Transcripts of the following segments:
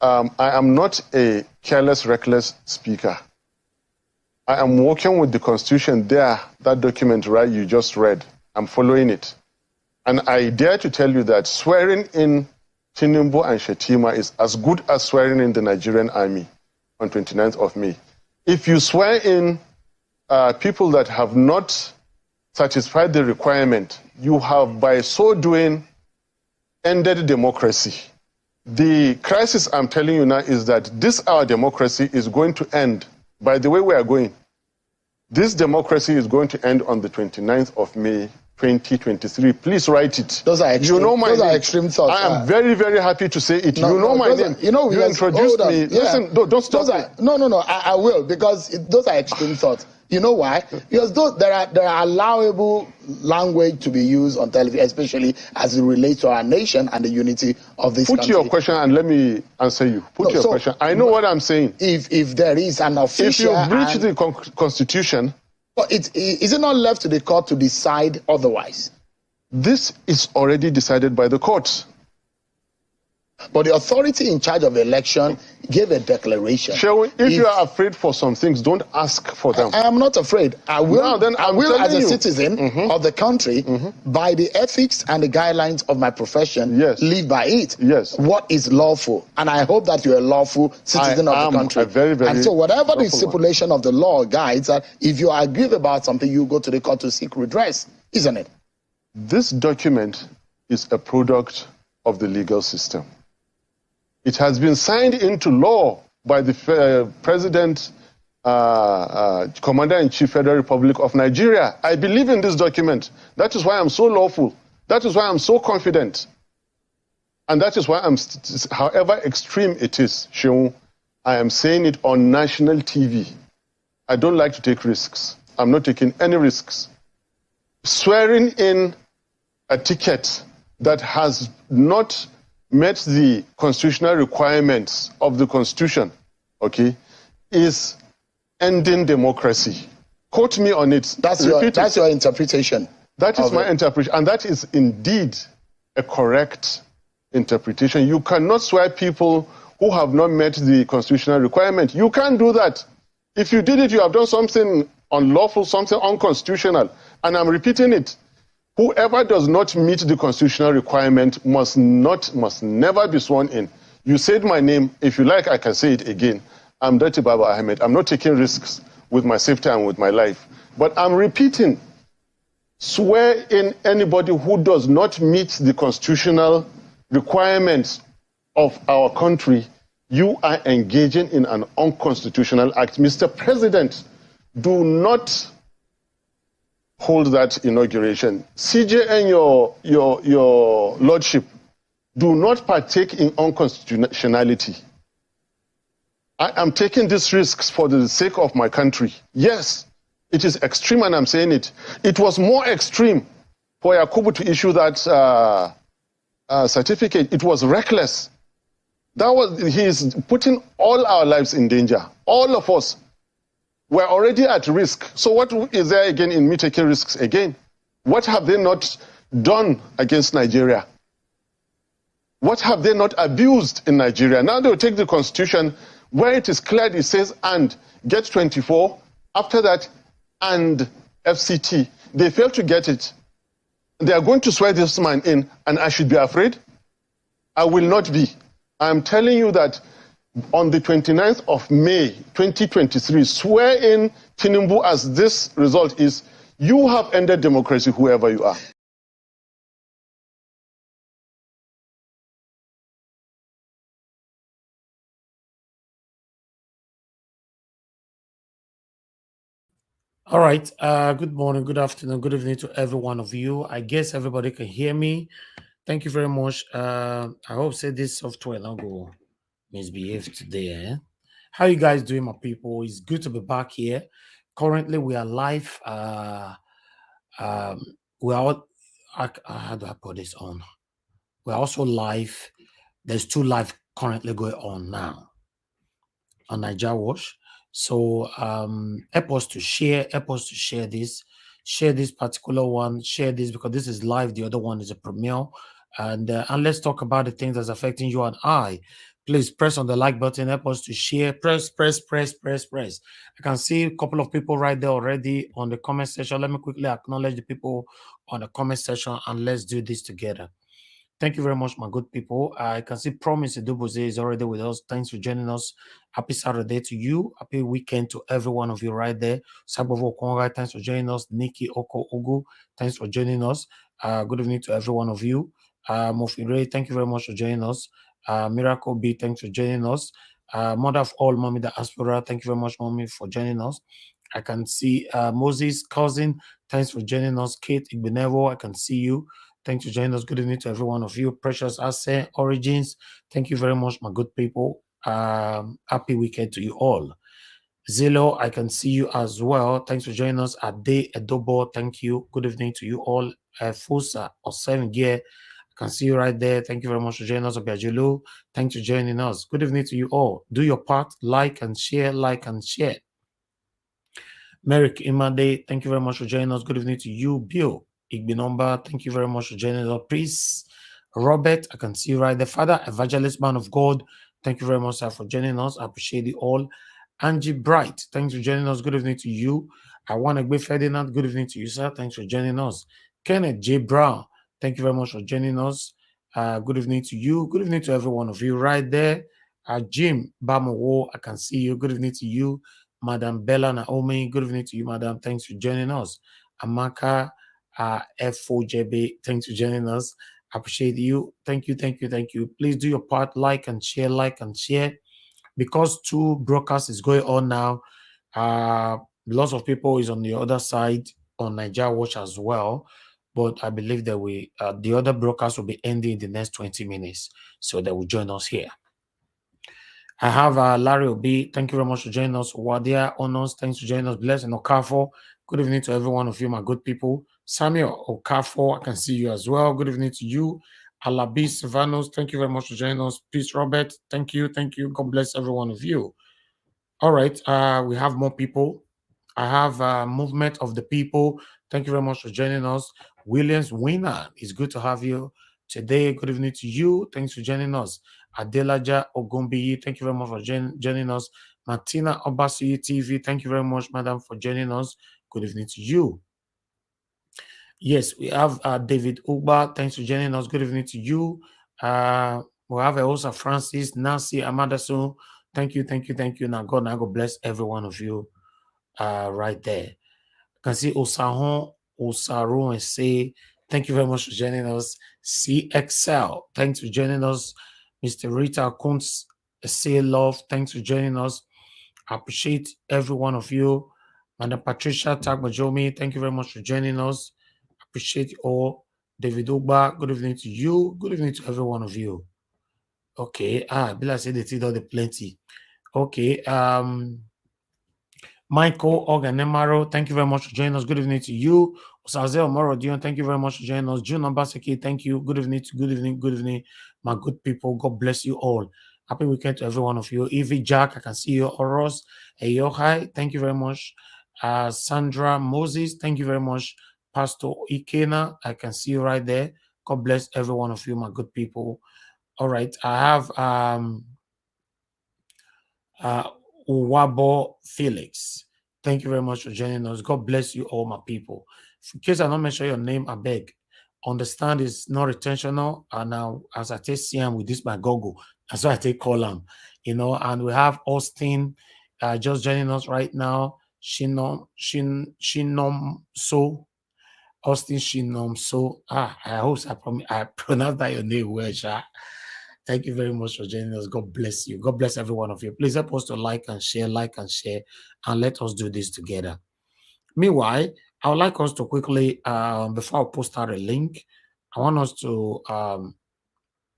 I am not a careless, reckless speaker. I am working with the Constitution there, that document, right, you just read. I'm following it. And I dare to tell you that swearing in Tinubu and Shetima is as good as swearing in the Nigerian army on 29th of May. If you swear in people that have not satisfied the requirement, you have, by so doing, ended democracy. The crisis I'm telling you now is that this, our democracy, is going to end by the way we are going. This democracy is going to end on the 29th of May, 2023. Please write it. Those are extreme, you know my those name. Are extreme thoughts. I am very, very happy to say it. You know my name. You introduced me. Yeah. Listen, don't stop. I will, because those are extreme thoughts. You know why? Because there are allowable language to be used on television, especially as it relates to our nation and the unity of this country. Put your question and let me answer you. Put your question. I know what I'm saying. If there is an official... If you breach the Constitution... But is it not left to the court to decide otherwise? This is already decided by the courts. But the authority in charge of the election gave a declaration. If you are afraid for some things, don't ask for them. I am not afraid. I will, as a citizen of the country, by the ethics and the guidelines of my profession, live by it. What is lawful? And I hope that you're a lawful citizen of the country. And so whatever the stipulation of the law guides, that if you are aggrieved about something, you go to the court to seek redress, isn't it? This document is a product of the legal system. It has been signed into law by the President, Commander-in-Chief, Federal Republic of Nigeria. I believe in this document. That is why I'm so lawful. That is why I'm so confident. And that is why however extreme it is, Sheung, I am saying it on national TV. I don't like to take risks. I'm not taking any risks. Swearing in a ticket that has not met the constitutional requirements of the Constitution, okay, is ending democracy. Quote me on it. That's your interpretation. That is my interpretation, and that is indeed a correct interpretation. You cannot swear people who have not met the constitutional requirement. You can't do that. If you did it, you have done something unlawful, something unconstitutional. And I'm repeating it. Whoever does not meet the constitutional requirement must never be sworn in. You said my name. If you like, I can say it again. I'm Dr. Baba Ahmed. I'm not taking risks with my safety and with my life. But I'm repeating, swear in anybody who does not meet the constitutional requirements of our country, you are engaging in an unconstitutional act. Mr. President, do not hold that inauguration. CJ and your lordship, do not partake in unconstitutionality. I am taking these risks for the sake of my country. Yes, it is extreme, and I'm saying it. It was more extreme for Yakubu to issue that certificate. It was reckless. He is putting all our lives in danger. All of us. We're already at risk. So what is there again in me taking risks again? What have they not done against Nigeria? What have they not abused in Nigeria? Now they'll take the Constitution where it is clear, it says, and get 24. After that, and FCT. They fail to get it. They are going to swear this man in, and I should be afraid? I will not be. I'm telling you that on the 29th of May, 2023, swear in Tinubu as this result is, you have ended democracy, whoever you are. All right. Good morning, good afternoon, good evening to every one of you. I guess everybody can hear me. Thank you very much. I hope say this software now go misbehave today. How you guys doing, my people? It's good to be back here. Currently, we are live. We are how do I put this on? We're also live. There's 2 live currently going on now on Niger Watch. So help us to share this particular one, share this because this is live. The other one is a premiere. And let's talk about the things that's affecting you and I. Please press on the like button. Help us to share. Press. I can see a couple of people right there already on the comment section. Let me quickly acknowledge the people on the comment section and let's do this together. Thank you very much, my good people. I can see Promise Idubuze is already with us. Thanks for joining us. Happy Saturday to you. Happy weekend to every one of you right there. Sabovo Konga, thanks for joining us. Nikki Oko Ugu, thanks for joining us. Good evening to every one of you. Mofire, thank you very much for joining us. Miracle B, thanks for joining us. Mother of all, Mommy the Aspera, thank you very much, Mommy, for joining us. I can see Moses Cousin, thanks for joining us. Kate Igbenevo, I can see you. Thanks for joining us. Good evening to every one of you. Precious Asset Origins, thank you very much, my good people. Happy weekend to you all. Zillow, I can see you as well. Thanks for joining us. Ade Edobo, thank you. Good evening to you all. Fusa or 7 Gear, I can see you right there. Thank you very much for joining us. Obiajulu, thanks for joining us. Good evening to you all. Do your part, like and share, Merrick Imade, thank you very much for joining us. Good evening to you, Bill Igbinomba. Thank you very much for joining us. Priest Robert, I can see you right there. Father, evangelist, man of God, thank you very much, sir, for joining us. I appreciate it all. Angie Bright, thanks for joining us. Good evening to you. I want to be Ferdinand. Good evening to you, sir. Thanks for joining us. Kenneth J. Brown, thank you very much for joining us. Good evening to you. Good evening to every one of you right there. Jim Bamowo, I can see you. Good evening to you. Madam Bella Naomi, good evening to you, madam. Thanks for joining us. Amaka F4JB, thanks for joining us. Appreciate you. Thank you. Please do your part, like and share. Because 2 broadcasts is going on now, lots of people is on the other side on Nigeria Watch as well. But I believe that the other broadcast will be ending in the next 20 minutes. So they will join us here. I have Larry Obi. Thank you very much for joining us. Wadia Honors, thanks for joining us. Bless and Okafo. Good evening to every one of you, my good people. Samuel Okafo, I can see you as well. Good evening to you. Alabi Silvanos, thank you very much for joining us. Peace, Robert. Thank you. God bless every one of you. All right, we have more people. I have Movement of the People. Thank you very much for joining us. Williams Winner, it's good to have you today. Good evening to you. Thanks for joining us. Adelaja Ogumbi, thank you very much for joining us. Martina Obasuyi TV, thank you very much, madam, for joining us. Good evening to you. Yes, we have David Uba, thanks for joining us. Good evening to you. We have also Francis, Nancy, Amadasun. Thank you. Now God bless every one of you right there. I can see Osaru and say, thank you very much for joining us. CXL, thanks for joining us. Mr. Rita Kuntz, say love, thanks for joining us. I appreciate every one of you. Madam Patricia Tagmajomi, thank you very much for joining us. I appreciate you all. David Uba, good evening to you. Good evening to every one of you. Okay, Bila said they did all the plenty. Okay, Michael Oganemaro, thank you very much for joining us. Good evening to you. Osazel Morodion, thank you very much for joining us. June Ambaseki, thank you. Good evening, my good people. God bless you all. Happy weekend to every one of you. Evie Jack, I can see you. Oros Eyohai, thank you very much. Sandra Moses, thank you very much. Pastor Ikena, I can see you right there. God bless every one of you, my good people. All right, I have Uwabo Felix. Thank you very much for joining us. God bless you all, my people. In case I don't mention your name, I beg. Understand it's not intentional. And now, as I take CM with this, my Google, that's why I take column. And we have Austin just joining us right now. Shinom So. Austin Shinom So. I hope I pronounced that your name well, Sha. Thank you very much for joining us. God bless you. God bless every one of you. Please help us to like and share, and let us do this together. Meanwhile, I would like us to quickly, before I post out a link, I want us to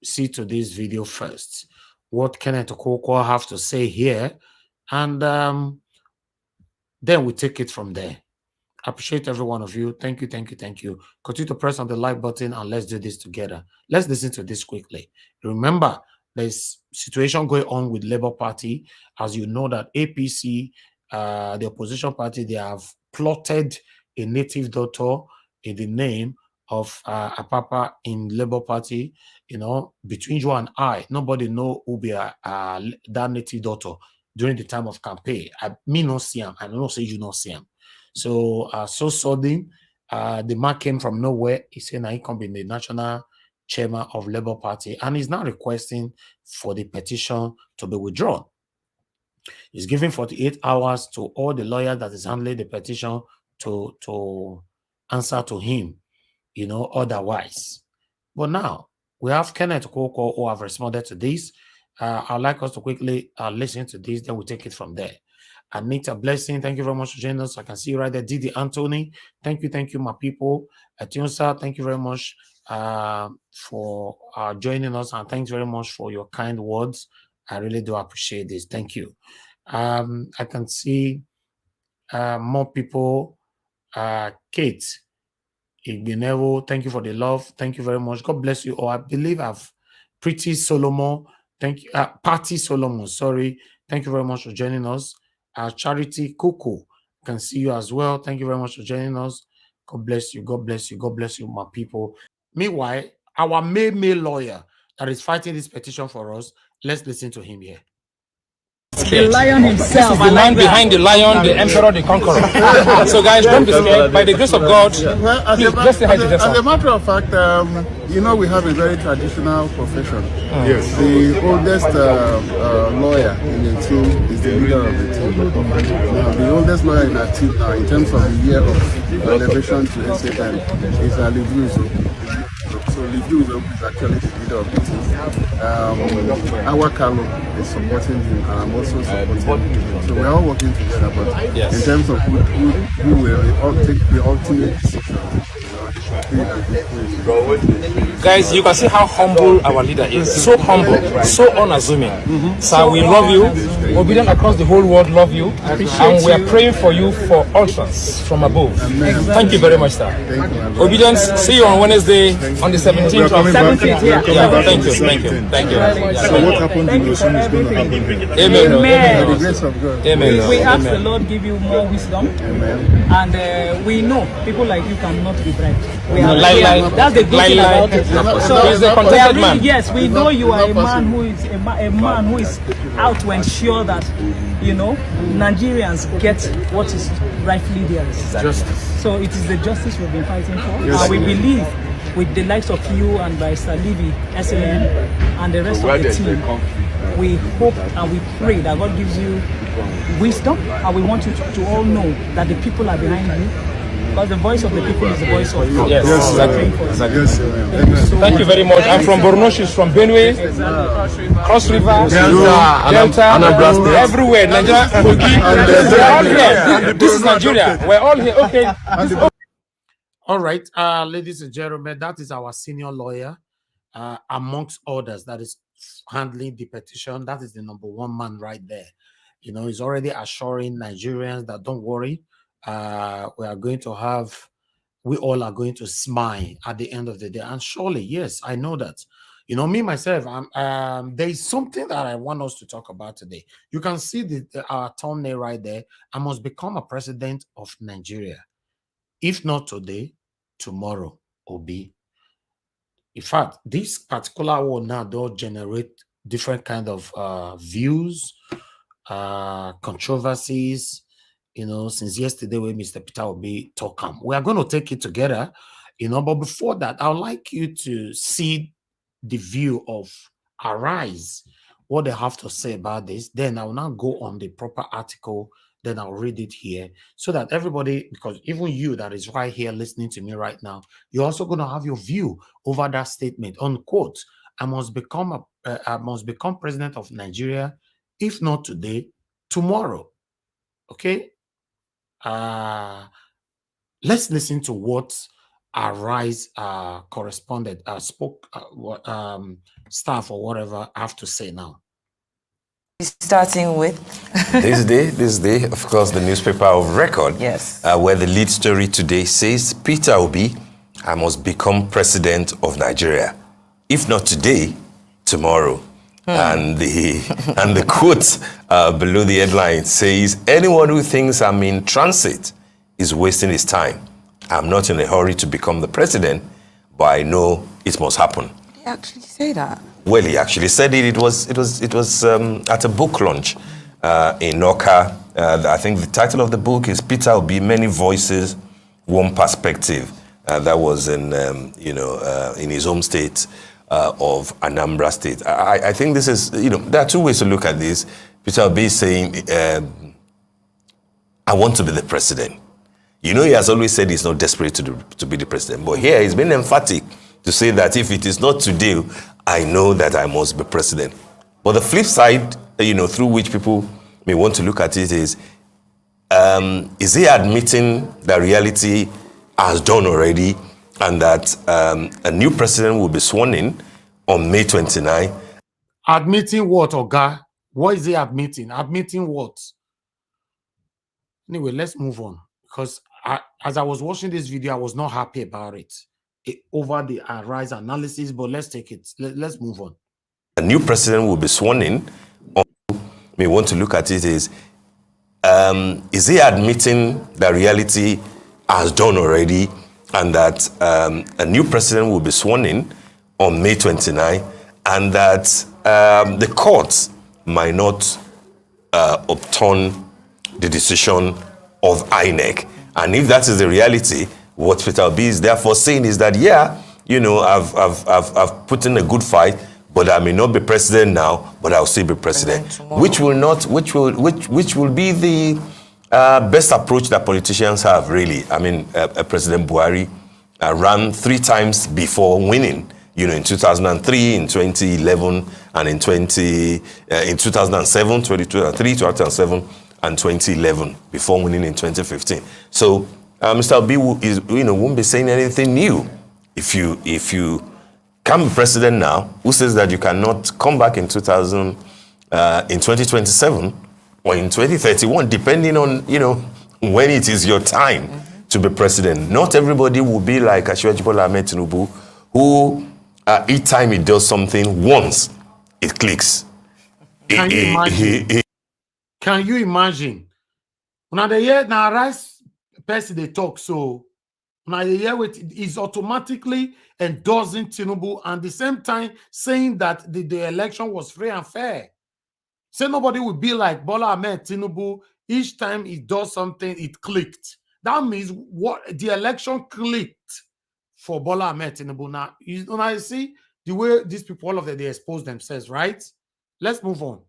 see to this video first. What Kenneth Okonkwo have to say here, and then we take it from there. I appreciate every one of you. Thank you. Continue to press on the like button and let's do this together. Let's listen to this quickly. Remember, there's situation going on with Labour Party. As you know that APC, the opposition party, they have plotted a native daughter in the name of Apapa in Labour Party, you know, between you and I, nobody know who be that native daughter during the time of campaign. Me no see him. I don't say you no see him. So so sudden, the man came from nowhere. He said now he can be the national chairman of Labour Party, and he's now requesting for the petition to be withdrawn. He's giving 48 hours to all the lawyers that is handling the petition to answer to him, you know, otherwise. But now we have Kenneth Koko who have responded to this. I'd like us to quickly listen to this, then we'll take it from there. Anita Blessing, thank you very much for joining us. I can see you right there. Didi Anthony, thank you, my people. Atunsa, thank you very much for joining us, and thanks very much for your kind words. I really do appreciate this. Thank you. I can see more people. Kate Igbinevo, thank you for the love. Thank you very much. God bless you. Oh, I believe I've Pretty Solomon. Thank you. Patty Solomon, sorry. Thank you very much for joining us. Charity Coco, can see you as well. Thank you very much for joining us. God bless you. God bless you. God bless you, my people. Meanwhile, our main lawyer that is fighting this petition for us, let's listen to him here. The lion himself. The man behind the lion, the emperor, the conqueror. So guys, don't be scared. By the grace of God, please, let's say hi to them. As a matter of fact, you know, we have a very traditional profession. Yes. The oldest lawyer in the team is the leader of the team. Now, the oldest lawyer in our team now, in terms of the year of elevation to SAN, is Livuzo. So Livuzo is actually the leader of the team. Our Carlo is supporting him, and I'm also supporting him. So we're all working together, but in terms of who will take the ultimate decision. Guys, you can see how humble our leader is. So humble, so unassuming. Sir, we love you. Obedient across the whole world love you. And we are praying for you for utterance from above. Thank you very much, sir. Obedience, see you on Wednesday on the 17th. 17th, yeah. Thank you. So what happened in your son is going to happen. Amen. By the grace of God. Amen. We ask the Lord give you more wisdom. And we know people like you cannot be bribed. That's the good thing about it. So he's a contented man. Yes, we know you are a man who is a man who is out to ensure that, you know, Nigerians get what is rightfully theirs. Justice. So it is the justice we've been fighting for. And we believe with the likes of you and by Salivi, SLN, and the rest of the team, we hope and we pray that God gives you wisdom, and we want you to all know that the people are behind you. Because the voice of the people is the voice of God. Yes, exactly. Thank you very much. I'm from Borno, she's from Benue, Cross River, Delta, everywhere. Nigeria, we're all here. This is Nigeria. We're all here. Okay. All right, ladies and gentlemen, that is our senior lawyer, amongst others, that is handling the petition. That is the number one man right there. You know, he's already assuring Nigerians that don't worry. We all are going to smile at the end of the day. And surely, yes, I know that. You know, me, myself, there is something that I want us to talk about today. You can see our thumbnail right there. I must become a president of Nigeria. If not today, tomorrow will be. In fact, this particular one now does generate different kind of views, controversies. You know, since yesterday when Mr. Peter Obi talk, we are going to take it together, you know, but before that, I would like you to see the view of Arise, what they have to say about this. Then I will now go on the proper article, then I'll read it here so that everybody, because even you that is right here listening to me right now, you're also going to have your view over that statement. Unquote, I must become president of Nigeria, if not today, tomorrow. Okay. Let's listen to what Arise correspondent staff or whatever have to say now. Starting with this day, of course, the newspaper of record. Yes. Where the lead story today says, Peter Obi, I must become president of Nigeria. If not today, tomorrow. And the quote below the headline says, anyone who thinks I'm in transit is wasting his time. I'm not in a hurry to become the president. but I know it must happen. Did he actually say that? Well, he actually said it. It was at a book launch in Noka. I think the title of the book is Peter Obi, Many Voices, One Perspective. That was in in his home state of Anambra State. I think this is, there are two ways to look at this. Peter Obi is saying, I want to be the president. He has always said he's not desperate to be the president. But here he's been emphatic to say that if it is not today, I know that I must be president. But the flip side, through which people may want to look at it is he admitting that reality has done already and that a new president will be sworn in on May 29? Admitting what, Oga? What is he admitting? Admitting what? Anyway, let's move on, because as I was watching this video, I was not happy about it over the Arise analysis, but let's take it. Let's move on. A new president will be sworn in. May want to look at it is he admitting that reality has done already and that a new president will be sworn in on May 29 and that the courts might not upturn the decision of INEC. And if that is the reality, what Peter Obi is therefore saying is that, I've put in a good fight, but I may not be president now, but I'll still be president. Which will be the best approach that politicians have, really. I mean, President Buhari ran 3 times before winning. In 2003, in 2011, and in 2007, 2003, 2007, and 2011, before winning in 2015. So Mr. Obi won't be saying anything new. If you can be president now, who says that you cannot come back in 2027 or in 2031, depending on when it is your time to be president. Not everybody will be like Asiwaju Bola Ahmed Tinubu, who each time he does something once, it clicks. Can you imagine? Can you imagine? Now the year now Rice person they talk, so now the year is automatically endorsing Tinubu and at the same time saying that the election was free and fair. Say nobody will be like Bola Ahmed Tinubu. Each time he does something, it clicked. That means what the election clicked for Bola Ahmed Tinubu. Now you see the way these people, all of them, they expose themselves, right? Let's move on.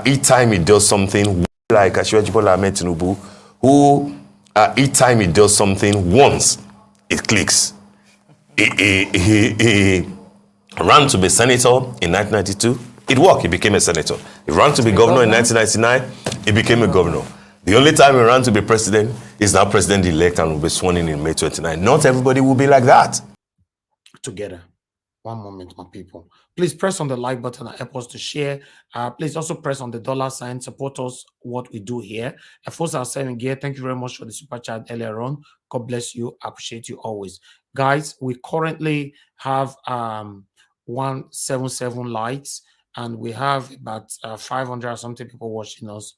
Each time he does something, like Asiwaju Bola Ahmed Tinubu, who each time he does something once, it clicks. He ran to be senator in 1992. It worked. He became a senator. He ran to be governor in 1999. He became a governor. The only time he ran to be president is now president-elect and will be sworn in May 29. Not everybody will be like that. Together. One moment, my people. Please press on the like button and help us to share. Please also press on the $sign. Support us, what we do here. Fosa Selling Gear, thank you very much for the super chat earlier on. God bless you. I appreciate you always. Guys, we currently have 177 likes and we have about 500 or something people watching us.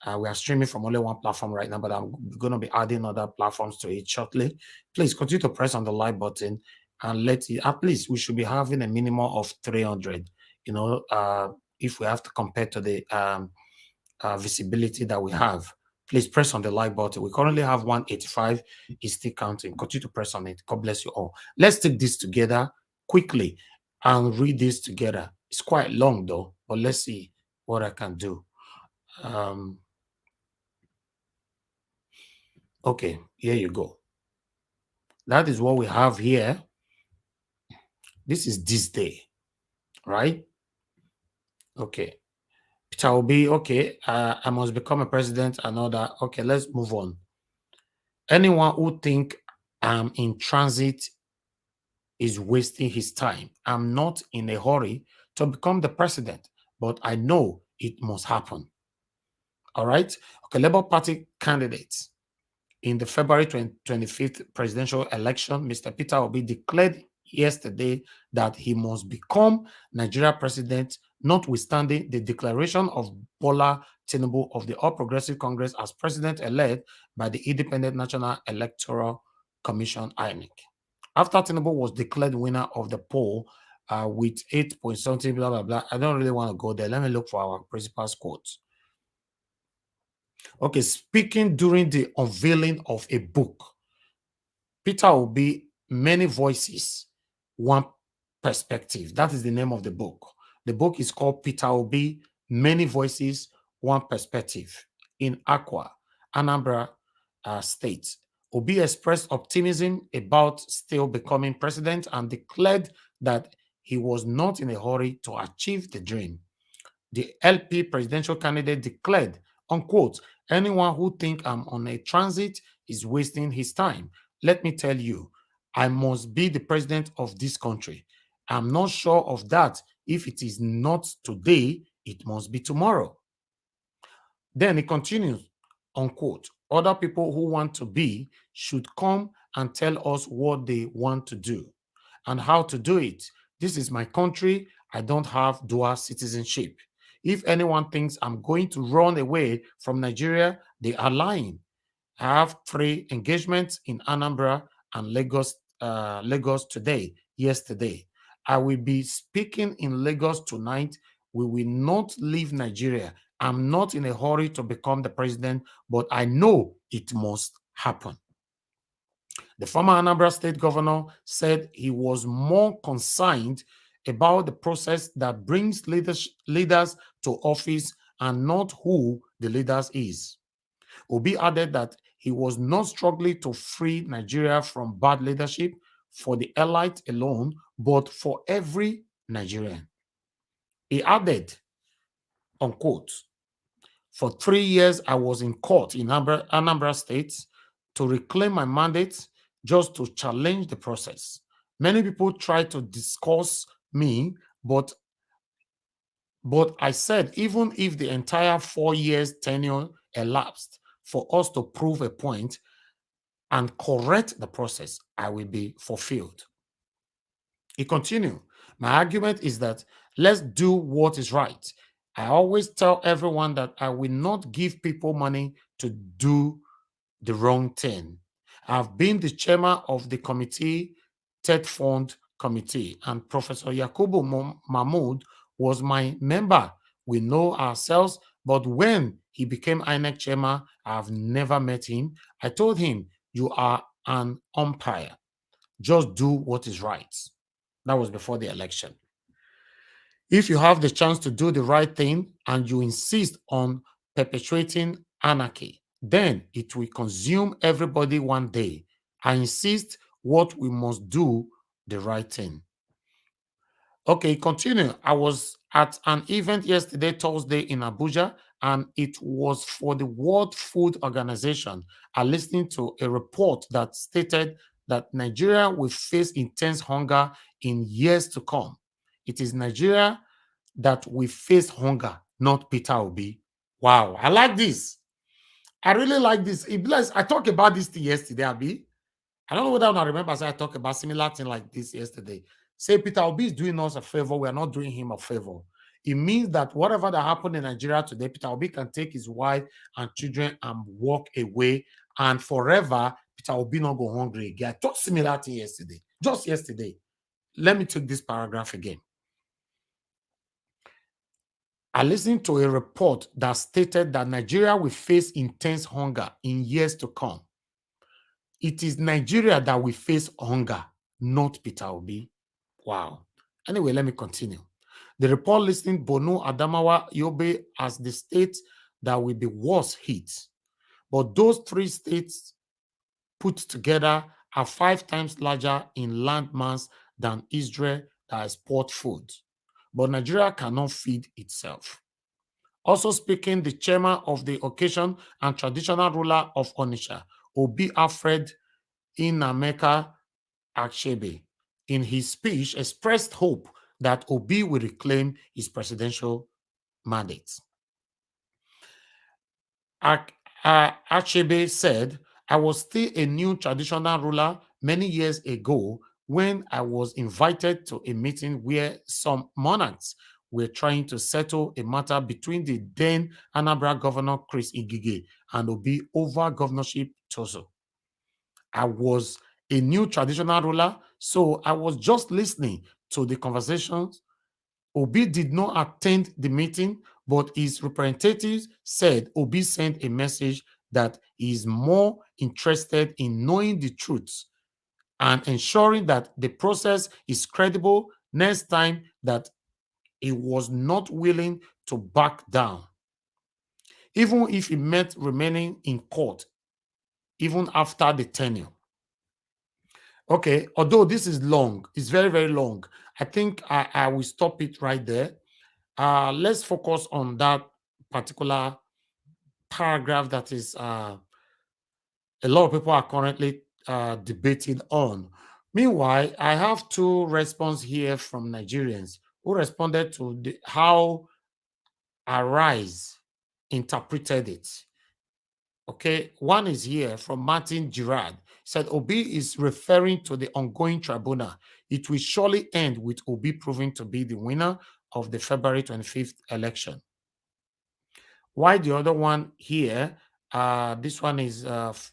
We are streaming from only one platform right now, but I'm going to be adding other platforms to it shortly. Please continue to press on the like button and let it, at least we should be having a minimum of 300, if we have to compare to the visibility that we have. Please press on the like button. We currently have 185. It's still counting. Continue to press on it. God bless you all. Let's take this together quickly and read this together. It's quite long though, but let's see what I can do. Okay, here you go. That is what we have here. This is this day, right? Okay. Peter Obi, okay, I must become a president and all that. Okay, let's move on. Anyone who think I'm in transit is wasting his time. I'm not in a hurry to become the president, but I know it must happen. All right? Okay, Labour Party candidates. In the February 25th presidential election, Mr. Peter Obi declared yesterday that he must become Nigeria president, notwithstanding the declaration of Bola Tinubu of the All Progressive Congress as president-elect by the Independent National Electoral Commission, INEC. after Tinubu was declared winner of the poll with 8 point something, blah, blah, blah. I don't really want to go there. Let me look for our principal's quotes. Okay, speaking during the unveiling of a book, Peter Obi, Many Voices, One Perspective. That is the name of the book. The book is called Peter Obi, Many Voices, One Perspective in Akwa, Anambra State. Obi expressed optimism about still becoming president and declared that he was not in a hurry to achieve the dream. The LP presidential candidate declared, unquote, anyone who thinks I'm on a transit is wasting his time. Let me tell you, I must be the president of this country. I'm not sure of that. If it is not today, it must be tomorrow. Then he continues, unquote, other people who want to be should come and tell us what they want to do and how to do it. This is my country. I don't have dual citizenship. If anyone thinks I'm going to run away from Nigeria, they are lying. I have 3 engagements in Anambra and Lagos yesterday. I will be speaking in Lagos tonight. We will not leave Nigeria. I'm not in a hurry to become the president, but I know it must happen. The former Anambra State governor said he was more concerned about the process that brings leaders to office and not who the leaders is. Obi added that he was not struggling to free Nigeria from bad leadership for the elite alone, but for every Nigerian. He added, unquote, for 3 years, I was in court in Anambra State to reclaim my mandate just to challenge the process. Many people tried to discuss me, but I said, even if the entire 4 years tenure elapsed for us to prove a point and correct the process, I will be fulfilled. He continued, my argument is that let's do what is right. I always tell everyone that I will not give people money to do the wrong thing. I've been the chairman of the committee, TED Fund Committee, and Professor Yakubu Mahmoud was my member. We know ourselves, but when he became INEC chairman, I've never met him. I told him, you are an umpire. Just do what is right. That was before the election. If you have the chance to do the right thing and you insist on perpetuating anarchy, then it will consume everybody one day. I insist what we must do the right thing. Okay, continue. I was at an event yesterday, Thursday, in Abuja, and it was for the World Food Organization. I listened to a report that stated that Nigeria will face intense hunger in years to come. It is Nigeria that will face hunger, not Peter Obi. Wow, I like this. I really like this. I talked about this yesterday, Abi. I don't know whether I remember I talked about similar thing like this yesterday. Say Peter Obi is doing us a favor. We are not doing him a favor. It means that whatever that happened in Nigeria today, Peter Obi can take his wife and children and walk away, and forever Peter Obi not go hungry again. I talked similar thing yesterday, just yesterday. Let me take this paragraph again. I listened to a report that stated that Nigeria will face intense hunger in years to come. It is Nigeria that will face hunger, not Peter Obi. Wow. Anyway, let me continue. The report listed Borno, Adamawa, Yobe as the states that will be worse hit. But those 3 states put together are 5 times larger in land mass than Israel that export food. But Nigeria cannot feed itself. Also speaking, the chairman of the occasion and traditional ruler of Onitsha, Obi Alfred Inameka Achebe, in his speech expressed hope that Obi will reclaim his presidential mandate. Achebe said, I was still a new traditional ruler many years ago when I was invited to a meeting where some monarchs were trying to settle a matter between the then Anambra Governor Chris Igige and Obi over governorship tussle. I was a new traditional ruler, So I was just listening to the conversations. Obi did not attend the meeting, but his representatives said Obi sent a message that he is more interested in knowing the truth and ensuring that the process is credible next time, that he was not willing to back down, even if it meant remaining in court, even after the tenure. Okay, although this is long, it's very, very long. I think I will stop it right there. Let's focus on that particular paragraph that is a lot of people are currently debating on. Meanwhile, I have two responses here from Nigerians who responded to how Arise interpreted it. Okay, one is here from Martin Girard. Said Obi is referring to the ongoing tribunal. It will surely end with Obi proving to be the winner of the February 25th election. Why the other one here, this one is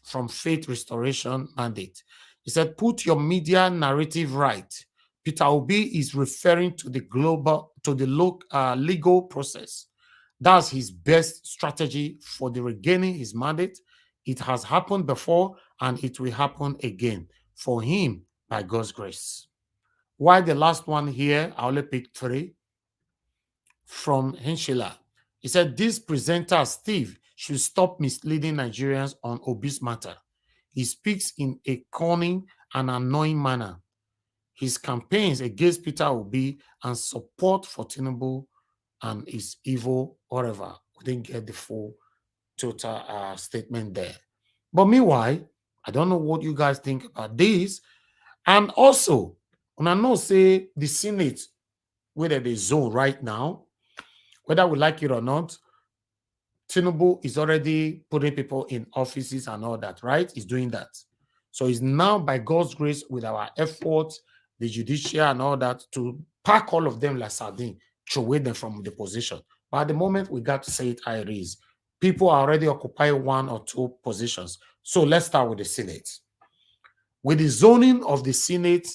from Faith Restoration Mandate. He said, put your media narrative right. Peter Obi is referring to the legal process. That's his best strategy for the regaining his mandate. It has happened before and it will happen again for him by God's grace. Why the last one here, I only picked three. From Henshila. He said, this presenter, Steve, should stop misleading Nigerians on Obi's matter. He speaks in a cunning and annoying manner. His campaigns against Peter Obi and support for Tinubu and his evil, whatever. We didn't get the full total statement there. But meanwhile, I don't know what you guys think about this. And also, when I know, say, the Senate, where they zone right now, whether we like it or not, Tinubu is already putting people in offices and all that, right? He's doing that. So it's now, by God's grace, with our efforts, the judiciary and all that, to pack all of them like sardine, throw away them from the position. But at the moment, we got to say it how it is. People are already occupying one or two positions. So let's start with the Senate. With the zoning of the Senate,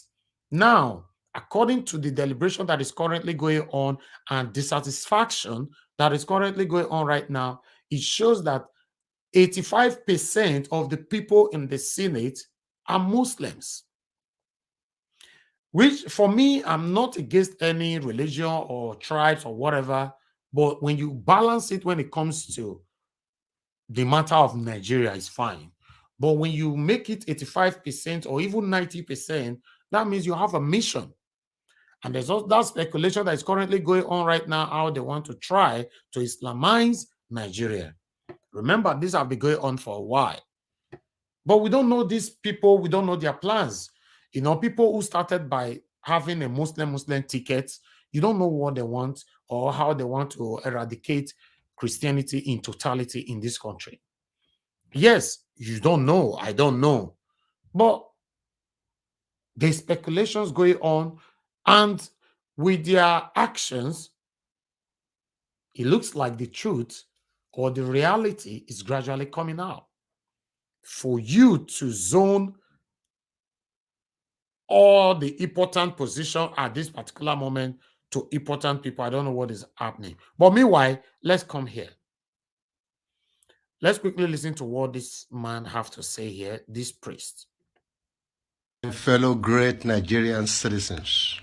now, according to the deliberation that is currently going on and dissatisfaction that is currently going on right now, it shows that 85% of the people in the Senate are Muslims. Which, for me, I'm not against any religion or tribes or whatever, but when you balance it when it comes to the matter of Nigeria, it's fine. But when you make it 85% or even 90%, that means you have a mission. And there's also that speculation that is currently going on right now, how they want to try to Islamize Nigeria. Remember, these have been going on for a while. But we don't know these people. We don't know their plans. You know, people who started by having a Muslim ticket, you don't know what they want or how they want to eradicate Christianity in totality in this country. Yes, you don't know. I don't know. But there's speculations going on, and with their actions, it looks like the truth or the reality is gradually coming out. For you to zone all the important position at this particular moment to important people, I don't know what is happening. But meanwhile, let's come here. Let's quickly listen to what this man have to say here, this priest. Fellow great Nigerian citizens,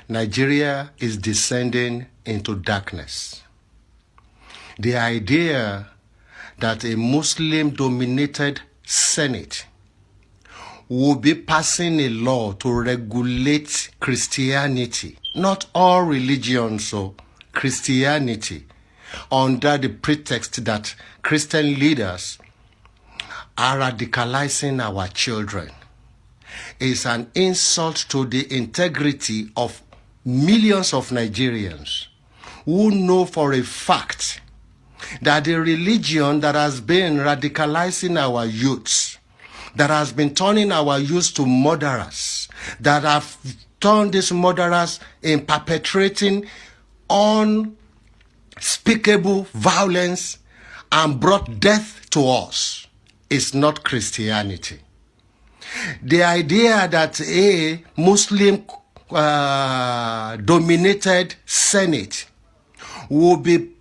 Nigeria is descending into darkness. The idea that a Muslim-dominated Senate will be passing a law to regulate Christianity, not all religions, so Christianity, under the pretext that Christian leaders are radicalizing our children, is an insult to the integrity of millions of Nigerians who know for a fact that the religion that has been radicalizing our youths, that has been turning our youths to murderers, that have turned these murderers in perpetrating unspeakable violence and brought death to us, is not Christianity. The idea that a Muslim dominated Senate will be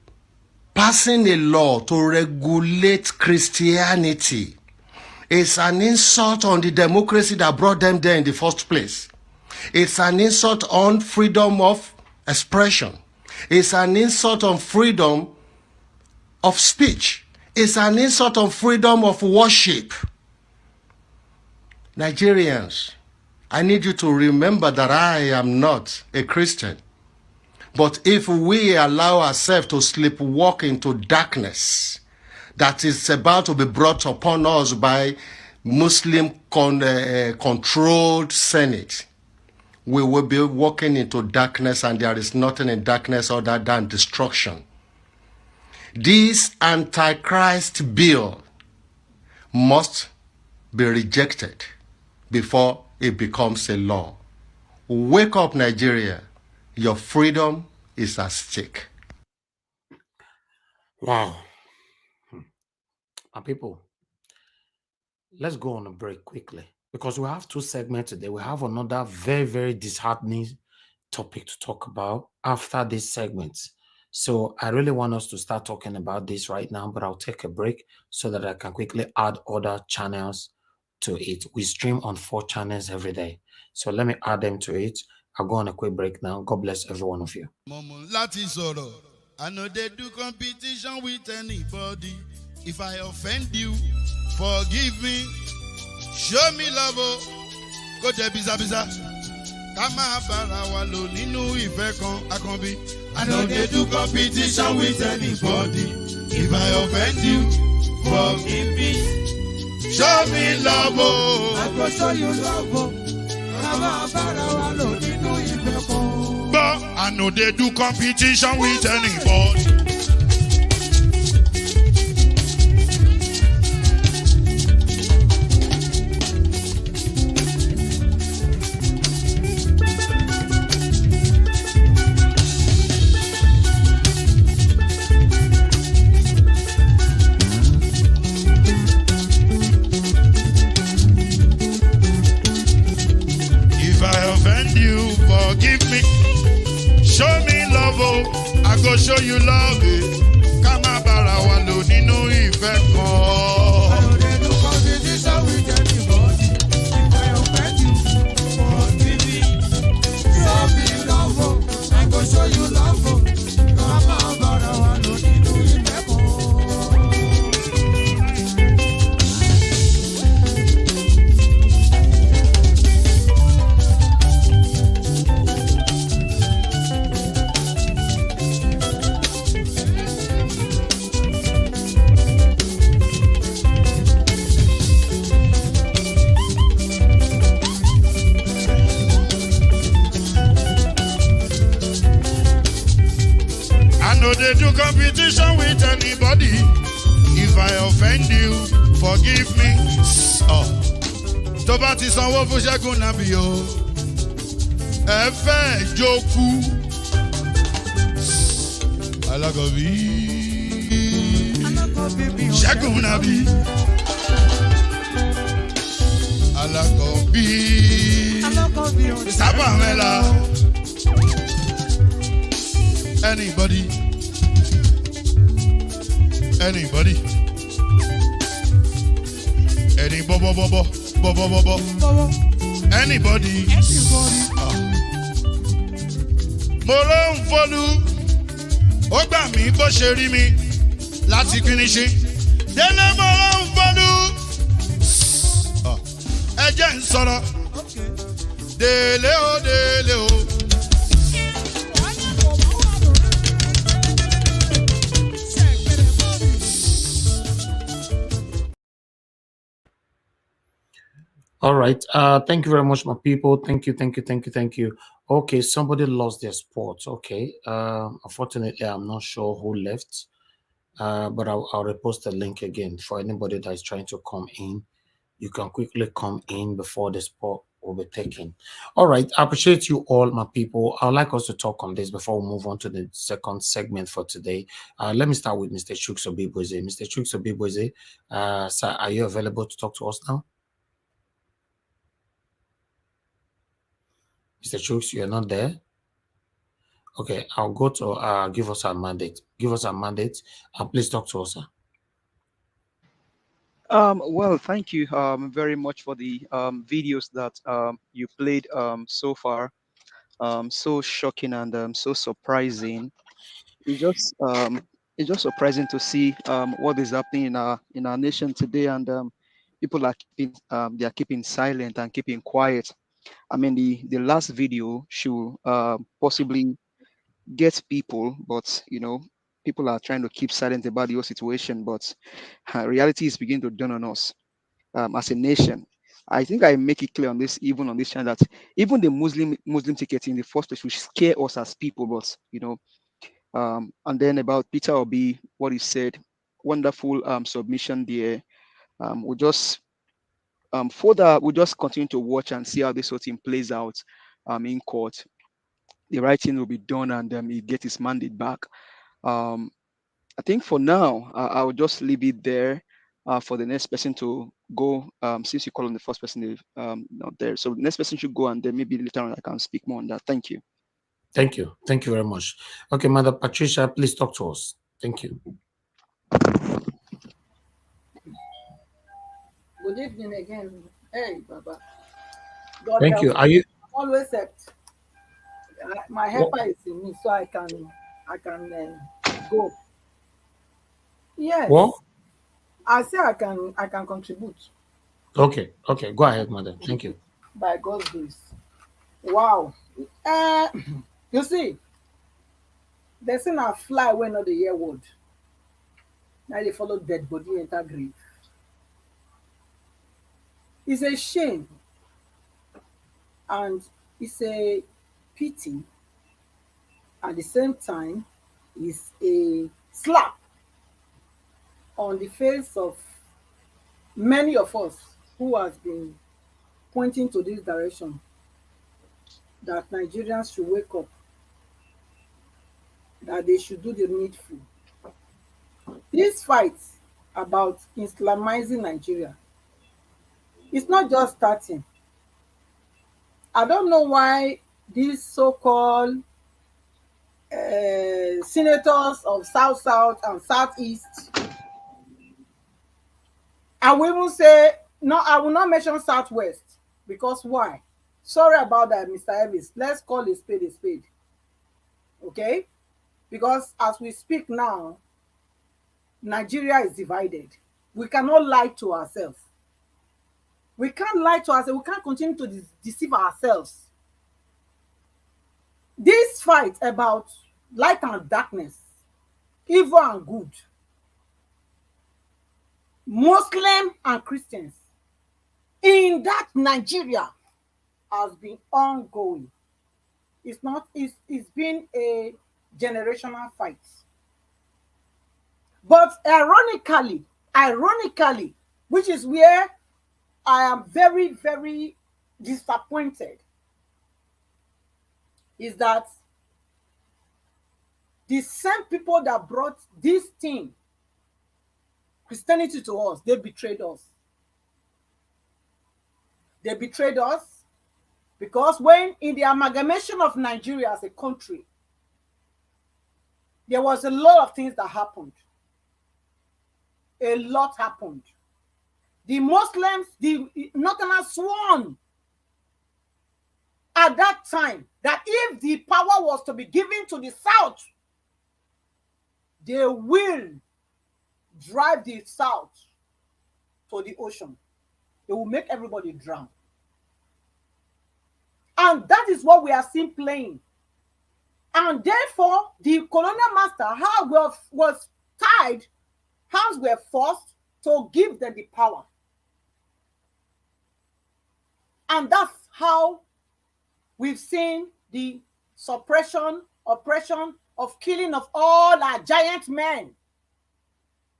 passing a law to regulate Christianity is an insult on the democracy that brought them there in the first place. It's an insult on freedom of expression. It's an insult on freedom of speech. It's an insult on freedom of worship. Nigerians, I need you to remember that I am not a Christian. But if we allow ourselves to sleepwalk into darkness that is about to be brought upon us by Muslim controlled Senate, we will be walking into darkness, and there is nothing in darkness other than destruction. This Antichrist bill must be rejected before it becomes a law. Wake up, Nigeria. Your freedom is at stake. Wow. And people, let's go on a break quickly because we have two segments today. We have another very, very disheartening topic to talk about after this segment. So I really want us to start talking about this right now, but I'll take a break so that I can quickly add other channels to it. We stream on 4 channels every day. So let me add them to it. I'll go on a quick break now. God bless every one of you. I know they do competition with anybody. If I offend you, forgive me. Show me love. Go to biza. Kama bara wa lo ninu ife kan akanbi. I know they do competition with anybody. If I offend you, forgive me. Show me love. I go show you love. Kama bara wa lo ninu ife kan. But I know they do competition with anybody. Forgive me, show me love, I go show you love. Kama bara wa lo ninu ife kan. I know they do competition with anybody. If I offend you, forgive me. Show me love, I go show you love. Kama bara wa lo ninu ife kan. They do competition with anybody. If I offend you, forgive me. Oh, tó bá ti sanwó fún Ṣẹ́gun Nàbí o. Ẹ fẹ́ jókù. Alákọ̀bí. Ṣẹ́gun Nàbí. Alákọ̀bí. Sábà mẹ́la. Anybody. Anybody? Any bobo. Anybody? Mo ló ń folú, ó gbà mí bó ṣe rí mi láti finishi. Délé mo ló ń folú, ẹ jẹ́ ń sọ̀rọ̀. Délé o. All right. Thank you very much, my people. Thank you. Okay, somebody lost their spot. Okay. Unfortunately, I'm not sure who left. But I'll repost the link again for anybody that is trying to come in. You can quickly come in before the spot will be taken. All right. I appreciate you all, my people. I'd like us to talk on this before we move on to the second segment for today. Let me start with Mr. Chuks Obiboze. Mr. Chuks Obiboze, sir, are you available to talk to us now? Mr. Chooks, you're not there. Okay, I'll go to give us our mandate. Give us our mandate and please talk to us, sir. Well, thank you very much for the videos that you played so far. So shocking and so surprising. It's just surprising to see what is happening in our nation today, and people are keeping silent and keeping quiet. I mean, the last video should possibly get people, but people are trying to keep silent about the whole situation. But reality is beginning to dawn on us as a nation. I think I make it clear on this, even on this channel, that even the Muslim ticket in the first place will scare us as people. But and then about Peter Obi, what he said, wonderful submission there. We'll just further, we'll just continue to watch and see how this whole thing plays out in court. The right thing will be done, and he get his mandate back. I think for now, I'll just leave it there for the next person to go. Since you call on the first person, not there, so the next person should go, and then maybe later on I can speak more on that. Thank you. Thank you. Thank you very much. Okay, Mother Patricia, please talk to us. Thank you. Good evening again. Hey, Baba. God Thank you. Are you always helped? My helper is in me, so I can go. Yes. What? I say I can contribute. Okay. Okay. Go ahead, Mother. Thank you. By God's grace. Wow. You see, they say now fly when not the year word. Now they follow dead body enter grave. It's a shame, and it's a pity. At the same time, it's a slap on the face of many of us who has been pointing to this direction, that Nigerians should wake up, that they should do the needful. This fight about Islamizing Nigeria, it's not just starting. I don't know why these so-called senators of South and Southeast, I will even say, no, I will not mention Southwest, because why? Sorry about that, Mr. Elvis. Let's call a spade a spade. Okay? Because as we speak now, Nigeria is divided. We cannot lie to ourselves. We can't lie to ourselves. We can't continue to deceive ourselves. This fight about light and darkness, evil and good, Muslim and Christians, in that Nigeria has been ongoing. It's been a generational fight. But ironically, which is where I am very, very disappointed, is that the same people that brought this thing, Christianity, to us, they betrayed us. They betrayed us because when in the amalgamation of Nigeria as a country, there was a lot of things that happened. A lot happened. The Muslims, the Northerners sworn at that time that if the power was to be given to the South, they will drive the South to the ocean. They will make everybody drown. And that is what we are seeing playing. And therefore, the colonial master was tied, hands were forced to give them the power. And that's how we've seen the suppression, oppression of killing of all our giant men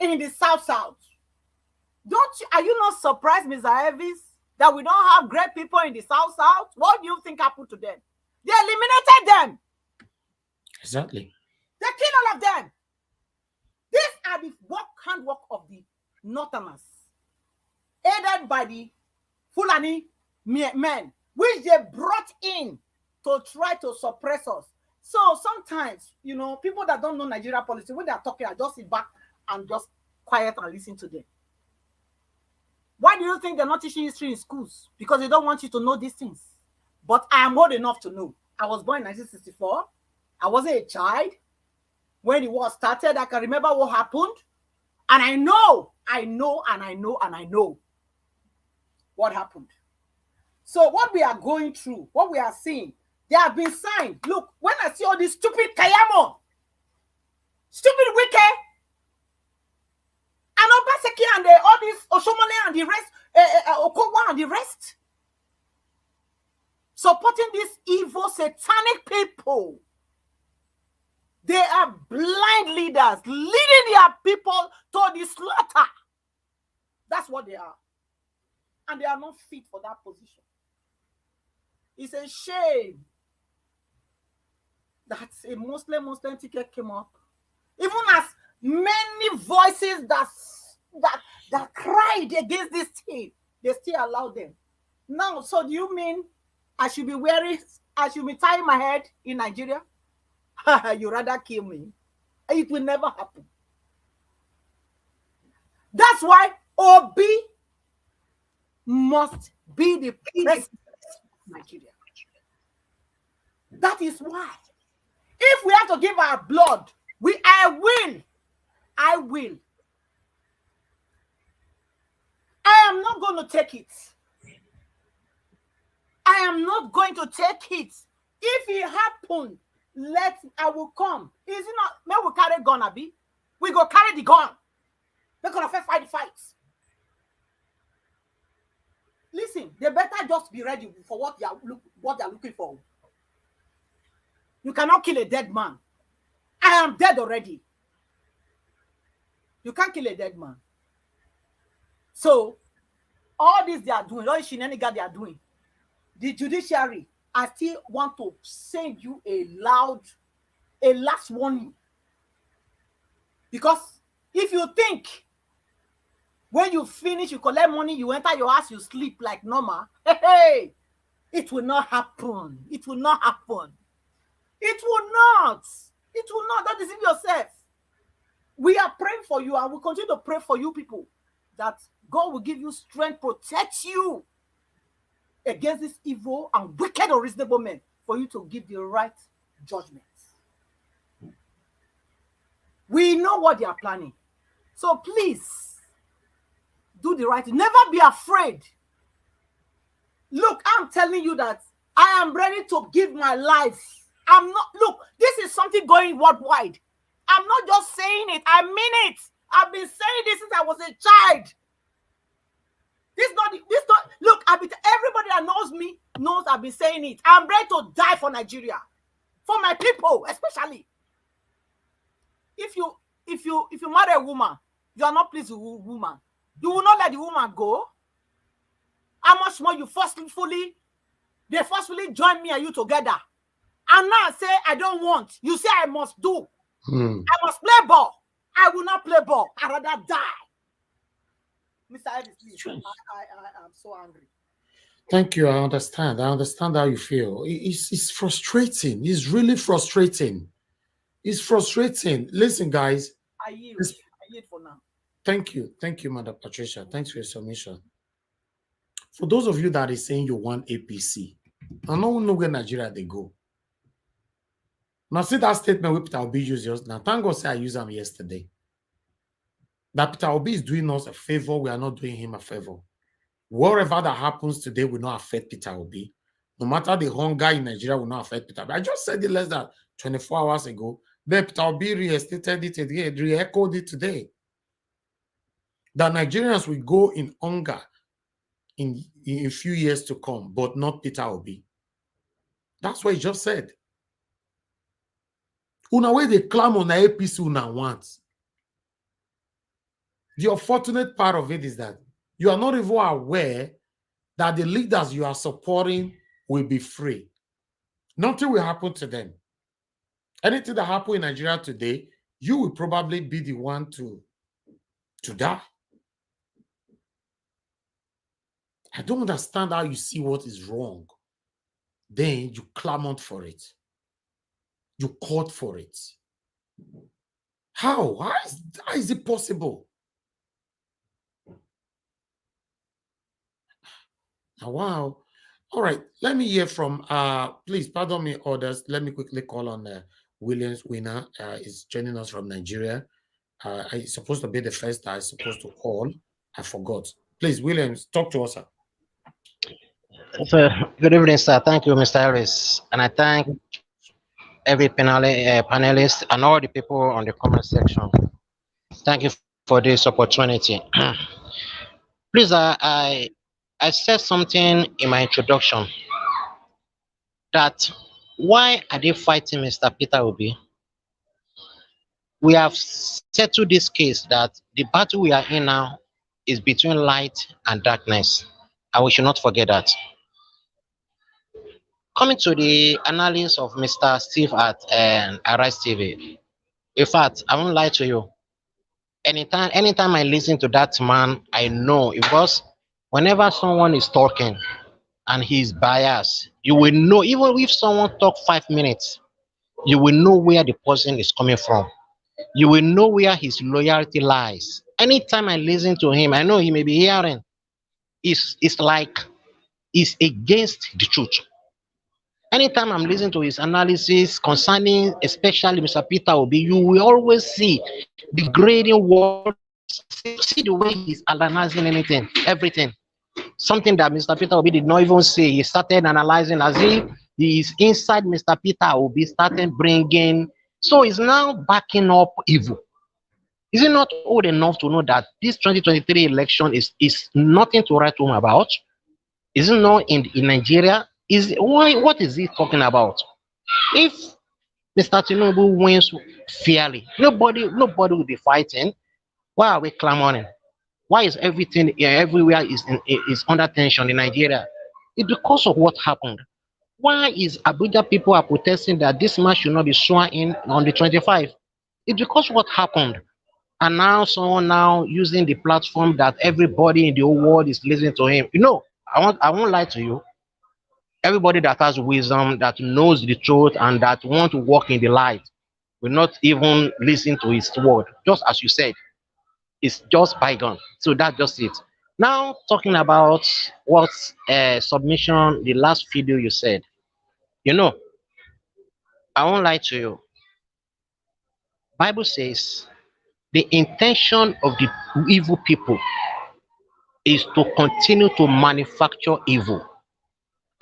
in the South. Are you not surprised, Mr. Elvis, that we don't have great people in the South? What do you think happened to them? They eliminated them. Exactly. They killed all of them. These are the handwork of the Northerners, aided by the Fulani men, which they brought in to try to suppress us. So sometimes, you know, people that don't know Nigeria policy, when they are talking, I just sit back and just quiet and listen to them. Why do you think they're not teaching history in schools? Because they don't want you to know these things. But I am old enough to know. I was born in 1964. I wasn't a child. When the war started, I can remember what happened. And I know what happened. So what we are going through, what we are seeing, they have been signed. Look, when I see all these stupid Kayamo, stupid Wike, and Obaseki and all these Oshomole and the rest, Okowa and the rest, supporting these evil satanic people. They are blind leaders leading their people to the slaughter. That's what they are. And they are not fit for that position. It's a shame that a Muslim ticket came up. Even as many voices that cried against this thing, they still allow them. Now, so do you mean I should be tying my head in Nigeria? You rather kill me. It will never happen. That's why Obi must be the president of Nigeria. That is why. If we have to give our blood, I will. I am not going to take it. I am not going to take it. If it happens, I will come. Is it not? May we carry gun, Abi? We go carry the gun. We're gonna fight the fights. Listen, they better just be ready for what they are looking for. You cannot kill a dead man. I am dead already. You can't kill a dead man. So, all this they are doing, all the shenanigans they are doing, the judiciary, I still want to send you a last warning. Because if you think when you finish, you collect money, you enter your house, you sleep like normal, hey, it will not happen. It will not happen. It will not. It will not. Don't deceive yourself. We are praying for you and we continue to pray for you people that God will give you strength, protect you against this evil and wicked or reasonable men for you to give the right judgment. We know what they are planning. So please, do the right thing. Never be afraid. Look, I'm telling you that I am ready to give my life. Look, this is something going worldwide. I'm not just saying it, I mean it. I've been saying this since I was a child. Look, everybody that knows me knows I've been saying it. I'm ready to die for Nigeria. For my people, especially. If you marry a woman, you are not pleased with a woman, you will not let the woman go. How much more they forcefully join me and you together. And now say I don't want. You say I must do. I must play ball. I will not play ball. I'd rather die. Mr. Edis, please. I am so angry. Thank you. I understand. I understand how you feel. It's frustrating. It's really frustrating. It's frustrating. Listen, guys. I yield for now. Thank you. Thank you, Madam Patricia. Thanks for your submission. For those of you that is saying you want APC, I don't know where Nigeria they go. Now see that statement with Peter Obi used just now. Thank God say I used them yesterday. That Peter Obi is doing us a favor. We are not doing him a favor. Whatever that happens today will not affect Peter Obi. No matter the hunger in Nigeria will not affect Peter Obi. I just said it less than 24 hours ago. Then Peter Obi restated it again, re-echoed it today. That Nigerians will go in hunger in a few years to come, but not Peter Obi. That's what he just said. Una way they climb on the APC una wants. The unfortunate part of it is that you are not even aware that the leaders you are supporting will be free. Nothing will happen to them. Anything that happens in Nigeria today, you will probably be the one to die. I don't understand how you see what is wrong. then you clamored for it. You called for it. How? How is it possible? Wow. All right. Let me hear from, please pardon me, others. Let me quickly call on Williams Winner. Is joining us from Nigeria. I'm supposed to be the first I was supposed to call. I forgot. Please, Williams, talk to us, sir. So, good evening, sir. Thank you, Mr. Harris. And I thank every panelist and all the people on the comment section. Thank you for this opportunity. Please, I said something in my introduction that why are they fighting Mr. Peter Obi? We have settled this case that the battle we are in now is between light and darkness, and we should not forget that. Coming to the analysis of Mr. Steve at Arise TV, in fact, I won't lie to you. Anytime I listen to that man, I know, because whenever someone is talking and he's biased, you will know. Even if someone talk 5 minutes, you will know where the person is coming from. You will know where his loyalty lies. Anytime I listen to him, I know he may be hearing. It's like it's against the truth. Anytime I'm listening to his analysis concerning, especially Mr. Peter Obi, you will always see the grading words. See the way he's analyzing everything. Something that Mr. Peter Obi did not even say. He started analyzing as if he is inside Mr. Peter Obi, started bringing. So he's now backing up evil. Is he not old enough to know that this 2023 election is nothing to write home about? Is it not in Nigeria? What is he talking about? If Mr. Tinubu wins fairly, nobody will be fighting. Why are we clamoring? Why is everything everywhere is under tension in Nigeria? It's because of what happened. Why is Abuja people are protesting that this man should not be sworn in on the 25th? It's because of what happened. And now someone now using the platform that everybody in the whole world is listening to him. You know, I won't lie to you. Everybody that has wisdom, that knows the truth, and that want to walk in the light will not even listen to his word. Just as you said, it's just bygone. So that's just it. Now talking about what submission, the last video you said. You know, I won't lie to you. Bible says the intention of the evil people is to continue to manufacture evil.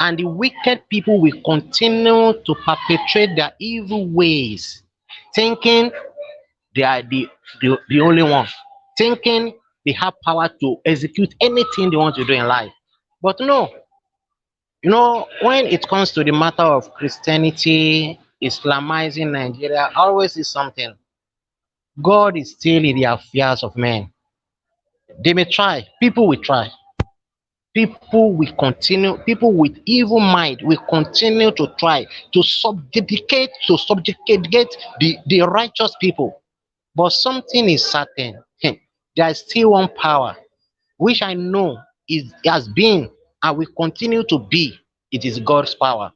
And the wicked people will continue to perpetrate their evil ways, thinking they are the only one, thinking they have power to execute anything they want to do in life. But no, you know, when it comes to the matter of Christianity, Islamizing Nigeria, I always see something. God is still in the affairs of men. They may try, people will try. People will continue, people with evil mind will continue to try to subjugate the righteous people. But something is certain. There is still one power, which I know has been and will continue to be. It is God's power.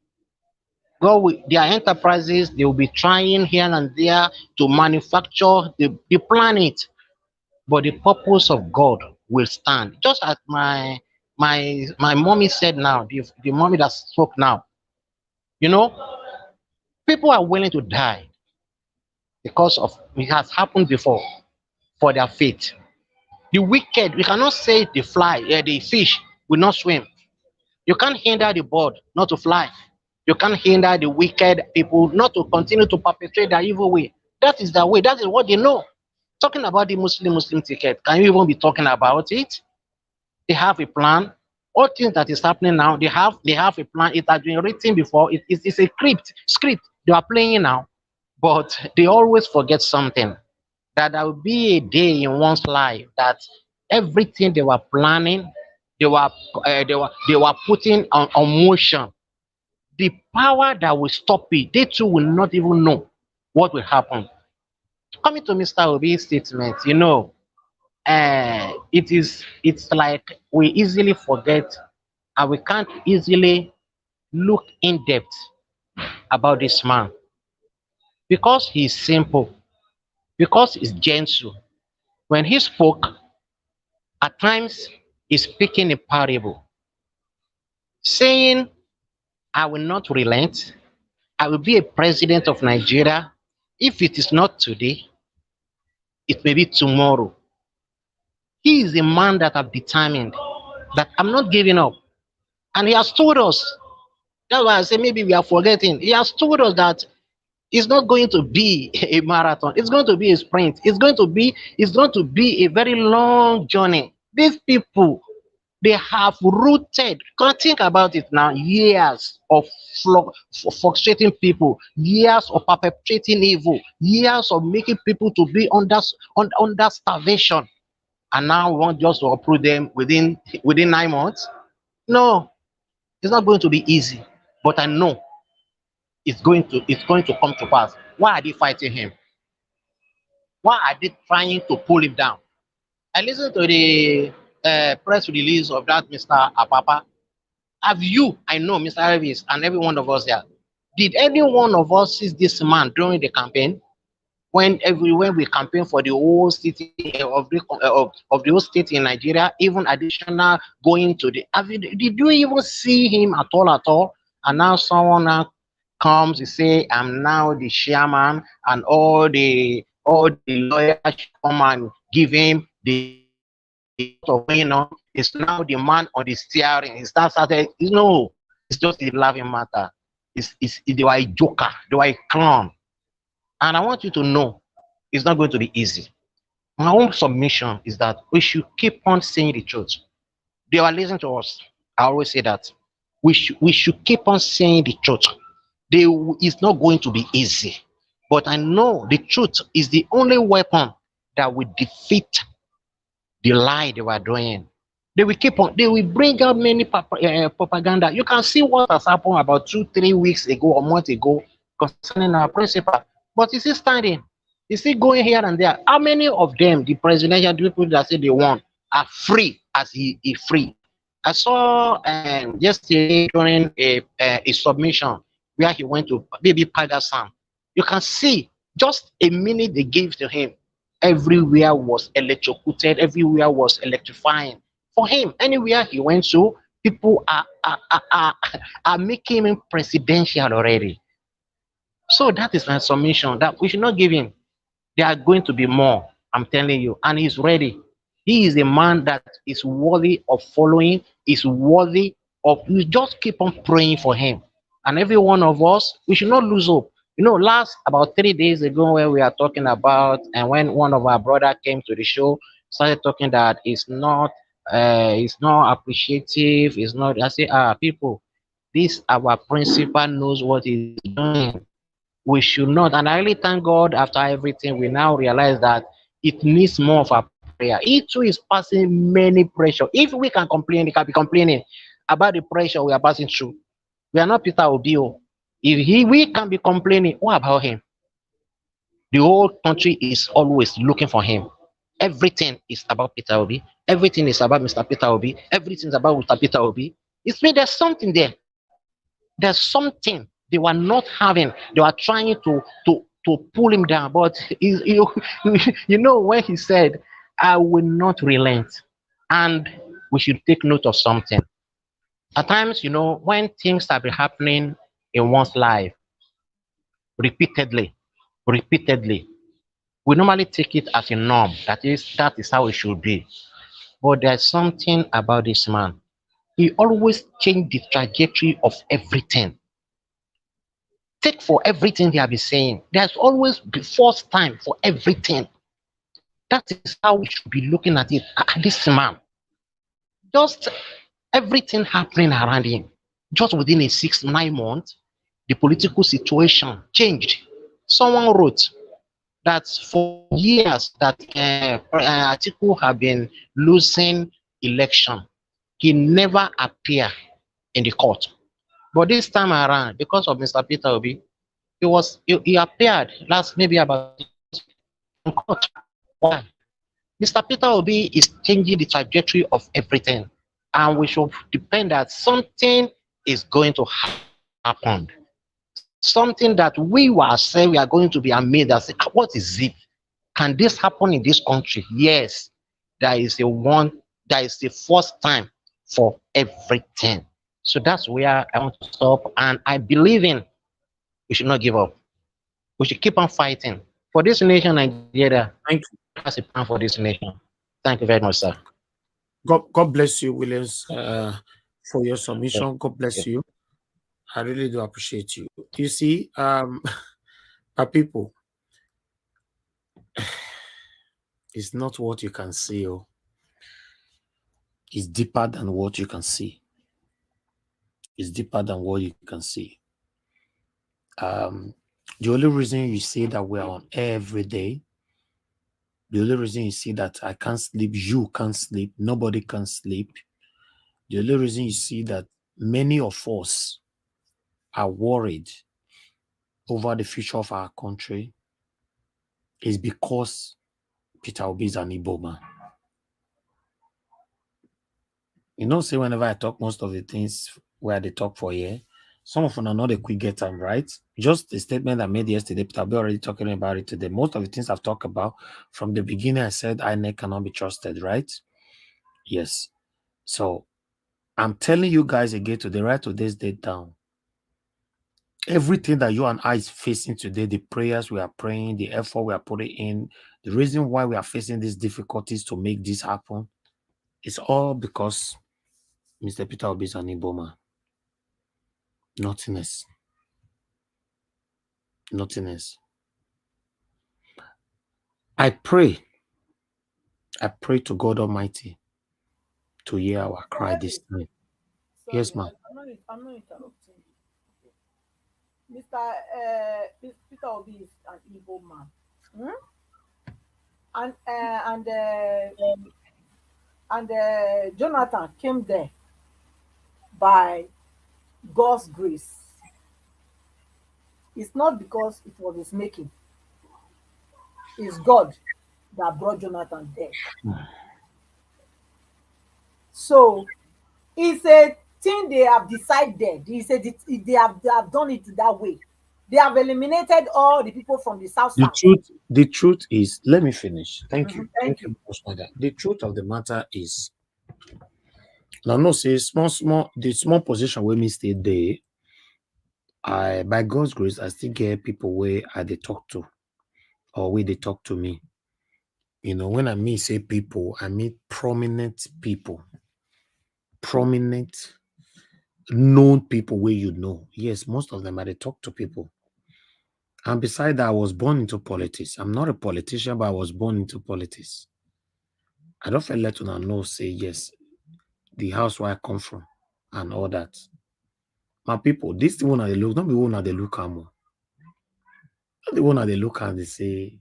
God will, their enterprises, they will be trying here and there to manufacture the planet, but the purpose of God will stand. Just as my mommy said now, the mommy that spoke now, you know, people are willing to die because of it has happened before for their faith. The wicked, we cannot say the fish will not swim. You can't hinder the bird not to fly. You can't hinder the wicked people not to continue to perpetrate their evil way. That is their way. That is what they know. Talking about the Muslim ticket, can you even be talking about it? They have a plan. All things that is happening now, they have a plan. It has been written before. It's a script they are playing now, but they always forget something. That there will be a day in one's life that everything they were planning, they were putting on motion. The power that will stop it, they too will not even know what will happen. Coming to Mr. Obi's statement, you know, it's like we easily forget and we can't easily look in depth about this man because he's simple, because he's gentle. When he spoke, at times he's speaking a parable, saying, I will not relent. I will be a president of Nigeria. If it is not today, it may be tomorrow. He is a man that have determined that I'm not giving up. And he has told us, that's why I say maybe we are forgetting. He has told us that it's not going to be a marathon. It's going to be a sprint. It's going to be a very long journey. These people, they have rooted. Can't think about it now. Years of frustrating people, years of perpetrating evil, years of making people to be under starvation, and now we want just to uproot them within 9 months. No, it's not going to be easy. But I know it's going to come to pass. Why are they fighting him? Why are they trying to pull him down? I listened to the press release of that Mr. Apapa. Have you, I know Mr. Elvis and every one of us here, did any one of us see this man during the campaign? When we campaign for the whole city of the whole state in Nigeria, even additional going to the, did you even see him at all? And now someone now comes to say, I'm now the chairman, and all the lawyers come and give him the of going on. It's now the man on the steering. He started, it's just a laughing matter. They were a joker, they were a clown. And I want you to know it's not going to be easy. My own submission is that we should keep on saying the truth. They are listening to us. I always say that. We should keep on saying the truth. It's not going to be easy. But I know the truth is the only weapon that will defeat the lie they were doing. They will bring out many propaganda. You can see what has happened about 2-3 weeks ago or months ago concerning our principal. But is he standing? Is he going here and there? How many of them, the presidential people that say they won, are free as he is free? I saw yesterday during a submission where he went to Baby Pagasan. You can see just a minute they gave to him. Everywhere was electrocuted. Everywhere was electrifying. For him, anywhere he went to, people are making him presidential already. So that is my submission, that we should not give in. There are going to be more, I'm telling you, and he's ready. He is a man that is worthy of following, is worthy of, you just keep on praying for him. And every one of us, we should not lose hope. Last about 3 days ago, when we are talking about, and when one of our brother came to the show, started talking that it's not appreciative, it's not, I say, people, this our principal knows what he's doing. We should not, and I really thank God after everything, we now realize that it needs more of our prayer. He too is passing many pressure. If we can complain, he can be complaining about the pressure we are passing through. We are not Peter Obio. If we can be complaining, what about him? The whole country is always looking for him. Everything is about Peter Obi. Everything is about Mr. Peter Obi. Everything is about Mr. Peter Obi. It's mean there's something there. There's something they were not having. They were trying to pull him down. But when he said, I will not relent. And we should take note of something. At times, when things have been happening in one's life repeatedly, we normally take it as a norm. That is how it should be. But there's something about this man. He always changed the trajectory of everything. Take for everything they have been saying. There's always the first time for everything. That is how we should be looking at it. This man, just everything happening around him, just within a 6-9 months, the political situation changed. Someone wrote that for years that Atiku have been losing election, he never appeared in the court. But this time around, because of Mr. Peter Obi, he appeared last maybe about in court. Why? Mr. Peter Obi is changing the trajectory of everything, and we should depend that something is going to happen. Something that we were saying we are going to be amazed and say, what is it? Can this happen in this country? Yes, there is the first time for everything. So that's where I want to stop. And I believe in we should not give up. We should keep on fighting for this nation, Nigeria. Thank you. That's a plan for this nation. Thank you very much, sir. God bless you, Williams, for your submission. God bless you. I really do appreciate you. You see, our people, it's not what you can see. Oh, it's deeper than what you can see. It's deeper than what you can see. The only reason you see that we're on every day, the only reason you see that I can't sleep, you can't sleep, nobody can sleep, the only reason you see that many of us are worried over the future of our country is because Peter Obi is an Igbo man. You know, say whenever I talk most of the things where they talk for here, some of them are not a quick get time, right? Just the statement I made yesterday, Peter Obi already talking about it today. Most of the things I've talked about from the beginning, I said INEC cannot be trusted, right? Yes. So I'm telling you guys again today, write today's date down. Everything that you and I is facing today, the prayers we are praying, the effort we are putting in, the reason why we are facing these difficulties to make this happen, it's all because Mr. Peter Obi is an Igbo man. Nothing else. Nothing else. I pray to God Almighty to hear our cry this time. Sorry, Yes, ma'am. I'm not interrupting you. Mr. Peter Obi is an Igbo man. And Jonathan came there by God's grace. It's not because it was his making. It's God that brought Jonathan there. So it's a thing they have decided. He said they have done it that way. They have eliminated all the people from the south. The truth is, let me finish. Thank you. Thank you. The truth of the matter is, now no say the small position where me stay there. By God's grace, I still get people where they talk to, or where they talk to me. You know, when I mean say people, I mean prominent people, prominent, known people where you know. Yes, most of them they talk to people. And besides that, I was born into politics. I'm not a politician, but I was born into politics. I don't feel let you know, say yes, the house where I come from and all that. My people, this the one that they look, not the one that they look at more. Not the one that they look and they say,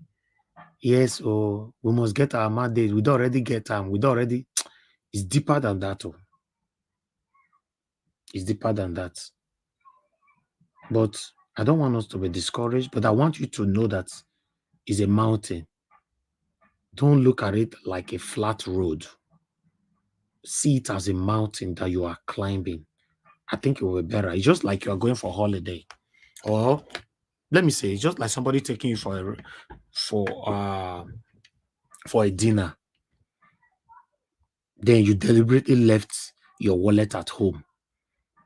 yes, oh, we must get our mandate. We don't already get them. We don't already. It's deeper than that. Oh. It's deeper than that. But I don't want us to be discouraged, but I want you to know that it's a mountain. Don't look at it like a flat road. See it as a mountain that you are climbing. I think it will be better. It's just like you are going for a holiday. Or let me say, it's just like somebody taking you for a dinner. Then you deliberately left your wallet at home.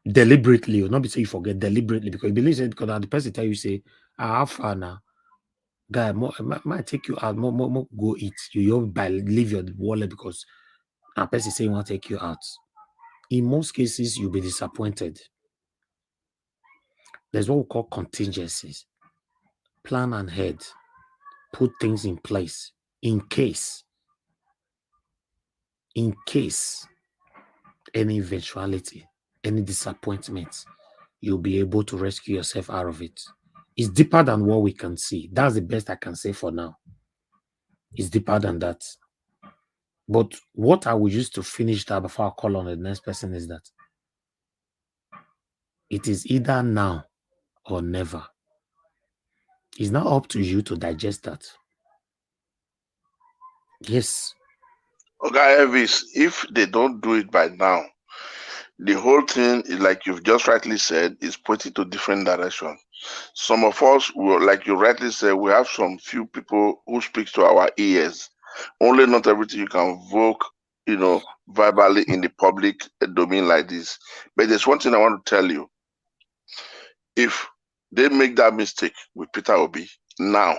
Deliberately, or not because you forget, deliberately, because you believe it, because the person tell you, say, how far now? Guy, might take you out, more go eat. You leave your wallet because a person say you want to take you out. In most cases, you'll be disappointed. There's what we call contingencies. Plan ahead. Put things in place in case any eventuality, any disappointment, you'll be able to rescue yourself out of it. It's deeper than what we can see. That's the best I can say for now. It's deeper than that. But what I will use to finish that before I call on the next person is that it is either now or never. It's not up to you to digest that. Yes. Okay, Elvis, if they don't do it by now, the whole thing is, like you've just rightly said, is pointing to different directions. Some of us will, like you rightly said, we have some few people who speak to our ears. Only not everything you can vote, verbally in the public domain like this. But there's one thing I want to tell you. If they make that mistake with Peter Obi, now,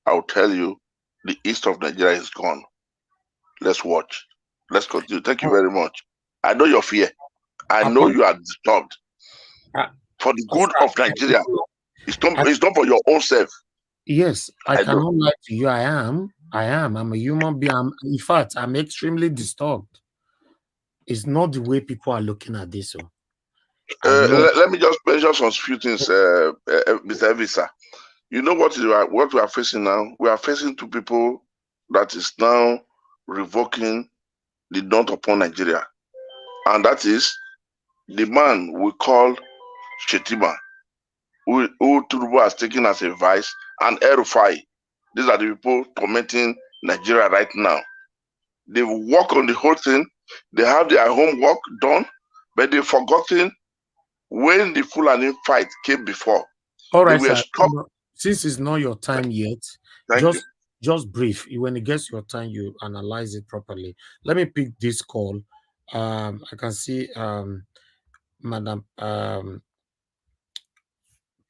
I'll tell you, the east of Nigeria is gone. Let's watch. Let's continue. Thank you very much. I know your fear. I know you are disturbed. For the good of Nigeria. It's not for your own self. Yes, I cannot lie to you. I am. I'm a human being. In fact, I'm extremely disturbed. It's not the way people are looking at this. Let me just mention some few things, Mr. Evisa. You know what we are facing now? We are facing two people that is now revoking the daunt upon Nigeria. And that is the man we call Shetima, who Turubu has taken as a vice, and El-Rufai. These are the people tormenting Nigeria right now. They work on the whole thing. They have their homework done, but they've forgotten when the Fulani fight came before. All right, sir. Since it's not your time yet, just brief. When it gets your time, you analyze it properly. Let me pick this call. I can see Madam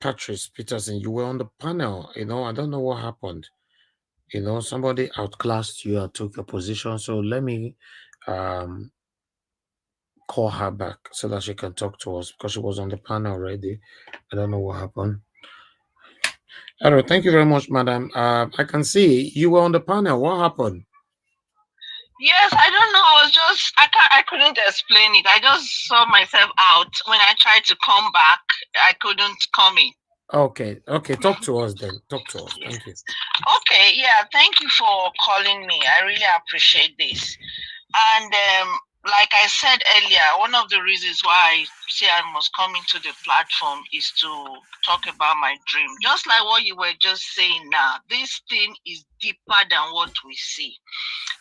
Patrice Peterson. You were on the panel. I don't know what happened. Somebody outclassed you and took your position. So let me call her back so that she can talk to us, because she was on the panel already. I don't know what happened. Hello, thank you very much, madam. I can see you were on the panel. What happened? Yes, I don't know. I couldn't explain it. I just saw myself out. When I tried to come back, I couldn't come in. Okay. Talk to us then. Talk to us. Thank you. Okay, yeah, thank you for calling me. I really appreciate this. And like I said earlier, one of the reasons why I must come into the platform is to talk about my dream. Just like what you were just saying now, this thing is deeper than what we see.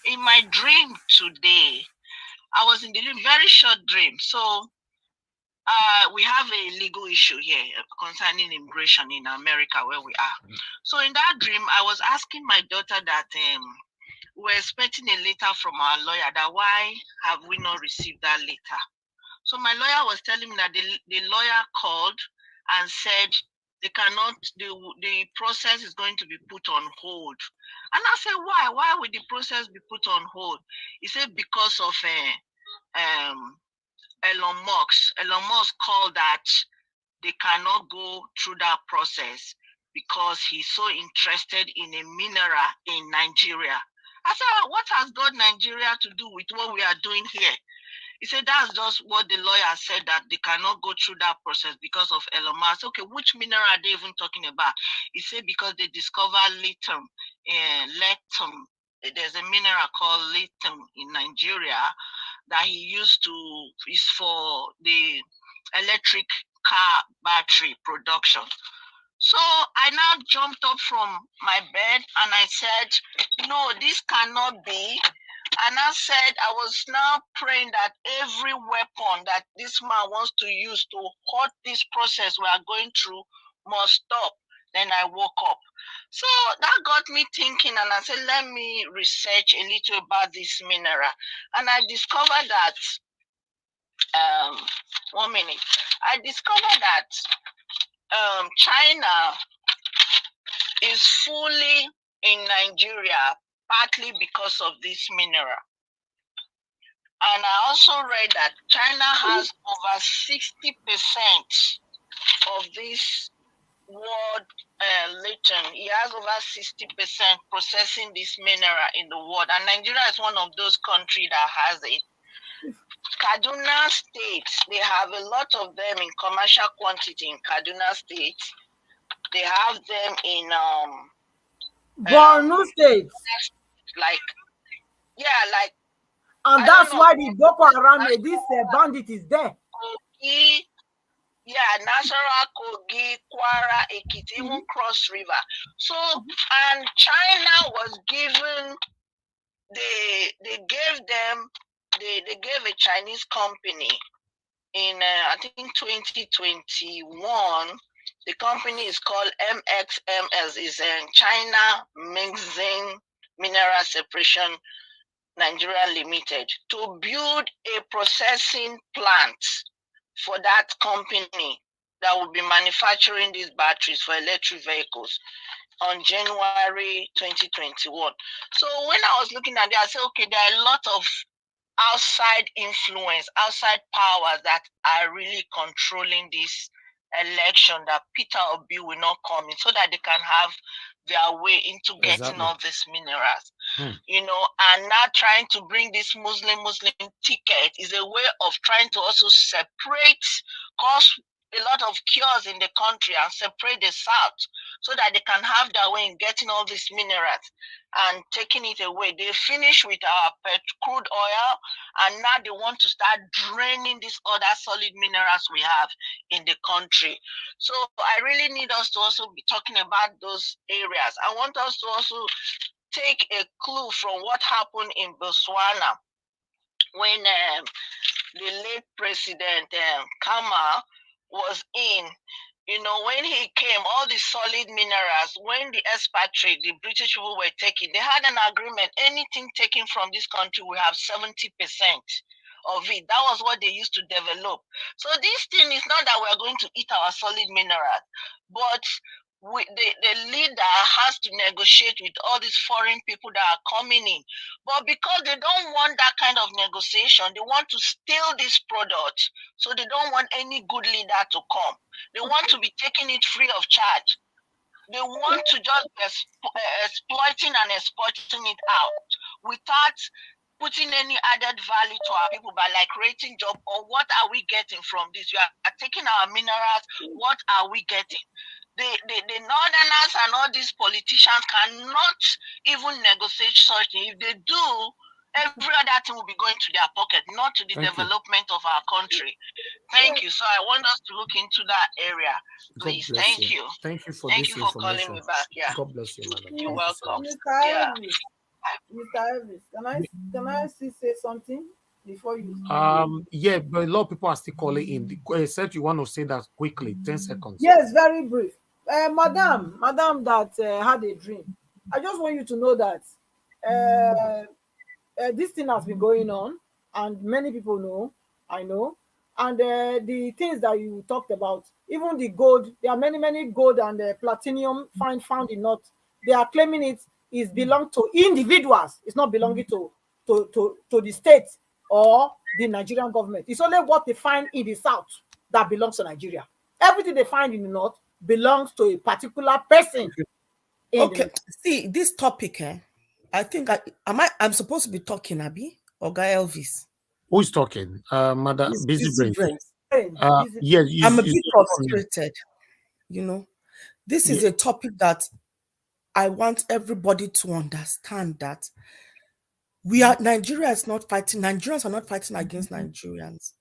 In my dream today, I was in the very short dream. So we have a legal issue here concerning immigration in America where we are. So in that dream, I was asking my daughter that we're expecting a letter from our lawyer, that why have we not received that letter? So my lawyer was telling me that the lawyer called and said they cannot, the process is going to be put on hold. And I said, why? Why would the process be put on hold? He said, because of Elon Musk. Elon Musk called that they cannot go through that process because he's so interested in a mineral in Nigeria. I said, what has got Nigeria to do with what we are doing here? He said, that's just what the lawyer said, that they cannot go through that process because of Elon Musk. Okay, which mineral are they even talking about? He said, because they discovered lithium. There's a mineral called lithium in Nigeria that is for the electric car battery production. So I now jumped up from my bed and I said, no, this cannot be. And I said, I was now praying that every weapon that this man wants to use to halt this process we are going through must stop. Then I woke up. So that got me thinking, and I said, let me research a little about this mineral. And I discovered that, 1 minute, I discovered that China is fully in Nigeria, partly because of this mineral. And I also read that China has over 60% of this world lithium. It has over 60% processing this mineral in the world. And Nigeria is one of those countries that has it. Kaduna State, they have a lot of them in commercial quantity in Kaduna State. They have them in Borno State. And that's why the Boko Haram, this bandit is there. Kogi, Nasarawa, Kogi, Kwara, Ekiti, even Cross River. So, and China was given, they gave a Chinese company in I think 2021. The company is called MXMS, is China Mixing Mineral Separation Nigeria Limited, to build a processing plant for that company that will be manufacturing these batteries for electric vehicles on January 2021. So when I was looking at it, I said, okay, there are a lot of outside influence, outside powers that are really controlling this election, that Peter Obi will not come in so that they can have their way into getting all these minerals. You know, and now trying to bring this Muslim ticket is a way of trying to also separate, cause a lot of chaos in the country and separate the South so that they can have their way in getting all these minerals and taking it away. They finish with our crude oil, and now they want to start draining these other solid minerals we have in the country. So I really need us to also be talking about those areas. I want us to also take a clue from what happened in Botswana when the late President Kama was in. You know, when he came, all the solid minerals, when the expatriate, the British people were taking, they had an agreement. Anything taken from this country will have 70% of it. That was what they used to develop. So this thing is not that we're going to eat our solid minerals, but the leader has to negotiate with all these foreign people that are coming in. But because they don't want that kind of negotiation, they want to steal this product. So they don't want any good leader to come. They want to be taking it free of charge. They want to just exploiting and exporting it out without putting any added value to our people by like creating job. Or what are we getting from this? You are taking our minerals. What are we getting? The northerners and all these politicians cannot even negotiate such thing. If they do, every other thing will be going to their pocket, not to the development of our country. Thank you. So I want us to look into that area, please. Thank you. Thank you for Thank this you for information. calling me back. Yeah. God bless you, madam. You're welcome. Mr. Elvis, can I still say something before you? Yeah, but a lot of people are still calling in. Except you want to say that quickly, 10 seconds. Yes, very brief. Madam that had a dream. I just want you to know that this thing has been going on, and many people know. I know, and the things that you talked about, even the gold. There are many gold and platinum found in North. They are claiming it is belong to individuals. It's not belonging to the state or the Nigerian government. It's only what they find in the South that belongs to Nigeria. Everything they find in the North belongs to a particular person. Okay, see this topic, I think I'm supposed to be talking, Abi or Guy Elvis. Who is talking? Madam Busy Brain. Yeah, I'm a bit frustrated. You know, this is a topic that I want everybody to understand that Nigeria is not fighting. Nigerians are not fighting against Nigerians.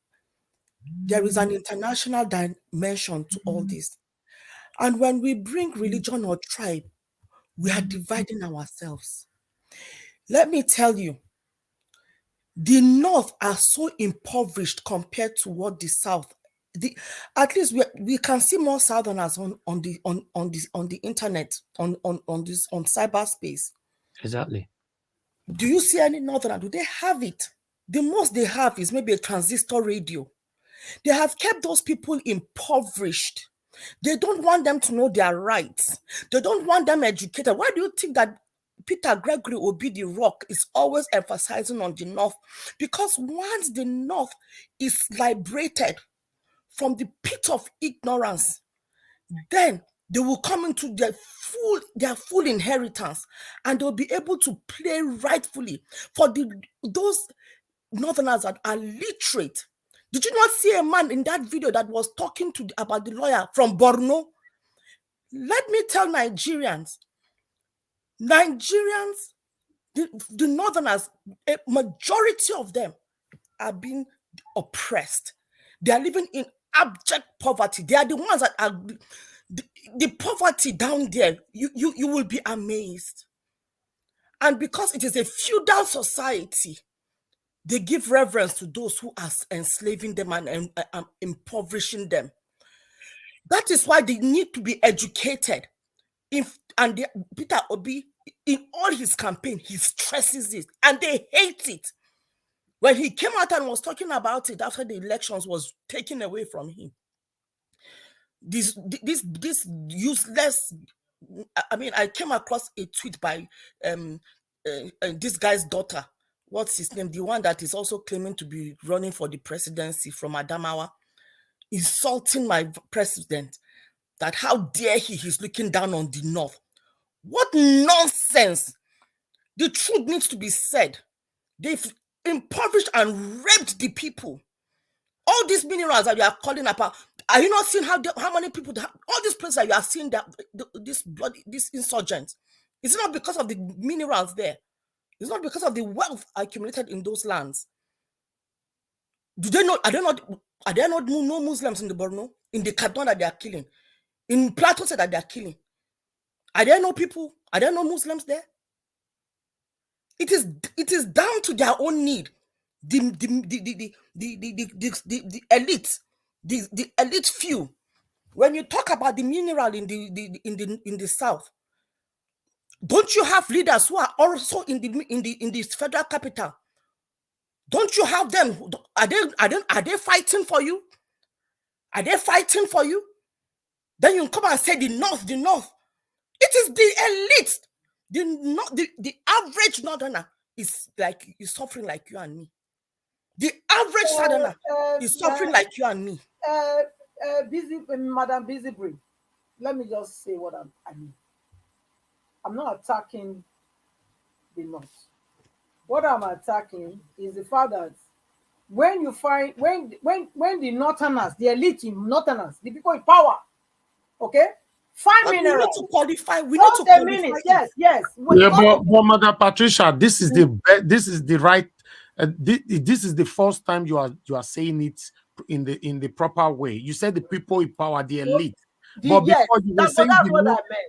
There is an international dimension to all this. And when we bring religion or tribe, we are dividing ourselves. Let me tell you, the North are so impoverished compared to what the South. At least we can see more Southerners on the internet, on cyberspace. Exactly. Do you see any Northerner? Do they have it? The most they have is maybe a transistor radio. They have kept those people impoverished. They don't want them to know their rights. They don't want them educated. Why do you think that Peter Gregory Obi the Rock is always emphasizing on the North? Because once the North is liberated from the pit of ignorance, then they will come into their full inheritance, and they'll be able to play rightfully for those Northerners that are literate. Did you not see a man in that video that was talking about the lawyer from Borno? Let me tell Nigerians, the Northerners, a majority of them are being oppressed. They are living in abject poverty. They are the ones that are the poverty down there. You will be amazed. And because it is a feudal society, They give reverence to those who are enslaving them and impoverishing them. That is why they need to be educated. Peter Obi, in all his campaign, he stresses it, and they hate it. When he came out and was talking about it after the elections was taken away from him, this useless. I mean, I came across a tweet by this guy's daughter. What's his name? The one that is also claiming to be running for the presidency from Adamawa, insulting my president. That how dare he's looking down on the North. What nonsense! The truth needs to be said. They've impoverished and raped the people. All these minerals that you are calling about, are you not seeing how many people, all these places that you are seeing that this insurgents? It's not because of the minerals there. It's not because of the wealth accumulated in those lands. Do they know? Are there not no Muslims in the Borno, in the Kaduna that they are killing, in Plateau that they are killing? Are there no people? Are there no Muslims there? It is down to their own need. The elite, the elite few. When you talk about the mineral in the south, don't you have leaders who are also in the federal capital? Don't you have them? Are they fighting for you? Are they fighting for you? Then you come and say the north. It is the elite. The average northerner is suffering like you and me. The average southerner is suffering like you and me. Madam Busybreed, let me just say what I mean. I'm not attacking the north. What I'm attacking is the fact that when you find when the northerners, the elite in northerners, the people in power, okay, find minerals. We need to qualify. We need to qualify. Yes. Yeah, but Mother Patricia, this is the right. This is the first time you are saying it in the proper way. You said the people in power, the elite. But before you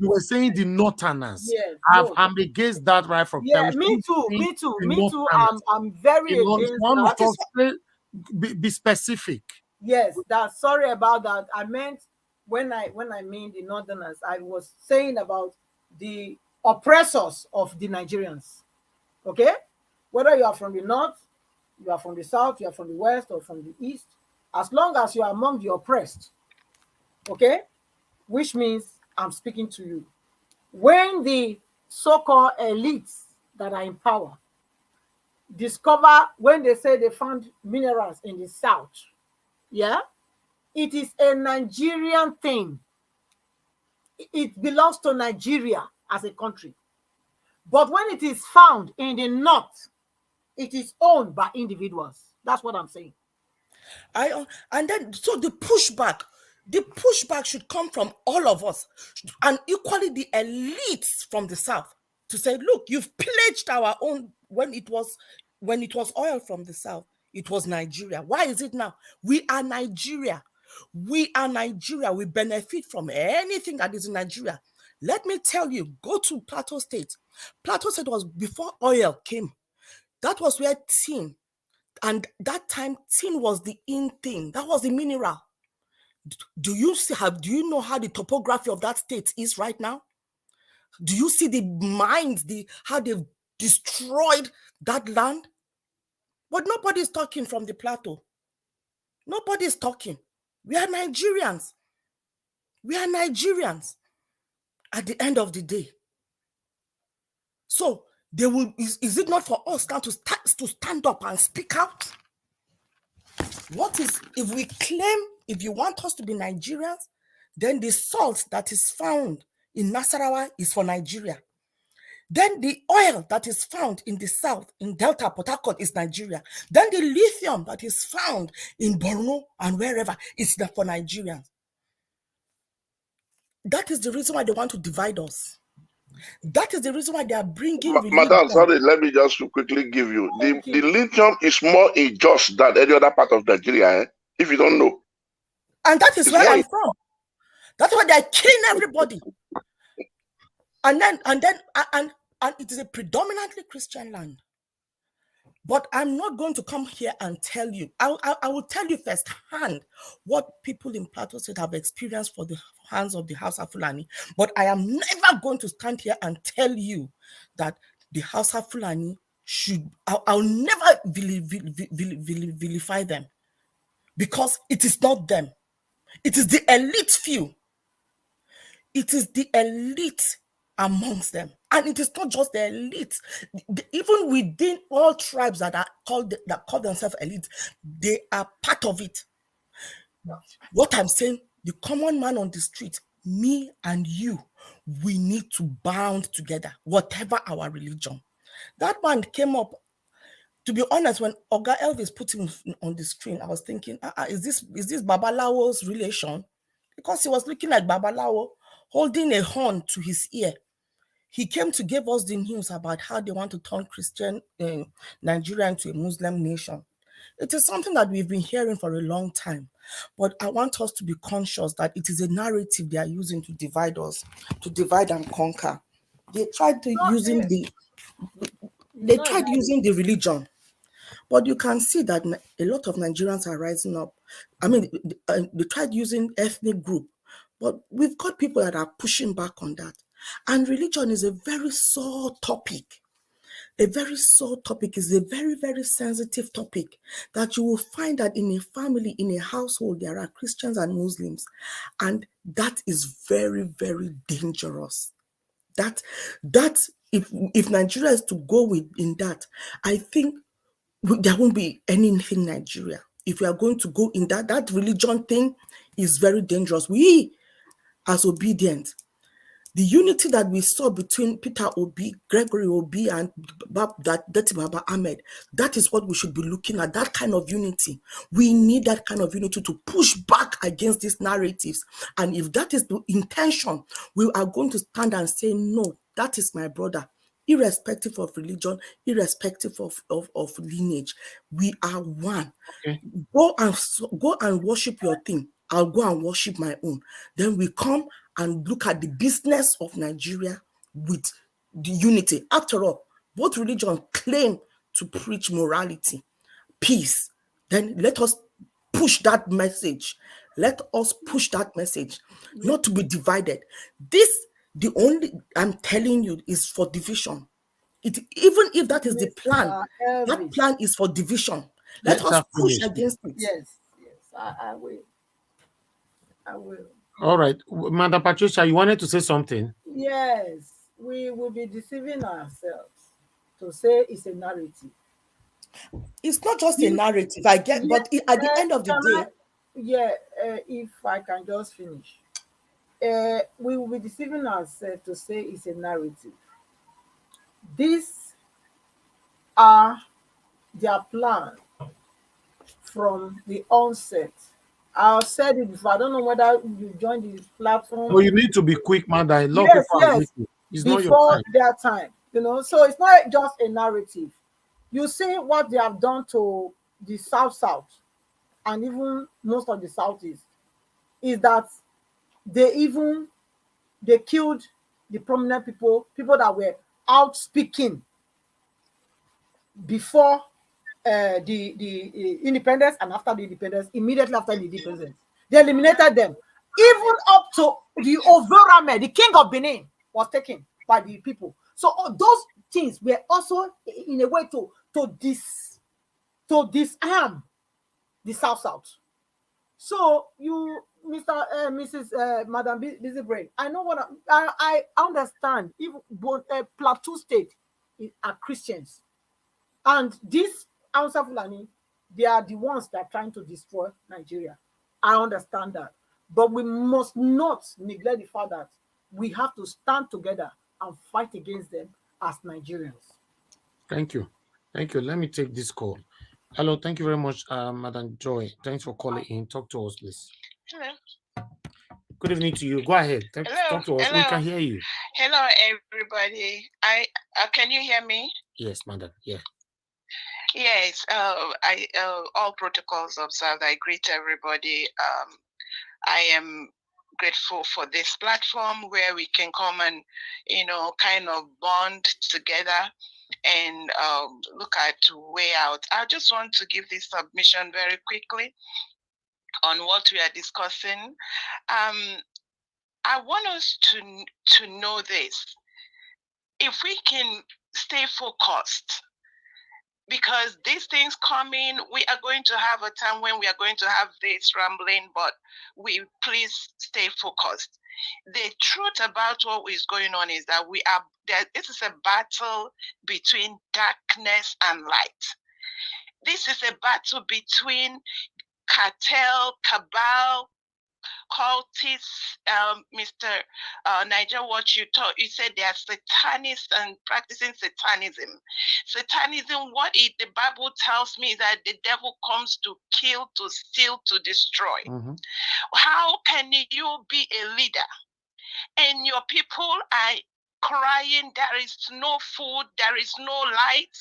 were saying the northerners. Yes, I'm against that right from time. Me too. I'm very against that. Be specific. Yes, sorry about that. I meant when I mean the northerners, I was saying about the oppressors of the Nigerians. Okay? Whether you are from the north, you are from the south, you are from the west, or from the east, as long as you are among the oppressed, okay, which means I'm speaking to you. When the so-called elites that are in power discover, when they say they found minerals in the south, yeah, it is a Nigerian thing. It belongs to Nigeria as a country. But when it is found in the north, it is owned by individuals. That's what I'm saying. And then so the pushback should come from all of us, and equally the elites from the south, to say, look, you've pledged our own. When it was oil from the south, it was Nigeria. Why is it now? We are Nigeria. We benefit from anything that is in Nigeria. Let me tell you, go to Plateau State. Plateau State was before oil came. That was where tin, and that time tin was the in thing. That was the mineral. Do you know how the topography of that state is right now? Do you see the mines, how they've destroyed that land? But nobody's talking from the plateau. Nobody's talking. We are Nigerians. At the end of the day. So is it not for us now to stand up and speak out? What is, if we claim, if you want us to be Nigerians, then the salt that is found in Nasarawa is for Nigeria. Then the oil that is found in the south, in Delta, Port Harcourt, is Nigeria. Then the lithium that is found in Borno and wherever is for Nigerians. That is the reason why they want to divide us. That is the reason why they are bringing Madam, sorry, let me just quickly give you. The lithium is more unjust than any other part of Nigeria, if you don't know. And that is where I'm from. That's why they're killing everybody. And it is a predominantly Christian land. But I'm not going to come here and tell you. I will tell you firsthand what people in Plateau State have experienced for the hands of the Hausa Fulani. But I am never going to stand here and tell you that the Hausa Fulani should. I'll never vilify them, because it is not them. It is the elite few. It is the elite amongst them. And it is not just the elite. Even within all tribes that call themselves elite, they are part of it. What I'm saying, the common man on the street, me and you, we need to bound together, whatever our religion. That man came up. To be honest, when Oga Elvis put him on the screen, I was thinking, is this Babalawo's relation? Because he was looking like Babalawo, holding a horn to his ear. He came to give us the news about how they want to turn Christian Nigeria into a Muslim nation. It is something that we've been hearing for a long time, but I want us to be conscious that it is a narrative they are using to divide us, to divide and conquer. They tried using the religion. But you can see that a lot of Nigerians are rising up. I mean, they tried using ethnic group, but we've got people that are pushing back on that. And religion is a very sore topic. A very sore topic, is a very, very sensitive topic that you will find that in a family, in a household, there are Christians and Muslims. And that is very, very dangerous. That if Nigeria is to go in that, I think there won't be anything Nigeria. If we are going to go in that religion thing is very dangerous. We, as obedient, the unity that we saw between Peter Obi, Gregory Obi, and Dati Baba Ahmed, that is what we should be looking at, that kind of unity. We need that kind of unity to push back against these narratives. And if that is the intention, we are going to stand and say, no, that is my brother. Irrespective of religion, irrespective of lineage, we are one. Okay. Go and worship your thing. I'll go and worship my own. Then we come and look at the business of Nigeria with the unity. After all, both religions claim to preach morality, peace. Then let us push that message. Let us push that message, not to be divided. I'm telling you, is for division. Even if that is the plan, that plan is for division. Let us push against it. Yes, I will. All right. Madam Patricia, you wanted to say something? Yes, we will be deceiving ourselves to say it's a narrative. It's not just a narrative, I get, but at the end of the day... if I can just finish. We will be deceiving ourselves to say it's a narrative. These are their plan from the onset. I said it before. I don't know whether you joined the platform. Well, you need to be quick, man. Yes. It's before not your time. Their time. So it's not just a narrative. You see what they have done to the South and even most of the Southeast is that they killed the prominent people that were out speaking before the independence and after the independence, immediately after the independence. They eliminated them. Even up to the Ovorame, the king of Benin, was taken by the people. So those things were also in a way to disarm the South. So you, Madam Busy Brain, I know what I understand. Even Plateau State are Christians, and this Hausa Fulani, they are the ones that are trying to destroy Nigeria. I understand that, but we must not neglect the fact that we have to stand together and fight against them as Nigerians. Thank you. Let me take this call. Hello, thank you very much, Madam Joy. Thanks for calling in. Talk to us, please. Hello. Good evening to you. Go ahead. Talk to us. We can hear you. Hello, everybody. Can you hear me? Yes, madam. Yeah. Yes. All protocols observed. I greet everybody. I am grateful for this platform where we can come and, kind of bond together and look at way out. I just want to give this submission very quickly on what we are discussing. I want us to know this. If we can stay focused, because these things coming, we are going to have a time when we are going to have this rambling, but we please stay focused. The truth about what is going on is that this is a battle between darkness and light. This is a battle between cartel, cabal, cultists. Mr. Niger, what you said they are satanists and practicing satanism. Satanism, the Bible tells me that the devil comes to kill, to steal, to destroy. How can you be a leader and your people are crying, there is no food, there is no light,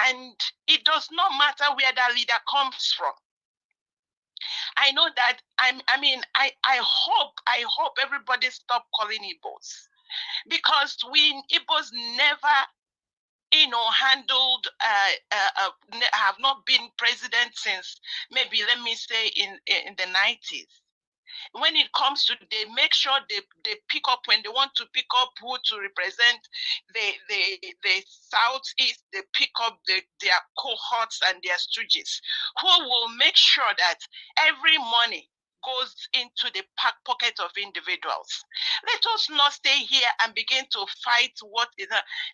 and it does not matter where that leader comes from? I know that I hope everybody stop calling Igbos, because we Igbos never handled have not been president since maybe, let me say, in the 90s. When it comes to, they make sure they pick up when they want to pick up who to represent the Southeast, they pick up their cohorts and their stooges, who will make sure that every money goes into the pocket of individuals. Let us not stay here and begin to fight what is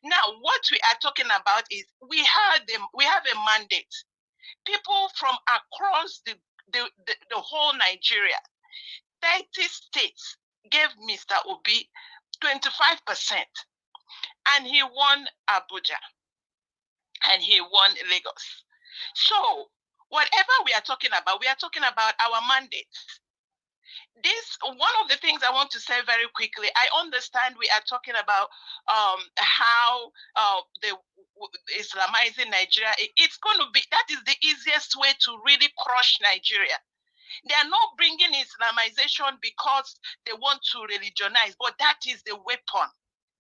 now. What we are talking about is we have a mandate. People from across the whole Nigeria, 30 states gave Mr. Obi 25%, and he won Abuja, and he won Lagos. So whatever we are talking about our mandates. One of the things I want to say very quickly, I understand we are talking about how the Islamizing Nigeria, that is the easiest way to really crush Nigeria. They are not bringing Islamization because they want to religionize, but that is the weapon.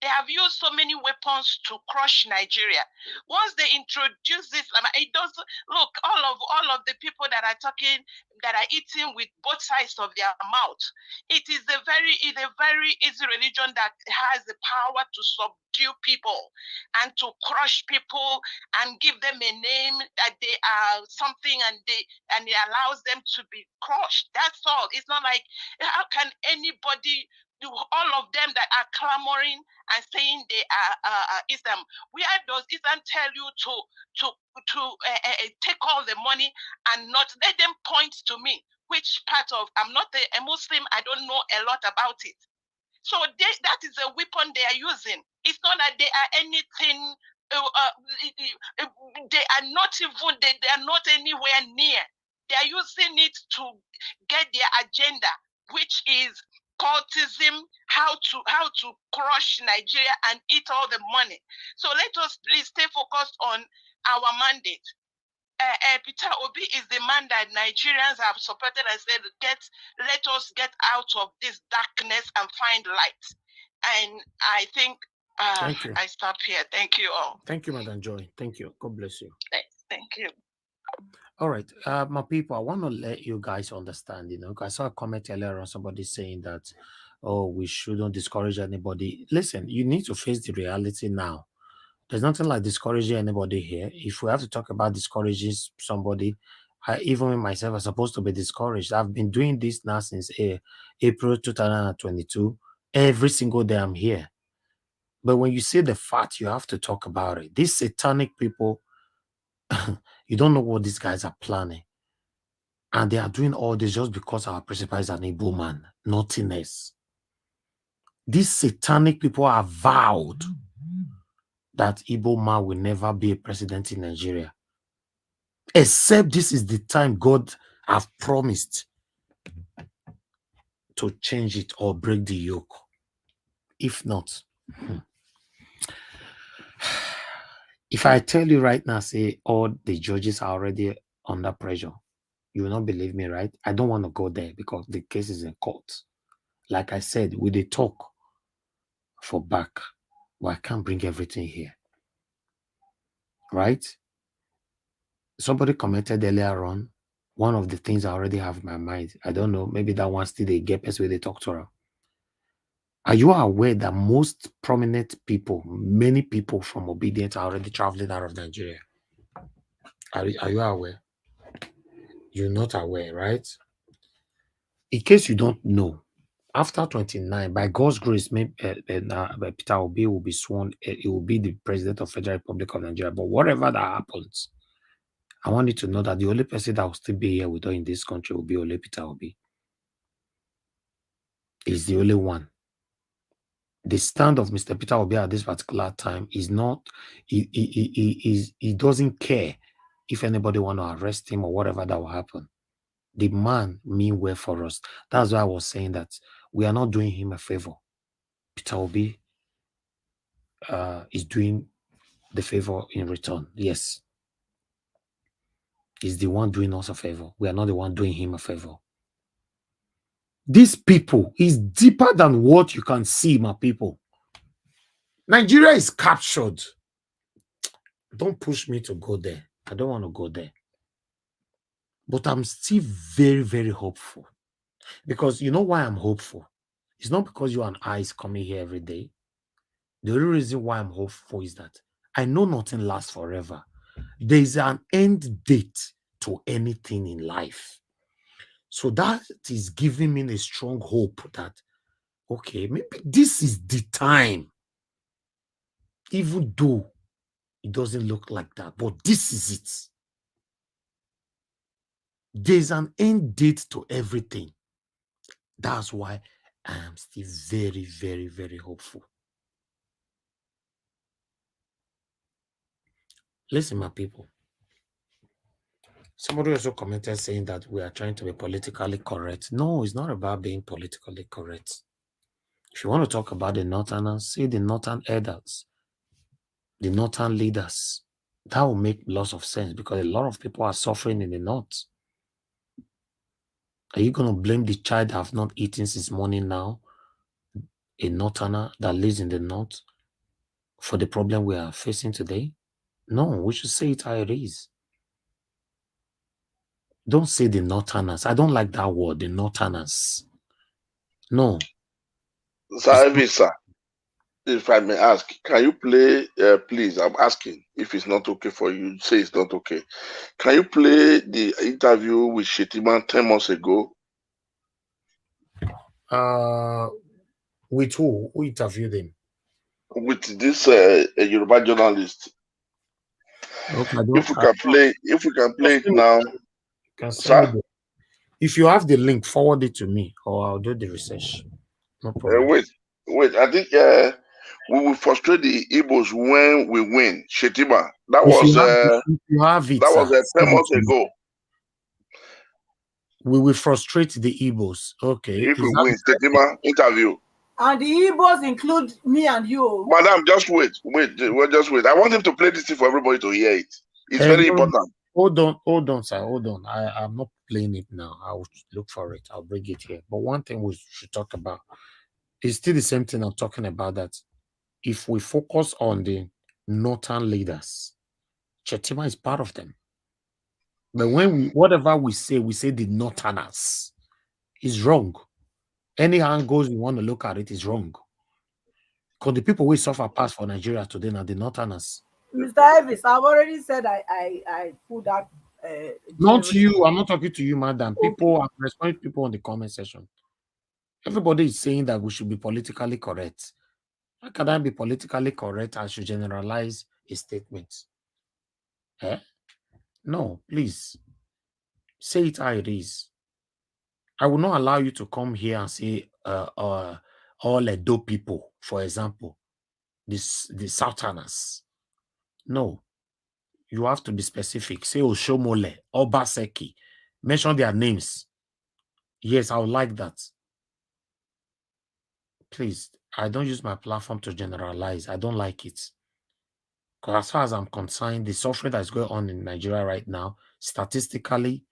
They have used so many weapons to crush Nigeria. Once they introduce this, it does look, all of the people that are talking, that are eating with both sides of their mouth. It is a very easy religion that has the power to subdue people and to crush people and give them a name that they are something, and it allows them to be crushed. That's all. It's not like, how can anybody do, all of them that are clamoring and saying they are Islam? Where does Islam tell you to take all the money and not let them point to me? Which part of, I'm not a Muslim, I don't know a lot about it. So that is a weapon they are using. It's not that they are anything. They are not even. They are not anywhere near. They are using it to get their agenda, which is cultism, how to crush Nigeria and eat all the money. So let us please stay focused on our mandate. Peter Obi is the man that Nigerians have supported and said, let us get out of this darkness and find light. And I think Thank you. I stop here. Thank you all. Thank you, Madam Joy. Thank you. God bless you. Thank you. All right, my people, I want to let you guys understand, I saw a comment earlier on somebody saying that, oh, we shouldn't discourage anybody. Listen, you need to face the reality now. There's nothing like discouraging anybody here. If we have to talk about discouraging somebody, even myself, I'm supposed to be discouraged. I've been doing this now since April 2022. Every single day I'm here. But when you see the fact, you have to talk about it. These satanic people, you don't know what these guys are planning. And they are doing all this just because our principal is an Igbo man. Nothing else. These satanic people are vowed that Igbo man will never be a president in Nigeria. Except this is the time God have promised to change it or break the yoke. If not, if I tell you right now, say all the judges are already under pressure, You will not believe me, right? I don't want to go there because the case is in court. Like I said, we did talk for back, but I can't bring everything here. Right? Somebody commented earlier on, one of the things I already have in my mind. I don't know, maybe that one still they get us where they talk to her. Are you aware that most prominent people, many people from Obedient are already traveling out of Nigeria? Are you aware? You're not aware, right? In case you don't know, after 29, by God's grace, maybe Peter Obi will be sworn. He will be the president of Federal Republic of Nigeria. But whatever that happens, I want you to know that the only person that will still be here with us in this country will be only Peter Obi. He's the only one. The stand of Mr. Peter Obi at this particular time is not, he doesn't care if anybody want to arrest him or whatever that will happen. The man mean well for us. That's why I was saying that we are not doing him a favor. Peter Obi is doing the favor in return. Yes. He's the one doing us a favor. We are not the one doing him a favor. These people is deeper than what you can see, my people. Nigeria is captured. Don't push me to go there. I don't want to go there. But I'm still very, very hopeful. Because you know why I'm hopeful? It's not because you and I is coming here every day. The only reason why I'm hopeful is that I know nothing lasts forever. There is an end date to anything in life. So that is giving me a strong hope that, okay, maybe this is the time. Even though it doesn't look like that, but this is it. There's an end date to everything. That's why I am still very, very, very hopeful. Listen, my people. Somebody also commented saying that we are trying to be politically correct. No, it's not about being politically correct. If you want to talk about the Northerners, say the Northern elders, the Northern leaders. That will make lots of sense because a lot of people are suffering in the North. Are you going to blame the child that have not eaten since morning now, a Northerner that lives in the North, for the problem we are facing today? No, we should say it how it is. Don't say the Northerners. I don't like that word, the Northerners. No. Sir, if I may ask, can you play, please, I'm asking if it's not okay for you, say it's not okay. Can you play the interview with Shetiman 10 months ago? With who? Who interviewed him? With this Yoruba journalist. Okay, if we can play it now. If you have the link, forward it to me or I'll do the research. No problem. Wait, I think we will frustrate the Igbos when we win. Shetima. That was 10 months ago. We will frustrate the Igbos. Okay. If we win, Shetima interview. And the Igbos include me and you. Madam, just wait. Just wait. I want him to play this thing for everybody to hear it. It's very important. Hold on, sir. Hold on. I'm not playing it now. I'll look for it. I'll bring it here. But one thing we should talk about is still the same thing I'm talking about, that if we focus on the Northern leaders, Chetima is part of them. But when whatever we say the Northerners is wrong. Any angles you want to look at it is wrong. Because the people we suffer past for Nigeria today are the Northerners. Mr. Elvis, I've already said I put that. Not you. I'm not talking to you, madam. People are responding to people on the comment section. Everybody is saying that we should be politically correct. How can I be politically correct? I should generalize a statement. No, please. Say it how it is. I will not allow you to come here and say all Edo people, for example, the Southerners. No. You have to be specific. Say Oshomole, Obaseki. Mention their names. Yes, I would like that. Please, I don't use my platform to generalize. I don't like it. Because as far as I'm concerned, the suffering that is going on in Nigeria right now, statistically,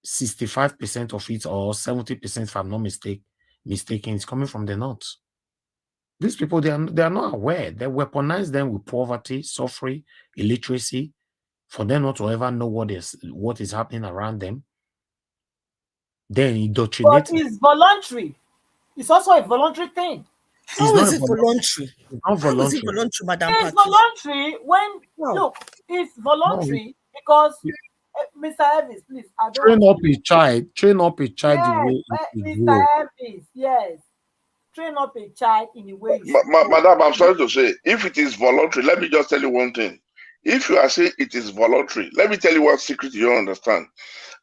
65% of it, or 70%, if I'm not mistaken, is coming from the north. These people, they are not aware. They weaponize them with poverty, suffering, illiteracy, for them not to ever know what is happening around them. Then indoctrinate. But it's voluntary. It's also a voluntary thing. How is it voluntary? It's not voluntary. How is it voluntary, Madam It's voluntary when look, it's voluntary because Mr. Elvis, please, I don't train up a child the way Mr. Elvis, yes. Train up a child in the way Madam, I'm sorry to say, if it is voluntary, let me just tell you one thing. If you are saying it is voluntary, let me tell you one secret you don't understand.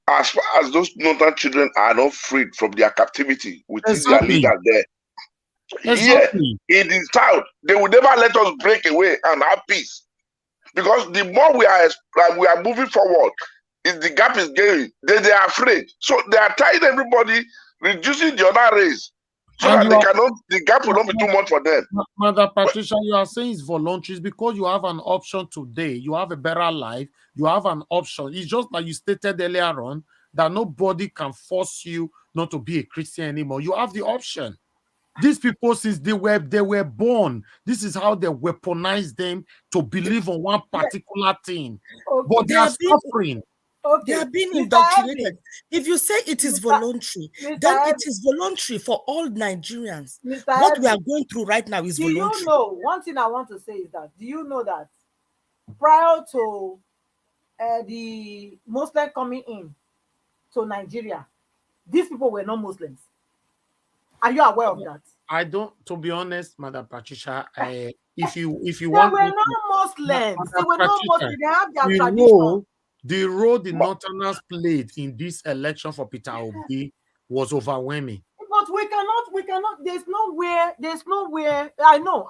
As far as those northern children are not freed from their captivity within their leader there, yeah, in the south, they will never let us break away and have peace. Because the more we are moving forward, if the gap is getting, they are afraid. So they are trying everybody reducing the other race. So that the gap will not be too much for them. Mother Patricia, you are saying it's voluntary because you have an option today. You have a better life. You have an option. It's just like you stated earlier on that nobody can force you not to be a Christian anymore. You have the option. These people, since they were born, this is how they weaponize them to believe on one particular thing. Okay. But they are suffering. They are being indoctrinated. If you say it is voluntary, then it is voluntary for all Nigerians. What we are going through right now is voluntary. Do you know, one thing I want to say is that, do you know that prior to the Muslim coming in to Nigeria, these people were not Muslims? Are you aware of that? I don't, to be honest, Madam Patricia, if you they want... They were not Muslims. They were not Muslims. They have their tradition. The role the Northerners played in this election for Peter Obi was overwhelming. But we cannot, there's nowhere, I know.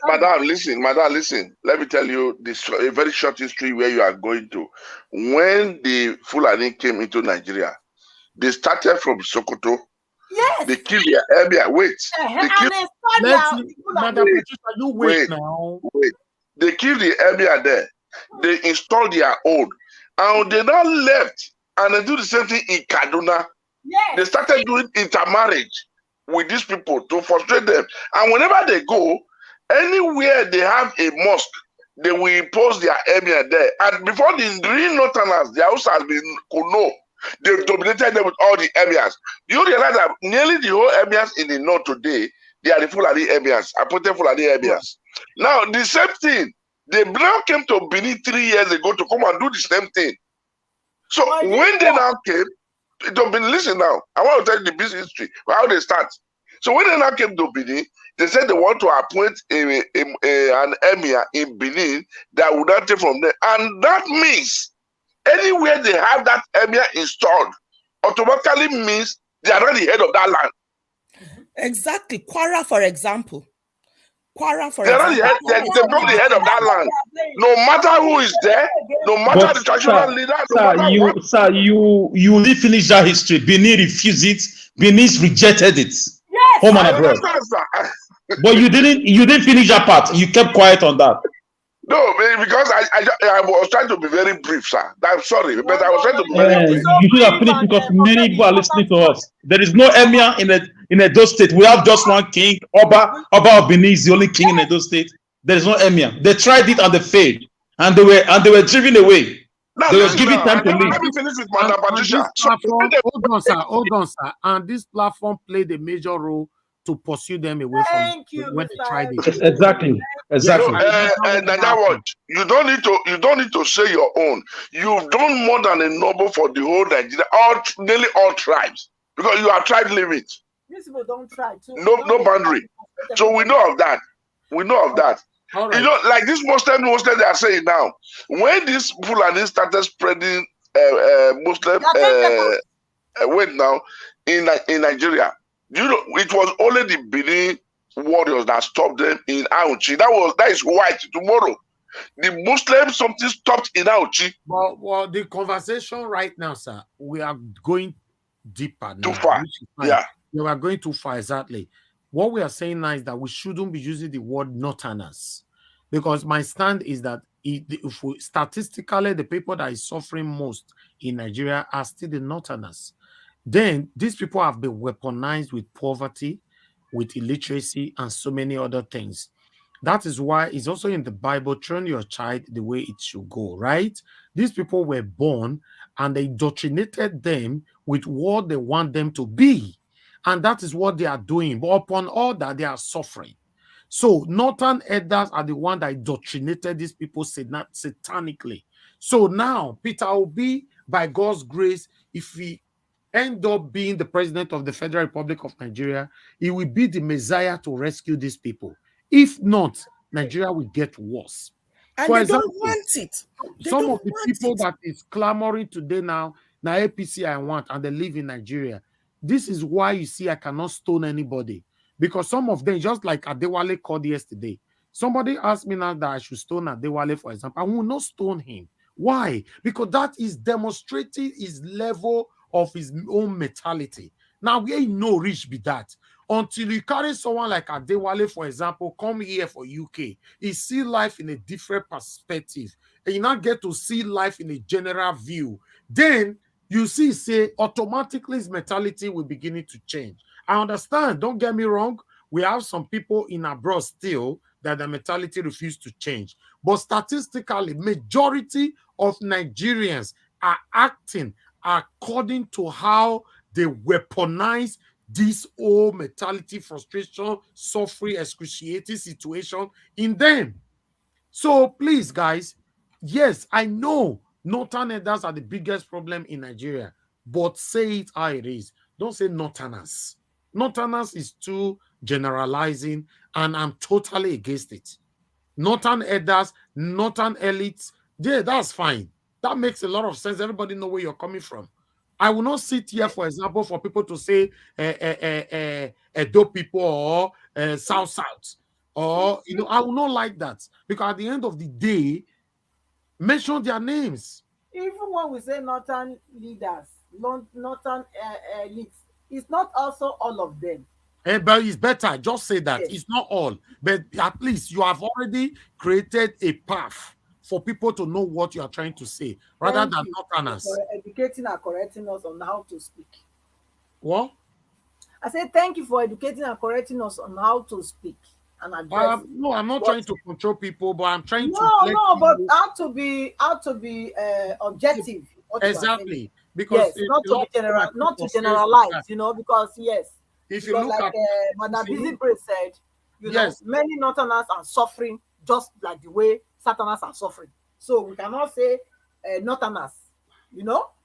Madam, listen. Let me tell you this, a very short history where you are going to. When the Fulani came into Nigeria, they started from Sokoto. Yes. They killed their emir. Wait. Madam Patricia, you wait now. Wait. They killed the emir there. They installed their own. And they now left and they do the same thing in Kaduna. Yes. They started doing intermarriage with these people to frustrate them. And whenever they go, anywhere they have a mosque, they will impose their emir there. And before the real Northerners, the house has been Kuno. They've dominated them with all the emirs. You realize that nearly the whole emirs in the north today, they are the Fulani emirs, appointed Fulani emirs. Now, the same thing. They now came to Benin 3 years ago to come and do the same thing. So when they now came to Benin, listen now, I want to tell you the business history, how they start. So when they now came to Benin, they said they want to appoint an emir in Benin that would not take from them. And that means anywhere they have that emir installed, automatically means they are not the head of that land. Exactly. Kwara, for example. They become the head of that land. No matter who is there, no matter the traditional leader. You didn't finish that history. Benin refused it. Benin rejected it. Yes, home and abroad. But you didn't finish that part. You kept quiet on that. No, because I was trying to be very brief, sir. I'm sorry, but I was trying to be very brief. You should have finished because many people are listening to us. There is no emir in Edo State. We have just one king. Oba of Benin is the only king in Edo State. There is no emir. They tried it and they failed, and they were driven away. They were given time to leave. Let me finish with Madam Patricia. Hold on, sir. And this platform played a major role to pursue them away from when they tried it. Exactly. You don't need to say your own. You've done more than enough for the whole Nigeria, nearly all tribes, because you are tribe limit. These people don't try to. No boundary. So we know of that. Right. You know, like this Muslim they are saying now. When these Fulani started spreading Muslim weight now in Nigeria. You know, it was only the Benin warriors that stopped them in Auchi. That is white tomorrow. The Muslims something stopped in Auchi. Well, the conversation right now, sir, we are going deeper now. Too far. Yeah. We are going too far, exactly. What we are saying now is that we shouldn't be using the word Northerners. Because my stand is that statistically, the people that is suffering most in Nigeria are still the Northerners. Then these people have been weaponized with poverty, with illiteracy, and so many other things. That is why it's also in the Bible, train your child the way it should go, right? These people were born and they indoctrinated them with what they want them to be. And that is what they are doing. But upon all that, they are suffering. So northern elders are the one that indoctrinated these people satanically. So now Peter Obi, by God's grace, if he end up being the president of the Federal Republic of Nigeria, he will be the Messiah to rescue these people. If not, Nigeria will get worse. And for example, don't want it. Some of the people that is clamoring today now APC I want, and they live in Nigeria. This is why you see I cannot stone anybody. Because some of them, just like Adewale called yesterday, somebody asked me now that I should stone Adewale, for example. I will not stone him. Why? Because that is demonstrating his level of his own mentality. Now, we ain't no rich be that. Until you carry someone like Adewale, for example, come here for UK, he see life in a different perspective. And you not get to see life in a general view. Then you see, say, automatically his mentality will begin to change. I understand, don't get me wrong. We have some people in abroad still that the mentality refuses to change. But statistically, majority of Nigerians are acting according to how they weaponize this old mentality, frustration, suffering, excruciating situation in them. So please, guys, yes, I know Northern elders are the biggest problem in Nigeria, but say it how it is. Don't say Northerners. Northerners is too generalizing, and I'm totally against it. Northern elders, Northern elites, yeah, that's fine. That makes a lot of sense. Everybody know where you're coming from. I will not sit here, for example, for people to say Edo people or South, or I will not like that, because at the end of the day, mention their names. Even when we say Northern leaders, Northern elites, it's not also all of them. But it's better. Just say that. Yes. It's not all. But at least you have already created a path for people to know what you are trying to say, rather than Northerners. For educating and correcting us on how to speak. What? I said thank you for educating and correcting us on how to speak and address. No, I'm not trying to control people, but I'm trying to. No, but how to be objective. Exactly. Because yes, not to generalize, because yes. If you look like Madam Busy Brace said, yes, many Northerners are suffering just like the way Southerners are suffering. So we cannot say Northerners.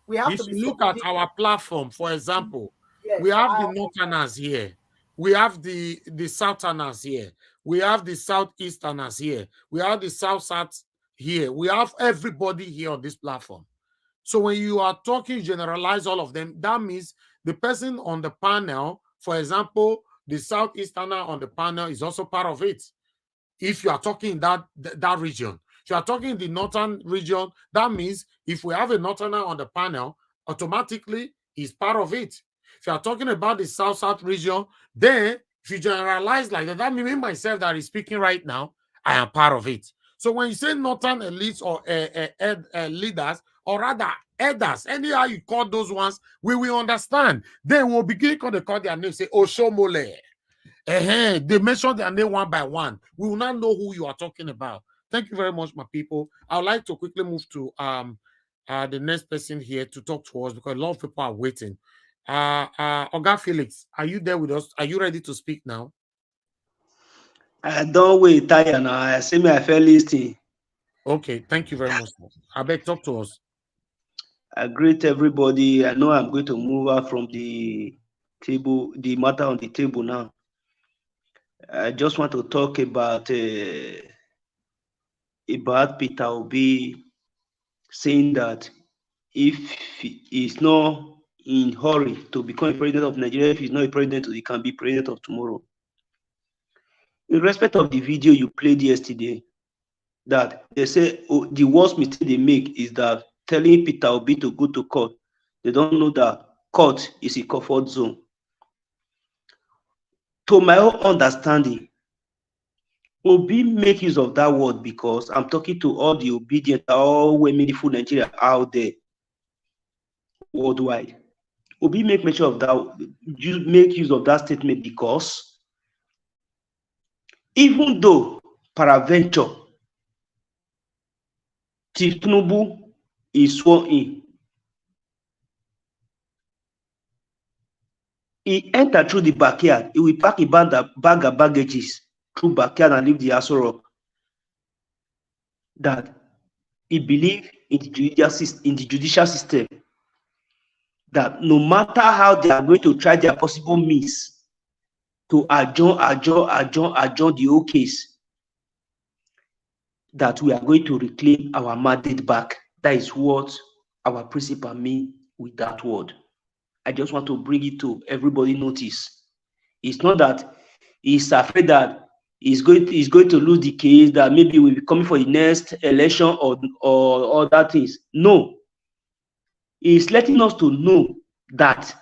We have to. If you look at our platform, for example, yes, we have the Northerners here, we have the Southerners here, we have the Southeasterners here, we have the South here, we have everybody here on this platform. So when you are talking, generalize all of them, that means the person on the panel, for example, the Southeasterner on the panel is also part of it. If you are talking in that region, if you are talking in the Northern region, that means if we have a Northerner on the panel, automatically he's part of it. If you are talking about the South region, then if you generalize like that means me myself that is speaking right now, I am part of it. So when you say Northern elites or leaders, or rather elders, anyhow you call those ones, we will understand. Then we'll begin to call their name, say Oshomole. They mention their name one by one. We will not know who you are talking about. Thank you very much, my people. I would like to quickly move to the next person here to talk to us, because a lot of people are waiting. Oga Felix, are you there with us? Are you ready to speak now? I don't wait, tire now. I see me, I fell listening. Okay, thank you very much. I beg, talk to us. I greet everybody. I know I'm going to move out from the table, the matter on the table now. I just want to talk about Peter Obi saying that if he's not in hurry to become a president of Nigeria, if he's not a president, he can be president of tomorrow. In respect of the video you played yesterday, that they say the worst mistake they make is that telling Peter Obi to go to court. They don't know that court is a comfort zone. To my own understanding, Obi make use of that word because I'm talking to all the obedient, all meaningful Nigeria out there worldwide. Obi make mention of that, make use of that statement because even though peradventure Tinubu is sworn in, he entered through the backyard. He will pack a bag of baggages through backyard and leave the Aso Rock. That he believe in the judicial system. That no matter how they are going to try their possible means to adjourn the whole case, that we are going to reclaim our mandate back. That is what our principal mean with that word. I just want to bring it to everybody notice. It's not that he's afraid that he's going to lose the case, that maybe we'll be coming for the next election or other things. No. He's letting us to know that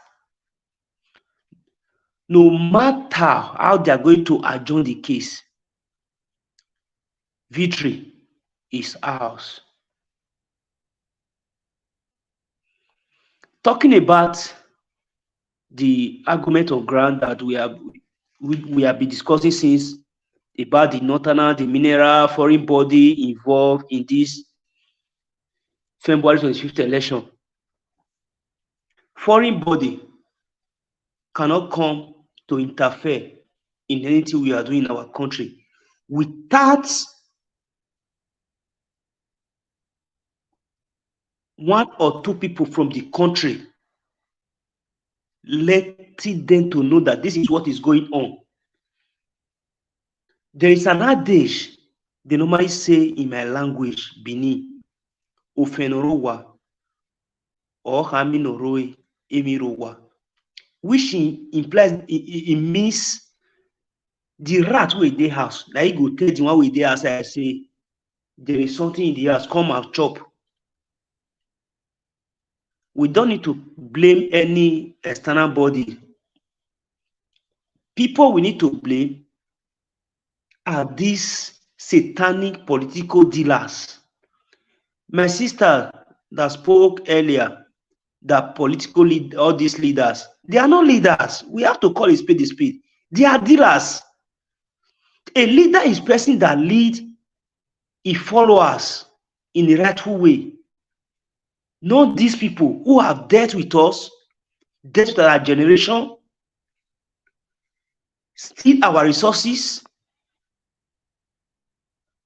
no matter how they are going to adjourn the case, victory is ours. Talking about the argument of ground that we have been discussing since about the northern, the mineral foreign body involved in this February 25th election. Foreign body cannot come to interfere in anything we are doing in our country without one or two people from the country letting them to know that this is what is going on. There is an adage they normally say in my language, Bini, Ofenorowa or Haminoroe Emirowa, which implies it means the rat wey dey house. Now you go tell the one wey dey outside, say there is something in the house, come and chop. We don't need to blame any external body. People we need to blame are these satanic political dealers. My sister that spoke earlier, that political all these leaders, they are not leaders. We have to call a spade a spade. They are dealers. A leader is a person that leads his followers in the rightful way. Not these people who have dealt with us, dealt with our generation, steal our resources.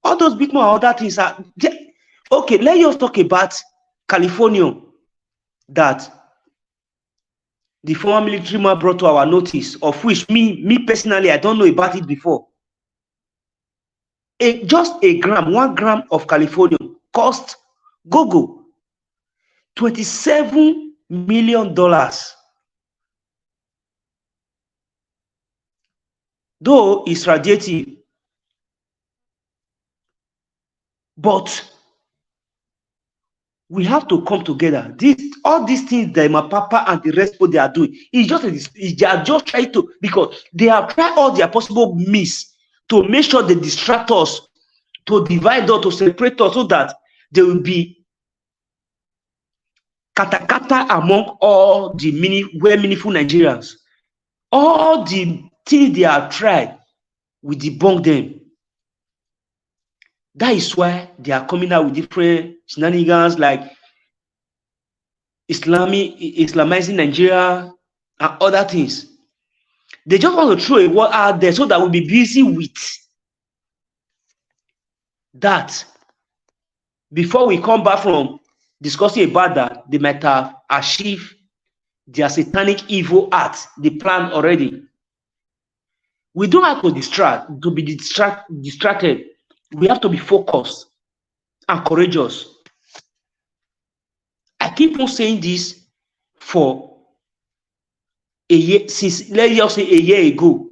All those big more other things are okay. Let us talk about California, that the former military man brought to our notice, of which me personally, I don't know about it before. Just 1 gram of California cost Google $27 million. Though it's radiative, but we have to come together. All these things that my papa and the rest of they are doing, they are just trying to, because they have tried all their possible means to make sure they distract us, to divide us, to separate us, so that there will be kata among all the meaningful Nigerians. All the things they have tried, we debunk them. That is why they are coming out with different shenanigans like Islamizing Nigeria and other things. They just want to throw a word out there so that we'll be busy with that. Before we come back from discussing about that, they might have achieved their satanic evil act, the plan already. We don't have to be distracted. We have to be focused and courageous. I keep on saying this for a year, since let's just say a year ago.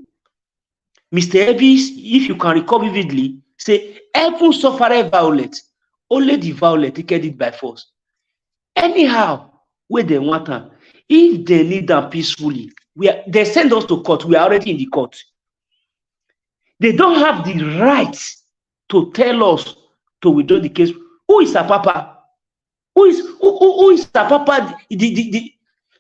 Mr. Evis, if you can recall vividly, say, "Heaven suffered violence, only the violent take it by force." Anyhow, where they want them, if they need them peacefully, they send us to court. We are already in the court. They don't have the right to tell us to withdraw the case. Who is a papa? Who is a papa?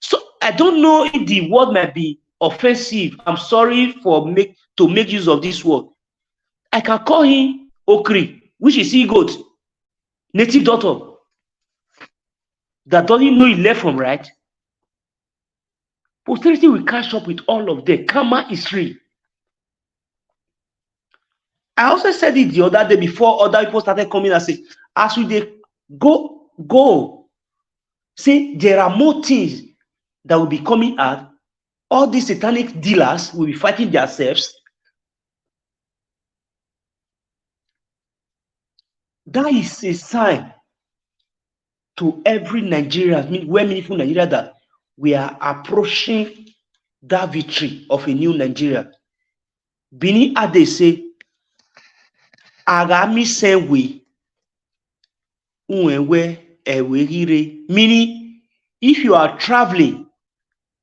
So I don't know if the word might be offensive. I'm sorry to make use of this word. I can call him Okri, which is he goat, native daughter, that doesn't know he left from right. Posterity will catch up with all of them. Karma is real. I also said it the other day before other people started coming and say, as we go, say there are more things that will be coming out. All these satanic dealers will be fighting themselves. That is a sign to every Nigerian, well meaningful Nigeria, that we are approaching that victory of a new Nigeria. Bini Ade say, Agami Senwe, meaning if you are traveling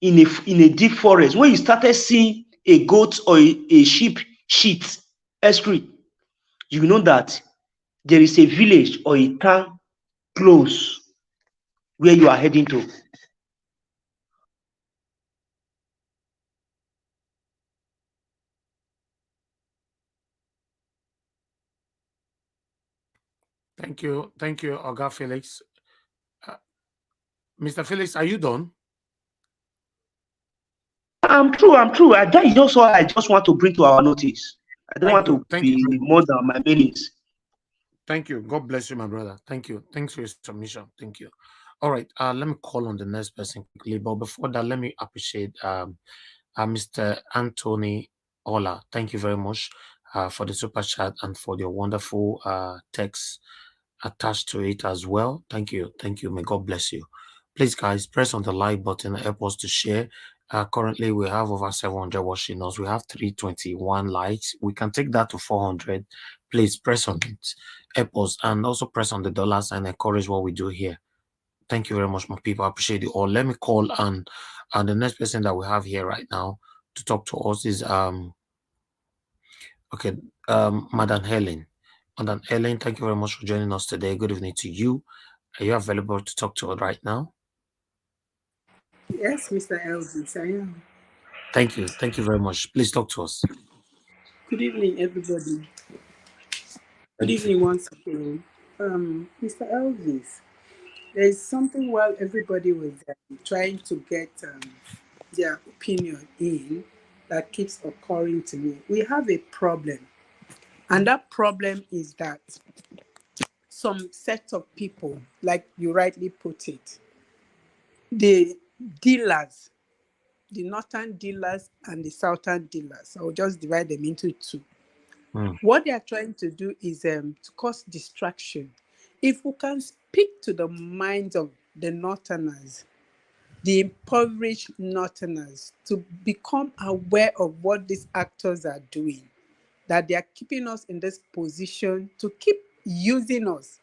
in a deep forest, when you started seeing a goat or a sheep shit, excrete, you know that there is a village or a town close where you are heading to. Thank you, Oga Felix. Mr. Felix, are you done? I'm true. That is also I just want to bring to our notice. I don't want to be more than my minutes. Thank you. God bless you, my brother. Thank you. Thanks for your submission. Thank you. All right. Let me call on the next person quickly. But before that, let me appreciate Mr. Anthony Ola. Thank you very much for the super chat and for your wonderful text attached to it as well. Thank you. Thank you. May God bless you. Please, guys, press on the like button and help us to share. Currently, we have over 700 watching us. We have 321 likes. We can take that to 400. Please press on it, help us, and also press on the dollars and encourage what we do here. Thank you very much, my people. I appreciate you all. Let me call and the next person that we have here right now to talk to us is Madam Helen. Madam Helen, thank you very much for joining us today. Good evening to you. Are you available to talk to us right now? Yes, Mr. Elvis, I am. Thank you. Thank you very much. Please talk to us. Good evening, everybody. Good evening once again. Mr. Elvis, there is something while everybody was trying to get their opinion in that keeps occurring to me. We have a problem. And that problem is that some set of people, like you rightly put it, the dealers, the northern dealers and the southern dealers, I'll just divide them into two. What they are trying to do is to cause distraction. If we can speak to the minds of the northerners, the impoverished northerners, to become aware of what these actors are doing, that they are keeping us in this position to keep using us,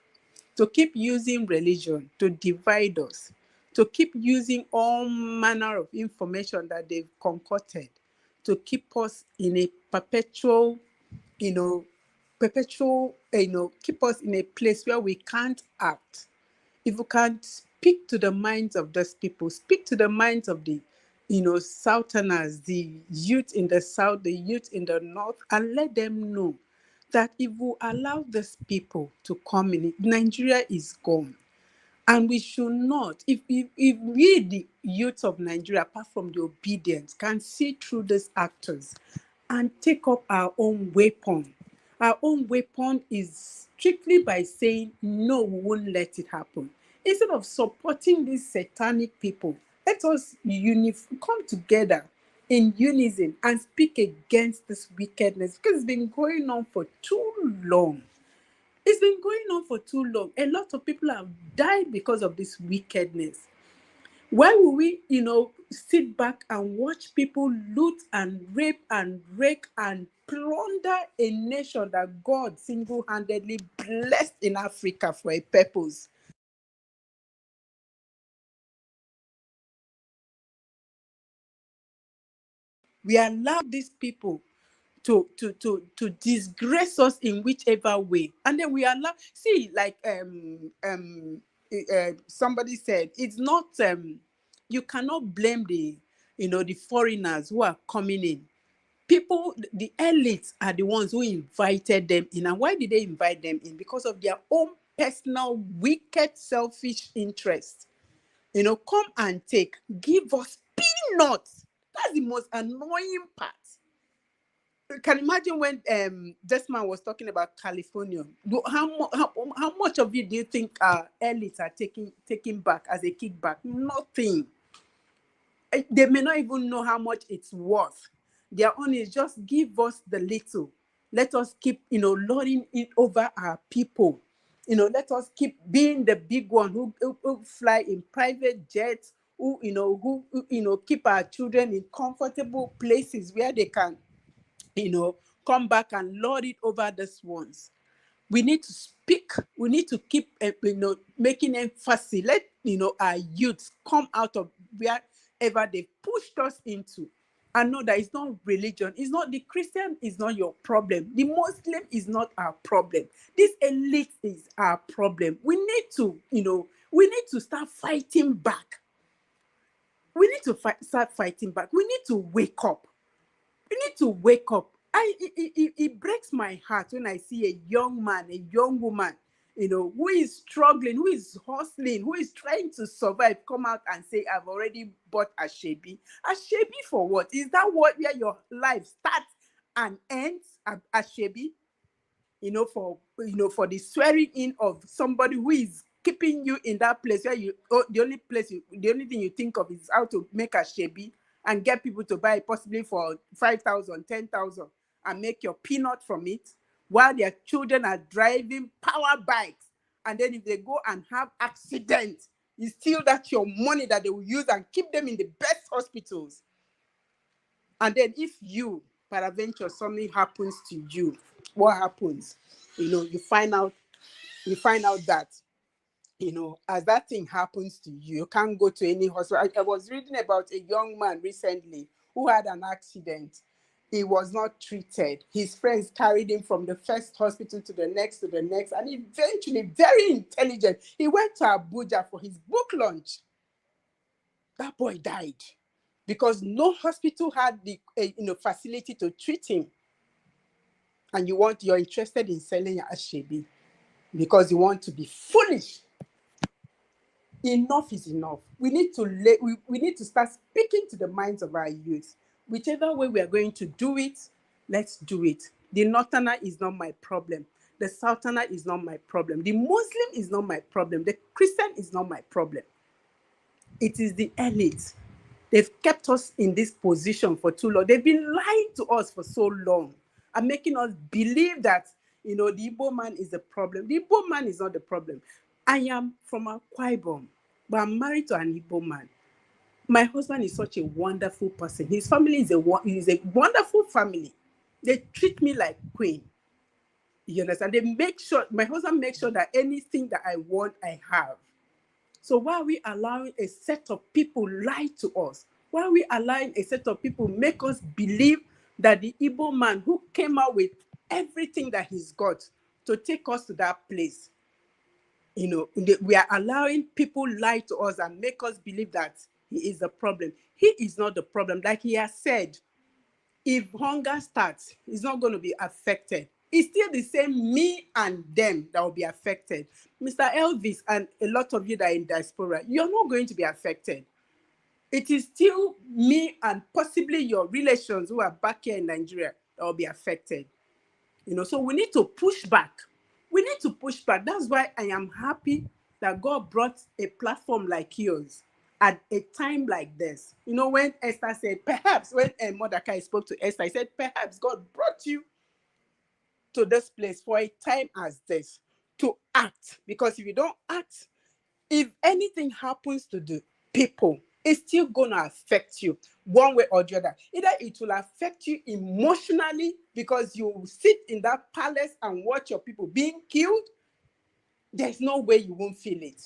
to keep using religion to divide us, to keep using all manner of information that they've concocted to keep us in a perpetual, keep us in a place where we can't act. If we can't speak to the minds of those people, speak to the minds of the, Southerners, the youth in the South, the youth in the North, and let them know that if we allow these people to come in, Nigeria is gone. And we should not, if we, the youth of Nigeria, apart from the obedience, can see through these actors and take up our own weapon. Our own weapon is strictly by saying, no, we won't let it happen. Instead of supporting these satanic people, let us come together in unison and speak against this wickedness, because it's been going on for too long. It's been going on for too long. A lot of people have died because of this wickedness. Why will we, sit back and watch people loot and rape and wreck and plunder a nation that God single-handedly blessed in Africa for a purpose? We allow these people to disgrace us in whichever way, and then we allow. See, like somebody said, it's not you cannot blame the the foreigners who are coming in. People, the elites are the ones who invited them in. And why did they invite them in? Because of their own personal wicked selfish interests. Come and take, give us peanuts. That's the most annoying part. You can imagine when this man was talking about California. How much of it do you think elites are taking back as a kickback? Nothing. They may not even know how much it's worth. Their own is just give us the little. Let us keep, lording it over our people. Let us keep being the big one who fly in private jets, who keep our children in comfortable places where they can, come back and lord it over these ones. We need to speak. We need to keep, making emphasis. Let, our youths come out of wherever they pushed us into. And know that it's not religion. It's not the Christian is not your problem. The Muslim is not our problem. This elite is our problem. We need to start fighting back. We need to start fighting back. We need to wake up. We need to wake up. It breaks my heart when I see a young man, a young woman, who is struggling, who is hustling, who is trying to survive, come out and say, I've already bought a Shebi. A Shebi for what? Is that where your life starts and ends? A Shebi? For the swearing in of somebody who is keeping you in that place where the only thing you think of is how to make a Shebi and get people to buy it possibly for 5,000, 10,000 and make your peanut from it, while their children are driving power bikes. And then if they go and have accidents, it's still that's your money that they will use and keep them in the best hospitals. And then if you, peradventure, something happens to you, what happens? You find out that, as that thing happens to you, you can't go to any hospital. I was reading about a young man recently who had an accident. He was not treated. His friends carried him from the first hospital to the next, and eventually, very intelligent, he went to Abuja for his book launch. That boy died because no hospital had the facility to treat him. And you're interested in selling your Ashebi because you want to be foolish. Enough is enough. We need to start speaking to the minds of our youth. Whichever way we are going to do it, let's do it. The Northerner is not my problem. The Southerner is not my problem. The Muslim is not my problem. The Christian is not my problem. It is the elite. They've kept us in this position for too long. They've been lying to us for so long and making us believe that, the Igbo man is the problem. The Igbo man is not the problem. I am from Akwa Ibom, but I'm married to an Igbo man. My husband is such a wonderful person. His family is a wonderful family. They treat me like queen. You understand? My husband makes sure that anything that I want, I have. So why are we allowing a set of people lie to us? Why are we allowing a set of people make us believe that the Igbo man who came out with everything that he's got to take us to that place? We are allowing people lie to us and make us believe that he is the problem. He is not the problem. Like he has said, if hunger starts, he's not going to be affected. It's still the same me and them that will be affected. Mr. Elvis and a lot of you that are in diaspora, you're not going to be affected. It is still me and possibly your relations who are back here in Nigeria that will be affected. So we need to push back. We need to push back. That's why I am happy that God brought a platform like yours at a time like this. When Esther said, perhaps, when Mordecai spoke to Esther, he said, perhaps God brought you to this place for a time as this to act. Because if you don't act, if anything happens to the people, it's still going to affect you one way or the other. Either it will affect you emotionally because you sit in that palace and watch your people being killed. There's no way you won't feel it.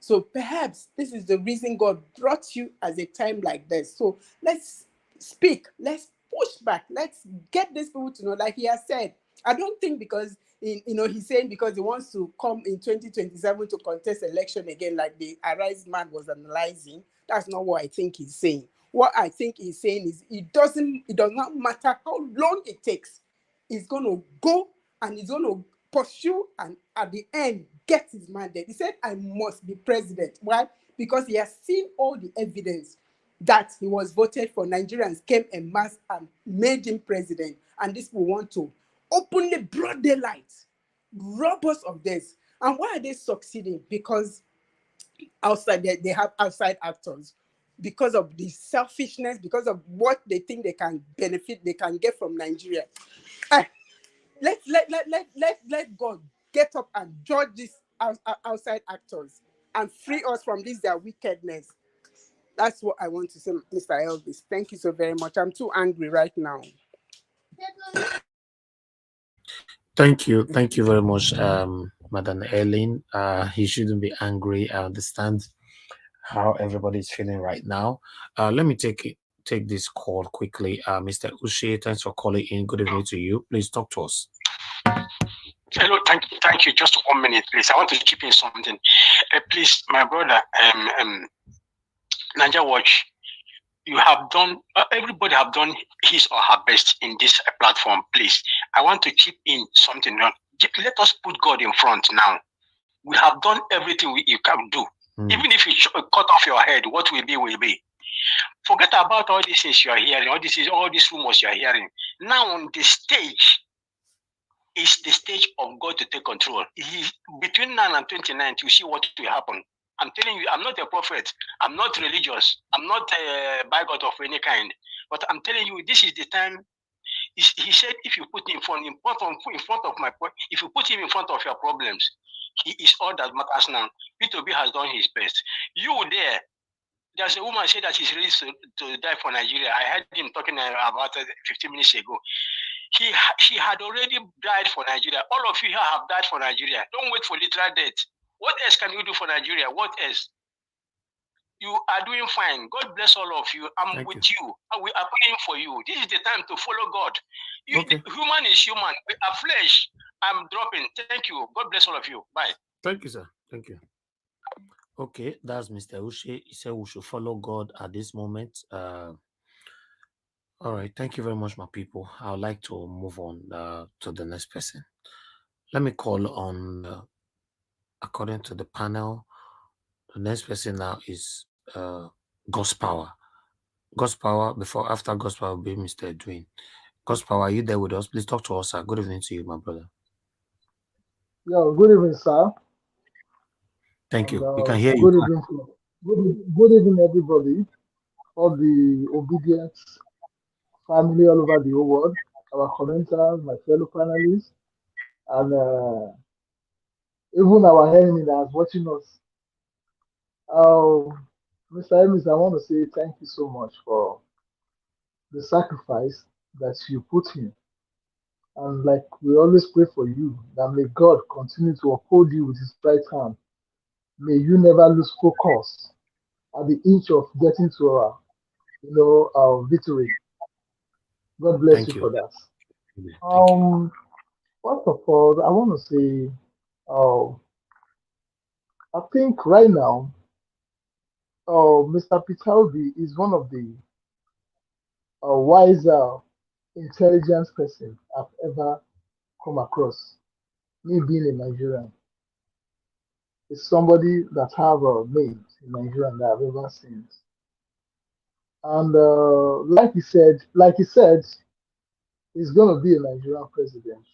So perhaps this is the reason God brought you at a time like this. So let's speak. Let's push back. Let's get these people to know, like he has said. I don't think because he's saying because he wants to come in 2027 to contest election again, like the Arise man was analyzing. That's not what I think he's saying. What I think he's saying is it does not matter how long it takes. He's going to go and he's going to pursue and at the end get his mandate. He said, I must be president. Why? Because he has seen all the evidence that he was voted for. Nigerians came en masse and made him president. And these people want to openly, broad daylight, rob us of this. And why are they succeeding? Because outside they have outside actors, because of the selfishness, because of what they think they can benefit, they can get from Nigeria. Let God get up and judge these outside actors and free us from this their wickedness. That's what I want to say, Mr. Elvis. Thank you so very much. I'm too angry right now. Thank you very much, Madam Eileen. He shouldn't be angry. I understand how everybody's feeling right now. Let me take this call quickly. Mr. Uche, thanks for calling in. Good evening to you. Please talk to us. Hello, thank you. Just 1 minute, please. I want to chip in something. Please, my brother, Niger Watch, you have done, everybody have done his or her best in this platform, please. I want to chip in something. Let us put God in front now. We have done everything you can do. Even if you cut off your head, what will be, will be. Forget about all these things you are hearing, all these rumors you are hearing. Now on the stage, is the stage of God to take control. Between now and 29, you see what will happen. I'm telling you, I'm not a prophet. I'm not religious. I'm not a bigot of any kind. But I'm telling you, this is the time. He said, if you put him if you put him in front of your problems, he is all that matters now. P2B has done his best. There's a woman said that she's ready to die for Nigeria. I heard him talking about 15 minutes ago. She had already died for Nigeria. All of you here have died for Nigeria. Don't wait for literal death. What else can you do for Nigeria? What else? You are doing fine. God bless all of you. I'm with you. We are praying for you. This is the time to follow God. Human is human. We are flesh. I'm dropping. Thank you. God bless all of you. Bye. Thank you, sir. Thank you. Okay, that's Mr. Uche. He said we should follow God at this moment. All right. Thank you very much, my people. I would like to move on to the next person. Let me call on, according to the panel, the next person now is God's Power. God's Power, after God's Power will be Mr. Edwin. God's Power, are you there with us? Please talk to us, sir. Good evening to you, my brother. Yeah, good evening, sir. Thank you. We can hear you. Good evening, everybody. All the obedient family all over the whole world, our commenters, my fellow panelists, and even our enemy that is watching us. Mr. Emis, I want to say thank you so much for the sacrifice that you put in. And like we always pray for you, that may God continue to uphold you with his right hand. May you never lose focus at the inch of getting to our victory. God bless you for that. First of all, I want to say, I think right now, Mr. Peter Obi is one of the wiser, intelligent person I've ever come across. Me being a Nigerian, is somebody that have a name in Nigeria that I've ever seen. And like he said, he's gonna be a Nigerian president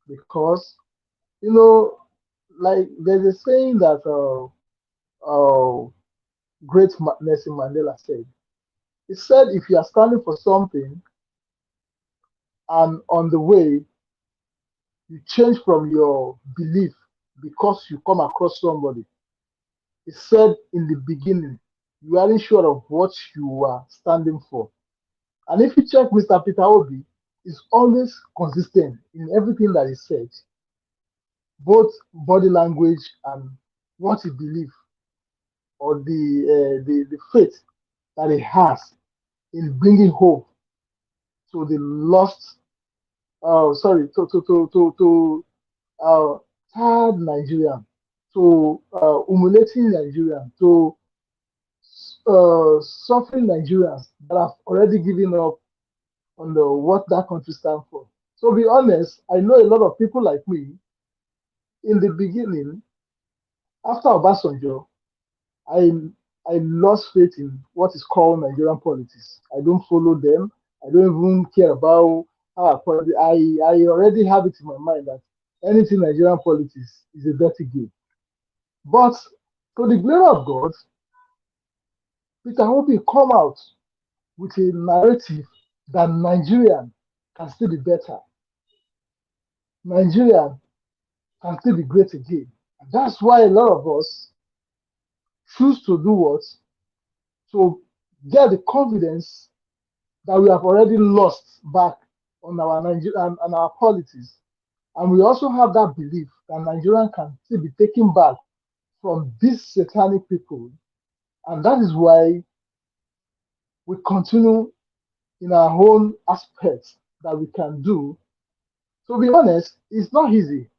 because like there's a saying that great Nelson Mandela said. He said, if you are standing for something and on the way you change from your belief because you come across somebody, he said in the beginning, you aren't sure of what you are standing for. And if you check Mr. Peter Obi, he's always consistent in everything that he said, both body language and what he believes, or the faith that he has in bringing hope to the lost, tired Nigerian, to humiliating Nigerian, to suffering Nigerians that have already given up on what that country stands for. So be honest, I know a lot of people like me. In the beginning, after Obasanjo, I I lost faith in what is called Nigerian politics. I don't follow them. I don't even care about how I already have it in my mind that anything Nigerian politics is a dirty game. But to the glory of God, Peter Obi come out with a narrative that Nigerian can still be better. Nigerian can still be great again. And that's why a lot of us choose to do what? To get the confidence that we have already lost back on our Nigerian and our politics. And we also have that belief that Nigerian can still be taken back from these satanic people. And that is why we continue in our own aspects that we can do. To be honest, it's not easy.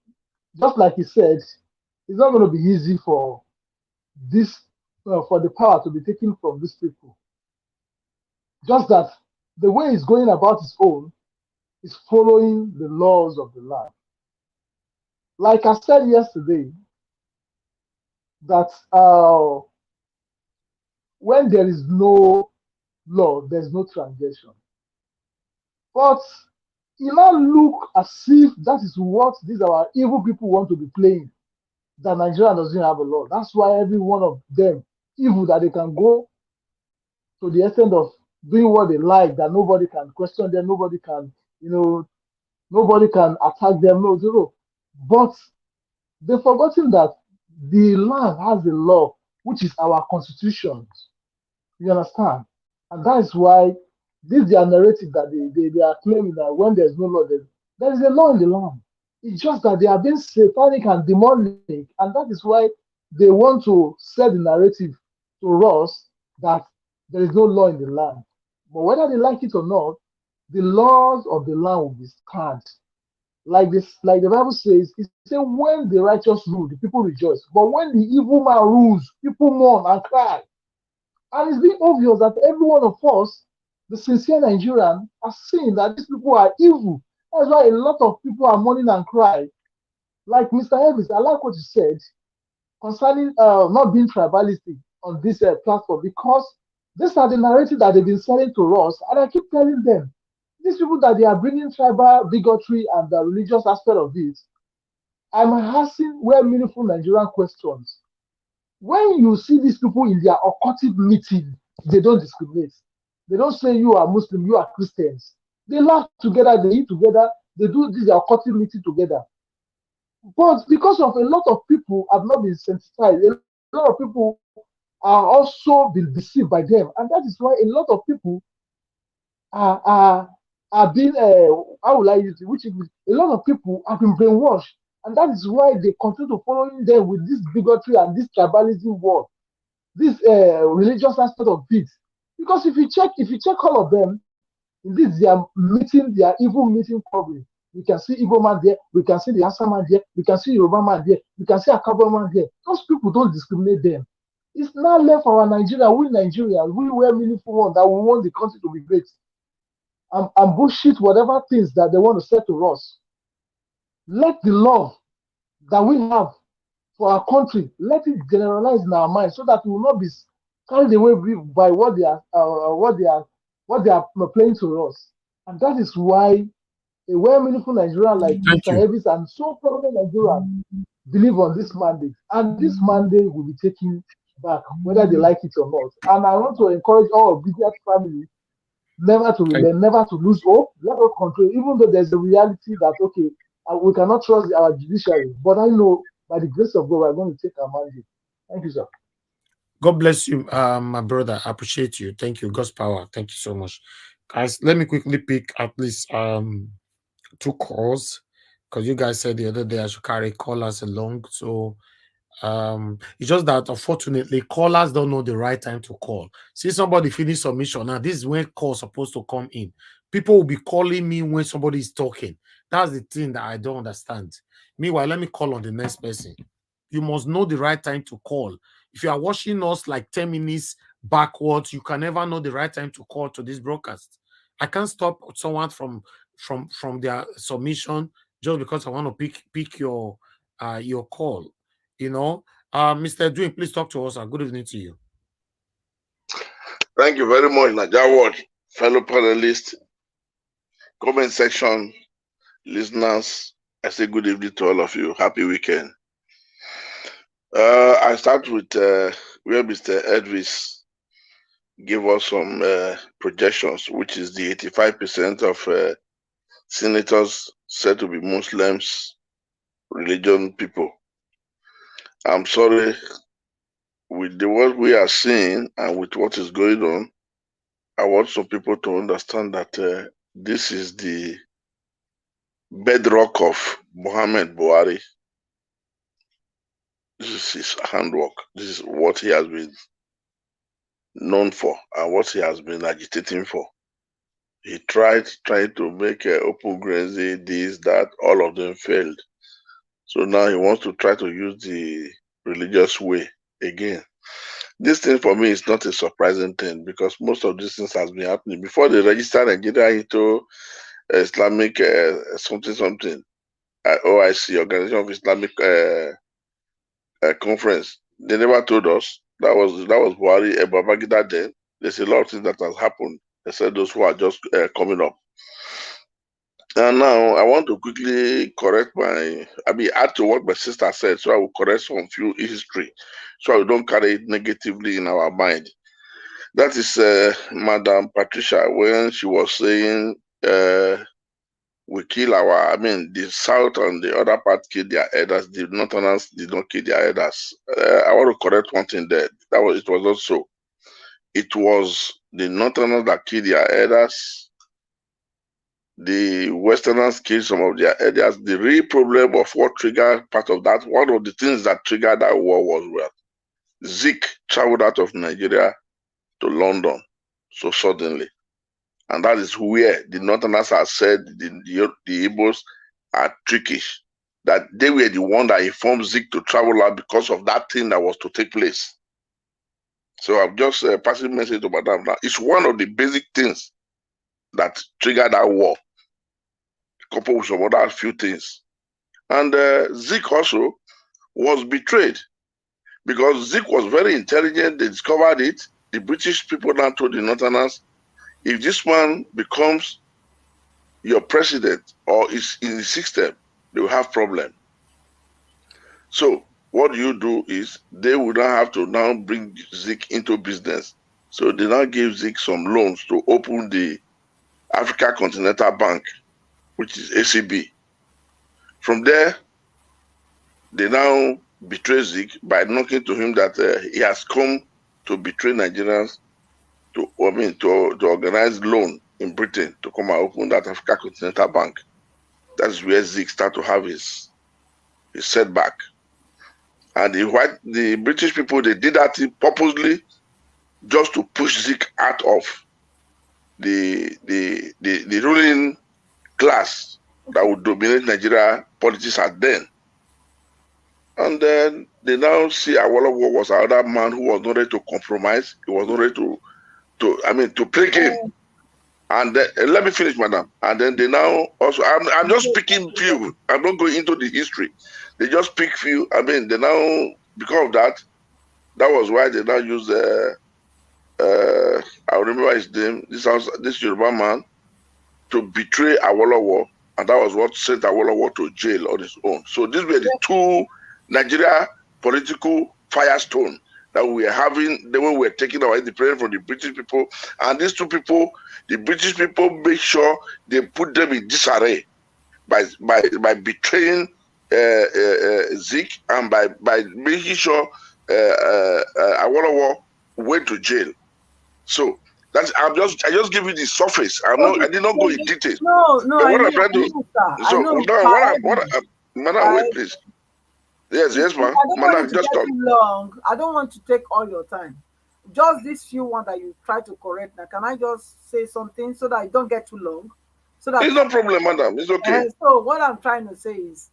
Just like he said, it's not going to be easy for this, for the power to be taken from these people. Just that the way he's going about his own is following the laws of the land. Like I said yesterday, that when there is no law, there's no transgression. But it now look as if that is what these our evil people want to be playing, that Nigeria doesn't have a law. That's why every one of them evil, that they can go to the extent of doing what they like, that nobody can question them, nobody can, nobody can attack them, no, zero. But they've forgotten that the land has a law, which is our constitution. You understand? And that is why this is their narrative that they are claiming that when there's no law, there is a law in the land. It's just that they are being satanic and demonic, and that is why they want to sell the narrative to us that there is no law in the land. But whether they like it or not, the laws of the land will be stand. Like this, like the Bible says, it says when the righteous rule, the people rejoice. But when the evil man rules, people mourn and cry. And it's been obvious that every one of us, the sincere Nigerian, are seeing that these people are evil. That's why a lot of people are mourning and crying. Like Mr. Elvis, I like what you said concerning not being tribalistic on this platform, because these are the narrative that they've been selling to us. And I keep telling them, these people that they are bringing tribal bigotry and the religious aspect of it, I'm asking well meaningful Nigerian questions. When you see these people in their occultic meeting, they don't discriminate. They don't say you are Muslim, you are Christians. They laugh together, they eat together, they do this occultic meeting together. But because of a lot of people have not been sensitized, a lot of people are also been deceived by them, and that is why a lot of people are being how will I use it? Which is, a lot of people have been brainwashed, and that is why they continue to following them with this bigotry and this tribalism war, this religious aspect of it. Because if you check all of them in this their meeting, their evil meeting probably, we can see Igbo man there, we can see the Hausa man there, we can see Yoruba man there, we can see Akabo man there. Those people don't discriminate them. It's not left for our Nigeria, we Nigerians, we were meaningful one that we want the country to be great. And bullshit whatever things that they want to say to us. Let the love that we have for our country, let it generalize in our minds so that we will not be carried away by what they are playing to us. And that is why a well meaningful Nigerian like Mr. Elvis and so prominent Nigerians believe on this mandate. And this mandate will be taken back, whether they like it or not. And I want to encourage all obedient families never to relent, never to lose hope, let us control, even though there's a reality that, okay, we cannot trust our judiciary. But I know by the grace of God, we're going to take our mandate. Thank you, sir. God bless you, my brother. I appreciate you. Thank you. God's power. Thank you so much. Guys, let me quickly pick at least 2 calls, because you guys said the other day I should carry callers along. So it's just that unfortunately callers don't know the right time to call. See somebody finish submission now, this is when calls supposed to come in, People will be calling me when somebody is talking. That's the thing that I don't understand. Meanwhile, let me call on the next person. You must know the right time to call. If you are watching us like 10 minutes backwards, you can never know the right time to call to this broadcast. I can't stop someone from their submission just because I want to pick your call. You know, Mr. Edwin, please talk to us. Good evening to you. Thank you very much, Najawad, fellow panelists, comment section, listeners. I say good evening to all of you. Happy weekend. I start with where Mr. Edvis gave us some projections, which is the 85% of senators said to be Muslims, religion people. I'm sorry, with what we are seeing and with what is going on, I want some people to understand that this is the bedrock of Mohammed Buhari. This is his handwork. This is what he has been known for and what he has been agitating for. He tried to make open grazing, this, that, all of them failed. So now he wants to try to use the religious way again. This thing for me is not a surprising thing because most of these things has been happening. Before they registered Nigeria into Islamic something, OIC, Organization of Islamic Conference, they never told us. That was Buhari, Babangida then. There's a lot of things that has happened. They said those who are just coming up. And now I want to quickly correct add to what my sister said, so I will correct some few history, so I don't carry it negatively in our mind. That is Madam Patricia, when she was saying we kill the South and the other part killed their elders, the Northerners did not kill their elders. I want to correct one thing there. It was not so. It was the Northerners that killed their elders. The Westerners killed some of their elders. The real problem of what triggered part of that, one of the things that triggered that war was Zik traveled out of Nigeria to London so suddenly. And that is where the Northerners have said the Igbos are trickish. That they were the one that informed Zik to travel out because of that thing that was to take place. So I'm just passing a message to Madam now. It's one of the basic things that triggered that war, coupled with some other few things. And Zik also was betrayed because Zik was very intelligent. They discovered it. The British people now told the Northerners, if this man becomes your president or is in the system, they will have problem. So what you do is they would not have to now bring Zik into business. So they now gave Zik some loans to open the Africa Continental Bank, which is ACB. From there, they now betray Zik by knocking to him that he has come to betray Nigerians to organize loan in Britain to come and open that Africa Continental Bank. That's where Zik start to have his setback. And the British people, they did that purposely just to push Zik out of the ruling class that would dominate Nigeria politics at then. And then they now see Awolowo was another man who was not ready to compromise. He was not ready to play game. And then, let me finish, madam. And then they now also, I'm just picking few. I'm not going into the history. They just pick few. They now, because of that, that was why they now use I remember his name, this Yoruba man, to betray Awolowo, and that was what sent Awolowo to jail on his own. So these were the two Nigeria political firestone that we were having when we were taking our independence from the British people. And these two people, the British people make sure they put them in disarray by betraying Zik and by making sure Awolowo went to jail. So that's I just give you the surface. I did not go in details. No, what I'm trying to madam, wait, please. Yes, ma'am. I don't want to take all your time. just this few one that you try to correct now, can I just say something so that I don't get too long? So that it's no problem, madam. It's okay. So what I'm trying to say is,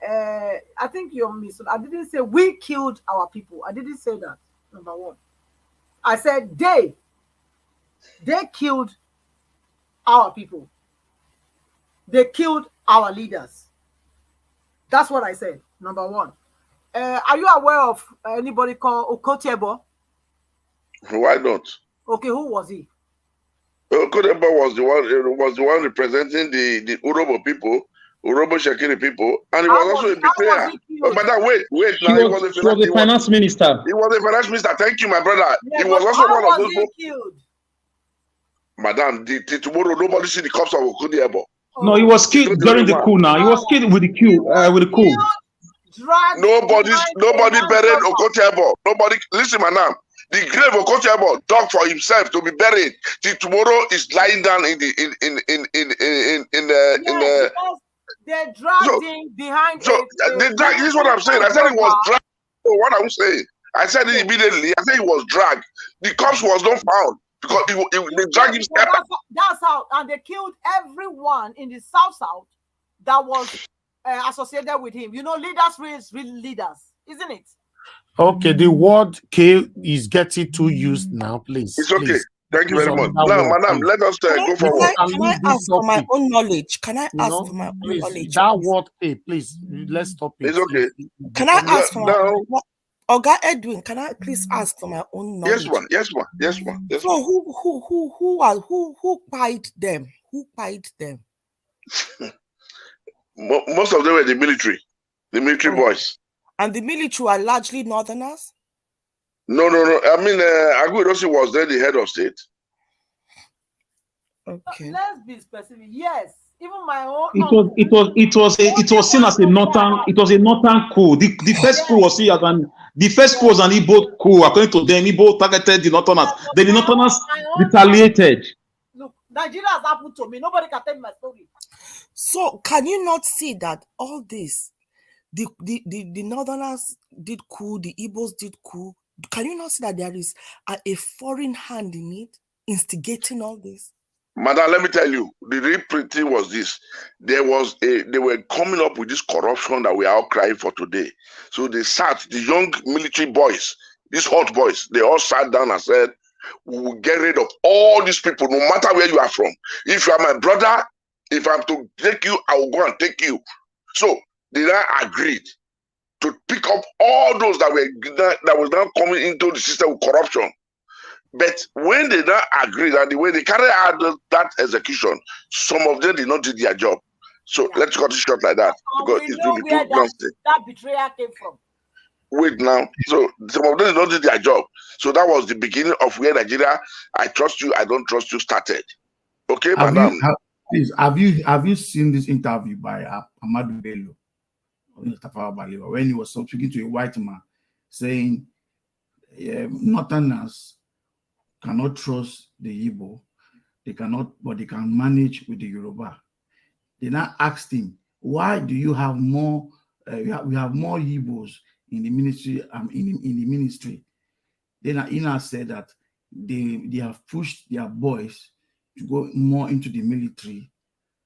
I think you're missing. I didn't say we killed our people. I didn't say that. Number one, I said they killed our people. They killed our leaders. That's what I said. Number one. Are you aware of anybody called Okotiebo? Why not? Okay, who was he? Okotiebo was the one representing the Urobo people, Urobo Shakiri people, and he was also a betrayer. But then wait, now he was a finance minister. He was a finance minister. Thank you, my brother. Yeah, he was also one of those. Killed? Madam, tomorrow nobody see the corpse of Okotiebo. No, he was killed during the coup. Now he was killed with the coup. Nobody buried Okotiebo. Nobody. Listen, madam. The grave of Okotiebo dug for himself to be buried. Till tomorrow is lying down in the They dragged him behind. So they drag. This is what I'm saying. I said it was dragged. So what I'm saying. I said it immediately. I said it was dragged. The corpse was not found because they dragged him. That's how, and they killed everyone in the South that was associated with him. You know, leaders raise leaders, isn't it? Okay, the word K is getting too used now, please. It's okay. Please. Thank you very much. Now, madam, let us go forward. Can I ask for my own knowledge? Can I ask for my own knowledge? That word K, please, let's stop it. It's okay. Can I ask for my own? Oga Edwin, can I please ask for my own knowledge? Yes, ma'am. So who pied them? Who pied them? Most of them were the military boys. And the military are largely northerners? No. I mean, Aguirosi was then the head of state. Okay. Let's be specific. Yes, even my own. It was seen as a northern. It was a northern coup. The first coup was seen as the first coup was an Igbo coup. According to them, Igbo targeted the northerners. Then the northerners retaliated. Look, Nigeria has happened to me. Nobody can tell me my story. So can you not see that all this? The northerners did coup, the Igbos did coup. Can you not see that there is a foreign hand in it, instigating all this? Madam, let me tell you, the real thing was this. They were coming up with this corruption that we are all crying for today. So they sat, the young military boys, these hot boys, they all sat down and said, we will get rid of all these people, no matter where you are from. If you are my brother, if I'm to take you, I will go and take you. So they now agreed to pick up all those that was now coming into the system with corruption. But when they now agreed and the way they carried out that execution, some of them did not do their job. So let's cut it short like that. Because we know where that betrayal came from. Wait now. So some of them did not do their job. So that was the beginning of where Nigeria, I trust you, I don't trust you, started. Okay, madam? Please, have you seen this interview by Ahmadu Bello when he was speaking to a white man saying Northerners cannot trust the Igbo, but they can manage with the Yoruba. They now asked him, why do you have more we have more Igbos in the ministry in the ministry? Then he now said that they have pushed their boys to go more into the military,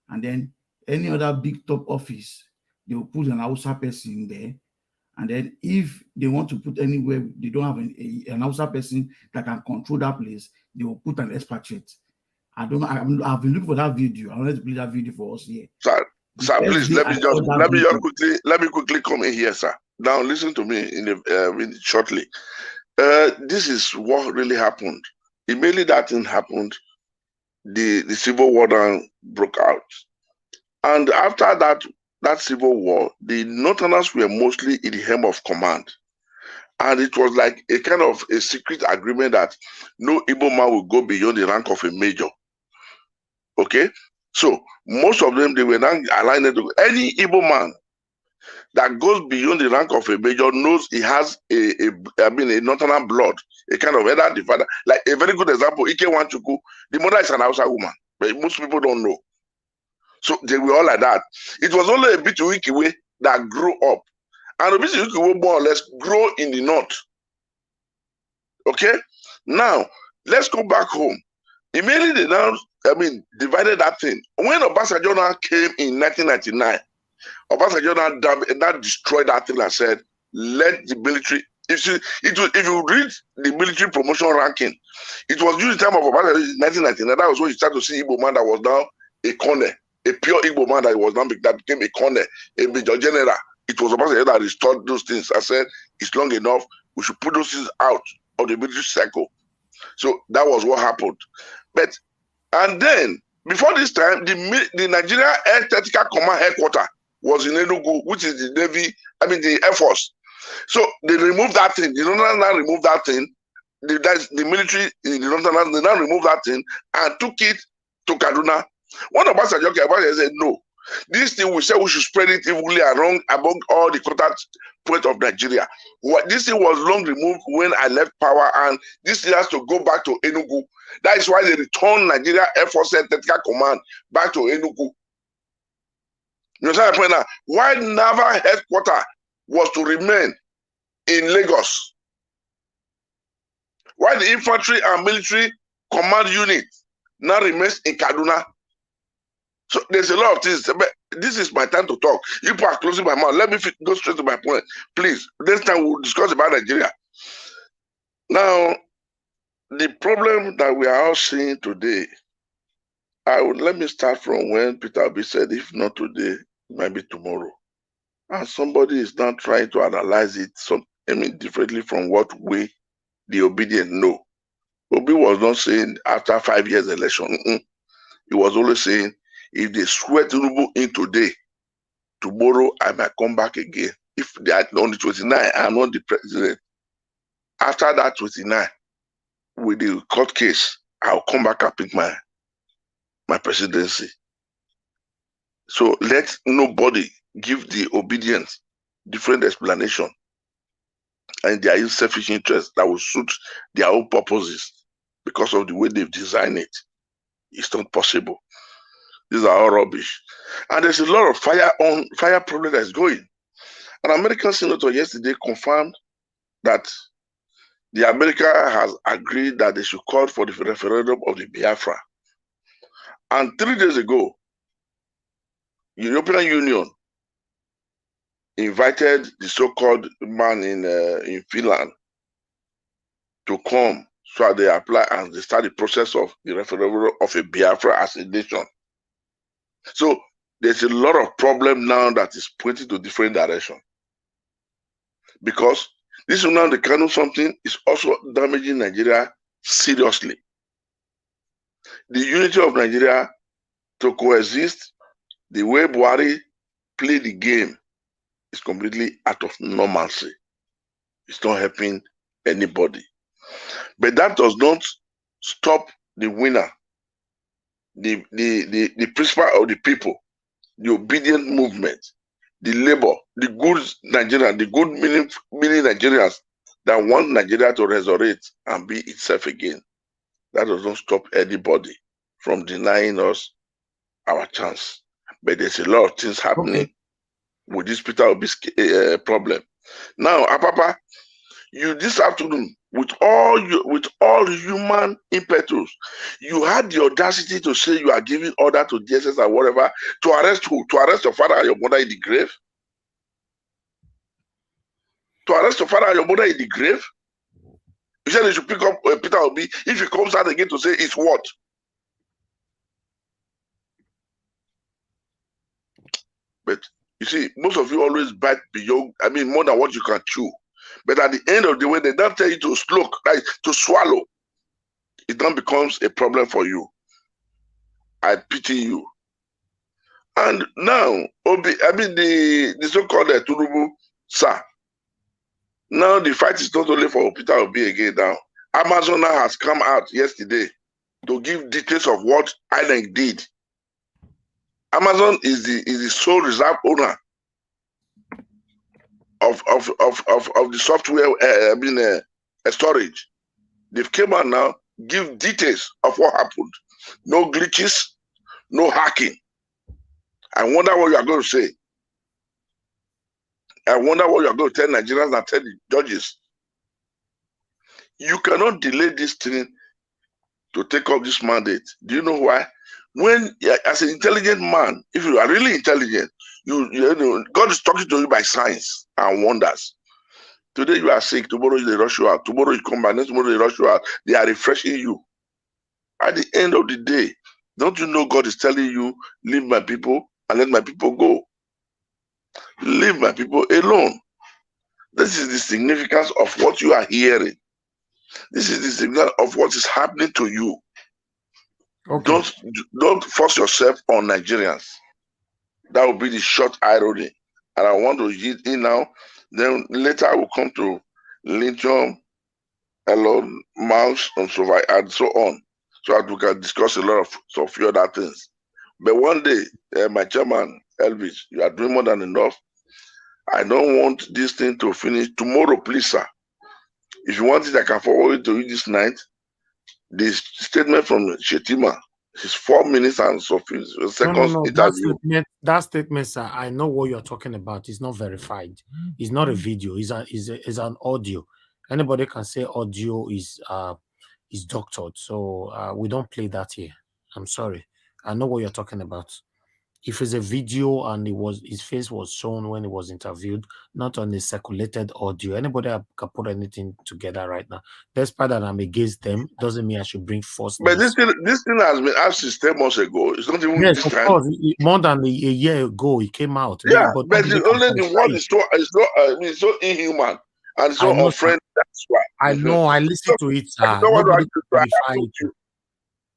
and then any other big top office, they will put an Hausa person there. And then if they want to put anywhere, they don't have an Hausa person that can control that place, they will put an expatriate. I don't know. I've been looking for that video. I wanted to play that video for us here. Sir, please let me quickly come in here, sir. Now listen to me shortly. This is what really happened. Immediately that thing happened, the civil war then broke out. And after that civil war, the Northerners were mostly in the helm of command. And it was like a kind of a secret agreement that no Igbo man will go beyond the rank of a major. Okay? So most of them, they were not aligned to any Igbo man that goes beyond the rank of a major knows he has a Northern blood, a kind of either the father. Like a very good example, Ike Wanchuku, the mother is an Hausa woman, but most people don't know. So they were all like that. It was only a bit Wikiwe that grew up. And a bit Wikiwe more or less grow in the north. Okay? Now, let's go back home. Immediately they now, divided that thing. When Obasanjo now came in 1999, Obasanjo now destroyed that thing and said, let the military, if you read the military promotion ranking, it was during the time of Obasanjo in 1999, that was when you started to see Igbo man that was now a colonel, a pure Igbo man that became a colonel, a major general. It was Obasanjo that restored those things. I said, it's long enough, we should put those things out of the military cycle. So that was what happened. And then, before this time, the Nigeria Air Tactical Command headquarters was in Enugu, which is the Navy, the Air Force. So they removed that thing. The Northerners now removed that thing. The military, the Northerners, they now removed that thing and took it to Kaduna. One of us said, no. This thing we said we should spread it evenly among all the contact points of Nigeria. This thing was long removed when I left power, and this thing has to go back to Enugu. That is why they returned Nigeria Air Force Tactical Command back to Enugu. You understand my point now? Why naval headquarters was to remain in Lagos? Why the infantry and military command unit now remains in Kaduna? So there's a lot of things. But this is my time to talk. You are closing my mouth. Let me go straight to my point. Please, next time we'll discuss about Nigeria. Now, the problem that we are all seeing today, let me start from when Peter Obi said, if not today, it might be tomorrow. And somebody is now trying to analyze it differently from what we, the obedient, know. Obi was not saying after 5 years election. He was always saying, if they swear Tinubu in today, tomorrow I might come back again. If they are on the 29, I'm not the president. After that 29, with the court case, I'll come back and pick my presidency. So let nobody give the obedient different explanation and their own selfish interest that will suit their own purposes because of the way they've designed it. It's not possible. These are all rubbish. And there's a lot of fire problem that's going. An American senator yesterday confirmed that the America has agreed that they should call for the referendum of the Biafra. And 3 days ago, European Union invited the so-called man in Finland to come so they apply and they start the process of the referendum of a Biafra as a nation. So there's a lot of problem now that is pointing to different direction. Because this is now the kind of something is also damaging Nigeria seriously. The unity of Nigeria to coexist, the way Buhari played the game is completely out of normalcy. It's not helping anybody. But that does not stop the winner, the principle of the people, the obedient movement, the labor, the good Nigerians, the good meaning Nigerians that want Nigeria to resurrect and be itself again. That does not stop anybody from denying us our chance. But there's a lot of things happening with this Peter Obi's problem. Now, Apapa, you this afternoon, with all human impetus, you had the audacity to say you are giving order to DSS or whatever to arrest who? To arrest your father and your mother in the grave? To arrest your father and your mother in the grave? You said they should pick up Peter Obi. If he comes out again to say it's what? But you see, most of you always bite beyond, more than what you can chew. But at the end of the way, they don't tell you to slow, like to swallow. It then becomes a problem for you. I pity you. And now, the so-called Tinubu, sir. Now the fight is not only for Peter Obi again now. Amazon now has come out yesterday to give details of what INEC did. Amazon is the sole reserve owner of the software storage. They've come out now, give details of what happened. No glitches, no hacking. I wonder what you are going to say. I wonder what you are going to tell Nigerians and tell the judges. You cannot delay this thing to take up this mandate. Do you know why? When, as an intelligent man, if you are really intelligent, you know, God is talking to you by signs and wonders. Today you are sick, tomorrow they rush you out, tomorrow you come back, next tomorrow they rush you out. They are refreshing you. At the end of the day, don't you know God is telling you, leave my people and let my people go. Leave my people alone. This is the significance of what you are hearing. This is the significance of what is happening to you. Okay. Don't force yourself on Nigerians. That will be the short irony. And I want to hit in now. Then later I will come to lithium, Elon, Mouse, and so on. So that we can discuss a lot of few other things. But one day, my chairman, Elvis, you are doing more than enough. I don't want this thing to finish tomorrow, please, sir. If you want it, I can forward it to you this night. The statement from Shetima is 4 minutes and so few seconds No. interview. That statement, sir, I know what you're talking about. It's not verified. It's not a video. It's an audio. Anybody can say audio is doctored. So we don't play that here. I'm sorry. I know what you're talking about. If it's a video and his face was shown when he was interviewed, not on the circulated audio, anybody can put anything together right now. Despite that I'm against them, doesn't mean I should bring false But news. this thing has been asked since 10 months ago. It's not even Yes, this of time. course. More than a year ago, it came out. Yeah, but but the word is so inhuman and so unfriendly. That's why. I know. I listen to it. Nobody can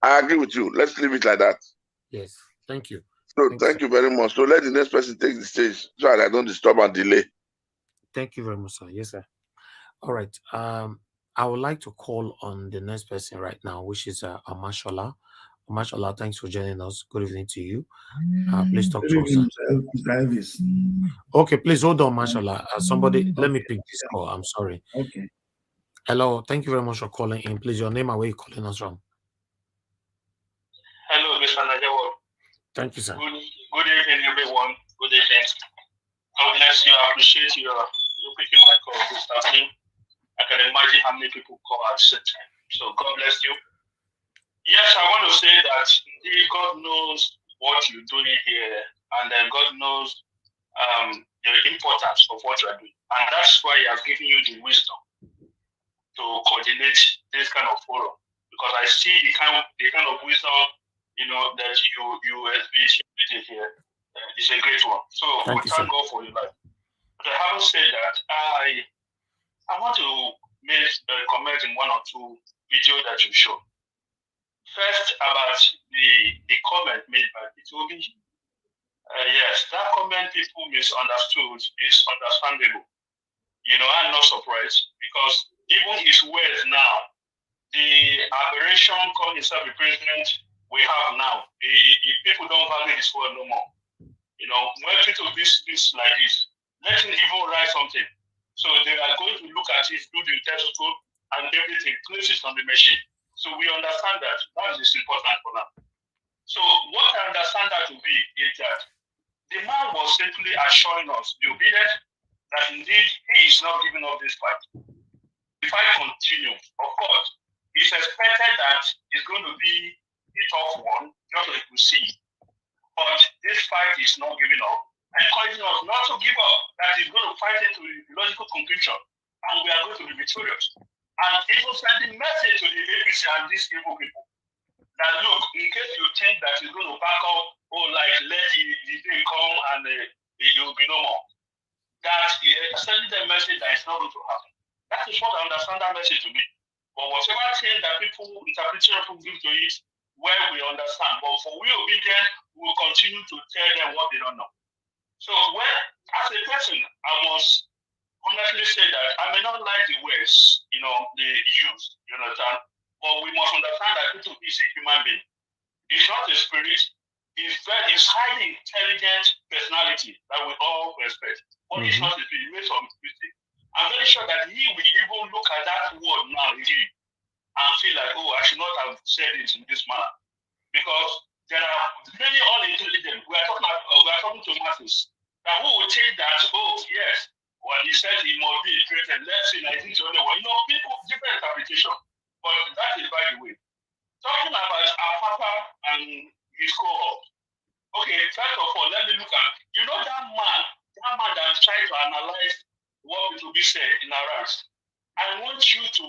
I agree with you. Let's leave it like that. Yes. Thank you. So thank you very much. So let the next person take the stage so that I don't disturb and delay. Thank you very much, sir. Yes, sir. All right. I would like to call on the next person right now, which is Amashola. Amashola, thanks for joining us. Good evening to you. Please talk to us. Okay, please hold on, Amashola. Somebody, let me pick this call. I'm sorry. Okay. Hello. Thank you very much for calling in. Please, your name and where you're calling us from. Hello, Mr. Najawa. Thank you, sir. Good evening, everyone. Good evening. God bless you. I appreciate you picking my call this afternoon. I can imagine how many people call at the same time. So God bless you. Yes, I want to say that indeed God knows what you're doing here, and then God knows the importance of what you're doing. And that's why He has given you the wisdom to coordinate this kind of forum. Because I see the kind of wisdom, that you exhibit here. It's a great one. So we thank God for your life. But having said that, I want to make a comment in one or two videos that you show. First, about the comment made by Pitobi. Yes, that comment people misunderstood is understandable. I'm not surprised because even his words now, the aberration called himself the president we have now, people don't value his word no more. When people do this like this, let him even write something. So they are going to look at it, do the stethoscope and everything, place it on the machine. So we understand that is important for now. So what I understand that to be is that the man was simply assuring us, the obedient, that indeed he is not giving up this fight. The fight continues. Of course, it's expected that it's going to be a tough one, just like we see. But this fight is not giving up, encouraging us not to give up, that he's going to fight it to the logical conclusion, and we are going to be victorious. And even sending message to the APC and these evil people that look, in case you think that he's going to back up, let the day come and it will be no more. That sending the message that it's not going to happen. That is what I understand that message to be. But whatever thing that interpretation people give to it, where we understand. But for we obedient, we will continue to tell them what they don't know. So as a person, I must honestly say that I may not like the words, they use, you understand? But we must understand that Peter is a human being. He's not a spirit. He's highly intelligent personality that we all respect. But he's not a spirit. He made some mistake. I'm very sure that he will even look at that word now and feel like, I should not have said it in this manner. Because there are many unintelligent. We are talking to masses. That who will think that, yes, Well, he said he must be a president. Let's see, 1921. People, different interpretation. But that is by the way. Talking about our Papa and his cohort. Okay, first of all, let me look at, that man that tried to analyze what will be said in Arise. I want you to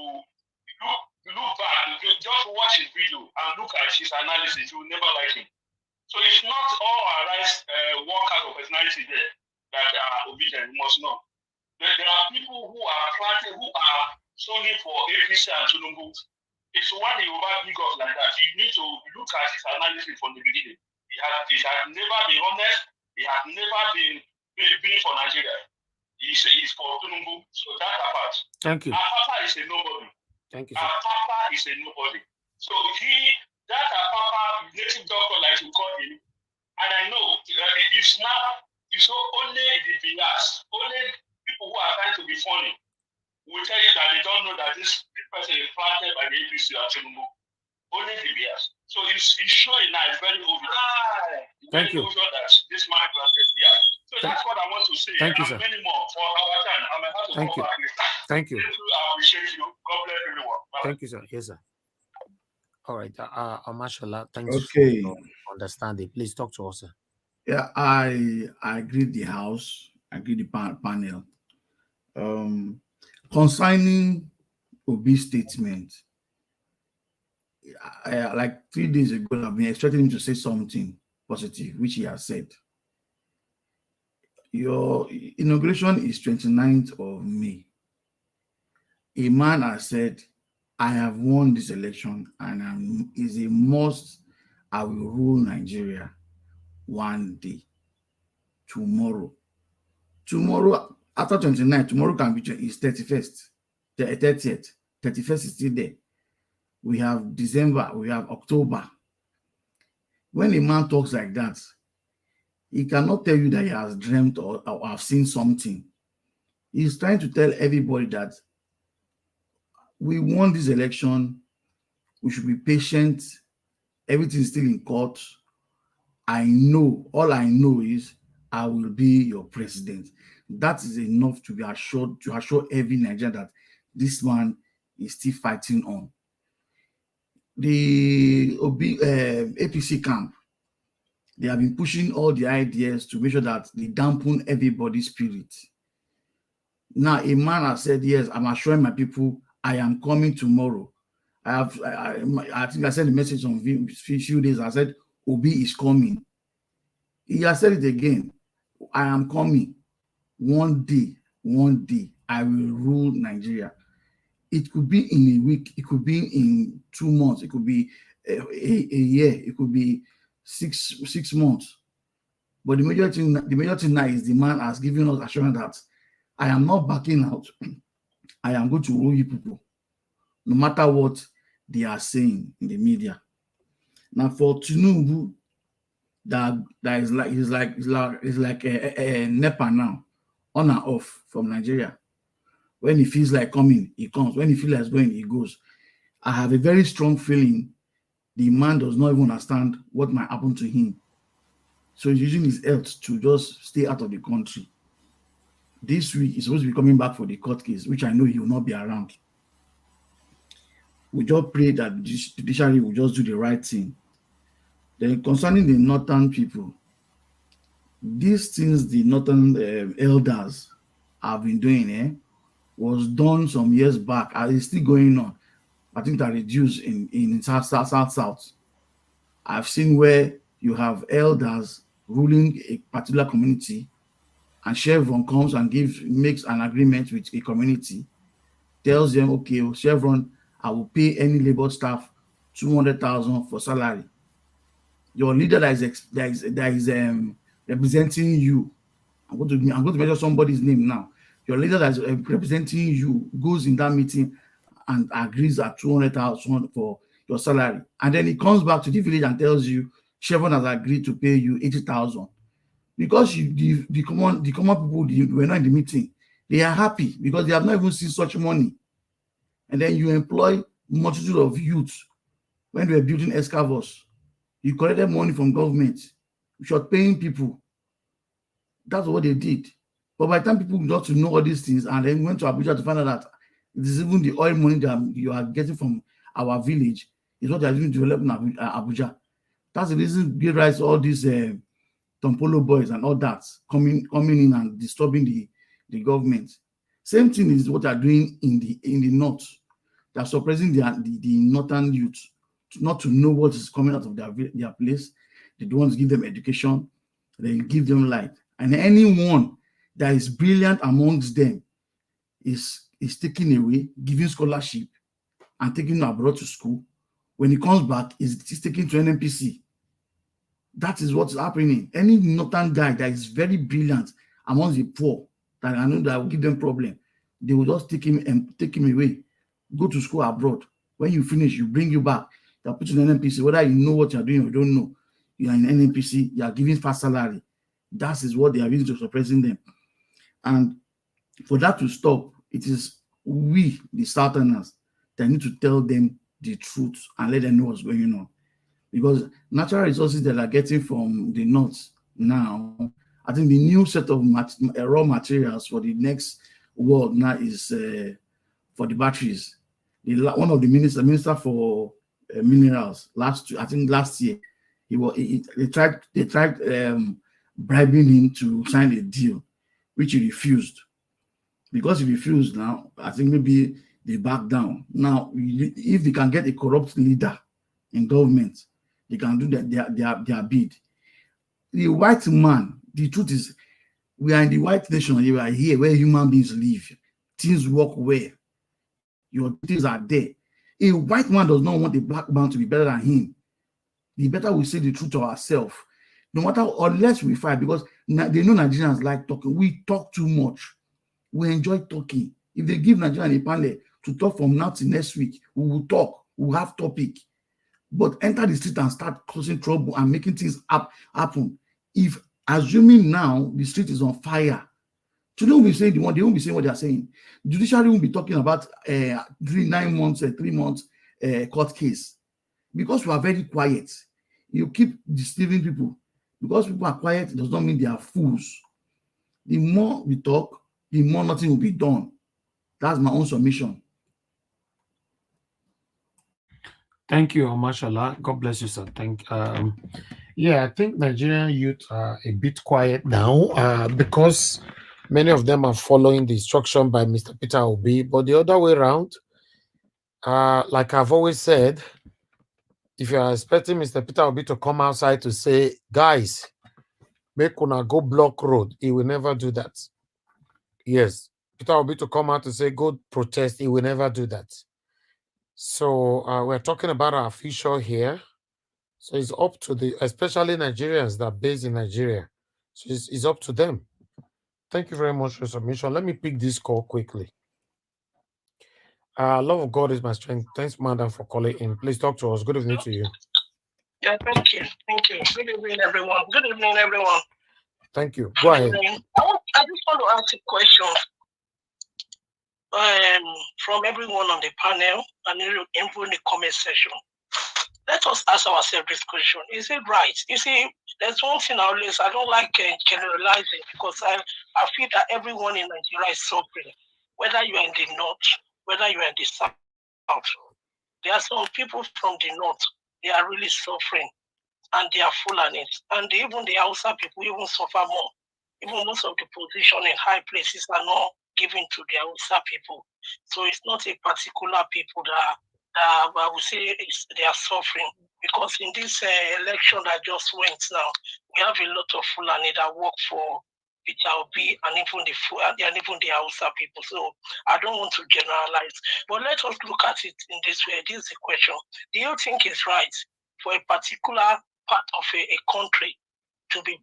look back, just watch his video and look at his analysis. You will never like him. So it's not all Arise workers of personality there that are obedient. You must know. There are people who are planted, who are solely for APC and Tinubu. It's one you big up like that. You need to look at his analysis from the beginning. He has never been honest. He has never been for Nigeria. He's for Tinubu. So that apart. Thank you. Our Papa is a nobody. Thank you. Our Papa is a nobody. So our Papa, native doctor, like you call him, and I know it's only the bias, only people who are trying to be funny will tell you that they don't know that this person is planted by the APC or Tinubu. Only the bias. So it's showing now, it's very obvious. Thank you. That this man is planted. Yeah. So that's what I want to say. Thank you, sir. Many more for our time. I might have to Thank you. back next time. Thank you. I appreciate you. God bless everyone. Bye. Thank you, sir. Yes, sir. All right. Mashallah, thanks for your understanding. Please talk to us, sir. Yeah, I agree the house, I agree the panel. Concerning Obi's statement, like 3 days ago, I've been expecting him to say something positive, which he has said. Your inauguration is 29th of May. A man has said, I have won this election and is a must. I will rule Nigeria one day. Tomorrow, after 29, tomorrow can be is 31st, 30th, 31st is still there. We have December, we have October. When a man talks like that, he cannot tell you that he has dreamt or have seen something. He's trying to tell everybody that we won this election, we should be patient, everything is still in court. All I know is I will be your president. That is enough to assure every Nigerian that this man is still fighting on. The APC camp, they have been pushing all the ideas to make sure that they dampen everybody's spirit. Now, a man has said, yes, I'm assuring my people I am coming tomorrow. I think I sent a message on a few days. I said, Obi is coming. He has said it again. I am coming. One day, I will rule Nigeria. It could be in a week. It could be in 2 months. It could be a year. It could be six months. But the major thing now is the man has given us assurance that I am not backing out. I am going to rule you people, no matter what they are saying in the media. Now for Tinubu, that is like a NEPA now, on and off from Nigeria. When he feels like coming, he comes. When he feels like going, he goes. I have a very strong feeling the man does not even understand what might happen to him. So he's using his health to just stay out of the country. This week, he's supposed to be coming back for the court case, which I know he will not be around. We just pray that the judiciary will just do the right thing. Then concerning the northern people, these things the northern elders have been doing was done some years back and it's still going on. I think that reduced in south. I've seen where you have elders ruling a particular community and Chevron comes and makes an agreement with a community, tells them, okay, Chevron, I will pay any labor staff 200,000 for salary. Your leader that is representing you, I'm going to mention somebody's name now. Your leader that is representing you goes in that meeting and agrees at 200,000 for your salary. And then he comes back to the village and tells you, Chevron has agreed to pay you 80,000. Because the common people were not in the meeting, they are happy because they have not even seen such money. And then you employ multitude of youths when they were building excavers. You collected money from government, which are paying people. That's what they did. But by the time people got to know all these things and then went to Abuja to find out that it is even the oil money that you are getting from our village is what they are doing to develop in Abuja. That's the reason they rise all these Tompolo boys and all that coming in and disturbing the government. Same thing is what they are doing in the north. They are suppressing the northern youth not to know what is coming out of their place. They don't want to give them education. They give them light. And anyone that is brilliant amongst them is taken away, giving scholarship and taken abroad to school. When he comes back, he's taken to an NPC. That is what's happening. Any northern guy that is very brilliant amongst the poor, that I know that will give them problem, they will just take him and take him away. Go to school abroad. When you finish, you bring you back. They'll put you in an NPC. Whether you know what you're doing or you don't know, you are in an NPC, you are giving fast salary. That is what they are using to suppressing them. And for that to stop, it is we, the Southerners, that need to tell them the truth and let them know what's going on. Because natural resources that are getting from the north now, I think the new set of raw materials for the next world now is for the batteries. One of the minister for minerals last year, they tried bribing him to sign a deal, which he refused. Because he refused now, I think maybe they back down. Now, if they can get a corrupt leader in government, they can do their bid. The white man, the truth is, we are in the white nation. We are here where human beings live. Things work well. Your things are there. A white man does not want a black man to be better than him. The better we say the truth to ourselves. No matter, unless we fight, because they know Nigerians like talking. We talk too much. We enjoy talking. If they give Nigerian a panel to talk from now to next week, we will talk. We will have topic. But enter the street and start causing trouble and making things happen. If assuming now the street is on fire, today won't be saying they won't be saying what they are saying. Judiciary won't be talking about 3 months court case. Because we are very quiet. You keep deceiving people. Because people are quiet, it does not mean they are fools. The more we talk, the more nothing will be done. That's my own submission. Thank you, mashallah. God bless you, sir. Yeah, I think Nigerian youth are a bit quiet now because many of them are following the instruction by Mr. Peter Obi. But the other way around, like I've always said, if you are expecting Mr. Peter Obi to come outside to say, guys, make una go block road, he will never do that. Yes, Peter Obi to come out to say, go protest, he will never do that. So we're talking about our future here. So it's up to especially Nigerians that are based in Nigeria. So it's up to them. Thank you very much for your submission. Let me pick this call quickly. Love of God is my strength. Thanks, madam, for calling in. Please talk to us. Good evening to you. Yeah, thank you. Thank you. Good evening, everyone. Good evening, everyone. Thank you. Go ahead. I just want to ask a question from everyone on the panel and in the comment section. Let us ask ourselves this question. Is it right? You see, there's one thing I don't like generalizing because I feel that everyone in Nigeria is suffering, whether you're in the north, whether you're in the south. There are some people from the north, they are really suffering and they are Fulanis. And even the Hausa people even suffer more. Even most of the position in high places are not given to the Hausa people. So it's not a particular people that I would say they are suffering. Because in this election that just went now, we have a lot of Fulani that work for Peter Obi and even the Hausa people. So I don't want to generalize. But let us look at it in this way. This is the question. Do you think it's right for a particular part of a country to be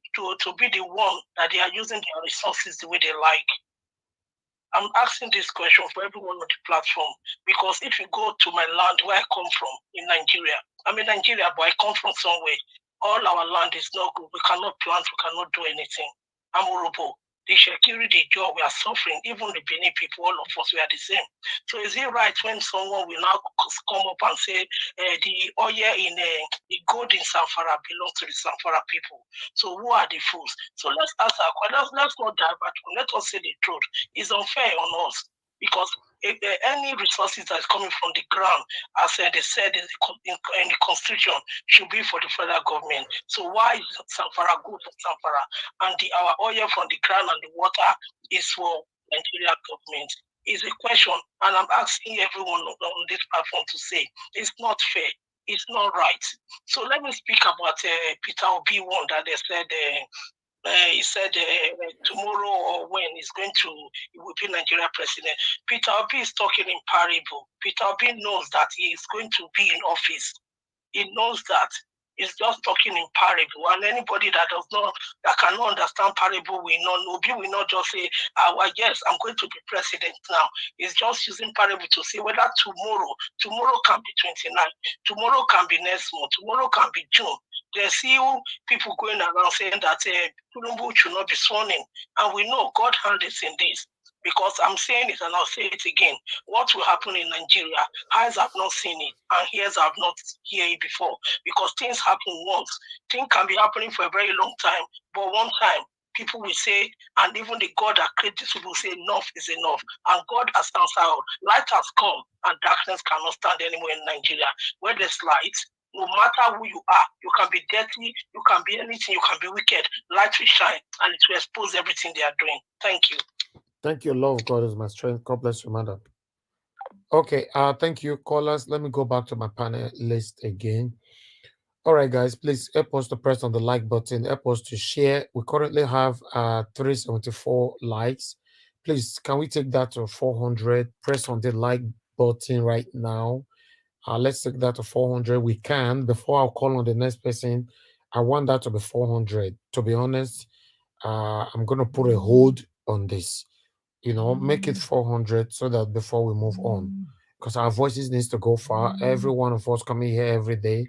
the one that they are using their resources the way they like? I'm asking this question for everyone on the platform because if you go to my land where I come from in Nigeria, I'm in Nigeria, but I come from somewhere. All our land is not good. We cannot plant. We cannot do anything. I'm Urubo. the Shekiri, the Joe, we are suffering. Even the Benin people, all of us, we are the same. So is it right when someone will now come up and say the oil in the gold in Zamfara belongs to the Zamfara people? So who are the fools? So let's ask our question. Let's not divert. Let us say the truth. It's unfair on us because if any resources that is coming from the ground, as they said in the constitution, should be for the federal government. So why is Zamfara good for Zamfara, and our oil from the ground and the water is for Nigeria government? Is a question, and I'm asking everyone on this platform to say it's not fair, it's not right. So let me speak about Peter Obi one that they said. He said tomorrow or when he's going to, he will be Nigeria president. Peter Obi is talking in parable. Peter Obi knows that he is going to be in office. He knows that. He's just talking in parable, and anybody that cannot understand parable will not know. Obi will not just say, well, yes, I'm going to be president now. He's just using parable to say whether tomorrow can be 29, tomorrow can be next month, tomorrow can be June. There's still people going around saying that Tinubu should not be sworn in, and we know God hand is in this. Because I'm saying it and I'll say it again. What will happen in Nigeria? Eyes have not seen it and ears have not heard it before. Because things happen once. Things can be happening for a very long time, but one time people will say, and even the God that created this will say, enough is enough. And God has answered out. Light has come and darkness cannot stand anymore in Nigeria. Where there's light, no matter who you are, you can be dirty, you can be anything, you can be wicked. Light will shine and it will expose everything they are doing. Thank you. Thank you. Love of God is my strength. God bless you, madam. Okay, thank you, callers. Let me go back to my panel list again. All right, guys, please help us to press on the like button, help us to share. We currently have 374 likes. Please, can we take that to 400? Press on the like button right now. Let's take that to 400. We can. Before I'll call on the next person, I want that to be 400. To be honest, I'm going to put a hold on this. Make it 400 so that before we move on, because our voices needs to go far. Every one of us coming here every day.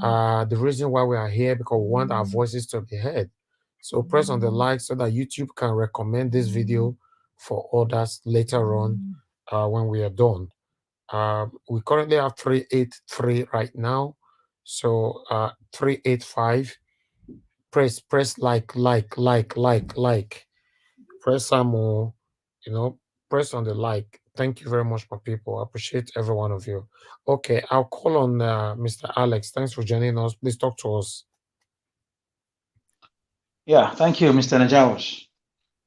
The reason why we are here, because we want our voices to be heard. So press on the like so that YouTube can recommend this video for others later on when we are done. We currently have 383 right now. So 385. Press like. Press some more. Press on the like. Thank you very much, my people. I appreciate every one of you. Okay, I'll call on Mr. Alex. Thanks for joining us. Please talk to us. Yeah, thank you, Mr. Najawas.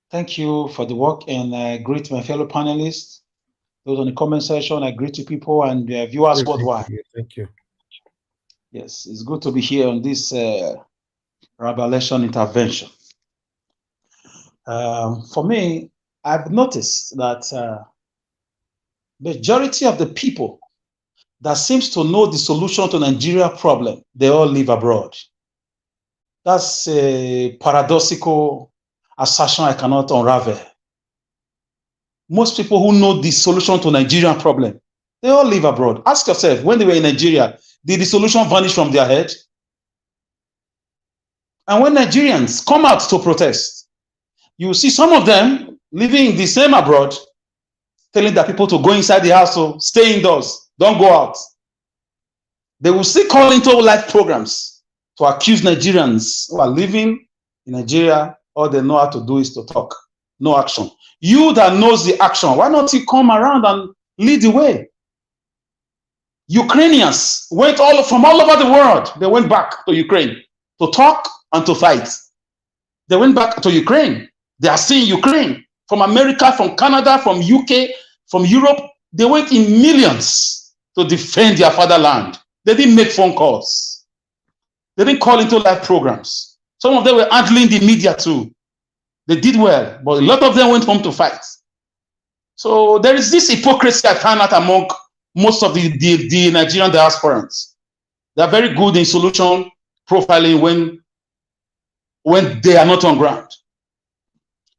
Thank you for the work, and I greet my fellow panelists. Those on the comment section, I greet you people and viewers worldwide. Thank you. Yes, it's good to be here on this revelation intervention. For me, I've noticed that majority of the people that seems to know the solution to Nigeria problem, they all live abroad. That's a paradoxical assertion I cannot unravel. Most people who know the solution to Nigerian problem, they all live abroad. Ask yourself, when they were in Nigeria, did the solution vanish from their head? And when Nigerians come out to protest, you see some of them living in the same abroad, telling their people to go inside the house, to stay indoors, don't go out. They will still call into live programs to accuse Nigerians who are living in Nigeria. All they know how to do is to talk, no action. You that knows the action, why not you come around and lead the way? Ukrainians went from all over the world. They went back to Ukraine to talk and to fight. They went back to Ukraine. They are seeing Ukraine from America, from Canada, from UK, from Europe. They went in millions to defend their fatherland. They didn't make phone calls. They didn't call into live programs. Some of them were handling the media too. They did well, but a lot of them went home to fight. So there is this hypocrisy I find out among most of the Nigerian diasporans. They are very good in solution profiling when they are not on ground.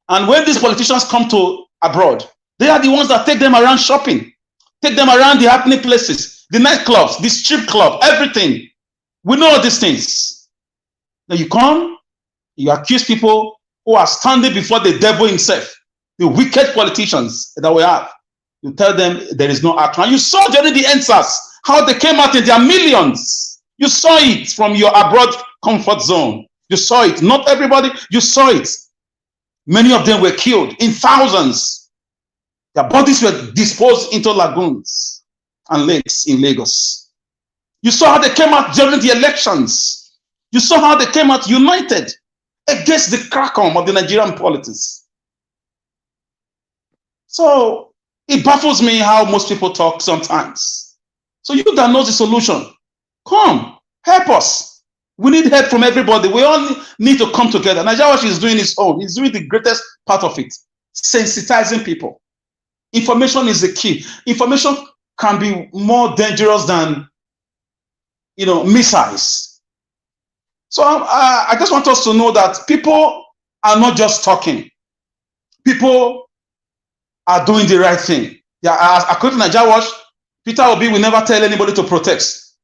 And when these politicians come to abroad, they are the ones that take them around shopping, take them around the happening places, the nightclubs, the strip club, everything. We know all these things. Now you come, you accuse people who are standing before the devil himself, the wicked politicians that we have. You tell them there is no action. And you saw during the answers how they came out in their millions. You saw it from your abroad comfort zone. You saw it. Not everybody, you saw it. Many of them were killed in thousands. Their bodies were disposed into lagoons and lakes in Lagos. You saw how they came out during the elections. You saw how they came out united against the crackdown of the Nigerian politics. So it baffles me how most people talk sometimes. So you that knows the solution, come, help us. We need help from everybody. We all need to come together. Nigeria is doing its own. It's doing the greatest part of it, sensitizing people. Information is the key. Information can be more dangerous than, missiles. So I just want us to know that people are not just talking. People are doing the right thing. Yeah, according to Nigeria Watch, Peter Obi will never tell anybody to protest.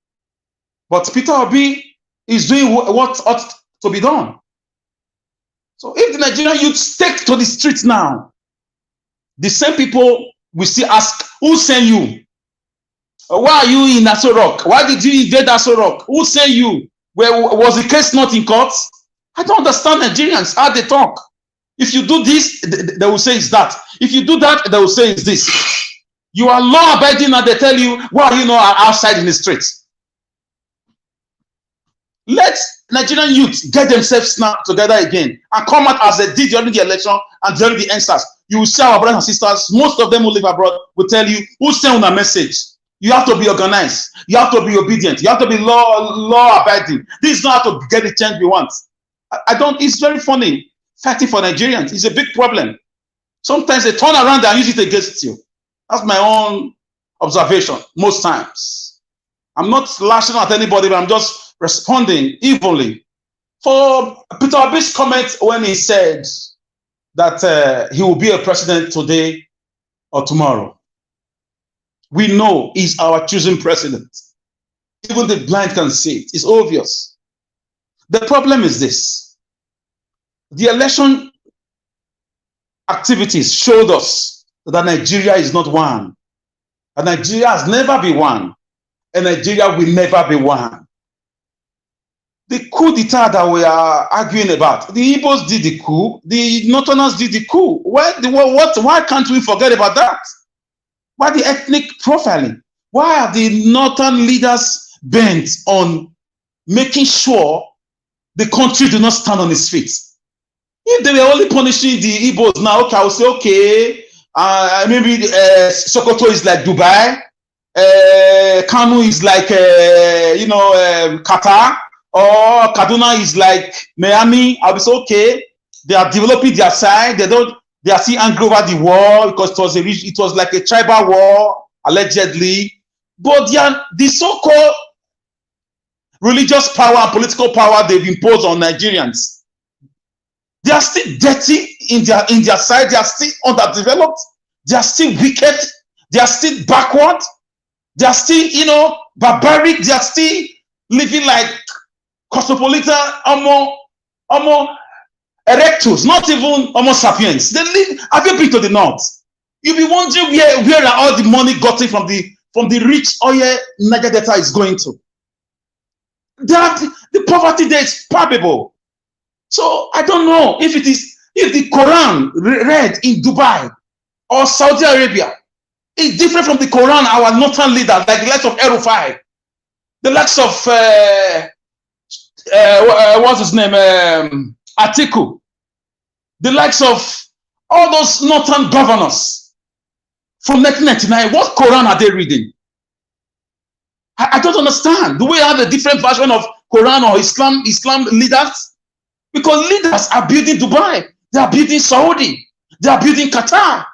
But Peter Obi is doing what ought to be done. So if the Nigerian youth take to the streets now, the same people will still ask, who sent you? Why are you in Aso Rock? Why did you invade Aso Rock? Who sent you? Was the case not in court? I don't understand Nigerians, how they talk. If you do this, they will say it's that. If you do that, they will say it's this. You are law-abiding and they tell you, why are you not outside in the streets? Let Nigerian youth get themselves snapped together again and come out as they did during the election and during the answers. You will see our brothers and sisters, most of them who live abroad will tell you, who sent a message? You have to be organized. You have to be obedient. You have to be law-abiding. This is not how to get the change we want. It's very funny. Fighting for Nigerians is a big problem. Sometimes they turn around and use it against you. That's my own observation most times. I'm not lashing at anybody, but I'm just responding evenly. For Peter Obi's comment when he said that he will be a president today or tomorrow. We know he's our chosen president. Even the blind can see it. It's obvious. The problem is this. The election activities showed us that Nigeria is not one. And Nigeria has never been one. And Nigeria will never be one. The coup d'etat that we are arguing about, the Igbos did the coup, the Northerners did the coup. Why can't we forget about that? Why the ethnic profiling? Why are the Northern leaders bent on making sure the country do not stand on its feet? If they were only punishing the Igbos now, okay, I will say, okay, maybe Sokoto is like Dubai, Kanu is like, Qatar, or Kaduna is like Miami. I'll be so okay. They are developing their side. They are still angry over the war because it was like a tribal war, allegedly. But the so-called religious power and political power they've imposed on Nigerians, they are still dirty in their side. They are still underdeveloped. They are still wicked. They are still backward. They are still, barbaric. They are still living like cosmopolitan, homo erectus, not even homo sapiens. They live. Have you been to the north? You'll be wondering where are all the money gotten from the rich oil Niger Delta is going to. The poverty there is palpable. So I don't know if the Quran read in Dubai or Saudi Arabia is different from the Quran our northern leaders, like the likes of El-Rufai, the likes of what's his name, Atiku, the likes of all those northern governors from 1999. What Quran are they reading? I don't understand. Do we have a different version of Quran or Islam leaders? Because leaders are building Dubai, they are building Saudi, they are building Qatar.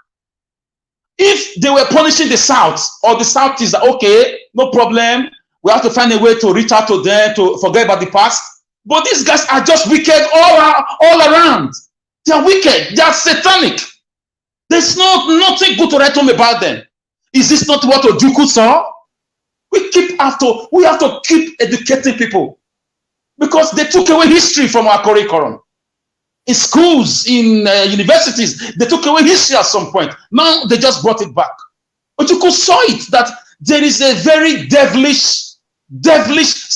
If they were punishing the South, or the South is okay, no problem, we have to find a way to reach out to them, to forget about the past. But these guys are just wicked all around. They are wicked, they are satanic. There's nothing good to write home about them. Is this not what Ojukwu saw? We have to keep educating people. Because they took away history from our curriculum. in schools, in universities. They took away history at some point. Now they just brought it back. But you could saw it that there is a very devilish,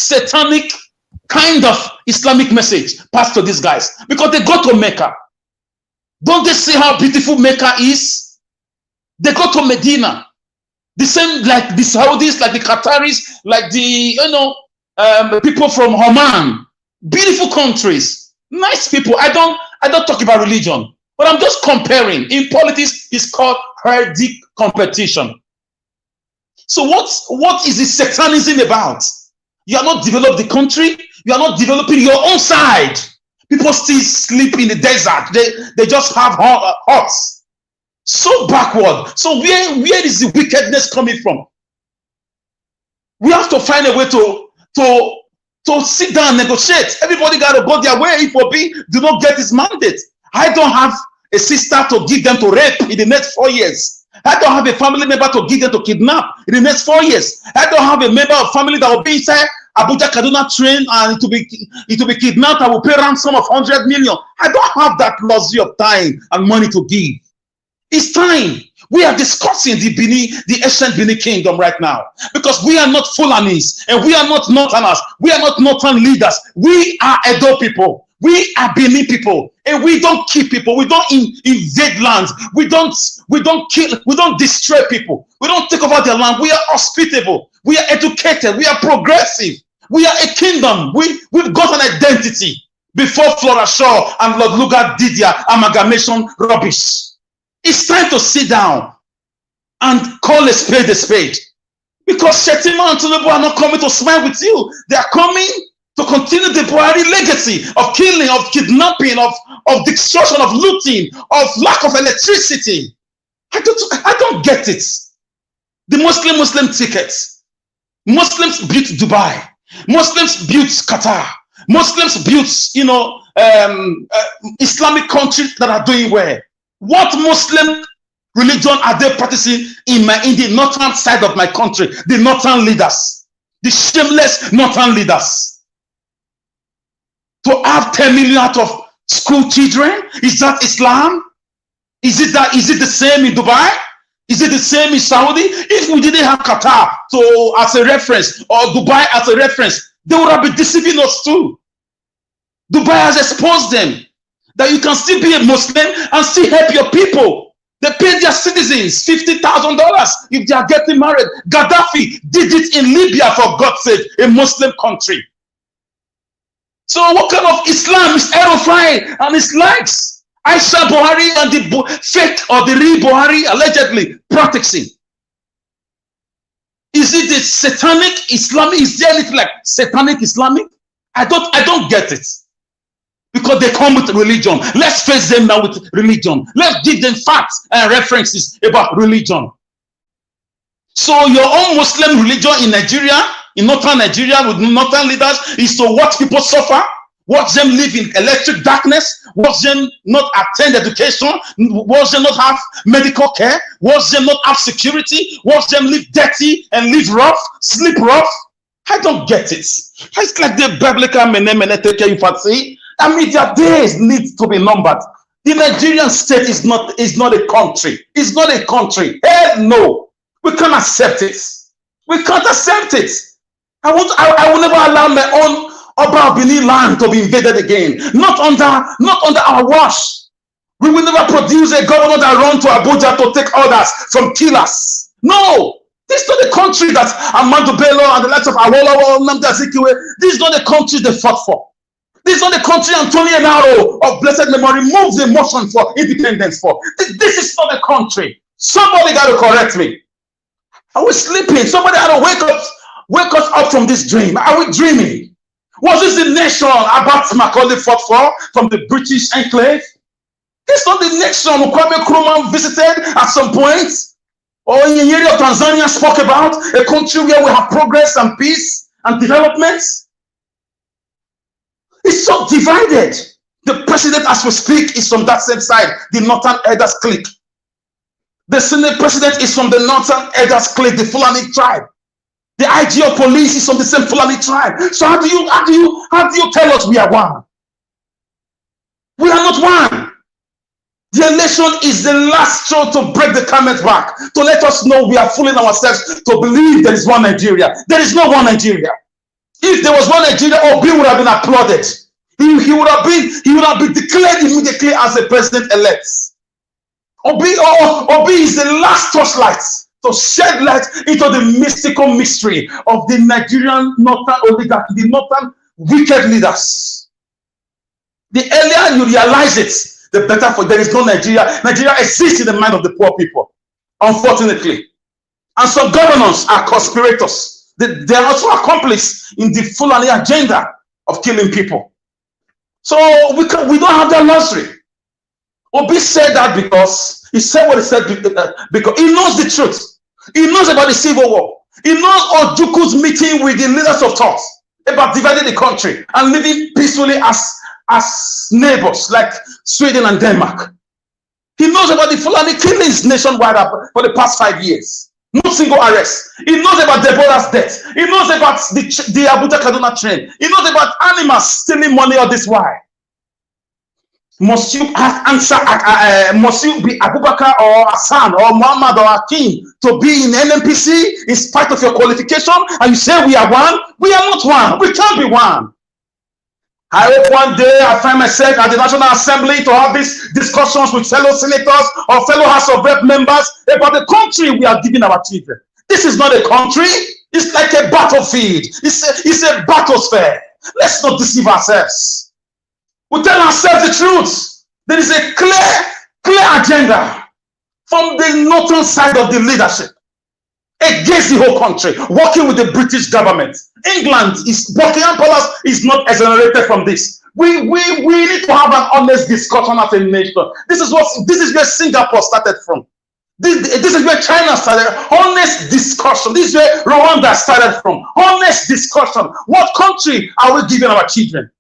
satanic kind of Islamic message passed to these guys because they go to Mecca. Don't they see how beautiful Mecca is? They go to Medina. The same like the Saudis, like the Qataris, like the people from Oman. Beautiful countries, nice people. I don't talk about religion, but I'm just comparing. In politics, it's called herdic competition. So what is the satanism about? You are not developing the country. You are not developing your own side. People still sleep in the desert. They just have huts. So backward. So where is the wickedness coming from? We have to find a way to sit down and negotiate. Everybody got to go their way. If Obi do not get his mandate, I don't have a sister to give them to rape in the next 4 years. I don't have a family member to give them to kidnap in the next 4 years. I don't have a member of family that will be inside Abuja Kaduna train and it will be kidnapped. I will pay ransom of 100 million. I don't have that luxury of time and money to give. It's time. We are discussing the ancient Benin kingdom right now because we are not Fulanis and we are not Northerners. We are not Northern leaders. We are Edo people. We are Benin people, and we don't kill people. We don't invade lands. We don't kill. We don't destroy people. We don't take over their land. We are hospitable. We are educated. We are progressive. We are a kingdom. We've got an identity before Flora Shaw and Lord Lugard did their amalgamation rubbish. It's time to sit down and call a spade because Shetima and Tinubu are not coming to smile with you. They are coming to continue the Buhari legacy of killing, of kidnapping, of destruction, of looting, of lack of electricity. I don't get it. The Muslim tickets. Muslims built Dubai. Muslims built Qatar. Muslims built, Islamic countries that are doing well. What Muslim religion are they practicing in the northern side of my country? The northern leaders, the shameless northern leaders. To have 10 million out of school children, is that Islam? Is it the same in Dubai? Is it the same in Saudi? If we didn't have Qatar as a reference or Dubai as a reference, they would have been deceiving us too. Dubai has exposed them that you can still be a Muslim and still help your people. They pay their citizens $50,000 if they are getting married. Gaddafi did it in Libya, for God's sake, a Muslim country. So what kind of Islam is Erufai and his likes? Aisha Buhari and the fake or the real Buhari allegedly practicing. Is it the satanic Islamic? Is there anything like satanic Islamic? I don't get it. Because they come with religion. Let's face them now with religion. Let's give them facts and references about religion. So your own Muslim religion in Nigeria, in northern Nigeria with northern leaders, is to watch people suffer, watch them live in electric darkness, watch them not attend education, watch them not have medical care, watch them not have security, watch them live dirty and live rough, sleep rough. I don't get it. It's like the biblical mene take care you fancy. I mean, their days need to be numbered. The Nigerian state is not a country. It's not a country. Hell no. We can't accept it. We can't accept it. I will never allow my own Oba Benin land to be invaded again. Not under our watch. We will never produce a governor that run to Abuja to take orders from killers. No. This is not the country that Amadu Bello and the likes of Awolowo, Nnamdi Azikiwe, this is not the country they fought for. This is not the country Antonio Enaro of blessed memory moved the motion for independence for. This is not the country. Somebody got to correct me. Are we sleeping? Somebody had to wake us up from this dream. Are we dreaming? Was this the nation Abat Macaulay fought for from the British enclave? This is not the nation Kwame Nkrumah visited at some point, or Nyeri of Tanzania spoke about, a country where we have progress and peace and development. It's so divided. The president, as we speak, is from that same side, the Northern Elders clique. The Senate president is from the Northern Elders clique, the Fulani tribe. The IG of police is from the same Fulani tribe. So how do you tell us we are one? We are not one. The election is the last straw to break the camel's back, to let us know we are fooling ourselves to believe there is one Nigeria. There is no one Nigeria. If there was one Nigeria, Obi would have been applauded. He would have been declared immediately as the president-elect. Obi is the last torchlight to shed light into the mystical mystery of the Nigerian northern oligarchy, the northern wicked leaders. The earlier you realize it, the better for there is no Nigeria. Nigeria exists in the mind of the poor people, unfortunately. And some governors are conspirators. They are also accomplices in the Fulani agenda of killing people. So we don't have that luxury. Obi said that because he said what he said because he knows the truth. He knows about the civil war. He knows Ojuku's meeting with the leaders of thought about dividing the country and living peacefully as neighbors like Sweden and Denmark. He knows about the Fulani killings nationwide for the past 5 years. No single arrest. He knows about Deborah's death. He knows about the Abuja Kaduna train. He knows about animals stealing money all this while. Must you answer? Must you be Abubakar or Hassan or Muhammad or Akim to be in NNPC in spite of your qualification? And you say we are one? We are not one. We can't be one. I hope one day I find myself at the National Assembly to have these discussions with fellow senators or fellow House of Rep members about the country we are giving our children. This is not a country. It's like a battlefield. It's a battlesphere. Let's not deceive ourselves. We tell ourselves the truth. There is a clear agenda from the northern side of the leadership against the whole country, working with the British government. Buckingham Palace is not exonerated from this. We need to have an honest discussion as a nation. This is where Singapore started from. This is where China started. Honest discussion. This is where Rwanda started from. Honest discussion. What country are we giving our children?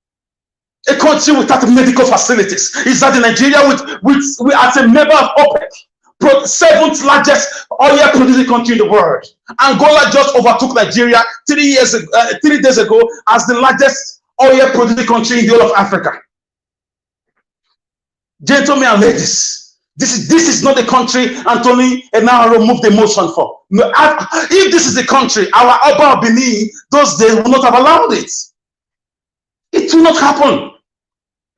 A country without medical facilities. Is that in Nigeria we as a member of OPEC, 7th largest oil producing country in the world. Angola just overtook Nigeria 3 days ago as the largest oil producing country in the whole of Africa. Gentlemen and ladies, this is not the country Anthony Enaro moved the motion for. If this is the country, our Oba Benin, those days would not have allowed it. It will not happen.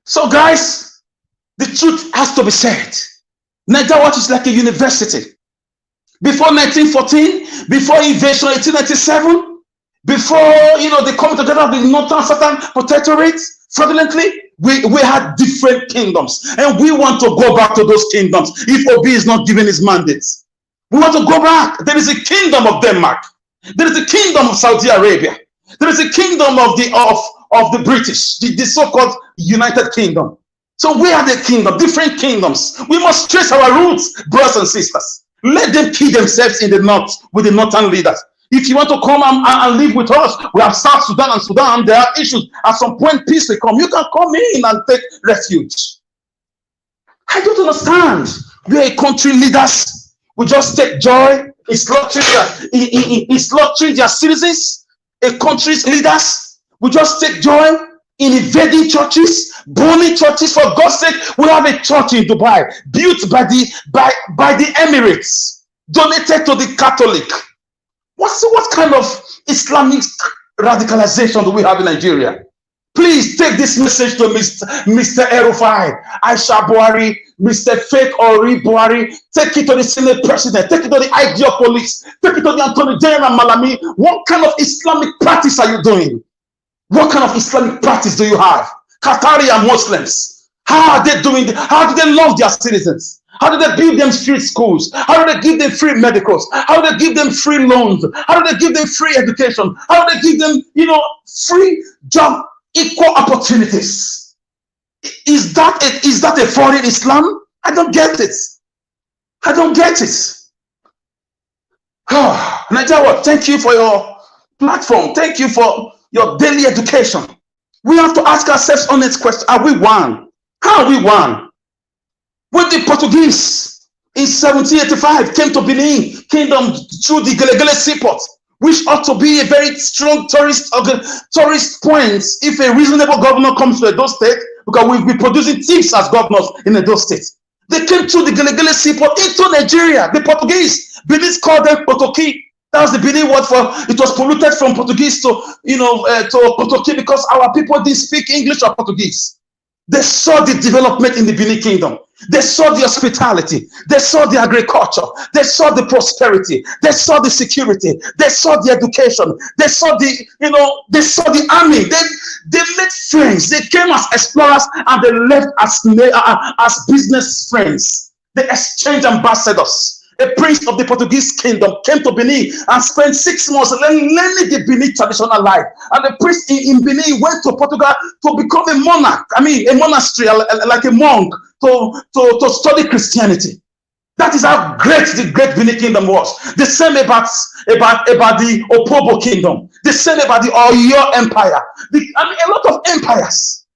So guys, the truth has to be said. Nigeria Watch is like a university. Before 1914, before invasion 1897, before they come together of the northern southern protectorates fraudulently, we had different kingdoms. And we want to go back to those kingdoms if Obi is not given his mandates. We want to go back. There is a kingdom of Denmark. There is a kingdom of Saudi Arabia. There is a kingdom of the British, the so-called United Kingdom. So we are the kingdom, different kingdoms. We must trace our roots, brothers and sisters. Let them kill themselves in the north with the northern leaders. If you want to come and live with us, we have South Sudan and Sudan. There are issues. At some point, peace will come. You can come in and take refuge. I don't understand. We are a country leaders. We just take joy in slaughtering their citizens. A country's leaders, we just take joy in invading churches, burning churches. For God's sake, we have a church in Dubai built by the Emirates, donated to the Catholic. What kind of Islamic radicalization do we have in Nigeria? Please take this message to Mr. Erufai, Aisha Buhari, Mr. Fake Ori Buhari. Take it to the Senate President. Take it to the IGO police. Take it to the Attorney General Malami. What kind of Islamic practice are you doing? What kind of Islamic practice do you have? Qatari and Muslims. How are they doing? How do they love their citizens? How do they build them street schools? How do they give them free medicals? How do they give them free loans? How do they give them free education? How do they give them, free job, equal opportunities? Is that a foreign Islam? I don't get it. I don't get it. Nigeria, thank you for your platform. Thank you for your daily education. We have to ask ourselves honest question. Are we one? How are we one? When the Portuguese in 1785 came to Benin Kingdom through the Gelegele Seaport, which ought to be a very strong tourist point if a reasonable governor comes to Edo State, because we've been producing thieves as governors in those states. They came through the Gelegele Seaport into Nigeria. The Portuguese, Benin called them Potoki. That was the Benin word for it. Was polluted from Portuguese to to Potoki because our people didn't speak English or Portuguese. They saw the development in the Benin Kingdom. They saw the hospitality. They saw the agriculture. They saw the prosperity. They saw the security. They saw the education. They saw they saw the army. They made friends. They came as explorers and they left as business friends. They exchanged ambassadors. A prince of the Portuguese kingdom came to Benin and spent 6 months learning the Benin traditional life. And the prince in Benin went to Portugal to become a monarch. I mean, a monastery, like a monk, to study Christianity. That is how great the great Benin kingdom was. The same about the Opobo kingdom. The same about the Oyo empire. A lot of empires.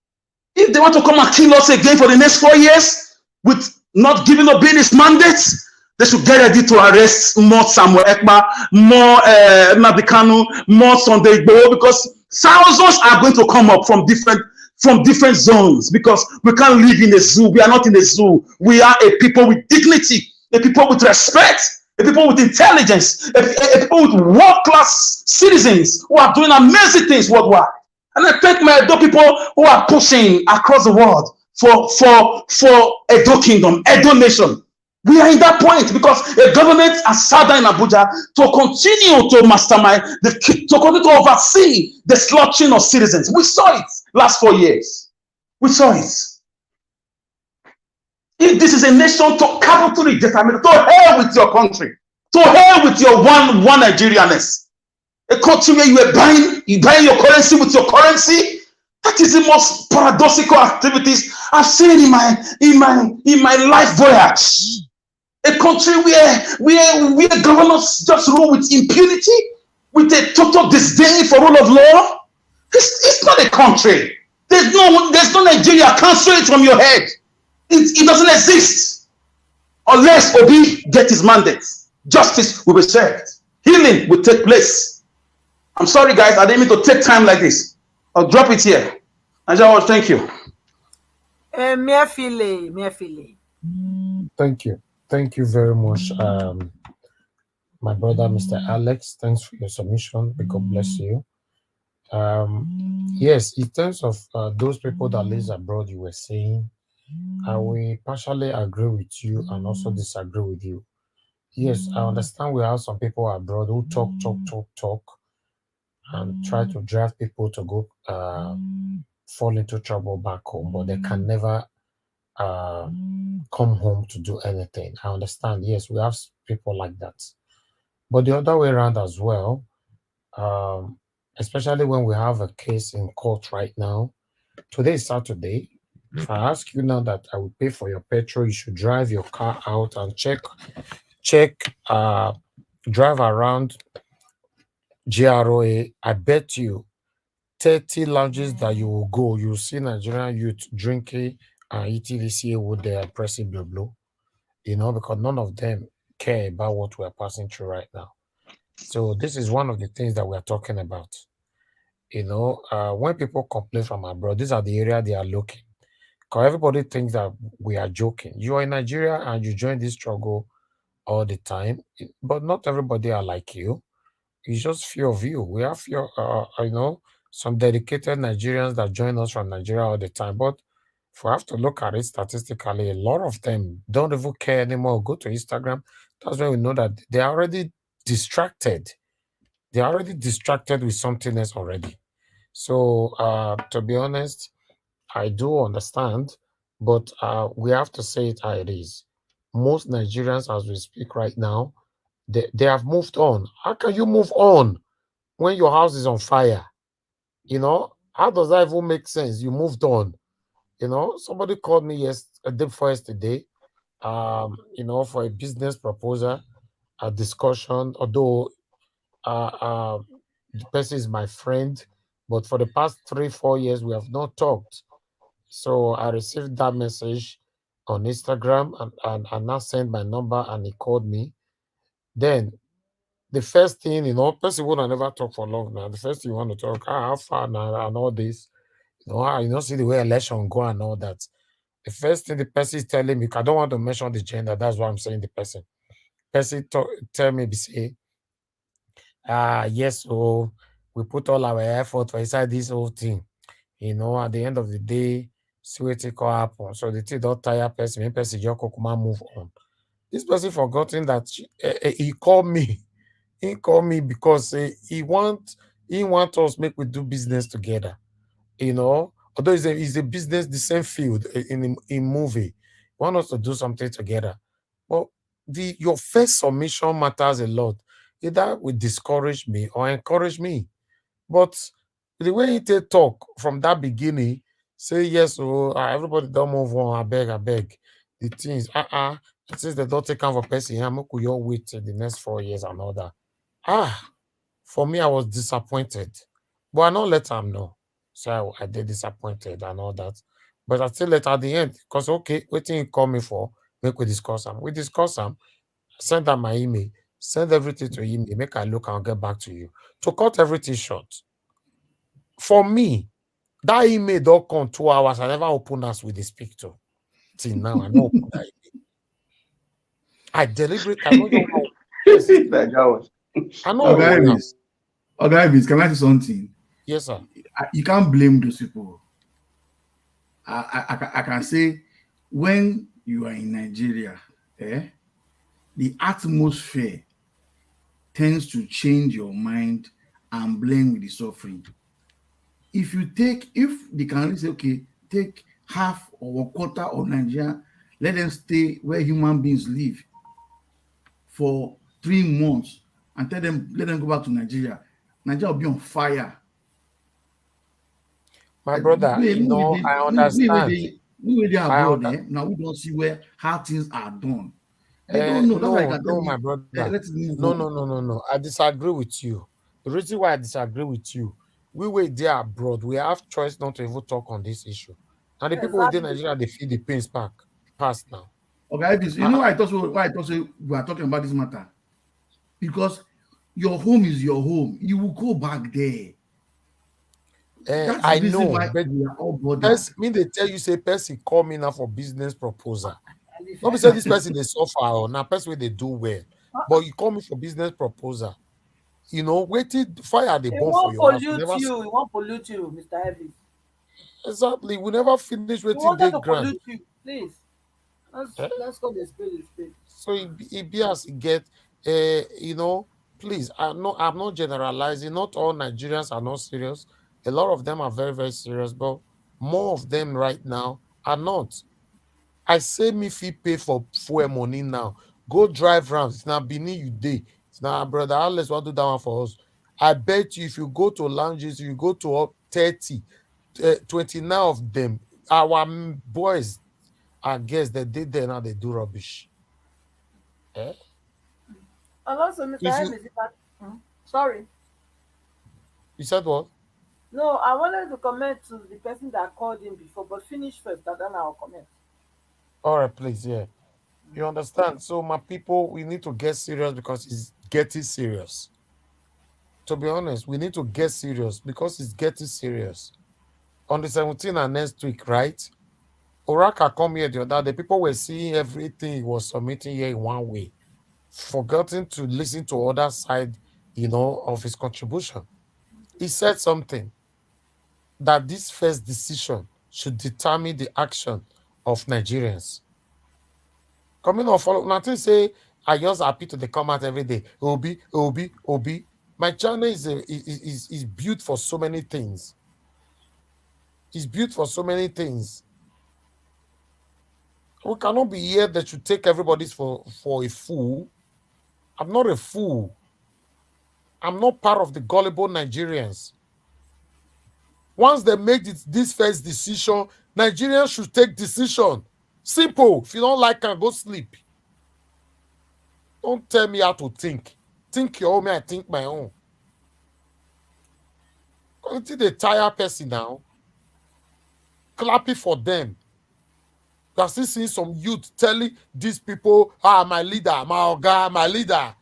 If they want to come and kill us again for the next 4 years with not giving obeying his mandates, they should get ready to arrest more Samuel Ekpa, more Nabikanu, more Sunday Igboho, because thousands are going to come up from different zones, because we can't live in a zoo. We are not in a zoo. We are a people with dignity, a people with respect, a people with intelligence, a people with world-class citizens who are doing amazing things worldwide. And I thank my Edo people who are pushing across the world for Edo Kingdom, Edo Nation. We are in that point because a government has sat down in Abuja to continue to mastermind, to continue to oversee the slaughtering of citizens. We saw it last 4 years. We saw it. If this is a nation to capital determined, to hell with your country, to hell with your one Nigerianness. A country where you are buying your currency with your currency. That is the most paradoxical activities I've seen in my life voyage. A country where governors just rule with impunity, with a total disdain for rule of law. It's not a country. There's no Nigeria. Cancel it from your head. It doesn't exist unless Obi gets his mandate. Justice will be served. Healing will take place. I'm sorry, guys. I didn't mean to take time like this. I'll drop it here. Ajawa, thank you. Thank you. Thank you very much, my brother, Mr. Alex. Thanks for your submission. May God bless you. Yes, in terms of those people that live abroad, you were saying, I will partially agree with you and also disagree with you. Yes, I understand we have some people abroad who talk, and try to drive people to go fall into trouble back home, but they can never come home to do anything. I understand. Yes, we have people like that. But the other way around as well, especially when we have a case in court right now. Today is Saturday. If I ask you now that I will pay for your petrol, you should drive your car out and drive around GROA. I bet you 30 lounges that you will go, you'll see Nigerian youth drinking and ETVCA with their pressing blue, because none of them care about what we're passing through right now. So this is one of the things that we're talking about. When people complain from abroad, these are the area they are looking. Because everybody thinks that we are joking. You are in Nigeria and you join this struggle all the time, but not everybody are like you. It's just few of you. We have few, some dedicated Nigerians that join us from Nigeria all the time. But if we have to look at it statistically, a lot of them don't even care anymore. Go to Instagram. That's when we know that they're already distracted. They're already distracted with something else already. So, to be honest, I do understand, but we have to say it how it is. Most Nigerians, as we speak right now, they have moved on. How can you move on when your house is on fire? How does that even make sense? You moved on. Somebody called me day before yesterday, for a business proposal, a discussion, although the person is my friend, but for the past 3-4 years, we have not talked. So I received that message on Instagram and now sent my number and he called me. Then the first thing, person would never talk for long now. The first thing you want to talk, how far now and all this, You know, see the way election go and all that. The first thing the person is telling me, I don't want to mention the gender, that's why I'm saying the person. Person tell me, say, yes, oh, we put all our effort for inside this whole thing. You know, at the end of the day, see what it can happen. So the thing don't tire person, make person just move on. This person forgotten that he called me. He called me because he want us make we do business together. You know, although it's a business, the same field in movie. Want us to do something together. But your first submission matters a lot. Either will discourage me or encourage me. But the way he talk from that beginning, say yes, oh, everybody don't move on. I beg. The things, since they don't take on for person, I'm going to wait till the next 4 years and all that. For me, I was disappointed, but I not let him know. So I did disappointed and all that. But I still let at the end, because okay, waiting you call me for, make we discuss them. We discuss them, send them my email, send everything to email, make I look and get back to you. To cut everything short. For me, that email don't come 2 hours. I never open us with the speak to. Till now, I know open that email. I deliberate, I know your yes. I know open them. Okay, can I say something? Yes, sir. You can't blame those people. I can say when you are in Nigeria, the atmosphere tends to change your mind and blame with the suffering. If they can only say, okay, take half or a quarter of Nigeria, let them stay where human beings live for 3 months and let them go back to Nigeria. Nigeria will be on fire. My brother, I understand. We abroad, now we don't see how things are done. They don't know. No, my brother. No. I disagree with you. The reason why I disagree with you, we were there abroad. We have choice not to even talk on this issue. And the people within Nigeria, they feel the pains past now. Okay, you know why I thought we are talking about this matter? Because your home is your home. You will go back there. That's the reason why we are all bothered. They tell you, say, person call me now for business proposal. Not be say this person they suffer or now person they do well. But you call me for business proposal. You know, waiting fire the bomb for your house. It won't pollute you, Mr. Evans. Exactly. We never finish waiting they pollute you, please. Let's go the speed. So it be as it get you know, please, I'm not generalizing. Not all Nigerians are not serious. A lot of them are very, very serious, but more of them right now are not. I say me fee pay for fuel money now. Go drive round. It's not Benin you day. It's not brother. Let's want to do that one for us. I bet you if you go to lounges, you go to 30, 29 of them. Our boys, I guess they did there now they do rubbish. And also, Mr. Sorry. You said what? No, I wanted to comment to the person that called in before, but finish first, and then I'll comment. All right, please, yeah. You understand? So, my people, we need to get serious because it's getting serious. To be honest, we need to get serious because it's getting serious. On the 17th and next week, right? Oraka come here the other day. People were seeing everything he was submitting here in one way, forgetting to listen to other side, of his contribution. He said something that this first decision should determine the action of Nigerians. Coming on follow, nothing say I just happy to the comment every day. Obi. My channel is built for so many things. It's built for so many things. We cannot be here that you take everybody for a fool. I'm not a fool. I'm not part of the gullible Nigerians. Once they make this first decision, Nigerians should take decision. Simple. If you don't like it, go sleep. Don't tell me how to think. Think your own, I think my own. Until they tire person now, clapping for them. You are still seeing some youth telling these people, my leader, my oga, my leader,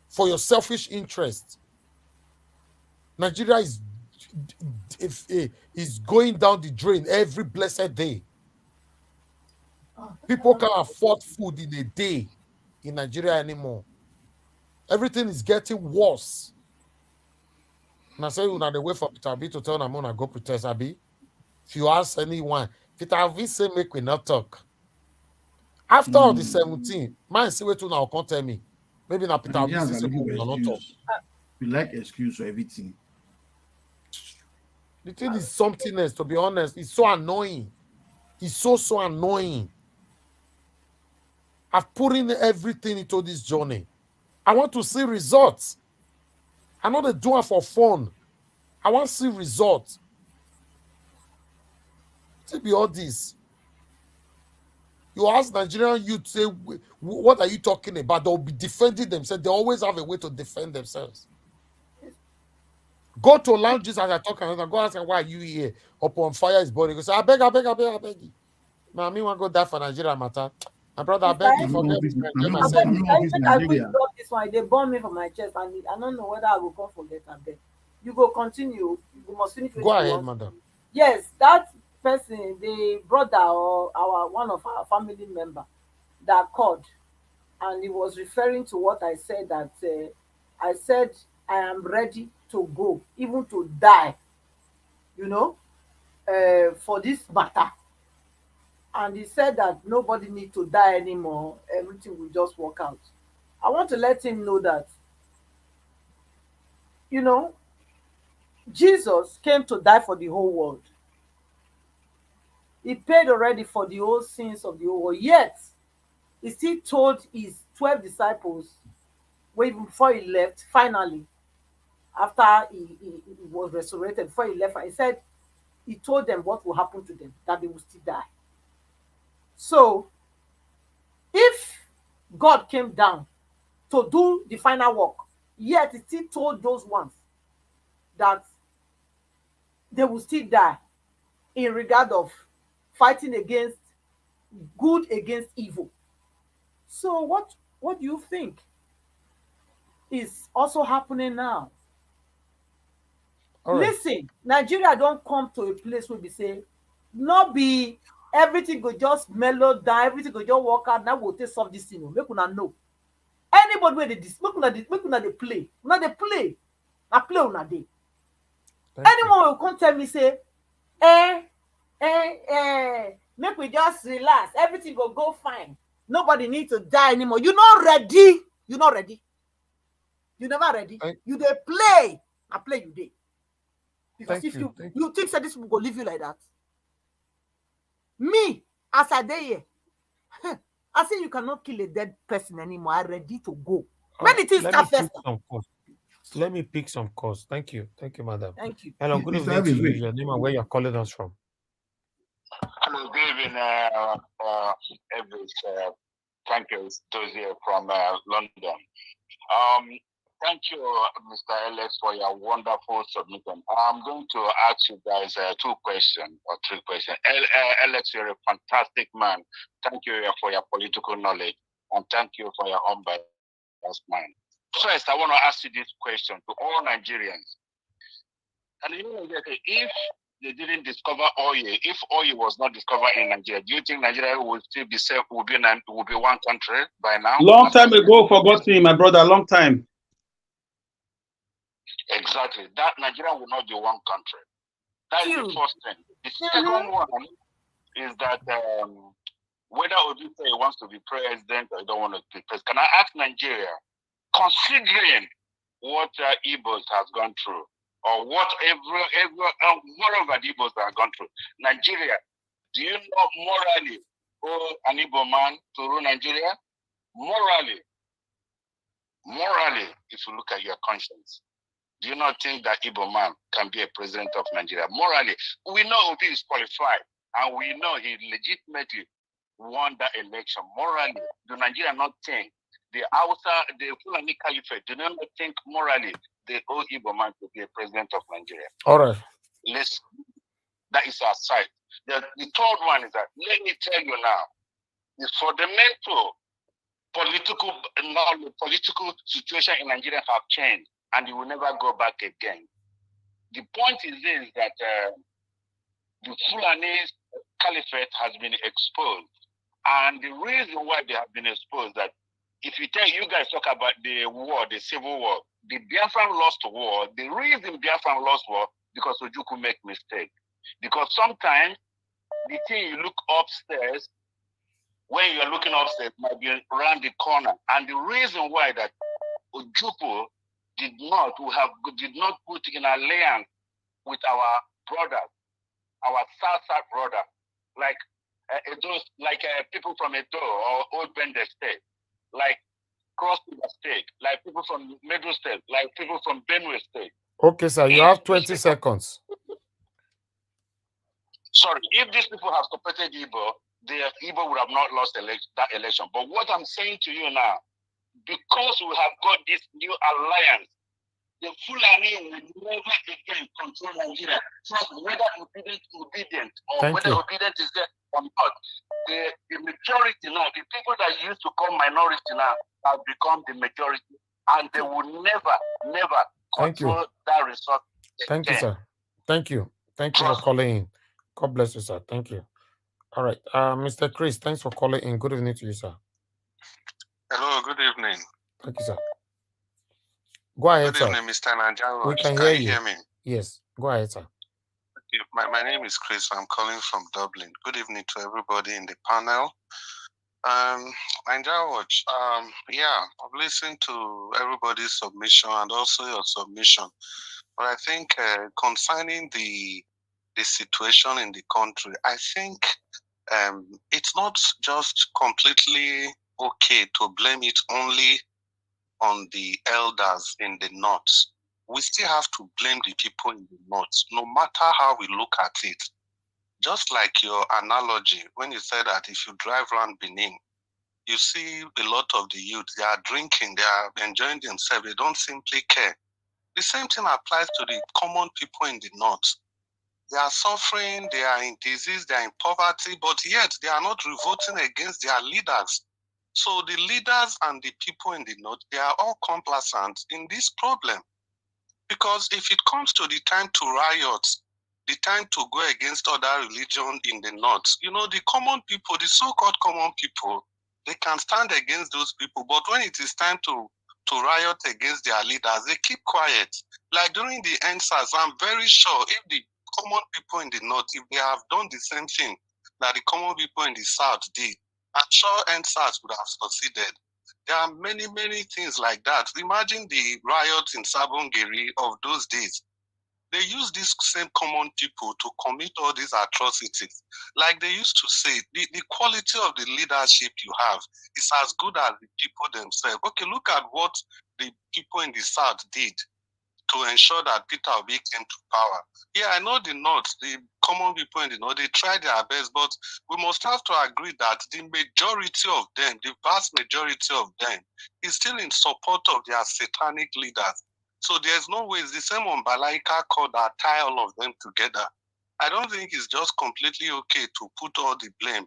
for your selfish interest. Nigeria is going down the drain every blessed day. People can't afford food in a day in Nigeria anymore. Everything is getting worse. And I say, you know, the way for Peter B to tell them, I'm going to go protest, Abi. If you ask anyone, Peter B say, make we not talk. After all the 17, man, see what you now can't tell me. Maybe now Peter B say, we not talk. We like excuse for everything. The thing is something else, to be honest. It's so annoying. It's so annoying. I've put in everything into this journey. I want to see results. I'm not doing it for fun. I want to see results. To be all this. You ask Nigerian youth, say, what are you talking about? They'll be defending themselves. They always have a way to defend themselves. Go to lounges as I talk, and go ask them, why are you here? Upon fire is burning. Go say, I beg you. Man, me want to go die for Nigeria matter. My brother, I beg you, forget this. I think I will drop this one. They burn me from my chest, and I don't know whether I will come forget. I beg. You go continue. You must finish. Go ahead, madam. Yes, that person, the brother or one of our family member that called, and he was referring to what I said, that I said I am ready to go, even to die, you know, for this matter. And he said that nobody needs to die anymore. Everything will just work out. I want to let him know that, you know, Jesus came to die for the whole world. He paid already for the whole sins of the whole world. Yet, he still told his 12 disciples, way before he left, finally, after he was resurrected, before he left, he said, he told them what will happen to them, that they will still die. So, if God came down to do the final work, yet he still told those ones that they will still die in regard of fighting against good against evil. So what do you think is also happening now? Right. Listen, Nigeria don't come to a place where we say, not be everything go just mellow down, everything go just work out. Now we'll take solve this thing. Make una know. Anybody where they make una they play. Una they play. I play una day. Anyone will come tell me say, make we just relax. Everything will go fine. Nobody needs to die anymore. You're not ready. You're not ready. You never ready. You they play. I play you day. Because if you think that this will go leave you like that. Me, as I day here, I say you cannot kill a dead person anymore. I'm ready to go. Many things start first. Let me pick some calls. Thank you, madam. Thank you. Hello, good evening to you. Your name and where you're calling us from. Hello, good evening, thank you, Dozier from London. Thank you, Mr. Alex, for your wonderful submission. I'm going to ask you guys 2 questions or 3 questions. Alex, you're a fantastic man. Thank you for your political knowledge, and thank you for your unbiased mind. First, I want to ask you this question to all Nigerians. And you know, if they didn't discover oil, if oil was not discovered in Nigeria, do you think Nigeria would still be safe, would be one country by now? Long time ago, forgotten, my brother, long time. Exactly. That Nigeria will not be one country. That is the first thing. The second one is that whether Obi wants to be president or don't want to be president, can I ask Nigeria, considering what Igbos has gone through, or whatever the Igbos have gone through, Nigeria, do you know morally an Igbo man to rule Nigeria? Morally, if you look at your conscience, do you not think that Igbo man can be a president of Nigeria? Morally, we know Obi is qualified, and we know he legitimately won that election. Morally, do Nigeria not think the Fulani Caliphate, do not think morally they owe Igbo man to be a president of Nigeria? All right. That is our side. The third one is that, let me tell you now, the fundamental political situation in Nigeria have changed, and it will never go back again. The point is this, that the Fulani Caliphate has been exposed. And the reason why they have been exposed, that if you tell you guys talk about the war, the civil war, the Biafran lost war. The reason Biafran lost war, because Ojukwu make mistake. Because sometimes the thing you look upstairs, when you're looking upstairs, might be around the corner. And the reason why that Ojukwu did not put in alliance with our brothers, our South brother, like people from Edo or Old Bende State, like Cross River State, like people from Middle State, like people from Benue State. Okay, sir, you have 20 seconds. Sorry, if these people have supported Igbo, the Igbo would have not lost that election. But what I'm saying to you now, because we have got this new alliance, the Fulani will never again control Nigeria. Trust me, whether obedient or whether obedient is there or not. The majority now, the people that used to call minority now have become the majority, and they will never control that resource. Thank you, sir. Thank you. Thank you for calling in. God bless you, sir. Thank you. All right. Mr. Chris, thanks for calling in. Good evening to you, sir. Hello, good evening. Thank you, sir. Go ahead, good sir. Evening, Mr. Nanjaro. We can hear you. Hear me? Yes. Go ahead, sir. Okay. My name is Chris. I'm calling from Dublin. Good evening to everybody in the panel. Nanjaro, yeah, I've listened to everybody's submission and also your submission. But I think concerning the situation in the country, I think it's not just completely okay to blame it only on the elders in the north. We still have to blame the people in the north, no matter how we look at it. Just like your analogy, when you said that if you drive around Benin, you see a lot of the youth, they are drinking, they are enjoying themselves, they don't simply care. The same thing applies to the common people in the north. They are suffering, they are in disease, they are in poverty, but yet they are not revolting against their leaders. So the leaders and the people in the north, they are all complacent in this problem. Because if it comes to the time to riot, the time to go against other religion in the north, you know, the common people, the so-called common people, they can stand against those people. But when it is time to riot against their leaders, they keep quiet. Like during the NSAS, I'm very sure if the common people in the north, if they have done the same thing that the common people in the south did, I'm sure NSAS would have succeeded. There are many, many things like that. Imagine the riots in Sabongeri of those days. They use these same common people to commit all these atrocities. Like they used to say, the quality of the leadership you have is as good as the people themselves. Okay, look at what the people in the south did to ensure that Peter Obi came to power. Yeah, I know the north, the common people in the north, they tried their best, but we must have to agree that the majority of them, the vast majority of them, is still in support of their satanic leaders. So there's no way, it's the same on Balaika code that tie all of them together. I don't think it's just completely okay to put all the blame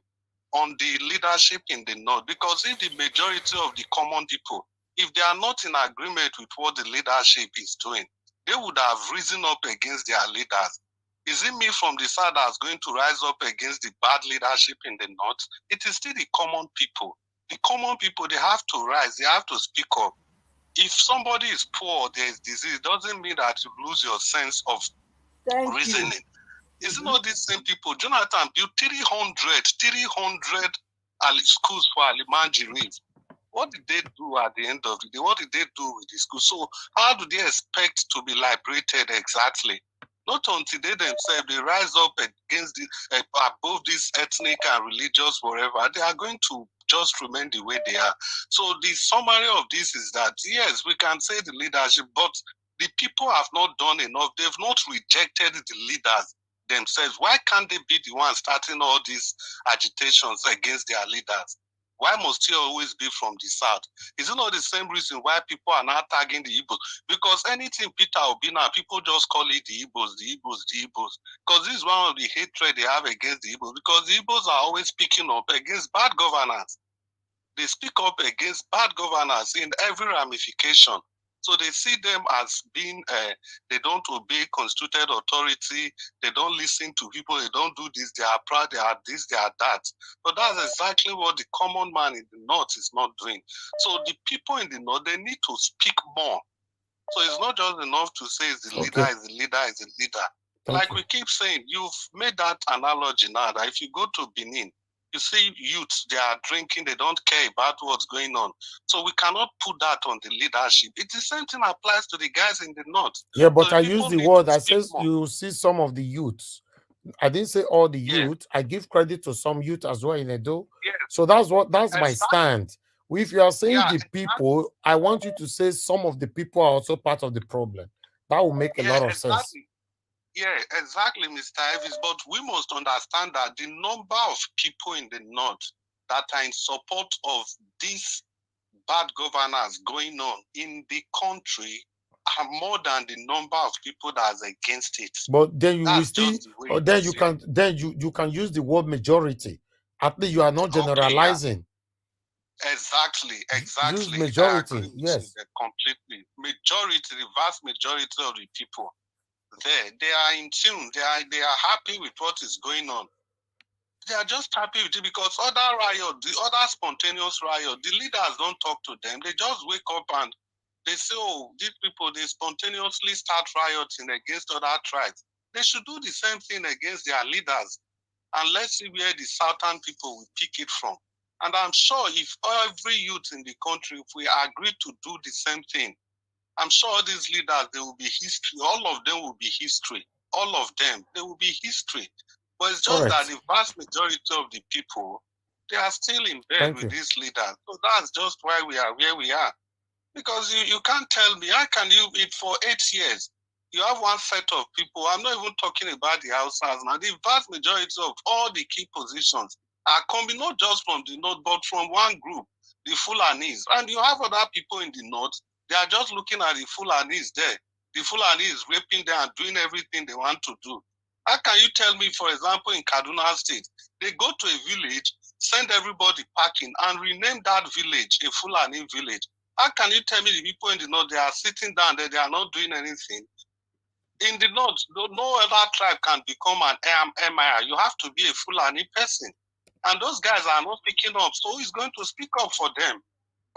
on the leadership in the north, because if the majority of the common people, if they are not in agreement with what the leadership is doing, they would have risen up against their leaders. Is it me from the south that's going to rise up against the bad leadership in the north? It is still the common people. The common people, they have to rise, they have to speak up. If somebody is poor, there is disease, it doesn't mean that you lose your sense of reasoning. Isn't all these same people? Jonathan built 300 schools for Alimanjiris. What did they do at the end of the day? What did they do with the school? So how do they expect to be liberated exactly? Not until they themselves, they rise up against above this ethnic and religious whatever, they are going to just remain the way they are. So the summary of this is that, yes, we can say the leadership, but the people have not done enough. They've not rejected the leaders themselves. Why can't they be the ones starting all these agitations against their leaders? Why must it always be from the south? Is it not the same reason why people are not tagging the Igbos? Because anything Peter Obi now, people just call it the Igbos, the Igbos, the Igbos. Because this is one of the hatred they have against the Igbos. Because the Igbos are always speaking up against bad governance. They speak up against bad governance in every ramification. So they see them as being, they don't obey constituted authority, they don't listen to people, they don't do this, they are proud, they are this, they are that. But that's exactly what the common man in the North is not doing. So the people in the North, they need to speak more. So it's not just enough to say it's the leader, is the leader, is the leader. Like we keep saying, you've made that analogy now that if you go to Benin, you see youths, they are drinking, they don't care about what's going on. So we cannot put that on the leadership. It's the same thing applies to the guys in the North. Yeah, but so I use the word, I says you see some of the youths. I didn't say all the youth. I give credit to some youth as well in Edo. So that's my stand. If you are saying the people, I want you to say some of the people are also part of the problem. That will make a lot of sense. Yeah, exactly, Mr. Evis. But we must understand that the number of people in the North that are in support of these bad governance going on in the country are more than the number of people that are against it. But then you will still, or then you can use the word majority. At least you are not generalizing. Exactly. Use majority, I agree with yes. you completely. Majority, the vast majority of the people there, they are in tune. They are happy with what is going on. They are just happy with it because other riot, the other spontaneous riot, the leaders don't talk to them. They just wake up and they say, oh, these people, they spontaneously start rioting against other tribes. They should do the same thing against their leaders. And let's see where the southern people will pick it from. And I'm sure if every youth in the country, if we agree to do the same thing, I'm sure these leaders, they will be history. All of them will be history. All of them, they will be history. But it's just that the vast majority of the people, they are still in bed with these leaders. So that's just why we are where we are. Because you can't tell me, how can you, it for 8 years, you have one set of people, I'm not even talking about the houses now, the vast majority of all the key positions are coming not just from the North, but from one group, the Fulanis. And you have other people in the North, they are just looking at the Fulanis there. The Fulani is raping them and doing everything they want to do. How can you tell me, for example, in Kaduna State, they go to a village, send everybody packing, and rename that village a Fulani village? How can you tell me the people in the North, they are sitting down there, they are not doing anything? In the North, no other tribe can become an emir. You have to be a Fulani person. And those guys are not picking up. So who is going to speak up for them?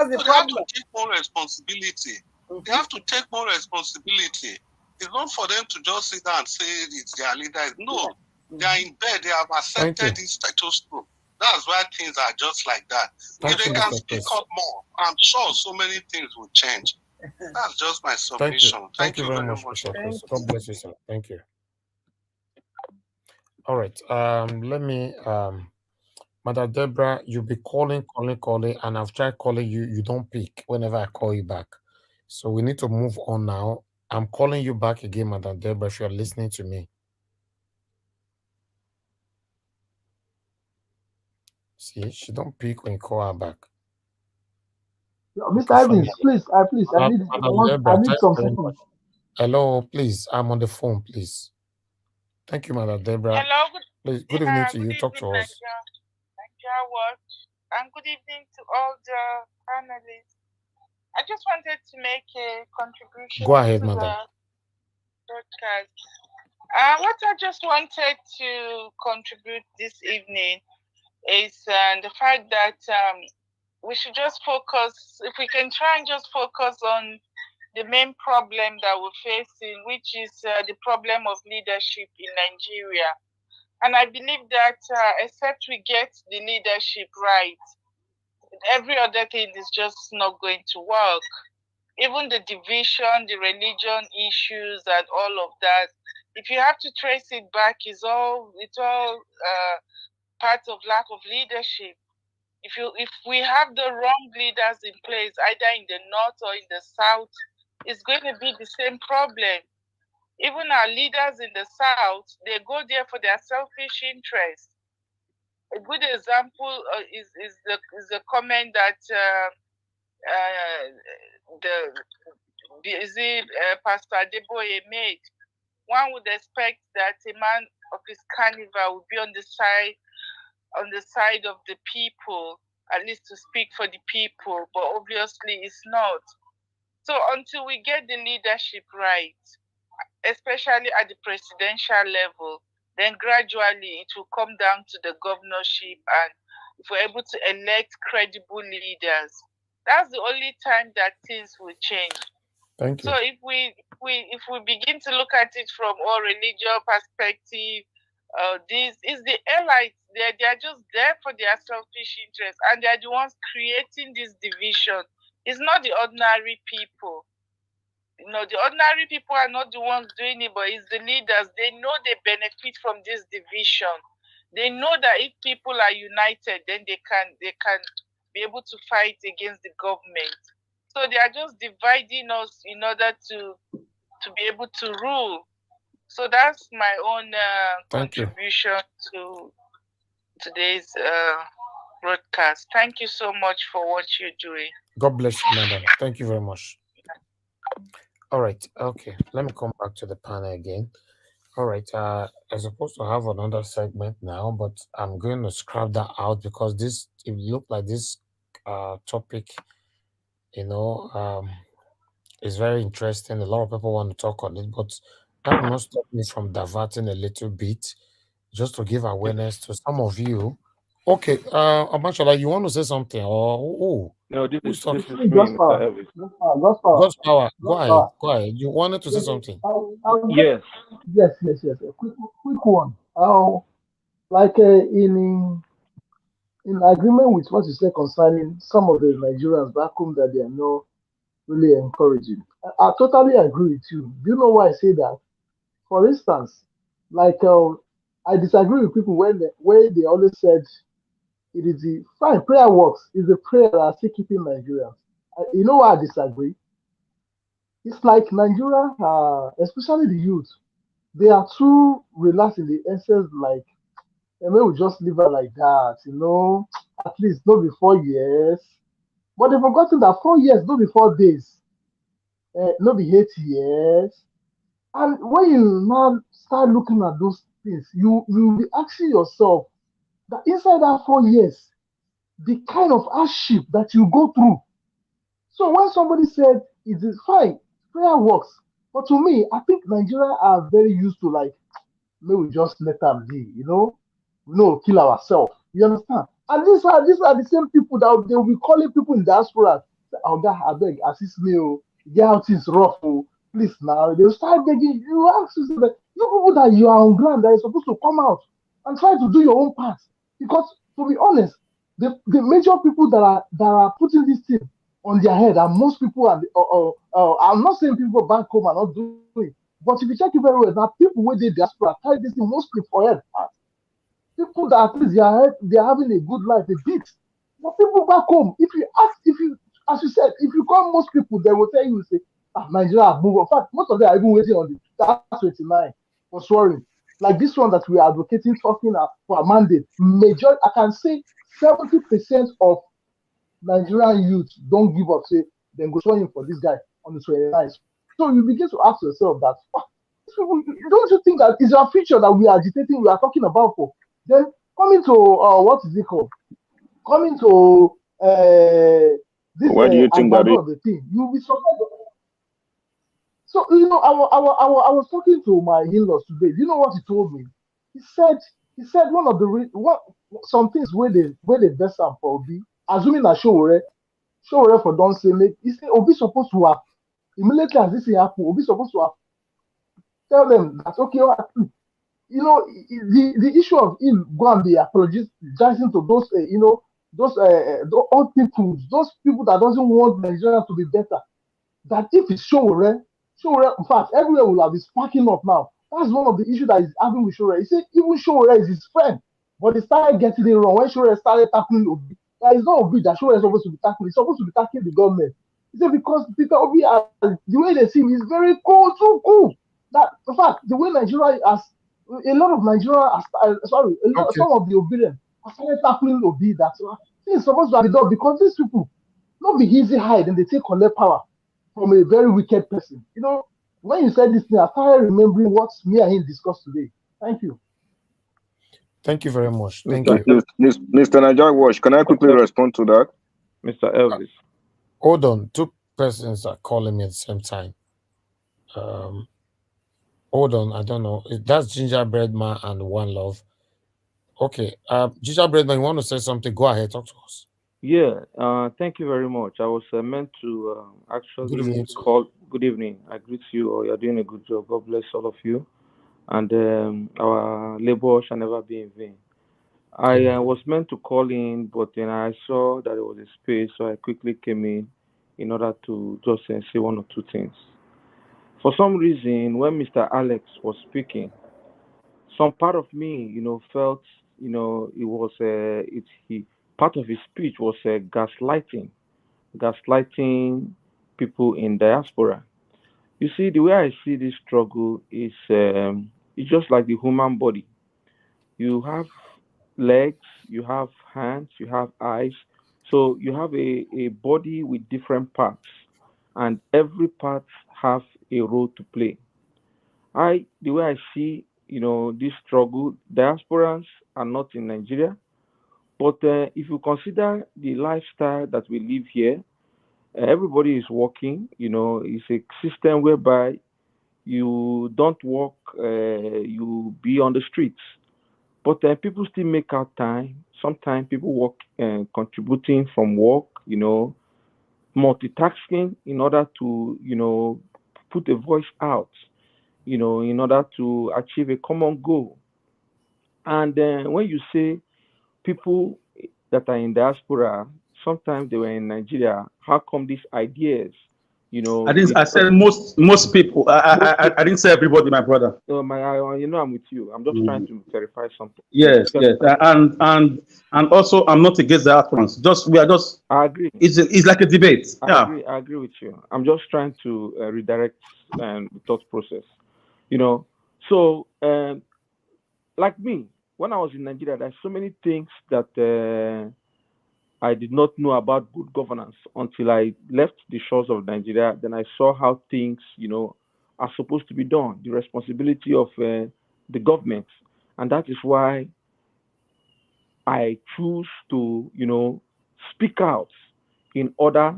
So they have to take more responsibility. They have to take more responsibility. It's not for them to just sit down and say it's their leader. No, they are in bed. They have accepted this status quo. That's why things are just like that. If they can speak up more, I'm sure so many things will change. That's just my submission. Thank you very much, Mr. Chris. God bless you, sir. Thank you. All right. Let me Madam Deborah, you'll be calling, and I've tried calling you. You don't pick whenever I call you back. So we need to move on now. I'm calling you back again, Madam Deborah, if you're listening to me. See, she don't pick when you call her back. Mr. Evans, please, I need some seconds. Hello, please. I'm on the phone, please. Thank you, Madam Deborah. Hello, please, good evening to you. Talk to us. Nigeria Watch, and good evening to all the panelists. I just wanted to make a contribution Go ahead, to madam. the broadcast. What I just wanted to contribute this evening is the fact that we should just focus, if we can try and just focus on the main problem that we're facing, which is the problem of leadership in Nigeria. And I believe that except we get the leadership right, every other thing is just not going to work. Even the division, the religion issues, and all of that, if you have to trace it back, it's all part of lack of leadership. If we have the wrong leaders in place, either in the north or in the south, it's going to be the same problem. Even our leaders in the south, they go there for their selfish interests. A good example is the comment that Pastor Adeboye made. One would expect that a man of his carnival would be on the side of the people, at least to speak for the people, but obviously it's not. So until we get the leadership right, especially at the presidential level, then gradually it will come down to the governorship, and if we're able to elect credible leaders, that's the only time that things will change. Thank you. So if we begin to look at it from a religious perspective, this is the elites. They are just there for their selfish interests, and they are the ones creating this division. It's not the ordinary people. The ordinary people are not the ones doing it, but it's the leaders. They know they benefit from this division. They know that if people are united, then they can be able to fight against the government. So they are just dividing us in order to be able to rule. So that's my own contribution to today's broadcast. Thank you so much for what you're doing. God bless you, madam. Thank you very much. All right. Okay. Let me come back to the panel again. All right. I'm supposed to have another segment now, but I'm going to scrap that out because it looked like this topic, is very interesting. A lot of people want to talk on it, but that will not stop me from diverting a little bit just to give awareness to some of you. Okay. Amashola, you want to say something? Or no, who's talking? me, Mr. Elvis. God's power. Go ahead. Go ahead. You wanted to say something? Yes. Yes. A quick one. Like in agreement with what you said concerning some of the Nigerians back home that they are not really encouraging. I totally agree with you. Do you know why I say that? For instance, like I disagree with people when they always said it is the fine prayer works is the prayer that are still keeping Nigerians. You know why I disagree? It's like Nigeria, especially the youth, they are too relaxed in the essence, like, and we will just leave it like that, at least not before years. But they've forgotten that 4 years, not before days, not be 8 years. And when you now start looking at those things, you'll be asking yourself that inside that 4 years, the kind of hardship that you go through. So when somebody said it is fine, prayer works. But to me, I think Nigeria are very used to like, maybe we just let them be, kill ourselves. You understand? And these are the same people that they will be calling people in diaspora. Oh God, I beg, assist me, get out is rough, please now. They'll start begging you, ask you people that you are on ground that are supposed to come out and try to do your own part. Because to be honest, the major people that are putting this thing on their head are most people I'm not saying people back home are not doing it, but if you check it very well, now people where they diaspora carry this thing mostly for head. People that at least they are having a good life, a bit. But people back home, as you said, if you call most people, they will tell you, say, Nigeria move on. In fact, most of them are even waiting on the 29 for swearing. Like this one that we are advocating, talking for a mandate. I can say 70% of Nigerian youth don't give up, say, then go swearing for this guy on the 29th. So you begin to ask yourself that, don't you think that is our future that we are agitating, we are talking about for? Then coming to what is it called? Coming to this Why do you think that of the thing, you'll be surprised. So I was talking to my in-laws today. You know what he told me? He said one of the some things where they best up for Obi, assuming that Showore for don't say make. He said Obi supposed to have immediately as this thing happen. Obi supposed to have tell them that okay. The issue of him go and be apologizing to those, those old people, those people that doesn't want Nigeria to be better. That if it's Showore, in fact, everywhere will have been sparking up now. That's one of the issues that is having with Showore. He said even Showore is his friend, but they started getting it wrong when Showore started tackling Obi. That is not Obi that Showore is supposed to be tackling. He's supposed to be tackling the government. He said because Peter Obi, the way they see him is very cool, too cool. That in fact, the way Nigeria has. A lot of Nigeria, some of the obedient are started tackling Obi that things supposed to be done because these people not be easy hide and they take collect power from a very wicked person. When you said this thing, I started remembering what me and him discussed today. Thank you. Thank you very much. Thank you. Mr. Najai Wash, can I quickly respond to that? Mr. Elvis. Hold on. persons are calling me at the same time. Hold on, I don't know. That's Gingerbread Man and One Love. Okay, Gingerbread Man, you want to say something? Go ahead, talk to us. Yeah, thank you very much. I was meant to Good actually evening. call. Good evening. I greet you. Or you're doing a good job. God bless all of you. And our labor shall never be in vain. I was meant to call in, but then I saw that there was a space, so I quickly came in order to just say one or two things. For some reason, when Mr. Alex was speaking, some part of me, felt, it was part of his speech was gaslighting people in diaspora. You see, the way I see this struggle is it's just like the human body. You have legs, you have hands, you have eyes. So you have a body with different parts, and every part have a role to play. The way I see, this struggle, diasporans are not in Nigeria, but if you consider the lifestyle that we live here, everybody is working. It's a system whereby you don't work, you be on the streets. But people still make out time. Sometimes people work contributing from work, multitasking in order to, put a voice out, in order to achieve a common goal. And when you say people that are in diaspora, sometimes they were in Nigeria, how come these ideas, I said most people. I didn't say everybody, my brother. I'm with you. I'm just trying to clarify something. Yes, and also I'm not against the utterance. We are just. I agree. It's like a debate. I agree with you. I'm just trying to redirect the thought process. So like me, when I was in Nigeria, there's so many things that I did not know about good governance until I left the shores of Nigeria. Then I saw how things, are supposed to be done, the responsibility of the government. And that is why I choose to, speak out in order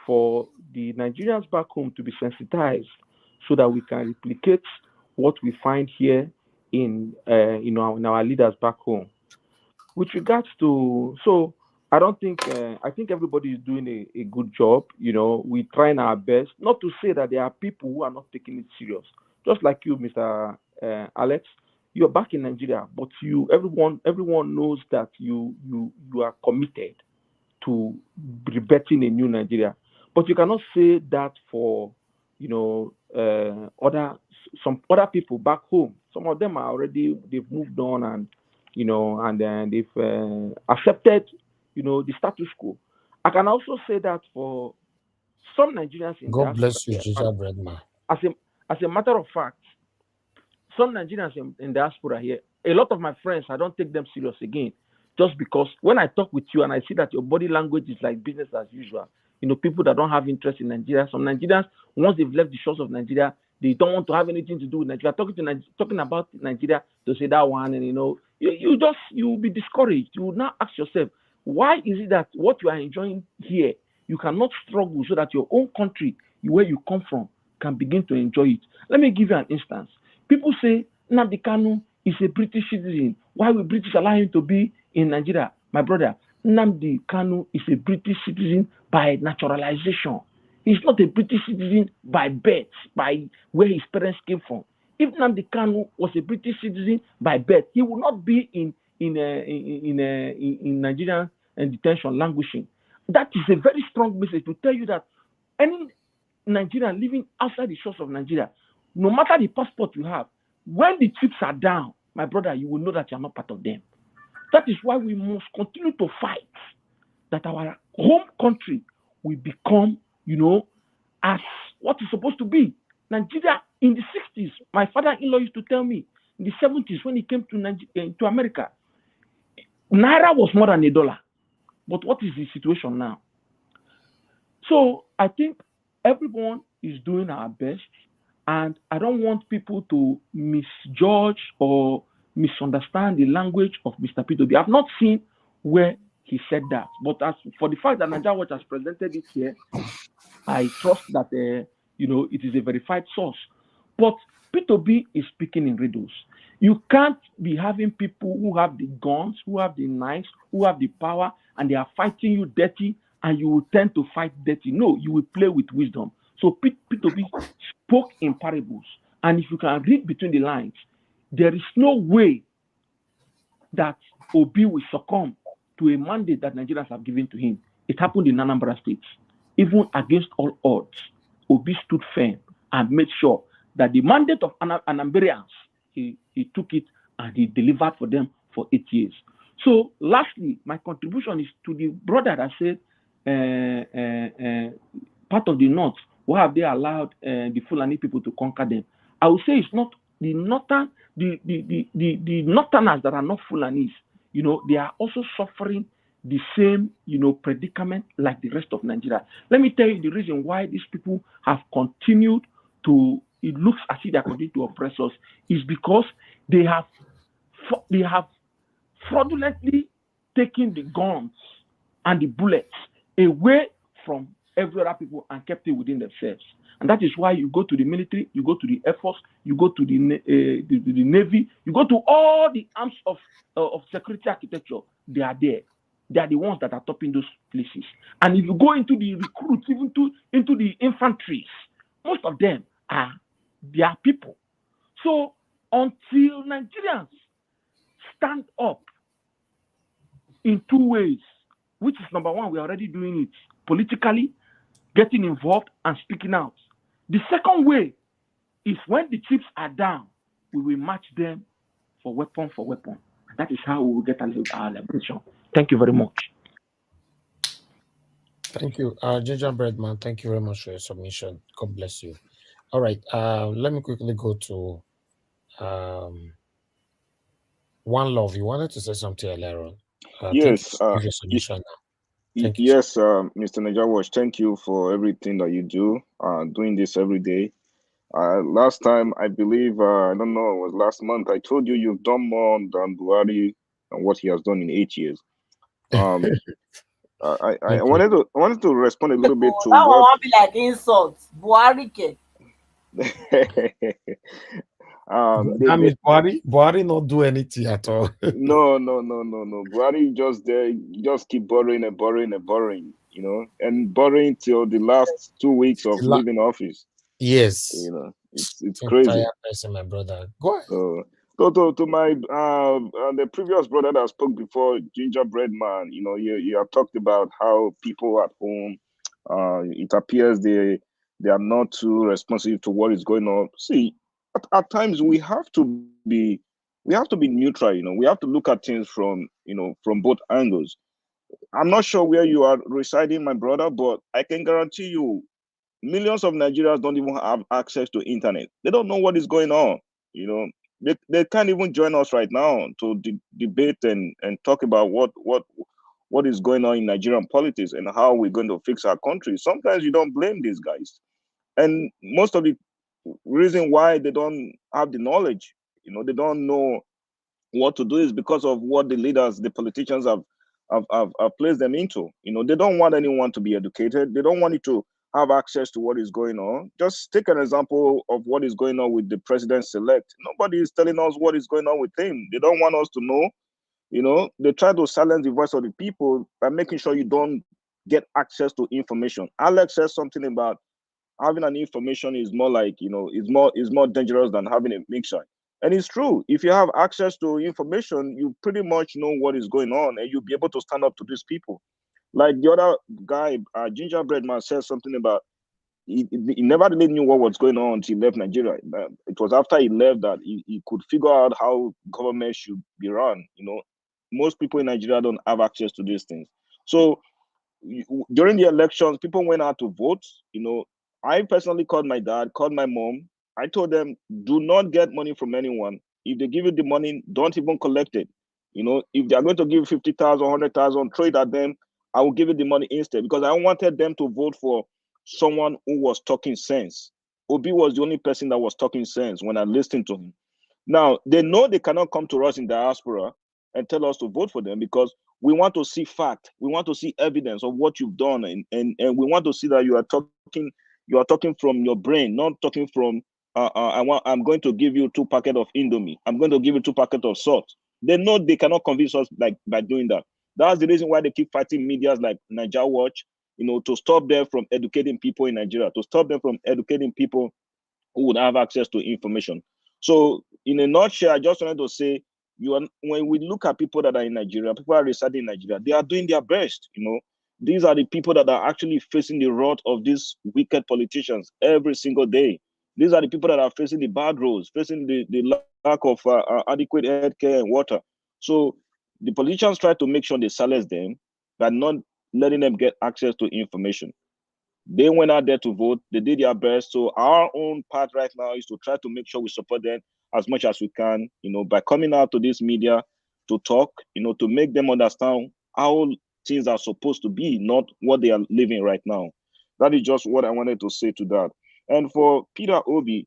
for the Nigerians back home to be sensitized so that we can replicate what we find here in our leaders back home. With regards to, so I don't think I think everybody is doing a good job. We're trying our best. Not to say that there are people who are not taking it serious. Just like you, Mr. Alex, you're back in Nigeria, but everyone knows that you are committed to rebirthing a new Nigeria. But you cannot say that for some other people back home. Some of them are they've moved on and then they've accepted the status quo. I can also say that for some Nigerians in God diaspora bless you, here, Gingerbread Man. as a matter of fact, some Nigerians in diaspora here, a lot of my friends, I don't take them serious again. Just because when I talk with you and I see that your body language is like business as usual, people that don't have interest in Nigeria, some Nigerians, once they've left the shores of Nigeria, they don't want to have anything to do with Nigeria. Talking about Nigeria to say that one, and you'll be discouraged. You will now ask yourself, why is it that what you are enjoying here, you cannot struggle so that your own country, where you come from, can begin to enjoy it? Let me give you an instance. People say Nnamdi Kanu is a British citizen. Why will British allow him to be in Nigeria? My brother, Nnamdi Kanu is a British citizen by naturalization. He's not a British citizen by birth, by where his parents came from. If Nnamdi Kanu was a British citizen by birth, he would not be in Nigerian detention, languishing. That is a very strong message to tell you that any Nigerian living outside the shores of Nigeria, no matter the passport you have, when the chips are down, my brother, you will know that you are not part of them. That is why we must continue to fight that our home country will become, as what is supposed to be. Nigeria in the 60s, my father-in-law used to tell me, in the 70s when he came to America, Naira was more than $1. But what is the situation now? So I think everyone is doing our best, and I don't want people to misjudge or misunderstand the language of Mr. P2B. I've not seen where he said that, but as for the fact that Nigeria Watch has presented it here, I trust that it is a verified source. But P2B is speaking in riddles. You can't be having people who have the guns, who have the knives, who have the power, and they are fighting you dirty, and you will tend to fight dirty. No, you will play with wisdom. So P2B spoke in parables. And if you can read between the lines, there is no way that Obi will succumb to a mandate that Nigerians have given to him. It happened in Anambra State. Even against all odds, Obi stood firm and made sure that the mandate of Anambarians, he took it and he delivered for them for 8 years. So lastly, my contribution is to the brother that said part of the North, why have they allowed the Fulani people to conquer them? I would say it's not the Northerners that are not Fulanis. They are also suffering the same, predicament like the rest of Nigeria. Let me tell you the reason why these people have continued to, it looks as if they are continuing to oppress us, is because they have fraudulently taken the guns and the bullets away from every other people and kept it within themselves. And that is why you go to the military, you go to the Air Force, you go to the Navy, you go to all the arms of security architecture. They are there. They are the ones that are topping those places. And if you go into the recruits, even into the infantry, most of them are their people. So until Nigerians stand up in two ways, which is number one, we're already doing it politically, getting involved and speaking out. The second way is when the chips are down, we will match them for weapon for weapon. That is how we will get our liberation. Thank you very much. Thank you. Gingerbread Man, thank you very much for your submission. God bless you. All right. Let me quickly go to One Love. You wanted to say something earlier on. Yes. Thank you for your submission now. Thank you. Yes, Mr. Najawash, thank you for everything that you do, doing this every day. Last time, I believe, I don't know, it was last month, I told you you've done more than Buhari and what he has done in 8 years. I wanted to respond a little bit to that what... one won't be like insult. Buhari ke. That means Buhari not do anything at all. No. Buhari just keep borrowing, and borrowing till the last 2 weeks of leaving office. Yes. It's crazy. Tired person, my brother. Go ahead. So to my the previous brother that spoke before, Gingerbread Man, you have talked about how people at home, it appears they are not too responsive to what is going on. See, at times we have to be neutral. We have to look at things from both angles. I'm not sure where you are residing, my brother, but I can guarantee you millions of Nigerians don't even have access to internet. They don't know what is going on. They can't even join us right now to debate and talk about what is going on in Nigerian politics and how we're going to fix our country. Sometimes you don't blame these guys. And most of the reason why they don't have the knowledge, they don't know what to do, is because of what the leaders, the politicians have placed them into. They don't want anyone to be educated. They don't want you to have access to what is going on. Just take an example of what is going on with the president-elect. Nobody is telling us what is going on with him. They don't want us to know. They try to silence the voice of the people by making sure you don't get access to information. Alex says something about having an information is more like, is more dangerous than having a mixture. And it's true. If you have access to information, you pretty much know what is going on, and you'll be able to stand up to these people. Like the other guy, Gingerbread Man, said something about he never really knew what was going on until he left Nigeria. It was after he left that he could figure out how government should be run. Most people in Nigeria don't have access to these things. So during the elections, people went out to vote. I personally called my dad, called my mom. I told them, do not get money from anyone. If they give you the money, don't even collect it. If they're going to give 50,000, 100,000, throw it at them, I will give you the money instead, because I wanted them to vote for someone who was talking sense. Obi was the only person that was talking sense when I listened to him. Now, they know they cannot come to us in diaspora and tell us to vote for them, because we want to see fact. We want to see evidence of what you've done, and we want to see that you are talking you are talking from your brain, not talking from I'm going to give you 2 packets of Indomie. I'm going to give you 2 packets of salt. They know they cannot convince us like by doing that. That's the reason why they keep fighting medias like Niger Watch, to stop them from educating people in Nigeria, to stop them from educating people who would have access to information. So, in a nutshell, I just wanted to say, when we look at people that are in Nigeria, people are residing in Nigeria, they are doing their best. These are the people that are actually facing the wrath of these wicked politicians every single day. These are the people that are facing the bad roads, facing the lack of adequate health care and water. So the politicians try to make sure they silence them by not letting them get access to information. They went out there to vote. They did their best. So our own part right now is to try to make sure we support them as much as we can, by coming out to this media to talk, to make them understand how things are supposed to be, not what they are living right now. That is just what I wanted to say to that. And for Peter Obi,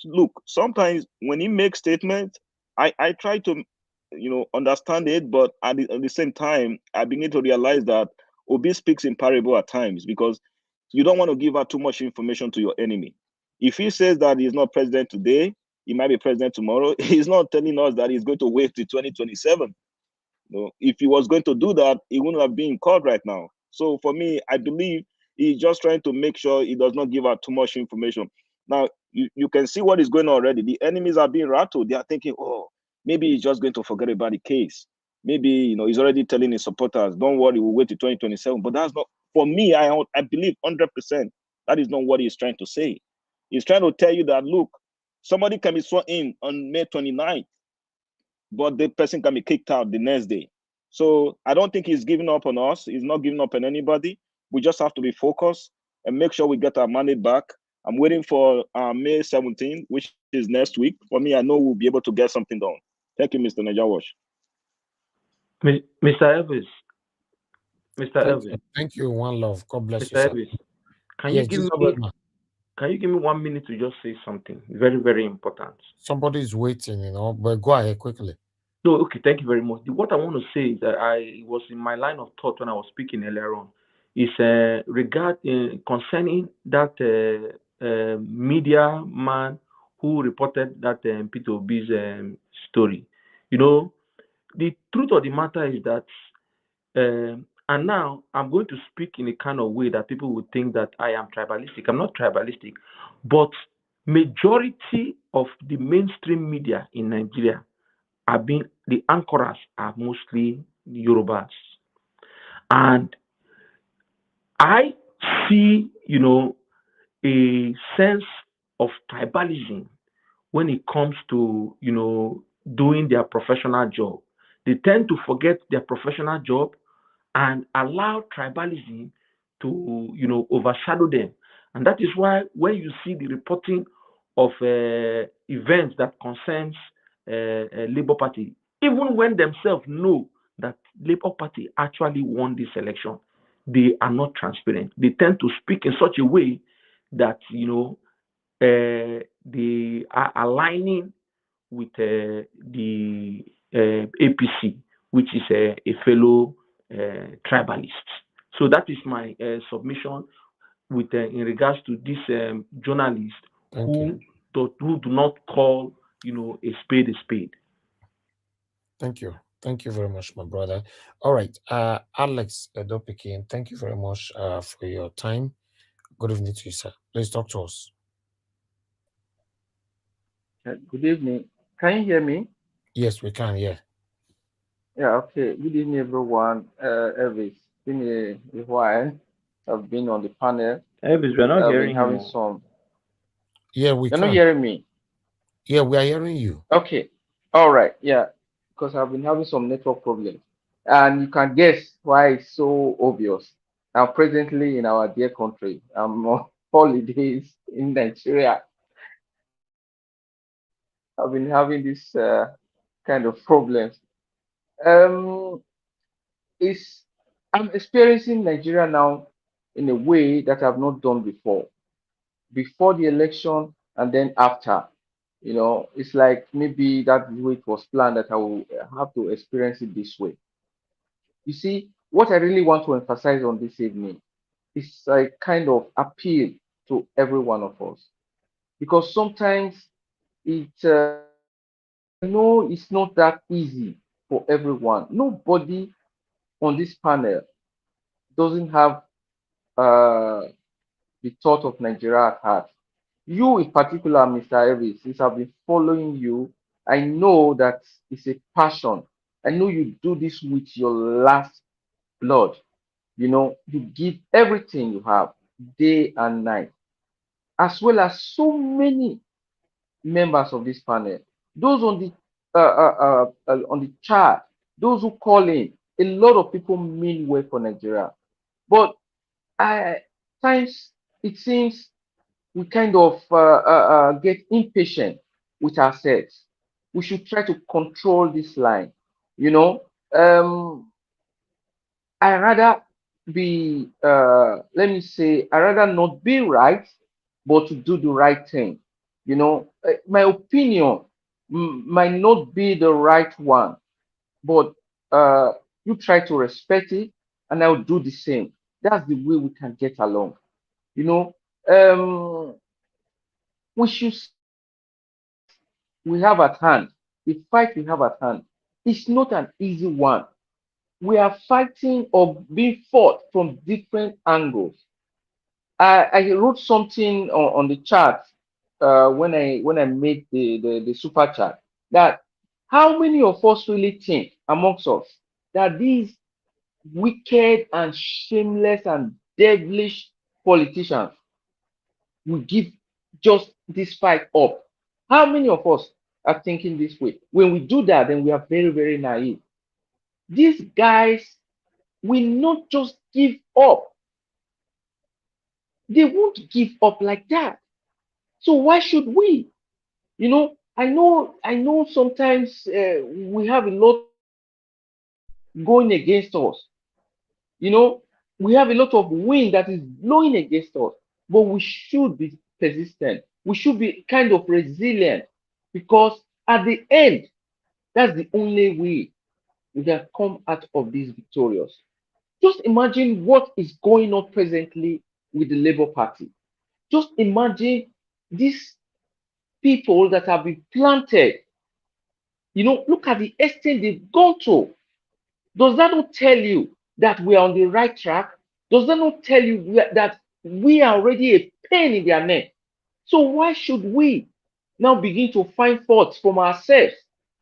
look, sometimes when he makes statements, I try to, understand it, but at the same time, I begin to realize that Obi speaks in parable at times because you don't want to give out too much information to your enemy. If he says that he's not president today, he might be president tomorrow. He's not telling us that he's going to wait till 2027. If he was going to do that, he wouldn't have been in court right now. So for me, I believe he's just trying to make sure he does not give out too much information. Now, you can see what is going on already. The enemies are being rattled. They are thinking, oh, maybe he's just going to forget about the case. Maybe, he's already telling his supporters, don't worry, we'll wait till 2027. But that's not, for me, I believe 100% that is not what he's trying to say. He's trying to tell you that, look, somebody can be sworn in on May 29th, but the person can be kicked out the next day. So I don't think he's giving up on us. He's not giving up on anybody. We just have to be focused and make sure we get our money back. I'm waiting for May 17th, which is next week. For me, I know we'll be able to get something done. Thank you, Mr. Najawash. Mr. Elvis. Mr. Elvis. Thank you, one love. God bless Mr. you, sir. Elvis, can Yes, you give me 1 minute to just say something very, very important? Somebody is waiting, but go ahead quickly. No, okay, thank you very much. What I want to say is that it was in my line of thought when I was speaking earlier on. Is concerning that media man who reported that Peter Obi's story. The truth of the matter is that, and now I'm going to speak in a kind of way that people would think that I am tribalistic. I'm not tribalistic, but majority of the mainstream media in Nigeria the anchorers are mostly Yorubas. And I see, a sense of tribalism when it comes to, doing their professional job. They tend to forget their professional job and allow tribalism to, overshadow them. And that is why when you see the reporting of events that concerns Labour Party, even when themselves know that Labour Party actually won this election, they are not transparent. They tend to speak in such a way that they are aligning with the APC, which is a fellow tribalist. So that is my submission with in regards to this journalist who do not call a spade a spade. Thank you. Thank you very much, my brother. All right. Alex Dopikin, thank you very much for your time. Good evening to you, sir. Please talk to us. Good evening. Can you hear me? Yes, we can, yeah. Yeah, okay. Good evening, everyone. Elvis, it's been a while. I've been on the panel. Elvis, we're not I've hearing been having you. some. Yeah, we You're can. not hearing me? Yeah, we are hearing you. Okay. All right. Yeah. Because I've been having some network problems. And you can guess why it's so obvious. I'm presently in our dear country. I'm on holidays in Nigeria. I've been having this kind of problems. Um, it's I'm experiencing Nigeria now in a way that I've not done before. Before the election and then after. It's like maybe that way it was planned that I will have to experience it this way. You see, what I really want to emphasize on this evening is a kind of appeal to every one of us, because sometimes it I know it's not that easy for everyone. Nobody on this panel doesn't have uh, the thought of Nigeria at heart. You, in particular, Mr. Elvis, since I've been following you, I know that it's a passion. I know you do this with your last blood. You know, you give everything you have, day and night, as well as so many members of this panel. Those on the chat, those who call in, a lot of people mean well for Nigeria. But I times it seems we kind of get impatient with ourselves. We should try to control this line. You know, I rather be let me say I rather not be right, but to do the right thing. You know, my opinion might not be the right one, but you try to respect it, and I'll do the same. That's the way we can get along. You know, we should fight we have at hand. The fight we have at hand is not an easy one. We are fighting or being fought from different angles. I wrote something on the chat when I made the super chat, that how many of us really think amongst us that these wicked and shameless and devilish politicians will give just this fight up? How many of us are thinking this way? When we do that, then we are very, very naive. These guys will not just give up. They won't give up like that. So why should we? You know, I know sometimes we have a lot going against us. You know, we have a lot of wind that is blowing against us, but we should be persistent. We should be kind of resilient, because at the end, that's the only way we can come out of this victorious. Just imagine what is going on presently with the Labour Party. Just imagine these people that have been planted. You know, look at the extent they've gone to. Does that not tell you that we are on the right track? Does that not tell you that we are already a pain in their neck? So why should we now begin to find faults from ourselves?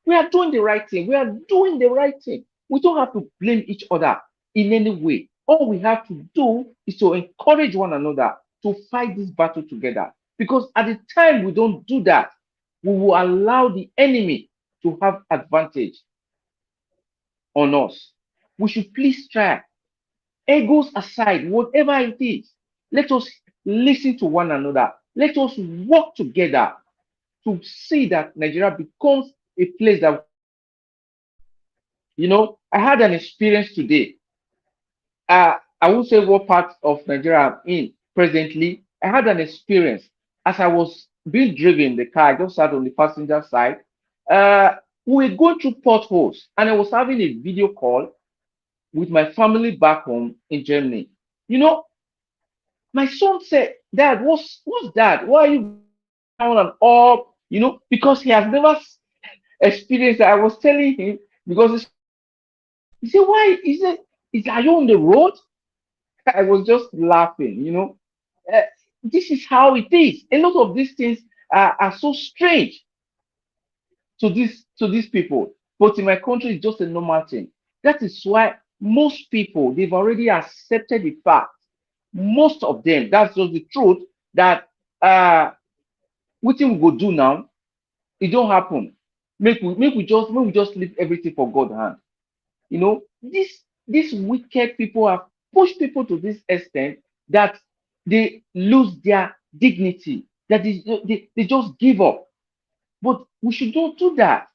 We are doing the right thing. We are doing the right thing. We don't have to blame each other in any way. All we have to do is to encourage one another to fight this battle together. Because at the time we don't do that, we will allow the enemy to have advantage on us. We should please try. Egos aside, whatever it is, let us listen to one another. Let us work together to see that Nigeria becomes a place that, you know, I had an experience today. I won't say what part of Nigeria I'm in presently. I had an experience as I was being driven the car. I just sat on the passenger side. We were going through potholes, and I was having a video call with my family back home in Germany. You know, my son said, "Dad, what's that? Why are you down and up?" You know, because he has never experienced that. I was telling him, because he said, "Why?" He said, "Are you on the road?" I was just laughing. You know, uh, this is how it is. A lot of these things are so strange to these people, but in my country, it's just a normal thing. That is why most people, they've already accepted the fact. Most of them, that's just the truth, that what we go do now, it don't happen. Make we just leave everything for God hand. You know, these wicked people have pushed people to this extent that they lose their dignity, that they just give up. But we should not do that.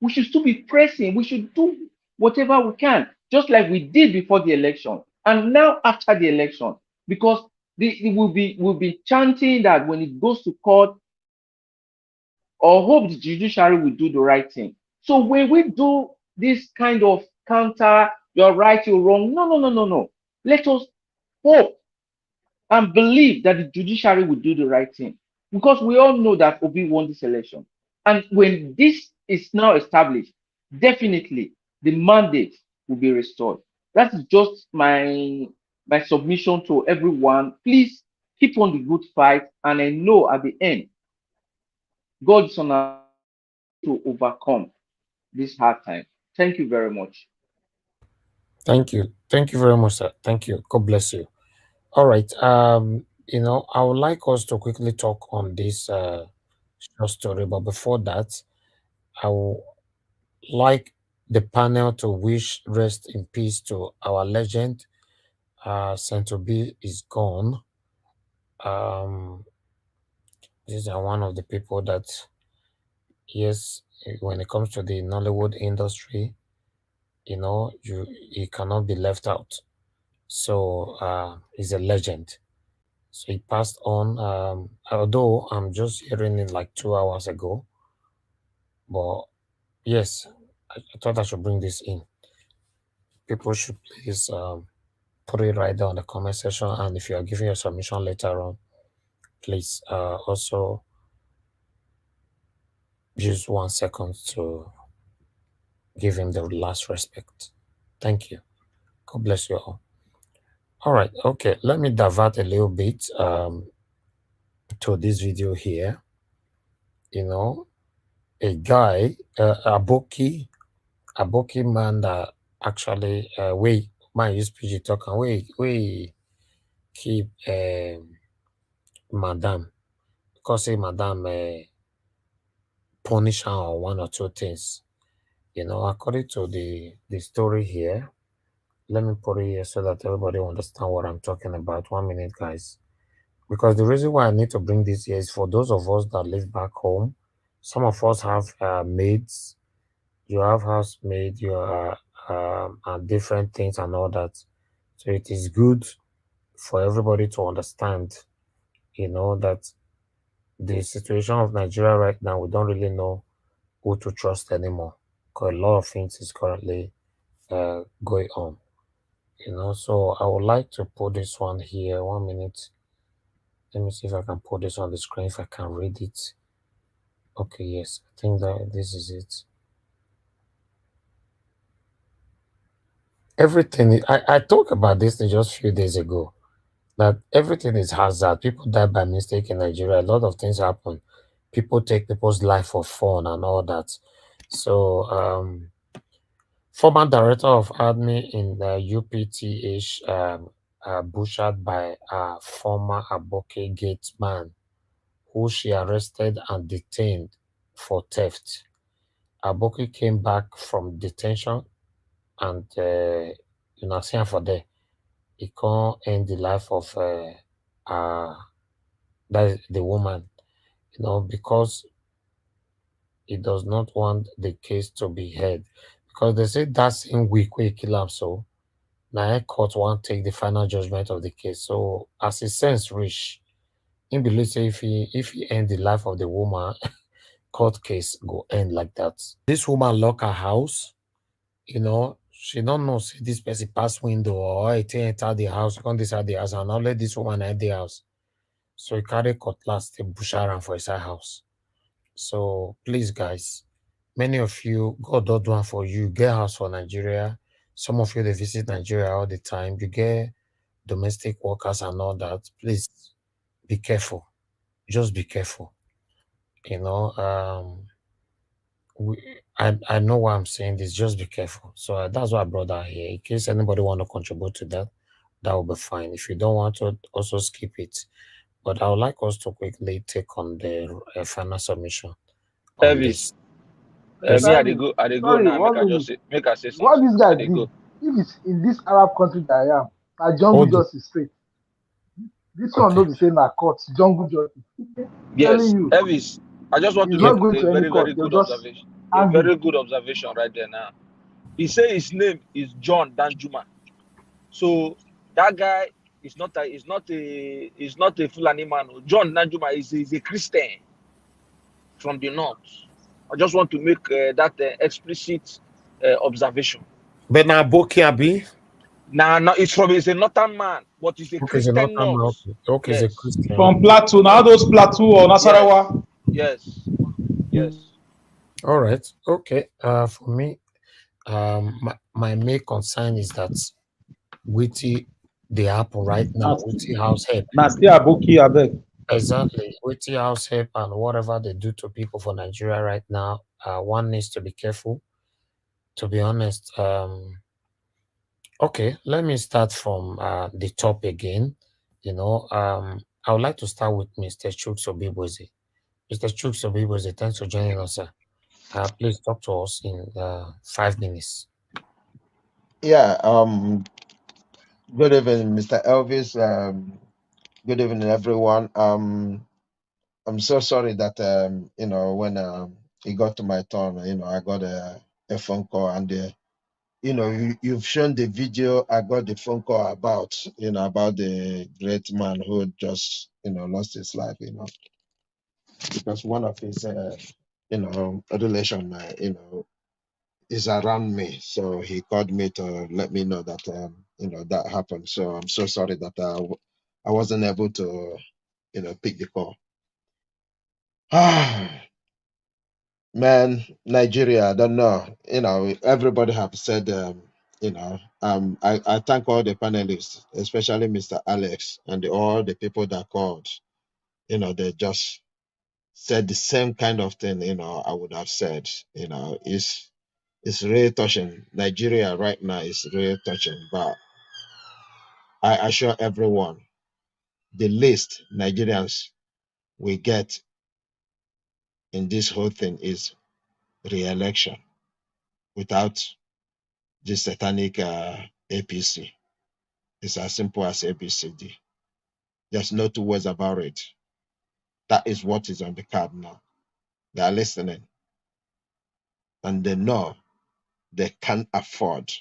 We should still be pressing. We should do whatever we can, just like we did before the election and now after the election, because we'll be chanting that when it goes to court, or hope the judiciary will do the right thing. So when we do this kind of counter, you're right, you're wrong. No, no, no, no, no. Let us hope and believe that the judiciary will do the right thing. Because we all know that Obi won this election. And when this is now established, definitely the mandate will be restored. That is just my submission to everyone. Please keep on the good fight. And I know at the end, God is on our to overcome this hard time. Thank you very much. Thank you. Thank you very much, sir. Thank you. God bless you. All right. You know, I would like us to quickly talk on this short story, but before that, I would like the panel to wish rest in peace to our legend. Saint B is gone. These are one of the people that, yes, when it comes to the Nollywood industry, you know, he cannot be left out. So he's a legend. So he passed on. Although I'm just hearing it like 2 hours ago, but yes, I thought I should bring this in. People should please put it right there on the comment section, and if you are giving your submission later on, please also use 1 second to give him the last respect. Thank you. God bless you all. All right. Okay. Let me divert a little bit to this video here. You know, a guy, Aboki man that actually we man use PG talk and we keep madam because say madam punish her on 1 or 2 things. You know, according to the story here, let me put it here so that everybody understand what I'm talking about. 1 minute, guys. Because the reason why I need to bring this here is for those of us that live back home. Some of us have maids. You have housemaid. You are and different things and all that. So it is good for everybody to understand, you know, that the situation of Nigeria right now, we don't really know who to trust anymore. Because a lot of things is currently going on. You know, so I would like to put this one here. 1 minute. Let me see if I can put this on the screen, if I can read it. Okay, yes, I think that this is it. Everything, I talked about this just a few days ago, that everything is hazard. People die by mistake in Nigeria. A lot of things happen. People take people's life for fun and all that. So, former director of army in the UPTH butchered by a former Aboke Gate man who she arrested and detained for theft. Aboki came back from detention and you know, see for there, he can't end the life of that the woman, you know, because he does not want the case to be heard. Because they say that same week we kill him, so now court won't take the final judgment of the case. So as a sense rich, in believe say if he end the life of the woman, court case go end like that. This woman lock her house, you know, she don't know see this person pass window or it enter the house, come inside the house, and now let this woman enter the house. So he carry cutlass to bush around for inside house. So please, guys, many of you, God don't one for you. Get house for Nigeria. Some of you they visit Nigeria all the time. You get domestic workers and all that. Please be careful. Just be careful. You know, I know why I'm saying this. Just be careful. So that's why I brought that here. In case anybody want to contribute to that, that will be fine. If you don't want to, also skip it. But I would like us to quickly take on the final submission on Elvis, this. me, I dey go Sorry, now. 1 minute. Make I say What something. this guy I dey did, go. if it's in this Arab country that I am, a jungle Hold it. justice straight. This one no be saying na court, jungle justice. Yes, Telling you, Elvis, I just want he's to not make going a to any very, court. very They'll good just observation. A hang very him. good observation right there now. He say his name is John Danjuma. So that guy is not a Fulani man. John Danjuma is a Christian from the north. I just want to make that explicit observation. But now Boki Abi. Now it's a northern man. but it's a Okay, so Christian not nurse. okay, it's a Yes. Christian. From Plateau, now those Plateau or Nasarawa. Yes. Yes. All right. Okay. For me, my main concern is that witty they happen right now. Witty house help. Exactly. Witty house help and whatever they do to people for Nigeria right now. One needs to be careful. To be honest. Okay. Let me start from the top again. I would like to start with Mr. Chuks Obiboze. Mr. Chuks Obiboze, thanks for joining us, sir. Please talk to us in 5 minutes. Yeah, good evening, Mr. Elvis. Good evening, everyone. I'm so sorry that when it got to my turn, I got a phone call and you've shown the video. I got the phone call about the great man who just lost his life, because one of his relation is around me. So he called me to let me know that that happened. So I'm so sorry that I wasn't able to pick the call. Man, Nigeria, I don't know. Everybody have said I thank all the panelists, especially Mr. Alex and all the people that called. They just said the same kind of thing, I would have said. It's really touching. Nigeria right now is really touching. But I assure everyone, the least Nigerians we get in this whole thing is re-election without this satanic APC. It's as simple as ABCD. There's no two words about it. That is what is on the card now. They are listening. And they know they can't afford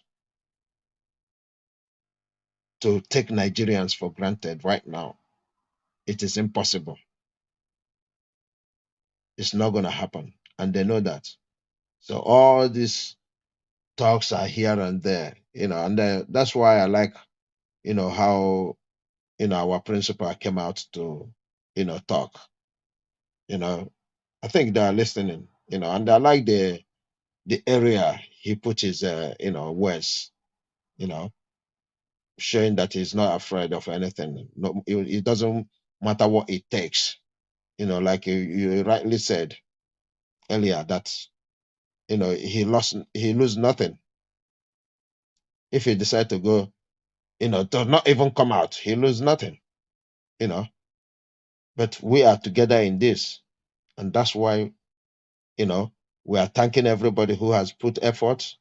to take Nigerians for granted right now. It is impossible. It's not going to happen. And they know that. So all these talks are here and there, and that's why I like, how, our principal came out to, talk. I think they are listening, and I like the area he put his, words, showing that he's not afraid of anything. No, it doesn't matter what it takes. Like you rightly said earlier, that he lose nothing if he decide to go, to not even come out. He lose nothing, But we are together in this, and that's why we are thanking everybody who has put effort.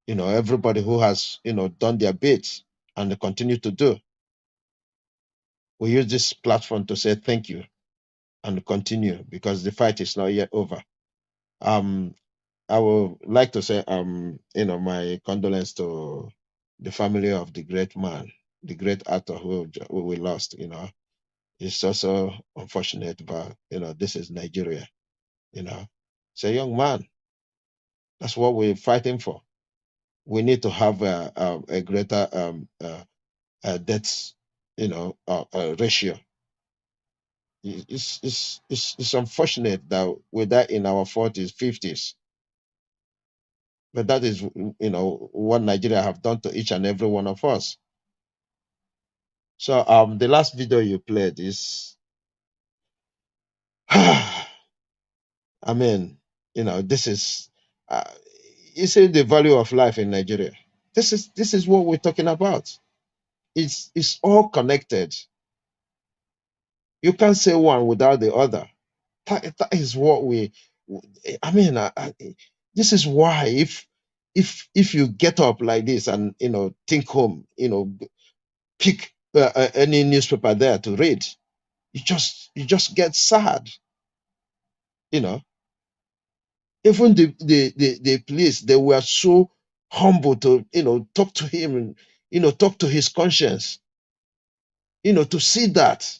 Everybody who has done their bits and they continue to do. We use this platform to say thank you and continue, because the fight is not yet over. I would like to say my condolence to the family of the great man, the great actor who we lost. It's also unfortunate, but this is Nigeria. It's a young man. That's what we're fighting for. We need to have a greater death, ratio. It's unfortunate that we're that in our 40s, 50s. But that is, what Nigeria have done to each and every one of us. So the last video you played is, I mean, this is, you see the value of life in Nigeria. This is what we're talking about. It's all connected. You can't say one without the other. That is what this is why if you get up like this and think home, pick any newspaper there to read, you just get sad. Even the police, they were so humble to talk to him and talk to his conscience, to see that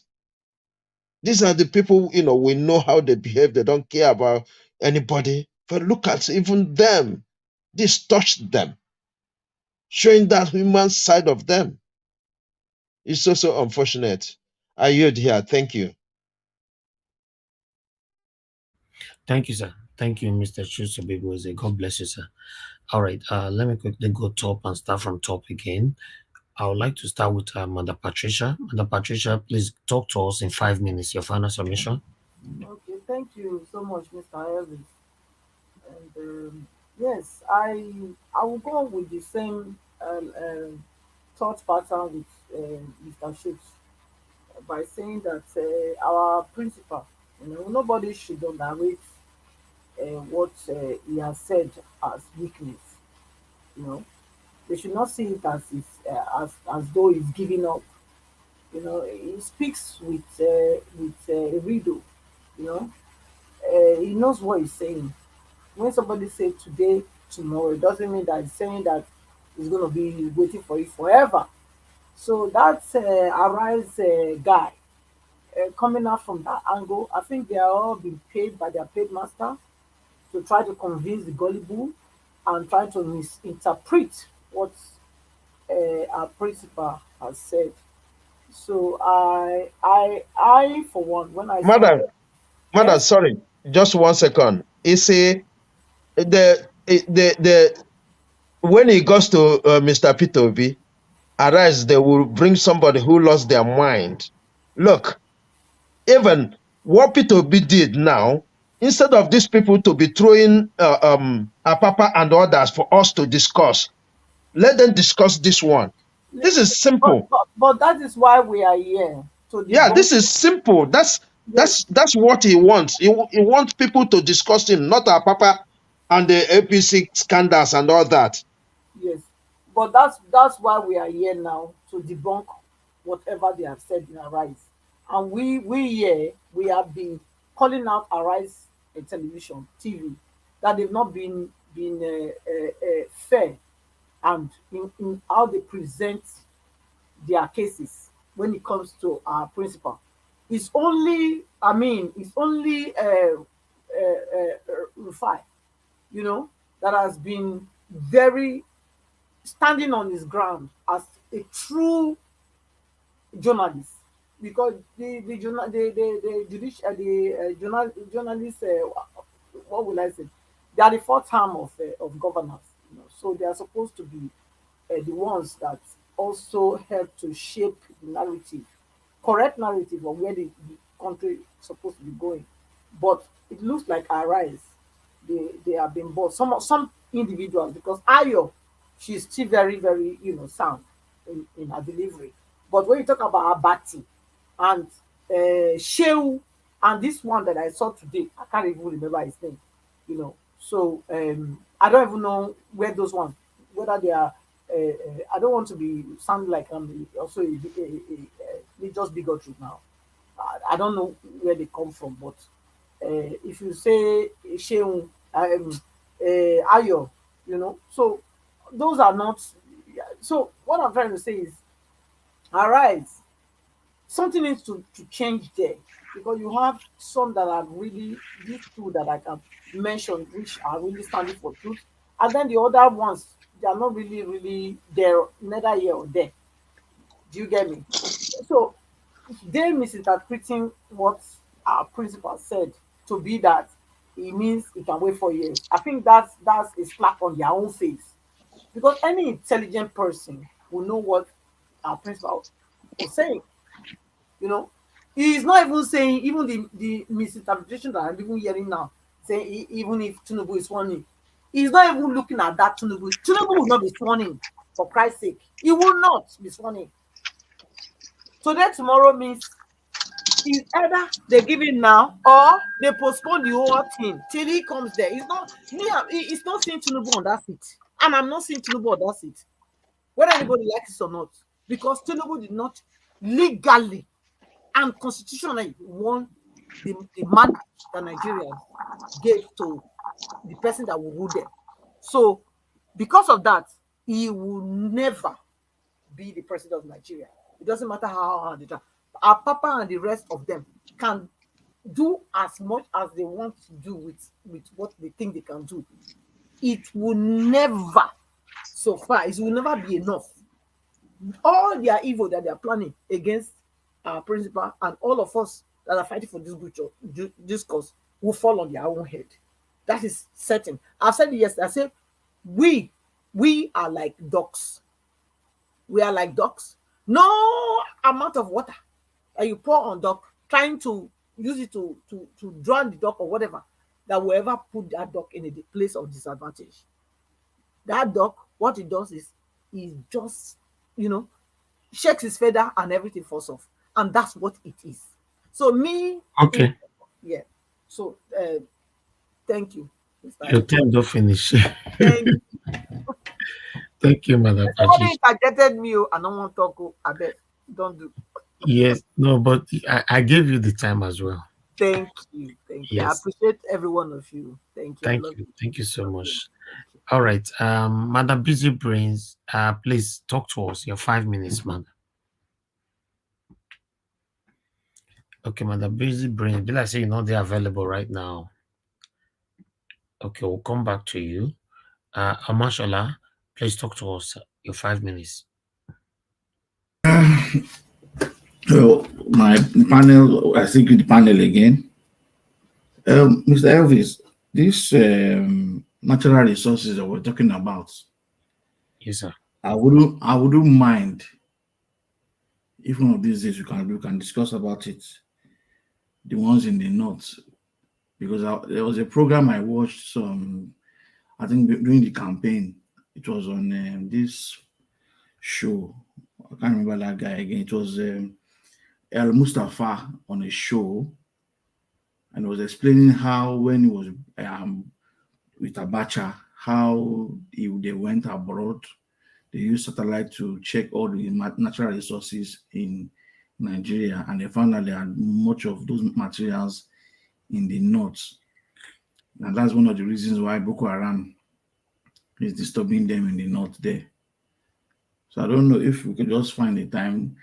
these are the people, we know how they behave. They don't care about anybody. But look at even them. This touched them, showing that human side of them. It's so unfortunate. I yield here. Thank you. Thank you, sir. Thank you, Mr. Chusobiboze. God bless you, sir. All right, let me quickly go top and start from top again. I would like to start with Mother Patricia. Mother Patricia, please talk to us in 5 minutes. Your final submission. Okay, thank you so much, Mr. Elvis. And yes, I will go with the same thought pattern with Mr. Schutz by saying that our principal, nobody should underrate what he has said as weakness. You know, they should not see it as as though he's giving up. He speaks with a riddle. You know, he knows what he's saying. When somebody say today, tomorrow, it doesn't mean that he's saying that he's going to be waiting for it forever. So that's Arise guy coming out from that angle. I think they are all being paid by their paid master to try to convince the gullible and try to misinterpret what our principal has said. So I for one, when I saw Madam, that, Madam, yes, sorry, just 1 second. You see, the when it goes to Mr. P2B, Arise, they will bring somebody who lost their mind. Look, even what P2B did now, instead of these people to be throwing Apapa and others for us to discuss, let them discuss this one. This is simple. but that is why we are here to Yeah, debunk. this is simple. That's Yes, what he wants. He wants people to discuss him, not Apapa and the APC scandals and all that. yes, but that's why we are here now to debunk whatever they have said in Arise, and we here we have been calling out Arise television TV that they've not been fair and in how they present their cases when it comes to our principal. It's only, I mean, it's only Rufai, that has been very standing on his ground as a true journalist, because the journalists, what will I say, they are the fourth arm of governance, so they are supposed to be the ones that also help to shape the narrative, correct narrative of where the country is supposed to be going. But it looks like Arise, they have been bought. Some individuals, because Ayo, she's still very, very, sound in her delivery. But when you talk about Abati and Sheu and this one that I saw today, I can't even remember his name, So I don't even know where those ones, whether they are. I don't want to be sound like I'm also a religious bigotry now. I don't know where they come from, but if you say Sheung, Ayo, so those are not. So what I'm trying to say is, Arise, something needs to change there, because you have some that are really, these two that I can mention, which are really standing for truth, and then the other ones, they are not really, really there, neither here or there. Do you get me? So they misinterpreting what our principal said to be that it means it can wait 4 years. I think that's a slap on their own face, because any intelligent person will know what our principal was saying. He's not even saying, even the misinterpretation that I'm even hearing now, saying even if Tinubu is sworn in, he's not even looking at that Tinubu. Tinubu will not be sworn in, for Christ's sake. He will not be sworn in. Today, tomorrow means is either they give it now or they postpone the whole thing till he comes there. It's not me. It's not seeing Tinubu on that seat, and I'm not seeing Tinubu on that seat, whether anybody likes it or not, because Tinubu did not legally and constitutionally won the mandate that Nigerians gave to the person that will rule them. So, because of that, he will never be the president of Nigeria. It doesn't matter how hard they try. Our Papa and the rest of them can do as much as they want to do with what they think they can do. It will never, so far, it will never be enough all their evil that they are planning against our principal and all of us that are fighting for this cause will fall on their own head. That is certain. I've said it yesterday. I said we are like ducks. We are like ducks. No amount of water that you pour on duck, trying to use it to drown the duck or whatever, that will ever put that duck in a place of disadvantage. That duck, what it does is just, shakes his feather and everything falls off. And that's what it is. So me, okay. Yeah. So thank you. Your time don't finish. Thank you. Thank you, Madam Somebody interjected me. I don't want to talk. I bet. Don't do. Yes, no, but I gave you the time as well. Thank you. Thank you. I Yes. appreciate every one of you. Thank you. Thank you. Thank you so much. All right. Madam Busy Brains, please talk to us. Your 5 minutes, madam. Okay, Madam Busy Brains. Be like say you're not there available right now. Okay, we'll come back to you. Amashola, please talk to us. Your 5 minutes. So my panel, I think the panel again. Mr. Elvis, this natural resources that we're talking about. Yes, sir. I wouldn't mind if one of these days we can discuss about it. The ones in the north, because there was a program I watched I think during the campaign. It was on this show. I can't remember that guy again. It was El Mustafa on a show, and was explaining how when he was with Abacha, how they went abroad. They used satellite to check all the natural resources in Nigeria, and they found that there are much of those materials in the north. And that's one of the reasons why Boko Haram is disturbing them in the north there. So I don't know if we could just find a time,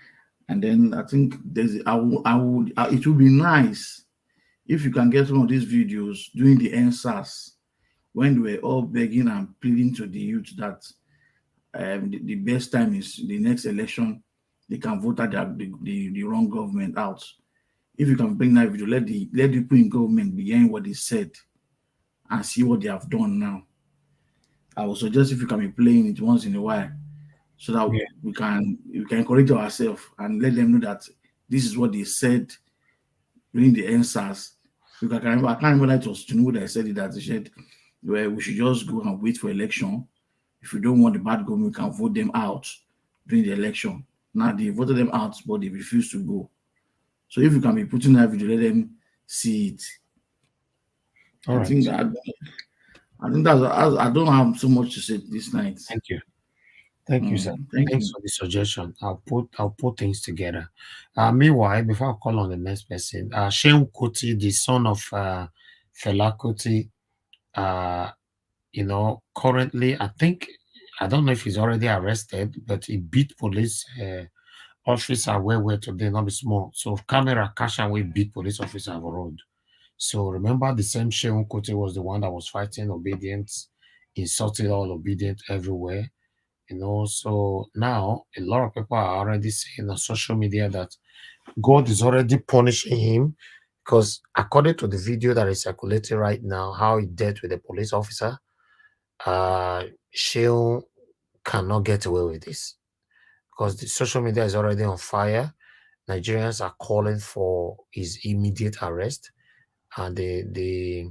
and then I think it would be nice if you can get some of these videos during the NSAS when we were all begging and pleading to the youth that the best time is the next election. They can vote out the wrong government out. If you can bring that video, let the people in government begin what they said and see what they have done now. I would suggest if you can be playing it once in a while, so that we can encourage ourselves and let them know that this is what they said during the NSAS. I can't remember that it was Tinubu that said it, that they said where we should just go and wait for election. If you don't want the bad government, we can vote them out during the election. Now they voted them out, but they refused to go. So if you can be putting that video, let them see it. I think that's. I don't have so much to say this night. Thank you. Thank you, sir. Thanks for the suggestion. I'll put things together. Meanwhile, before I call on the next person, Shehu Kuti, the son of Fela Kuti, currently, I don't know if he's already arrested, but he beat police officer where today, not be small. So camera cash away beat police officer on the road. So remember, the same Shehu Kuti was the one that was fighting obedience, insulted all obedient everywhere. So now a lot of people are already saying on social media that God is already punishing him, because according to the video that is circulating right now, how he dealt with the police officer, Shehu cannot get away with this, because the social media is already on fire. Nigerians are calling for his immediate arrest, and the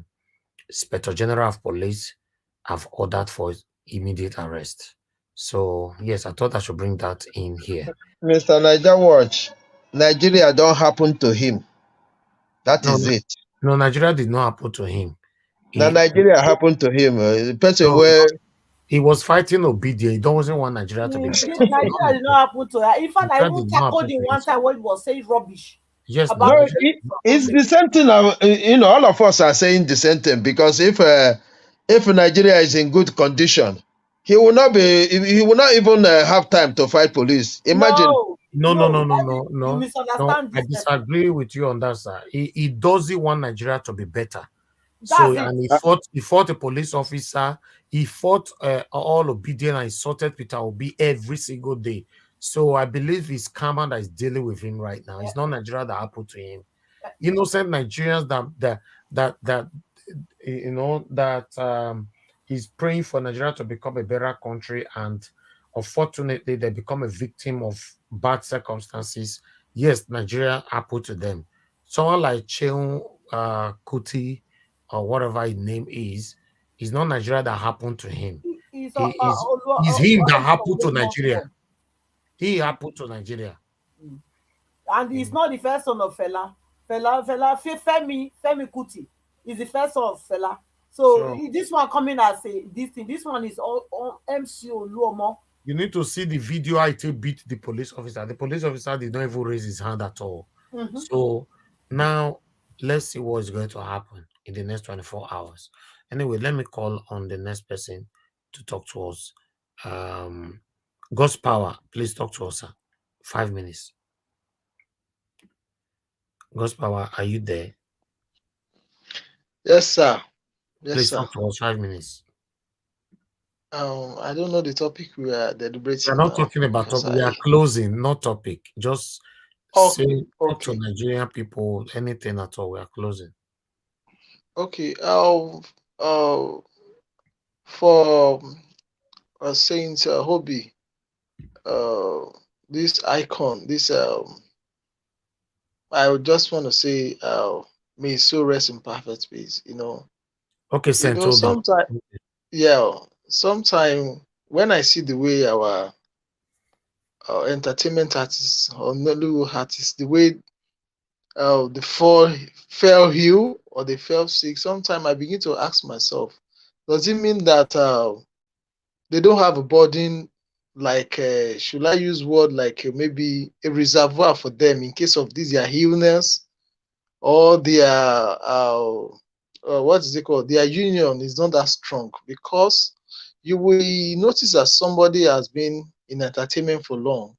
Inspector General of Police have ordered for his immediate arrest. So yes, I thought I should bring that in here. Mr. Niger Watch, Nigeria don't happen to him. That is it. No, Nigeria did not happen to him. Now Nigeria happened to him. The person where he was fighting obedience. He doesn't want Nigeria to be better. Nigeria did not happen to her. In fact, I even tackled him one time when he was saying rubbish. Yes, it's the same thing. All of us are saying the same thing, because if Nigeria is in good condition, he will not even have time to fight police. Imagine. No. I disagree with you on that, sir. He doesn't want Nigeria to be better. And he fought a police officer. He fought all obedient and insulted Peter Obi every single day. So I believe it's karma that is dealing with him right now. It's not Nigeria that happened to him. Innocent Nigerians that he's praying for Nigeria to become a better country, and unfortunately they become a victim of bad circumstances. Yes, Nigeria happened to them. Someone like Cheun Kuti or whatever his name is not Nigeria that happened to him. He's him that happened to Nigeria. He happened to Nigeria. And he's not the first son of Fela. Femi Kuti is the first son of Fela. So this one coming as this thing. This one is all MC Oluomo. You need to see the video I beat the police officer. The police officer did not even raise his hand at all. So now let's see what is going to happen in the next 24 hours. Anyway, let me call on the next person to talk to us. God's power, please talk to us, sir. 5 minutes. God's power, are you there? Yes, sir. Yes, please sir. Talk to us. 5 minutes. I don't know the topic we are deliberating. We're not talking about topic. We are closing, not topic. Just say talk to Nigerian people, anything at all. We are closing. Okay. For Saint Hobby, this icon, this I would just want to say, may his soul rest in perfect peace. Okay, Saint Hobby. Sometimes when I see the way our entertainment artists or Nollywood artists, the way they fell ill or they fell sick, sometimes I begin to ask myself, does it mean that they don't have a burden, like should I use word like maybe a reservoir for them in case of this their illness or their what is it called? Their union is not that strong, because you will notice that somebody has been in entertainment for long,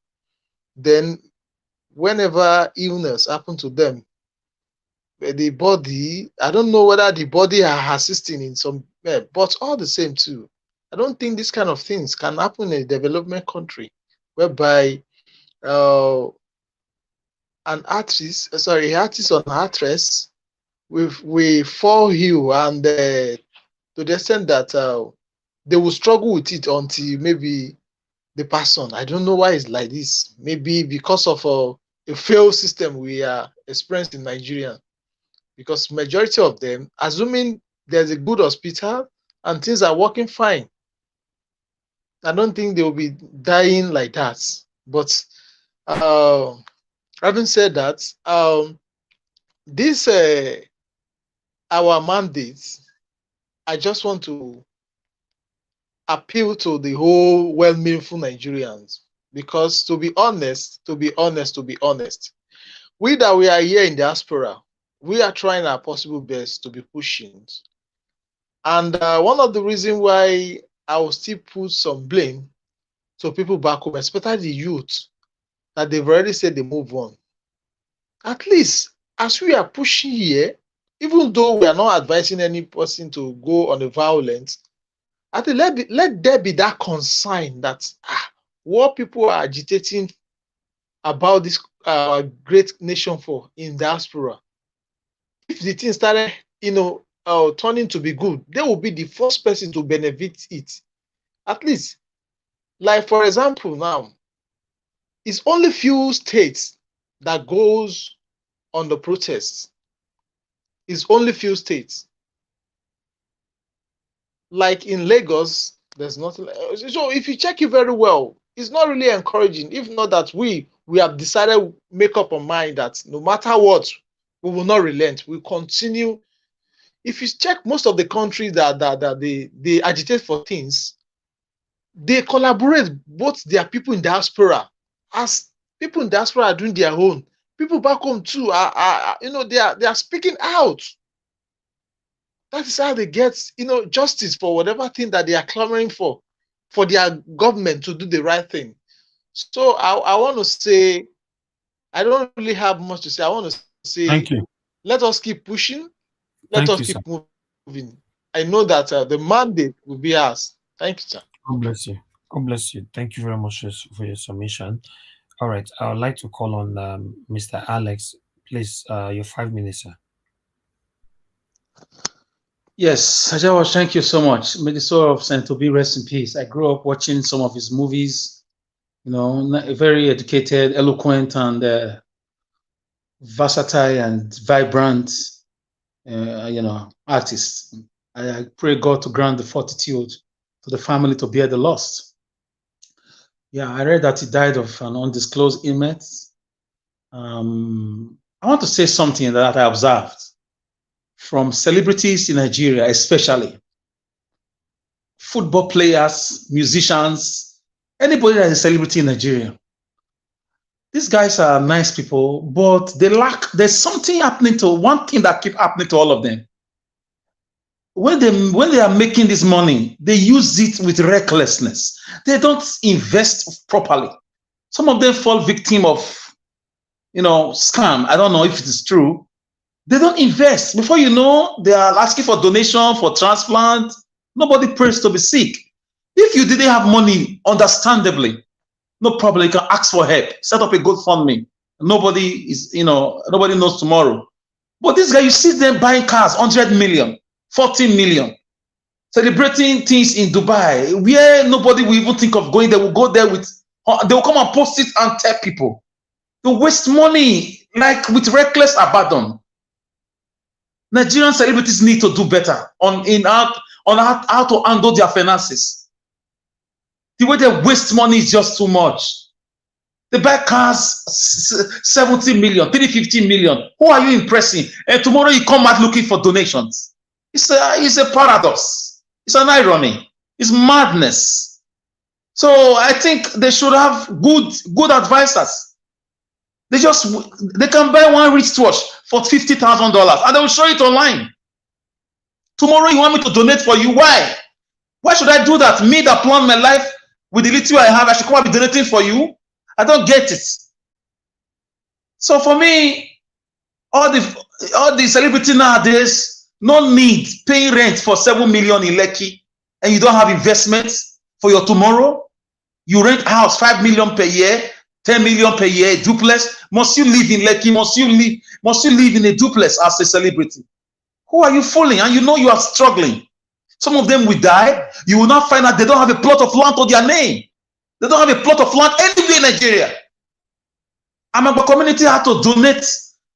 then whenever illness happen to them, the body, I don't know whether the body are assisting in some, but all the same too, I don't think this kind of things can happen in a development country whereby an artist or an actress we fall ill, and to the extent that they will struggle with it until maybe the person, I don't know why it's like this, maybe because of a failed system we are experiencing in Nigeria, because majority of them, assuming there's a good hospital and things are working fine, I don't think they will be dying like that. But having said that, this our mandate, I just want to appeal to the whole well-meaningful Nigerians, because to be honest, we that we are here in diaspora, we are trying our possible best to be pushing. And one of the reasons why I will still put some blame to people back home, especially the youth, that they've already said they move on. At least as we are pushing here, even though we are not advising any person to go on a violence, I think let there be that concern that what people are agitating about this great nation for in diaspora, if the thing started, turning to be good, they will be the first person to benefit it. At least, like for example, now it's only few states that goes on the protests. It's only few states. Like in Lagos, there's nothing. So if you check it very well, it's not really encouraging. If not that we have decided, make up our mind that no matter what, we will not relent. We continue. If you check most of the countries that they agitate for things, they collaborate, both their people in diaspora, as people in diaspora are doing their own. People back home too they are speaking out. That is how they get, justice for whatever thing that they are clamoring for their government to do the right thing. So I want to say, I don't really have much to say. I want to say, thank you. Let us keep pushing. Let us keep moving. I know that the mandate will be ours. Thank you, sir. God bless you. God bless you. Thank you very much for your submission. All right, I would like to call on Mr. Alex. Please, your 5 minutes, sir. Yes, Ajawa, thank you so much. May the soul of Saint Toby rest in peace. I grew up watching some of his movies, you know, very educated, eloquent, and versatile and vibrant, you know, artist. I pray God to grant the fortitude to the family to bear the loss. Yeah, I read that he died of an undisclosed illness. I want to say something that I observed from celebrities in Nigeria, especially football players, musicians, anybody that is a celebrity in Nigeria. These guys are nice people, but there's something happening to one thing that keeps happening to all of them. When they are making this money, they use it with recklessness. They don't invest properly. Some of them fall victim of, you know, scam. I don't know if it is true. They don't invest. Before you know, they are asking for donation, for transplant. Nobody prays to be sick. If you didn't have money, understandably, no problem. You can ask for help. Set up a GoFundMe. Nobody is, you know, nobody knows tomorrow. But this guy, you see them buying cars, 100 million, 14 million, celebrating things in Dubai, where nobody will even think of going. They will go there with, they will come and post it and tell people. They waste money like with reckless abandon. Nigerian celebrities need to do better on how to handle their finances. The way they waste money is just too much. They buy cars 70 million, 350 million. Who are you impressing? And tomorrow you come out looking for donations. It's a paradox. It's an irony. It's madness. So I think they should have good advisors. They can buy one wristwatch for $50,000 and they will show it online. Tomorrow you want me to donate for you? Why? Why should I do that? Me that plan my life with the little I have, I should come and be donating for you? I don't get it. So for me, all the celebrity nowadays, no need paying rent for 7 million in Lekki, and you don't have investments for your tomorrow. You rent a house 5 million per year, 10 million per year, duplex. Must you live in Lekki? Must you live in a duplex as a celebrity? Who are you fooling? And you know you are struggling. Some of them will die. You will not find out they don't have a plot of land to their name. They don't have a plot of land anywhere in Nigeria. Amagba community had to donate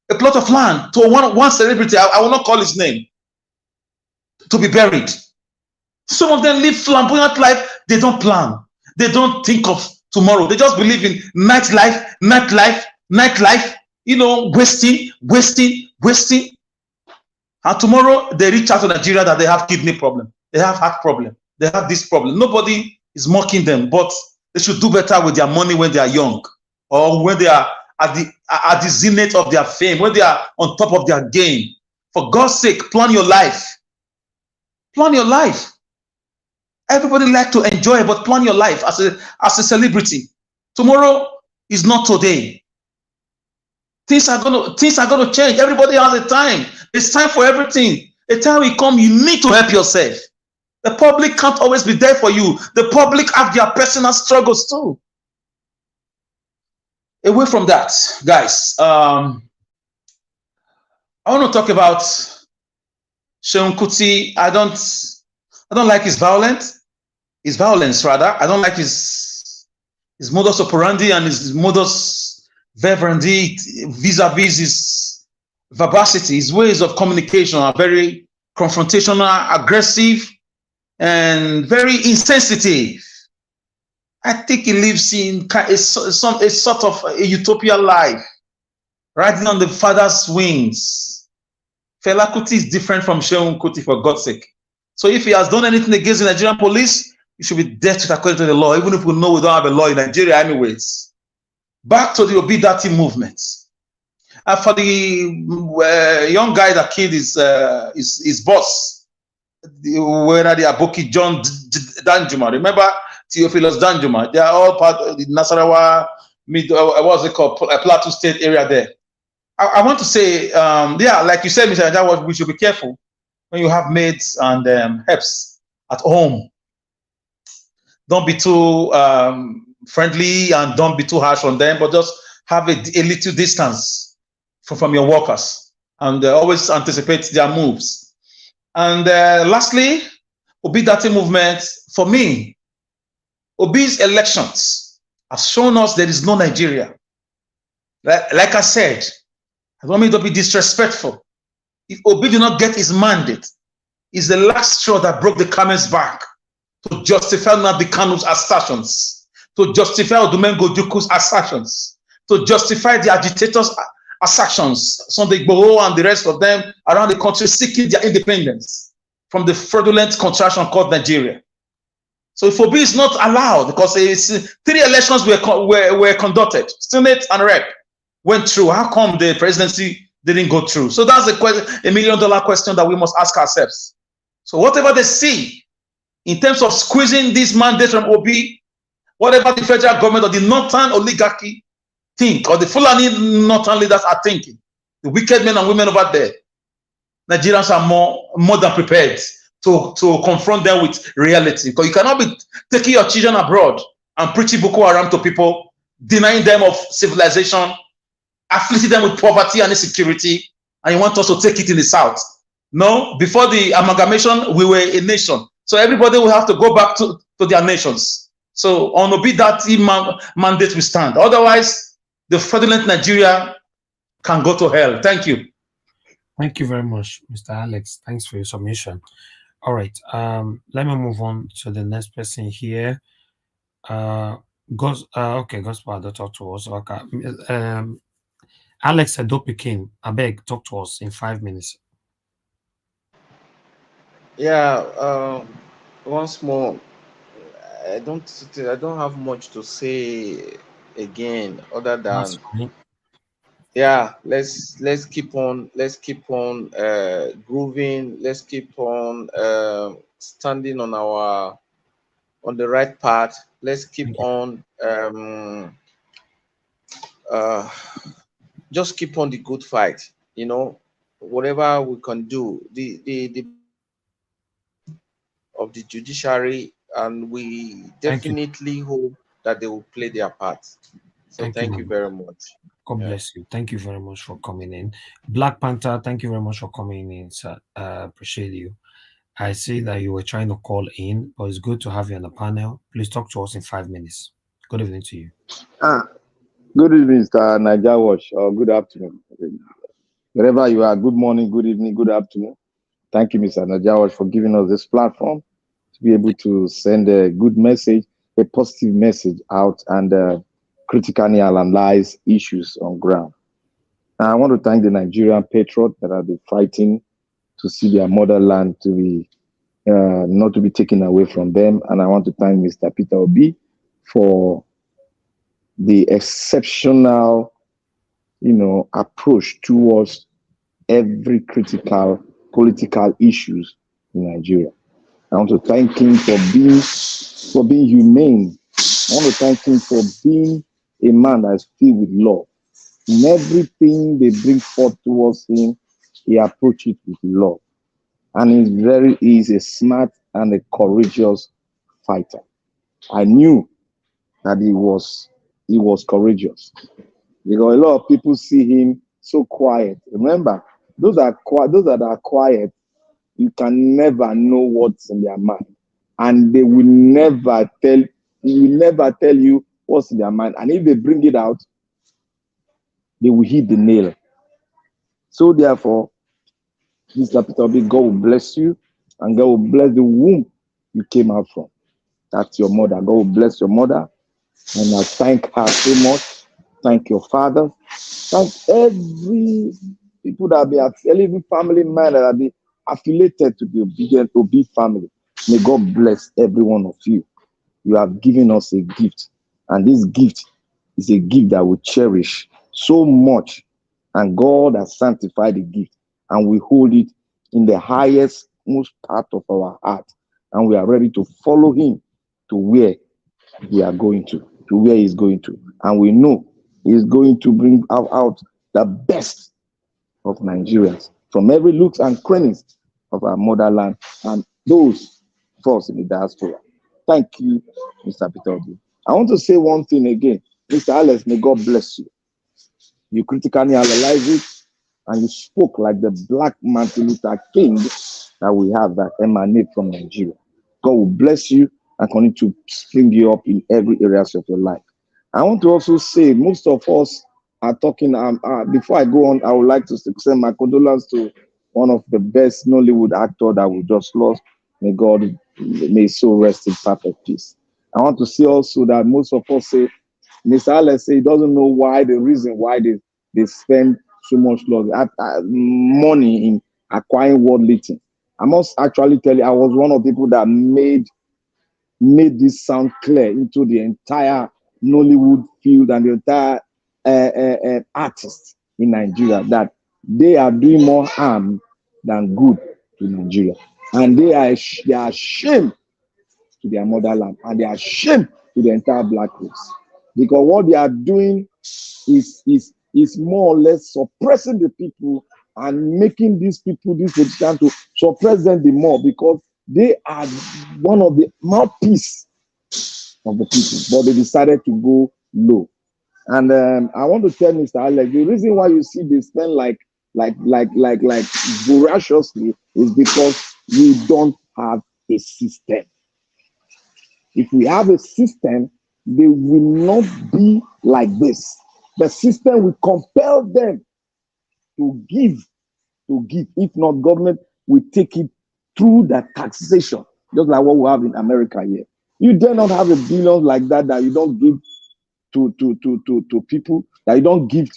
a plot of land to one celebrity. I will not call his name, to be buried. Some of them live flamboyant life. They don't plan. They don't think of tomorrow. They just believe in nightlife, you know, wasting. And tomorrow they reach out to Nigeria that they have kidney problem, they have heart problem, they have this problem. Nobody is mocking them, but they should do better with their money when they are young, or when they are at the zenith of their fame, when they are on top of their game. For God's sake, plan your life. Plan your life. Everybody like to enjoy, but plan your life as a celebrity. Tomorrow is not today. Things are gonna change. Everybody has a time. It's time for everything. A time will come, you need to help yourself. The public can't always be there for you. The public have their personal struggles too. Away from that, guys, I want to talk about Seun Kuti. I don't like his violence rather. I don't like his modus operandi and his modus vivendi vis-a-vis his vivacity. His ways of communication are very confrontational, aggressive, and very insensitive. I think he lives in a sort of a utopia life, riding on the father's wings. Fela Kuti is different from Seun Kuti, for God's sake. So if he has done anything against the Nigerian police, he should be dealt with according to the law, even if we know we don't have a law in Nigeria anyways. Back to the Obidati movement. For the young guy that killed his boss, whether they are Boki John Danjuma, remember Theophilus Danjuma, they are all part of the Nasarawa, what's it called, Plateau State area there. I want to say, yeah, like you said, Mr. Ajawa, we should be careful when you have maids and helps at home. Don't be too friendly and don't be too harsh on them, but just have a little distance from your workers and always anticipate their moves. And lastly, Obi Dati movement, for me, Obi's elections have shown us there is no Nigeria. Like I said, I don't mean to be disrespectful. If Obi did not get his mandate, it's the last straw that broke the camel's back to justify Nnamdi Kanu's assertions, to justify Odumengo Ojukwu's assertions, to justify the agitators' assertions, Sunday Igboho and the rest of them around the country seeking their independence from the fraudulent contraction called Nigeria. So if Obi is not allowed, because it's 3 elections were conducted, Senate and Rep went through, how come the presidency didn't go through? So that's $1 million question that we must ask ourselves. So whatever they see in terms of squeezing this mandate from Obi, whatever the federal government or the northern oligarchy think, or the Fulani northern leaders are thinking, the wicked men and women over there, Nigerians are more than prepared to confront them with reality. Because you cannot be taking your children abroad and preaching Boko Haram to people, denying them of civilization, afflicting them with poverty and insecurity, and you want us to take it in the south. No, before the amalgamation, we were a nation. So everybody will have to go back to their nations. So on Obi Dati mandate we stand. Otherwise, the fraudulent Nigeria can go to hell. Thank you. Thank you very much, Mr. Alex. Thanks for your submission. All right, let me move on to the next person here. Okay, Gospel, talk to us. Okay. Alex Adopikin, I beg, talk to us in 5 minutes. Yeah, once more, I don't have much to say again, other than yeah, let's keep on grooving. Let's keep on standing on the right path. Let's keep on just keep on the good fight. You know, whatever we can do, the of the judiciary, and we definitely hope that they will play their part. So thank you very much. God bless you. Thank you very much for coming in. Black Panther, thank you very much for coming in, sir. Appreciate you. I see that you were trying to call in, but it's good to have you on the panel. Please talk to us in 5 minutes. Good evening to you. Good evening, Mr. Naija Watch, or good afternoon. Wherever you are, good morning, good evening, good afternoon. Thank you, Mr. Naija Watch, for giving us this platform to be able to send a good message, a positive message out, and critically analyze issues on ground. And I want to thank the Nigerian patriots that have been fighting to see their motherland to be not to be taken away from them. And I want to thank Mr. Peter Obi for the exceptional, approach towards every critical political issues in Nigeria. I want to thank him for being humane. I want to thank him for being a man that is filled with love. In everything they bring forth towards him, he approaches it with love. And he's a smart and a courageous fighter. I knew that he was courageous, because a lot of people see him so quiet. Remember, those that are quiet, you can never know what's in their mind, and they will never tell you what's in their mind. And if they bring it out, they will hit the nail. So therefore, Mr. Peter Obi, God will bless you, and God will bless the womb you came out from. That's your mother. God will bless your mother, and I thank her so much. Thank your father. Thank every people that be every family man that be affiliated to the obedient Obi family. May God bless every one of you. You have given us a gift, and this gift is a gift that we cherish so much, and God has sanctified the gift, and we hold it in the highest most part of our heart, and we are ready to follow him to where we are going to where he's going to, and we know he's going to bring out the best of Nigerians from every looks and crannies of our motherland and those of us in the diaspora. Thank you, Mr. Peter Obi. I want to say one thing again. Mr. Alex, may God bless you. You critically analyze it, and you spoke like the Black Martin Luther King that we have that emanate from Nigeria. God will bless you and continue to spring you up in every areas of your life. I want to also say most of us are talking. Before I go on, I would like to send my condolences to one of the best Nollywood actor that we just lost. May God may his soul rest in perfect peace. I want to say also that most of us say Mr. Alex say he doesn't know why the reason why they spend so much money in acquiring worldly things. I must actually tell you, I was one of the people that made this sound clear into the entire Nollywood field and the entire artists in Nigeria that they are doing more harm than good to Nigeria. And they are ashamed to their motherland, and they are ashamed to the entire black race. Because what they are doing is more or less suppressing the people and making these people, these politicians, to suppress them the more, because they are one of the mouthpiece of the people, but they decided to go low. And I want to tell Mr. Alex, the reason why you see they spend like voraciously is because we don't have a system. If we have a system, they will not be like this. The system will compel them to give. If not, government will take it through the taxation, just like what we have in America here. You dare not have a billion like that you don't give to people, that you don't give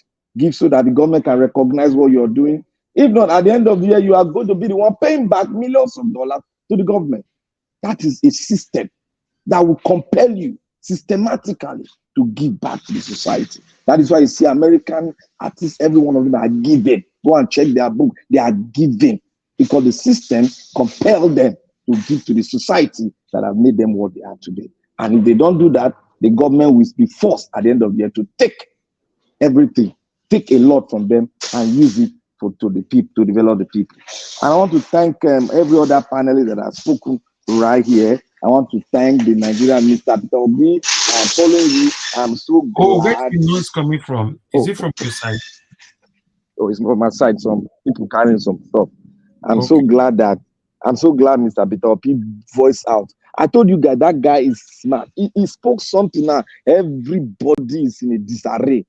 so that the government can recognize what you're doing. If not, at the end of the year, you are going to be the one paying back millions of dollars to the government. That is a system that will compel you systematically to give back to the society. That is why you see American artists, every one of them are giving. Go and check their book. They are giving because the system compels them to give to the society that have made them what they are today. And if they don't do that, the government will be forced at the end of the year to take everything, take a lot from them and use it to the people, to develop the people. And I want to thank every other panelist that has spoken right here. I want to thank the Nigerian Mr. Peter Obi. I'm following you. I'm so glad. Where's the noise coming from? Is it from your side? Oh, it's from my side. Some people carrying some stuff. I'm so glad Mr. Peter Obi voiced out. I told you guys that guy is smart. He spoke something now. Everybody is in a disarray.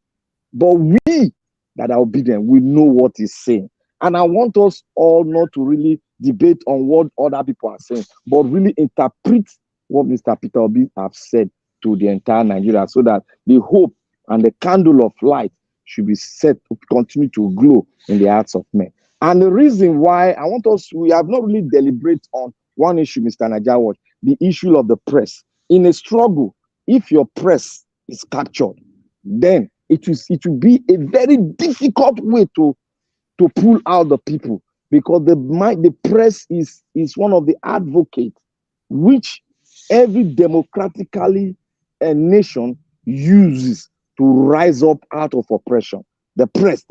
But we that are obedient, we know what he's saying. And I want us all not to really debate on what other people are saying, but really interpret what Mr. Peter Obi have said to the entire Nigeria, so that the hope and the candle of light should be set to continue to glow in the hearts of men. And the reason why we have not really deliberated on one issue, Mr. Najawa, the issue of the press. In a struggle, if your press is captured, then it will be a very difficult way to pull out the people, because the press is one of the advocates which every democratically nation uses to rise up out of oppression. The press,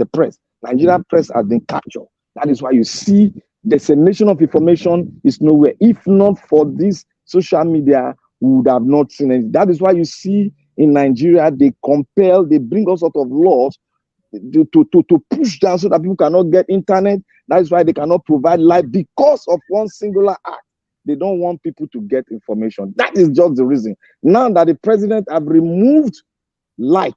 Nigerian press has been captured. That is why you see dissemination of information is nowhere. If not for this social media, we would have not seen it. That is why you see in Nigeria, they bring all sorts of laws to push down so that people cannot get internet. That is why they cannot provide light, because of one singular act. They don't want people to get information. That is just the reason. Now that the president have removed light,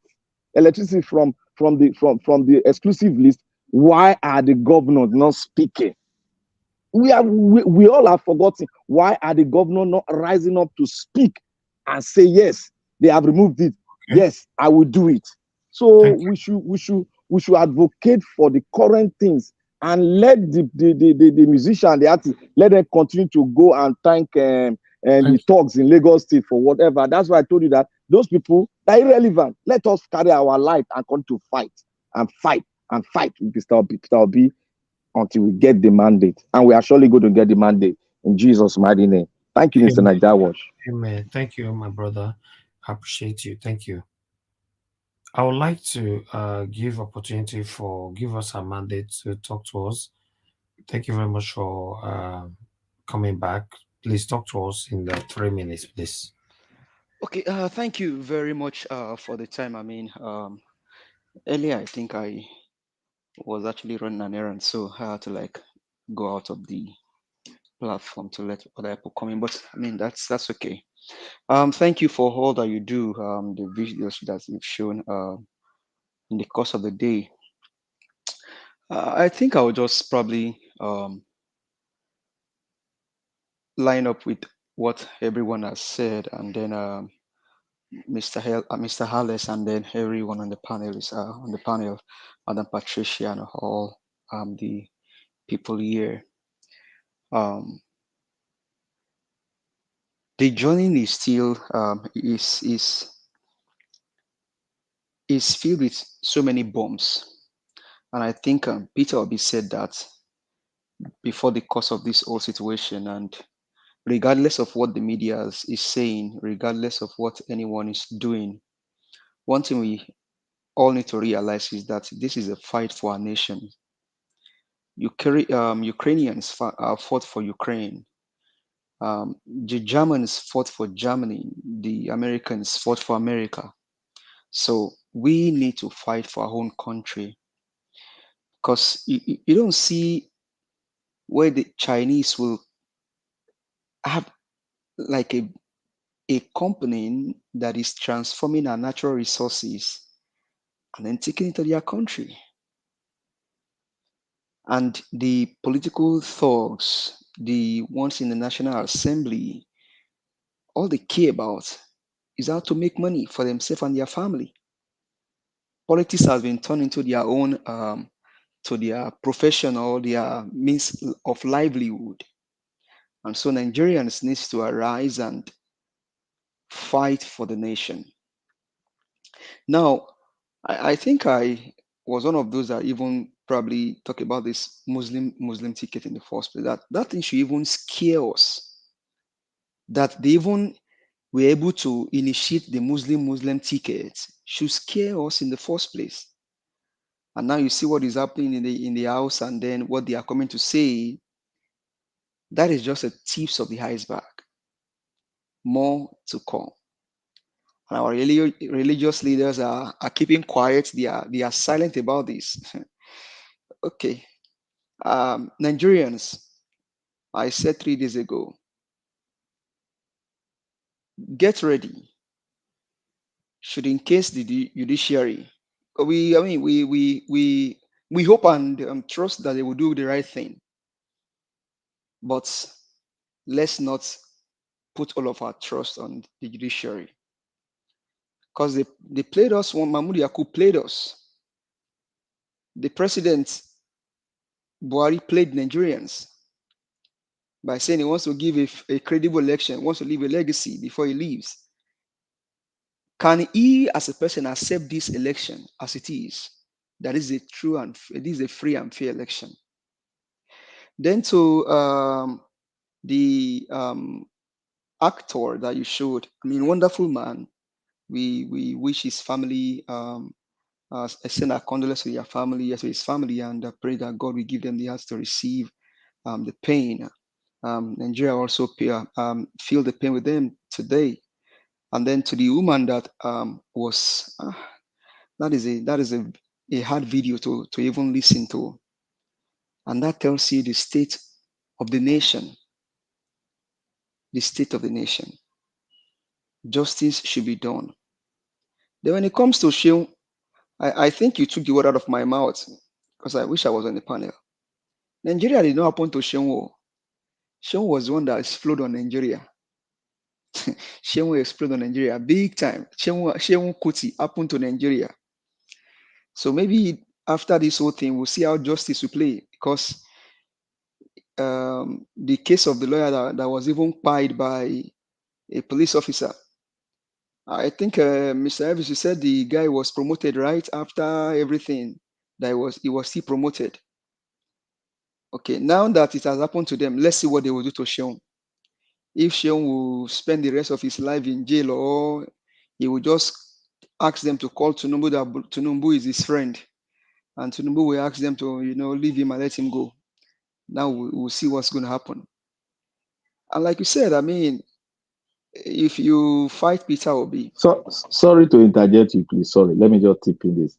electricity from the exclusive list, why are the governors not speaking? We all have forgotten. Why are the governors not rising up to speak and say, yes, they have removed it. Okay. Yes, I will do it. So we should advocate for the current things and let the musician, the artist, let them continue to go and thank the thugs in Lagos State for whatever. That's why I told you that those people are irrelevant. Let us carry our light and continue to fight with Mr. Obi until we get the mandate. And we are surely going to get the mandate in Jesus' mighty name. Thank you, Mr. Najawash. Amen. Thank you, my brother. I appreciate you. Thank you. I would like to give opportunity give us a mandate to talk to us. Thank you very much for coming back. Please talk to us in the 3 minutes, please. Okay, thank you very much for the time. I mean, earlier I think I was actually running an errand, so I had to like go out of the platform to let other people come in. But I mean, that's okay. Thank you for all that you do. The videos that you've shown in the course of the day. I think I will just probably line up with what everyone has said, and then Mr. Harles, and then everyone on the panel is on the panel, Madam Patricia, and all the people here. The journey is still is filled with so many bombs, and I think Peter Obi said that before the course of this whole situation, and regardless of what the media is saying, regardless of what anyone is doing, one thing we all need to realize is that this is a fight for our nation. Ukrainians fought for Ukraine. The Germans fought for Germany. The Americans fought for America. So we need to fight for our own country, because you don't see where the Chinese will have like a company that is transforming our natural resources and then taking it to their country. And the political thugs, the ones in the National Assembly, all they care about is how to make money for themselves and their family. Politics has been turned into their own, to their profession or their means of livelihood. And so Nigerians need to arise and fight for the nation. Now, I think I was one of those that even probably talk about this Muslim ticket in the first place. That thing should even scare us. That they even were able to initiate the Muslim ticket should scare us in the first place. And now you see what is happening in the house, and then what they are coming to say. That is just a tips of the iceberg. More to come. And our religious leaders are keeping quiet. They are silent about this. Okay. Nigerians, I said 3 days ago, get ready. Should in case the judiciary, we hope and trust that they will do the right thing. But let's not put all of our trust on the judiciary, because they played us. Mahmoud Yakub played us. The president Buhari played Nigerians by saying he wants to give a credible election, wants to leave a legacy before he leaves. Can he, as a person, accept this election as it is? That is a true and it is a free and fair election. Then to the actor that you showed, I mean, wonderful man. We wish his family, send our condolences to your family, yes, to his family, and pray that God will give them the hearts to receive the pain. Nigeria also feel the pain with them today. And then to the woman that was that is a hard video to even listen to, and that tells you the state of the nation. The state of the nation. Justice should be done. Then when it comes to Sheung, I think you took the word out of my mouth, because I wish I was on the panel. Nigeria did not happen to Sheung. Sheung was the one that exploded on Nigeria. Sheung exploded on Nigeria big time. Sheung Kuti happened to Nigeria. So maybe after this whole thing, we'll see how justice will play, because the case of the lawyer that was even pied by a police officer. I think Mr. Evans, you said the guy was promoted right after everything. That he was still promoted. Okay, now that it has happened to them, let's see what they will do to Sheung. If Sheung will spend the rest of his life in jail, or he will just ask them to call Tinubu, that Tinubu is his friend, and Tinubu will ask them to leave him and let him go. Now we'll see what's going to happen. And like you said, I mean, if you fight Peter Obi, So sorry to interject you, please. Sorry, let me just tip in this.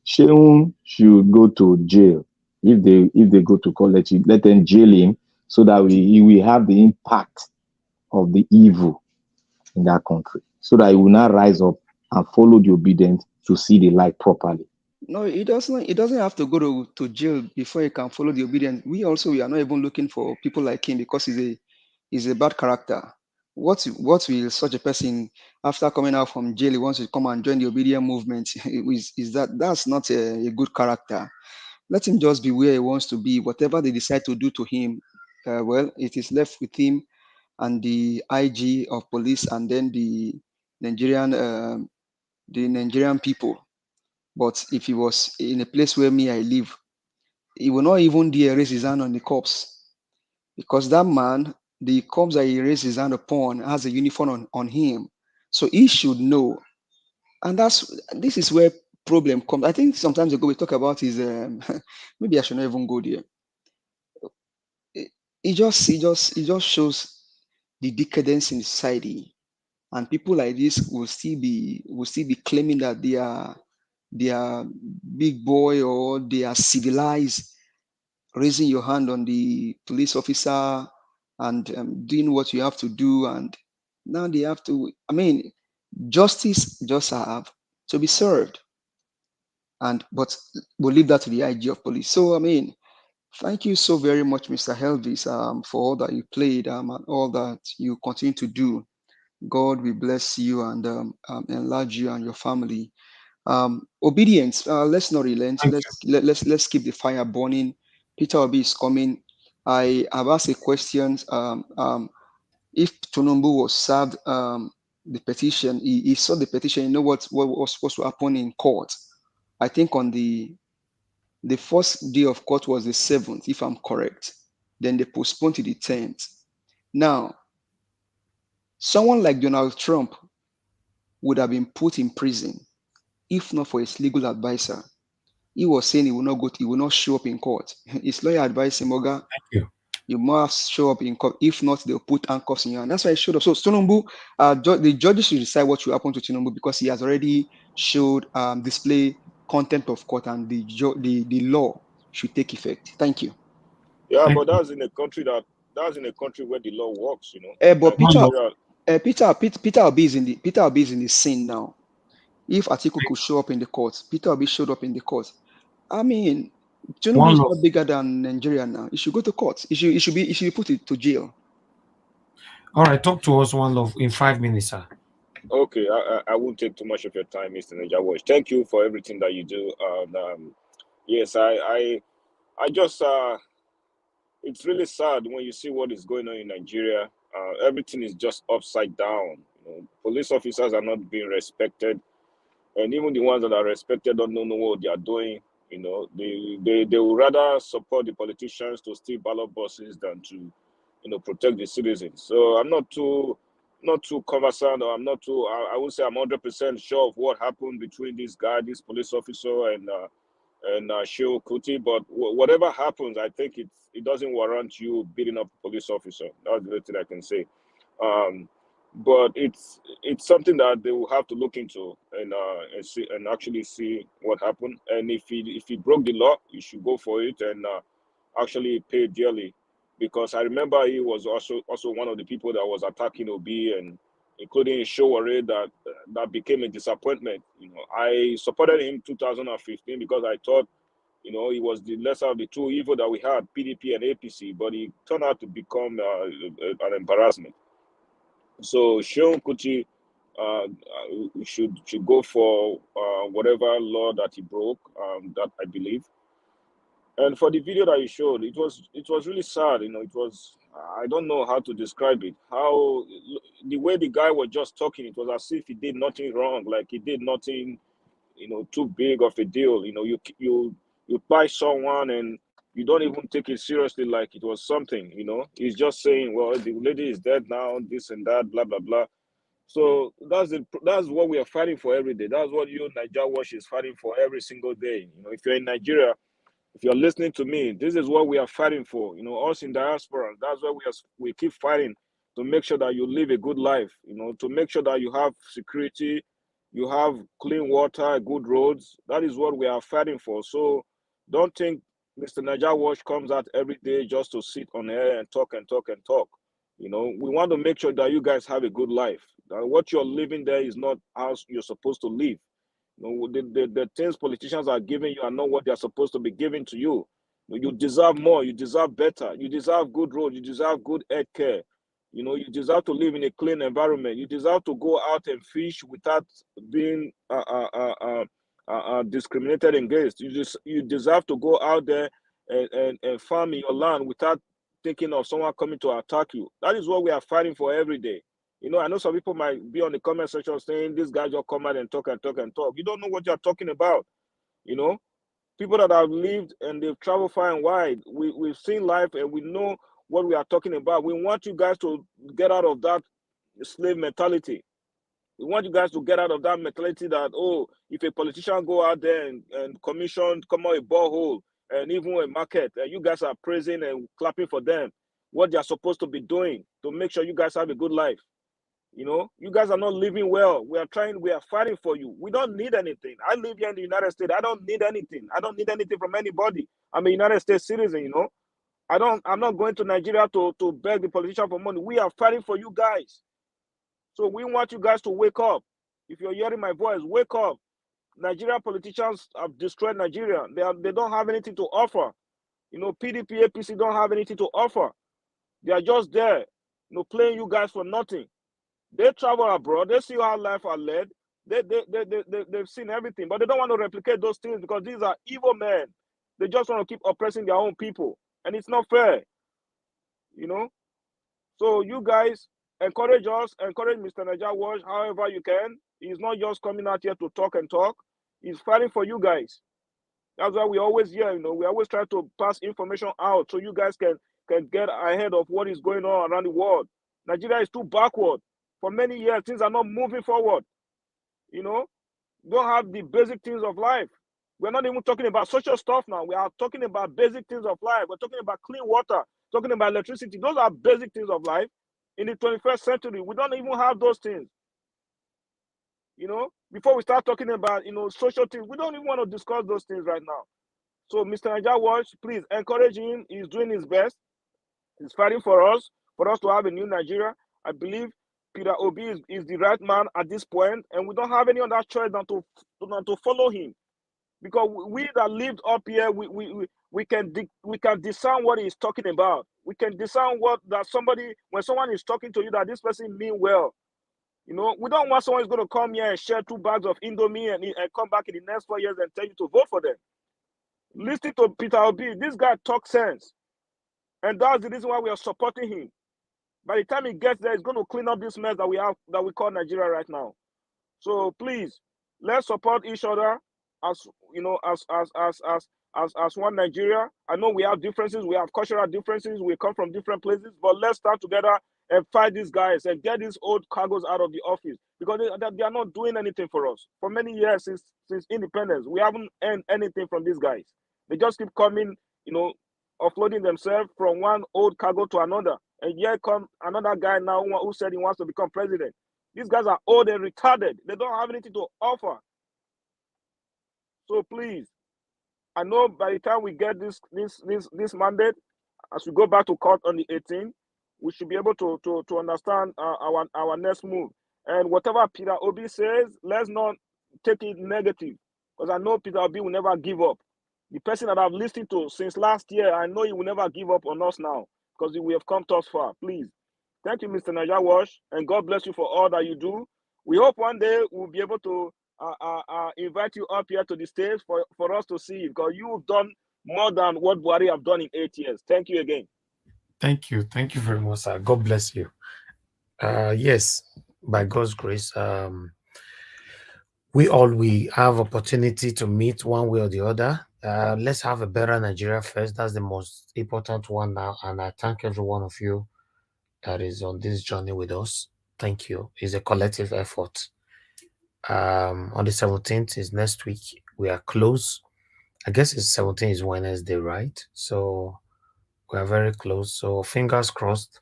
Sheung should go to jail if they go to college. Let them jail him so that he will have the impact of the evil in that country, so that he will not rise up and follow the obedient to see the light properly. no, it doesn't. It doesn't have to go to jail before he can follow the obedience. We are not even looking for people like him because he's a bad character. What will such a person, after coming out from jail, he wants to come and join the obedient movement? Is that's not a good character. Let him just be where he wants to be. Whatever they decide to do to him, well, it is left with him and the IG of police, and then the Nigerian people. But if he was in a place where I live, he will not even dare raise his hand on the cops, because that man, the cops that he raised his hand upon, has a uniform on him. So he should know. And this is where problem comes. I think sometimes ago we talk about his maybe I should not even go there. It just shows the decadence in society, and people like this will still be claiming that they are big boy, or they are civilized, raising your hand on the police officer and doing what you have to do. And now they have to, I mean, justice just have to be served. But we'll leave that to the IG of police. So I mean, thank you so very much, Mr. Helvis, for all that you played, and all that you continue to do. God will bless you and enlarge you and your family. Obedience. Let's not relent. Let's keep the fire burning. Peter Obi is coming. I have asked a question. If Tunumbu was served the petition, he saw the petition. You know what was supposed to happen in court? I think on the first day of court was the 7th, if I'm correct. Then they postponed to the 10th. Now, someone like Donald Trump would have been put in prison if not for his legal advisor. He was saying he will not show up in court. His lawyer advised him, Oga, you must show up in court. If not, they'll put handcuffs in you. And that's why he showed up. So Tinubu, the judges should decide what will happen to Tinubu, because he has already showed display contempt of court, and the law should take effect. Thank you. Yeah, but that's in a country where the law works, you know. But Peter Obi is in the scene now. If Atiku could show up in the court, Peter Obi showed up in the court. I mean, Tinubu is not bigger than Nigeria now. He should go to court. He should be put to jail. All right, talk to us, One Love, in 5 minutes, sir. Okay, I won't take too much of your time, Mr. Najawash. Thank you for everything that you do. Yes, I just it's really sad when you see what is going on in Nigeria. Everything is just upside down. You know, police officers are not being respected, and even the ones that are respected don't know what they are doing. You know, they would rather support the politicians to steal ballot boxes than to, you know, protect the citizens. So I'm not too conversant, or I'm not too. I would say I'm 100% sure of what happened between this guy, this police officer, and Sheo Kuti. But whatever happens, I think it doesn't warrant you beating up a police officer. That's the only thing I can say. But it's something that they will have to look into and see, and actually see what happened. And if he broke the law, he should go for it and actually pay dearly. Because I remember he was also one of the people that was attacking Obi, and including Showore, that became a disappointment. You know, I supported him 2015 because I thought, you know, he was the lesser of the two evil that we had, PDP and APC, but he turned out to become an embarrassment. So Sheon Kuti should go for whatever law that he broke, that I believe. And for the video that you showed, it was really sad. You know, it was, I don't know how to describe it. How the way the guy was just talking, it was as if he did nothing wrong, like he did nothing, you know, too big of a deal. You know, you buy someone and you don't even take it seriously like it was something. You know, he's just saying, well, the lady is dead now, this and that, blah blah blah. So that's what we are fighting for every day. That's what you, Niger Watch, is fighting for every single day. You know, if you're in Nigeria, if you're listening to me, this is what we are fighting for. You know, us in diaspora, that's why we keep fighting to make sure that you live a good life, to make sure that you have security, you have clean water, good roads. That is what we are fighting for. So don't think Mr. Naija Watch comes out every day just to sit on air and talk and talk and talk. We want to make sure that you guys have a good life. That what you're living there is not how you're supposed to live. The things politicians are giving you are not what they're supposed to be giving to you. You deserve more. You deserve better. You deserve good roads. You deserve good health care. You deserve to live in a clean environment. You deserve to go out and fish without being discriminated against. You deserve to go out there and farm in your land without thinking of someone coming to attack you. That is what we are fighting for every day. I know some people might be on the comment section saying this guy just come out and talk and talk and talk. You don't know what you're talking about. People that have lived and they've traveled far and wide. We've seen life and we know what we are talking about. We want you guys to get out of that slave mentality. We want you guys to get out of that mentality that, oh, if a politician go out there and come out a borehole and even a market, and you guys are praising and clapping for them, what they are supposed to be doing to make sure you guys have a good life. You guys are not living well. We are fighting for you. We don't need anything. I live here in the United States. I don't need anything. I don't need anything from anybody. I'm a United States citizen, I'm not going to Nigeria to beg the politician for money. We are fighting for you guys. So we want you guys to wake up. If you're hearing my voice, wake up. Nigerian politicians have destroyed Nigeria. They don't have anything to offer. PDP, APC don't have anything to offer. They are just there, playing you guys for nothing. They travel abroad. They see how life are led. They've seen everything, but they don't want to replicate those things because these are evil men. They just want to keep oppressing their own people, and it's not fair. So you guys encourage us, encourage Mr. Naija Watch however you can. He's not just coming out here to talk and talk. He's fighting for you guys. That's why we always hear, we always try to pass information out so you guys can get ahead of what is going on around the world. Nigeria is too backward. For many years, things are not moving forward. Don't have the basic things of life. We're not even talking about social stuff now. We are talking about basic things of life. We're talking about clean water, talking about electricity. Those are basic things of life. In the 21st century, we don't even have those things. Before we start talking about, social things, we don't even want to discuss those things right now. So Mr. Naija Watch, please encourage him. He's doing his best. He's fighting for us to have a new Nigeria. I believe Peter Obi is the right man at this point, and we don't have any other choice than to follow him, because we that lived up here, we can discern what he's talking about. We can discern when someone is talking to you, that this person mean well. We don't want someone who's going to come here and share 2 bags of Indomie and come back in the next 4 years and tell you to vote for them. Listen to Peter Obi. This guy talks sense, and that's the reason why we are supporting him. By the time he gets there, he's going to clean up this mess that we call Nigeria right now. So please, let's support each other as one Nigeria. I know we have differences, we have cultural differences, we come from different places, but let's stand together and fight these guys and get these old cargoes out of the office, because they are not doing anything for us. For many years since independence, we haven't earned anything from these guys. They just keep coming, offloading themselves from one old cargo to another. And here come another guy now who said he wants to become president. These guys are old and retarded. They don't have anything to offer. So please, I know by the time we get this mandate, as we go back to court on the 18th, we should be able to understand our next move. And whatever Peter Obi says, let's not take it negative, because I know Peter Obi will never give up. The person that I've listened to since last year, I know he will never give up on us now, because we have come thus far. Please. Thank you, Mr. Naija Watch, and God bless you for all that you do. We hope one day we'll be able to invite you up here to the stage for us to see, because you've done more than what Buhari have done in 8 years. Thank you again. Thank you. Thank you very much, sir. God bless you. Yes, by God's grace, we have opportunity to meet one way or the other. Let's have a better Nigeria first. That's the most important one now. And I thank every one of you that is on this journey with us. Thank you. It's a collective effort. On the 17th is next week. We are close. I guess it's 17th is Wednesday, right? So we are very close. So fingers crossed.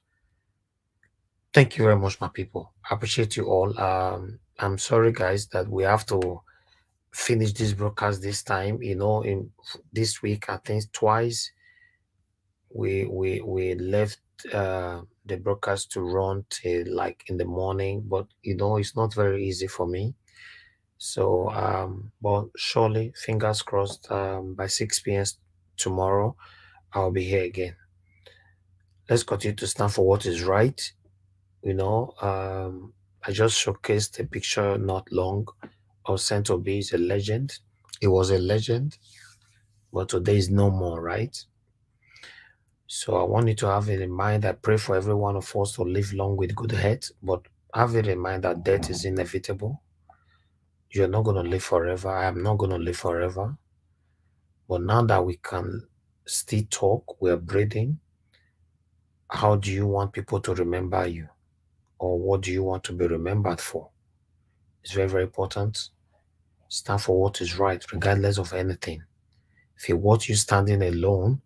Thank you very much, my people. I appreciate you all. I'm sorry, guys, that we have to finish this broadcast this time. In this week, I think twice we left the broadcast to run till like in the morning, but it's not very easy for me. So, but surely, fingers crossed, by 6 p.m. tomorrow, I'll be here again. Let's continue to stand for what is right. I just showcased a picture not long of Saint Obi is a legend. He was a legend, but today is no more, right? So I want you to have it in mind. I pray for every one of us to live long with good health, but have it in mind that death is inevitable. You're not going to live forever. I am not going to live forever. But now that we can still talk, we're breathing, how do you want people to remember you? Or what do you want to be remembered for? It's very, very important. Stand for what is right, regardless of anything. If you watch you standing alone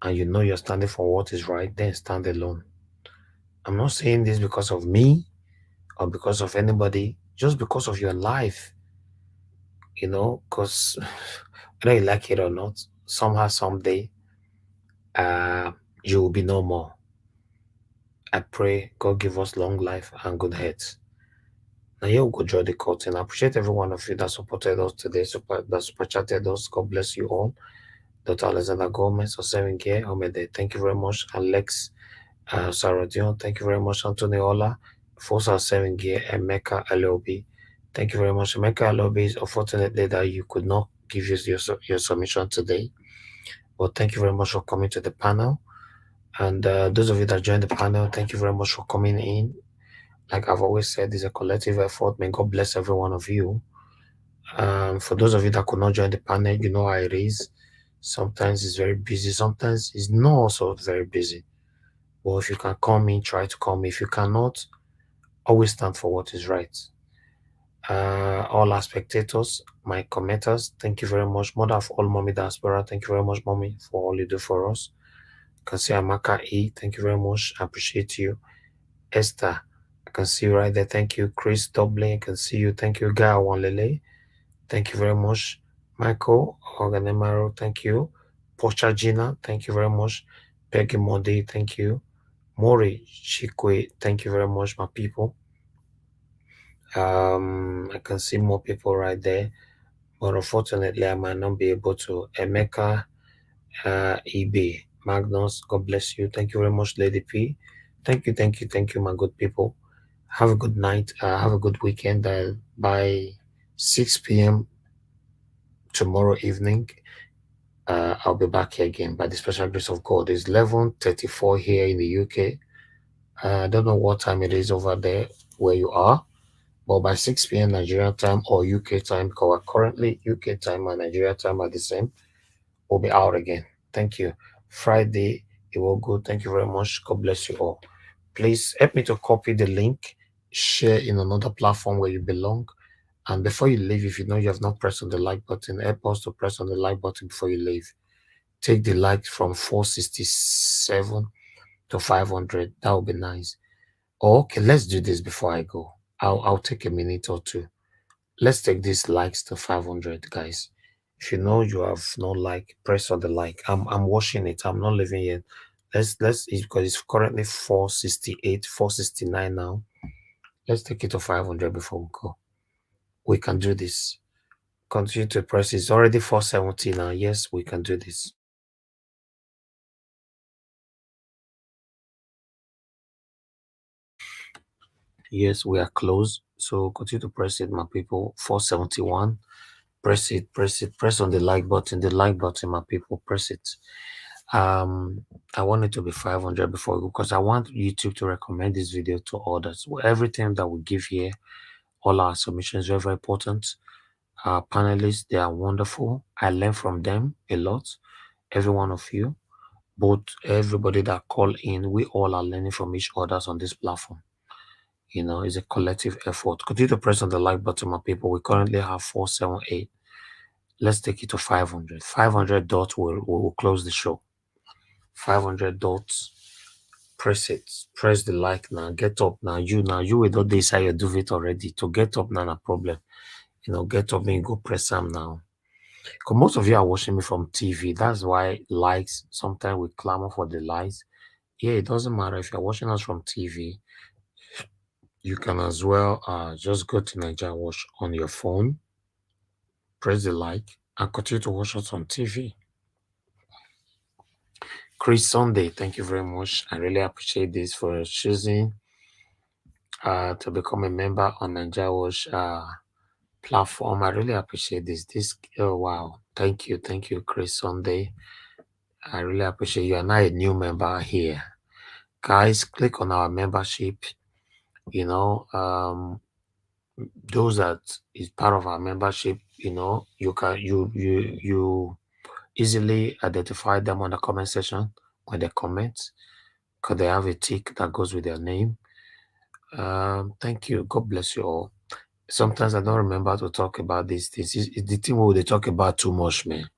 and you know you're standing for what is right, then stand alone. I'm not saying this because of me or because of anybody, just because of your life, because whether you like it or not, somehow, someday, you will be no more. I pray God give us long life and good health. Now here we go draw the curtain. I appreciate every one of you that supported us today, that super chatted us. God bless you all. Dr. Alexander Gomez, Oseminge, Omede, thank you very much. Alex Sarodion, thank you very much. Anthony Ola, Fosa Oseminge, Emeka Alobi, thank you very much. Emeka Alobi, is unfortunately that you could not give your submission today, but thank you very much for coming to the panel. And those of you that joined the panel, thank you very much for coming in. Like I've always said, it's a collective effort. May God bless every one of you. For those of you that could not join the panel, you know how it is. Sometimes it's very busy. Sometimes it's not also very busy. But if you can come in, try to come. If you cannot, always stand for what is right. All our spectators, my commenters, thank you very much. Mother of all, Mommy Diaspora, thank you very much, Mommy, for all you do for us. I can see Amaka E, thank you very much. I appreciate you. Esther, I can see you right there. Thank you. Chris Dublin, I can see you. Thank you. Guy Wanlele, thank you very much. Michael Organemaro, thank you. Pocha Gina, thank you very much. Peggy Modi, thank you. Mori Chikwe, thank you very much, my people. I can see more people right there, but unfortunately, I might not be able to. Emeka, eBay, Magnus, God bless you. Thank you very much, Lady P. Thank you, my good people. Have a good night. Have a good weekend. By 6 p.m. tomorrow evening, I'll be back here again by the special grace of God. It's 11:34 here in the UK. I don't know what time it is over there where you are, but by 6 p.m. Nigeria time or UK time, because we're currently UK time and Nigeria time are the same, we'll be out again. Thank you. Friday, it will go. Thank you very much. God bless you all. Please help me to copy the link, share in another platform where you belong. And before you leave, if you know you have not pressed on the like button, help us to press on the like button before you leave. Take the like from 467 to 500. That would be nice. Okay, let's do this before I go. I'll take a minute or two. Let's take these likes to 500, guys. If you know you have no like, press on the like. I'm watching it. I'm not leaving yet. Let's because it's currently 468, 469 now. Let's take it to 500 before we go. We can do this. Continue to press. It's already 470 now. Yes, we can do this. Yes, we are close. So continue to press it, my people. 471. Press it, press on the like button. The like button, my people, press it. I want it to be 500 before we go, because I want YouTube to recommend this video to others. Everything that we give here, all our submissions, is very, very important. Our panelists, they are wonderful. I learn from them a lot. Every one of you, both everybody that call in, we all are learning from each other on this platform. It's a collective effort. Continue to press on the like button, my people. We currently have 478. Let's take it to 500. 500 dots will close the show. 500 dots Press it. Press the like now. Get up now. You without this, I do it already. To get up now, no problem. Get up and go press them now. Because most of you are watching me from TV. That's why likes, sometimes we clamor for the likes. Yeah, it doesn't matter if you're watching us from TV. You can as well just go to Nigeria Watch on your phone, press the like, and continue to watch us on TV. Chris Sunday, thank you very much. I really appreciate this for choosing to become a member on Nigeria Watch platform. I really appreciate this. Oh wow, thank you, Chris Sunday. I really appreciate you. Are now a new member here, guys. Click on our membership. Those that is part of our membership, you can you easily identify them on the comment section when they comment, because they have a tick that goes with their name. Thank you. God bless you all. Sometimes I don't remember to talk about these things. It's the thing where they talk about too much, man.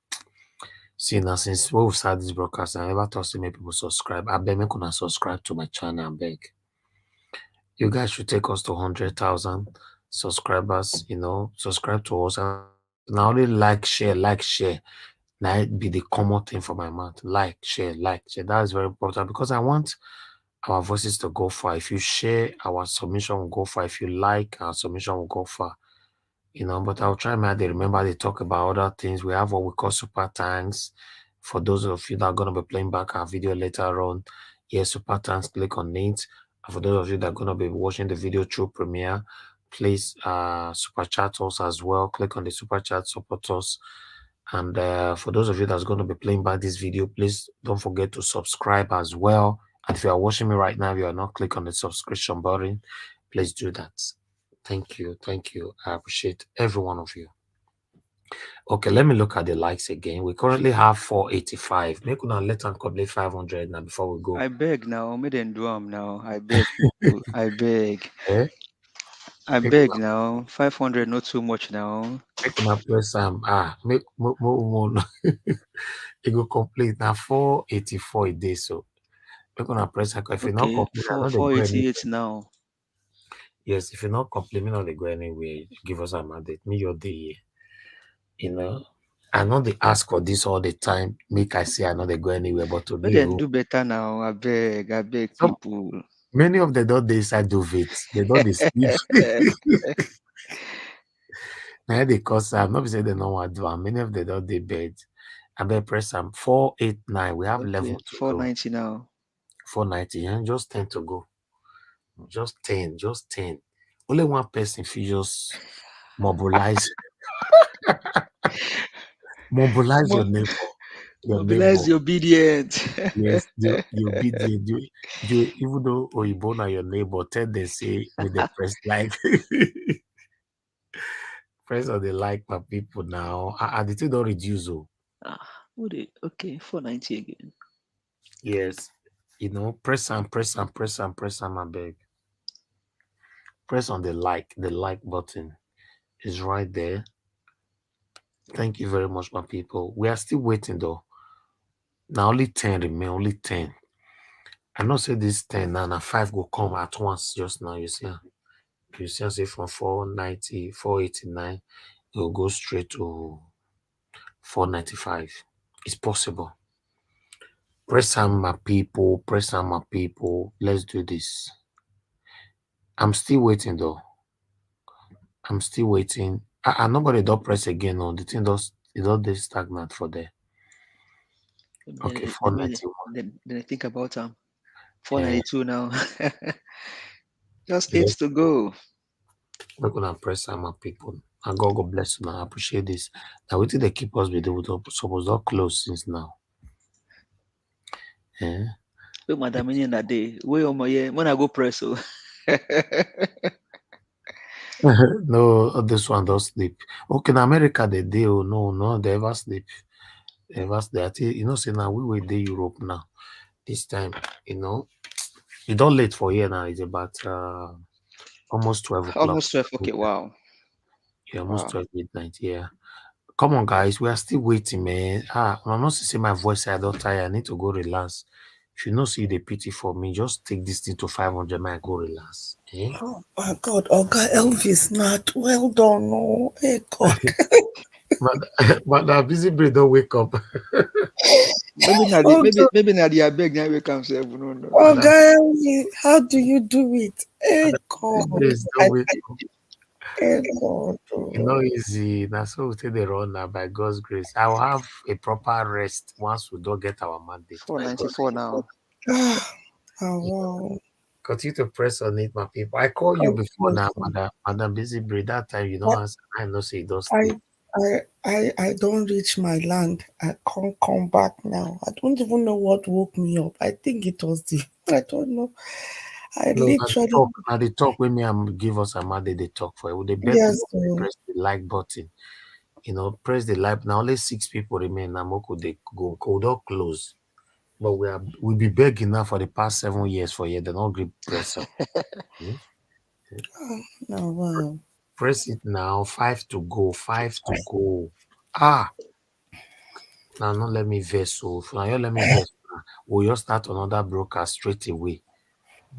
See, now since we've started this broadcast, I never thought to make people subscribe. I beg me gonna subscribe to my channel. I beg. You guys should take us to 100,000 subscribers. Subscribe to us. And now only like, share. Now it be the common thing for my mouth. Like, share. That is very important because I want our voices to go far. If you share, our submission will go far. If you like, our submission will go far. But I'll try my to remember they talk about other things. We have what we call super thanks. For those of you that are going to be playing back our video later on, yes, super thanks, click on it. And for those of you that are going to be watching the video through Premiere, please super chat us as well. Click on the super chat, support us. And for those of you that's going to be playing back this video, please don't forget to subscribe as well. And if you are watching me right now, if you are not, click on the subscription button. Please do that. Thank you. I appreciate every one of you. Okay, let me look at the likes again. We currently have 485. Make una let them complete 500 now before we go. I beg now, me then do am now. I beg people. I beg. Eh? I beg now. 500 not too much now. Make una press make it go complete now 484 a day. So make una press if you not complete, 488 now. Yes, if you're not complete, me not they go anywhere. Give us a mandate. Me your day. I know they ask for this all the time. Make I say I know they go anywhere, but to But me, then do better now. I beg people. Many of them don't decide to it. They don't they sleep. Now they cause I'm not saying they know what to do. Many of them don't they bed. I bet press 489. We have 11 to 490 now. 490. And just 10 to go. Just 10. Only one person if you just mobilize. Mobilize your neighbor. Mobilize the obedient. Yes, the obedient. Even though Oyibo are your neighbor, tell them say with the press like. Press on the like my people now. The thing don't reduce. Okay, 490 again. Yes. Press and I beg. Press on the like button. Is right there. Thank you very much, my people. We are still waiting though. Now only 10 remain, only 10. I not say this 10 now 5 will come at once just now. You see, say from 490, 489, it will go straight to 495. It's possible. Press on my people. Let's do this. I'm still waiting though. And nobody don't press again. No, the thing does stagnant for there. Okay, 491. Then I think about 492 now. Just 8 to go. We're gonna press on my people. And God bless you. I appreciate this. Now, what did they keep us with? They would suppose not close since now. Yeah. Wait, madam, in that day. Wait, when I go press. No, this one don't sleep. Okay, in America they do. No, they ever sleep. Say now we were in Europe now. This time, it don't late for here now. It's about almost 12 o'clock. Almost 12. Okay, wow. Yeah, almost 12 midnight. Yeah. Come on, guys. We are still waiting, man. I'm not to say my voice. I don't tire. I need to go relax. If you not see the pity for me, just take this thing to 500 man, go relax. Eh? Oh my God, Oga Elvis, not well done. Oh, hey God. but that busy brain don't wake up. Maybe not Oh, God. maybe not the beg now we come say no. Oga Elvis, how do you do it? Hey God. Brains don't wake up. Hey God. It's not easy. That's how we take the run now by God's grace. I will have a proper rest once we don't get our mandate. 494 now. Oh, wow. Continue to press on it, my people. I call you before now, Madam Busy Brain. That time you know answer. I know say you don't sleep. I don't reach my land. I can't come back now. I don't even know what woke me up. I think it was I don't know. I No, literally. now the talk when me and give us a mandate, they talk for it. Would they bet Yes, press the like button? You know, press the like. Now only 6 people remain. Now could they go could all close? But we'll be begging now for the past 7 years for you. They don't agree press up. Oh, wow. Press it now. 5 to go. 5 to go. Ah. Now not let me verse. So now you let me verse. We'll just start another broadcast straight away.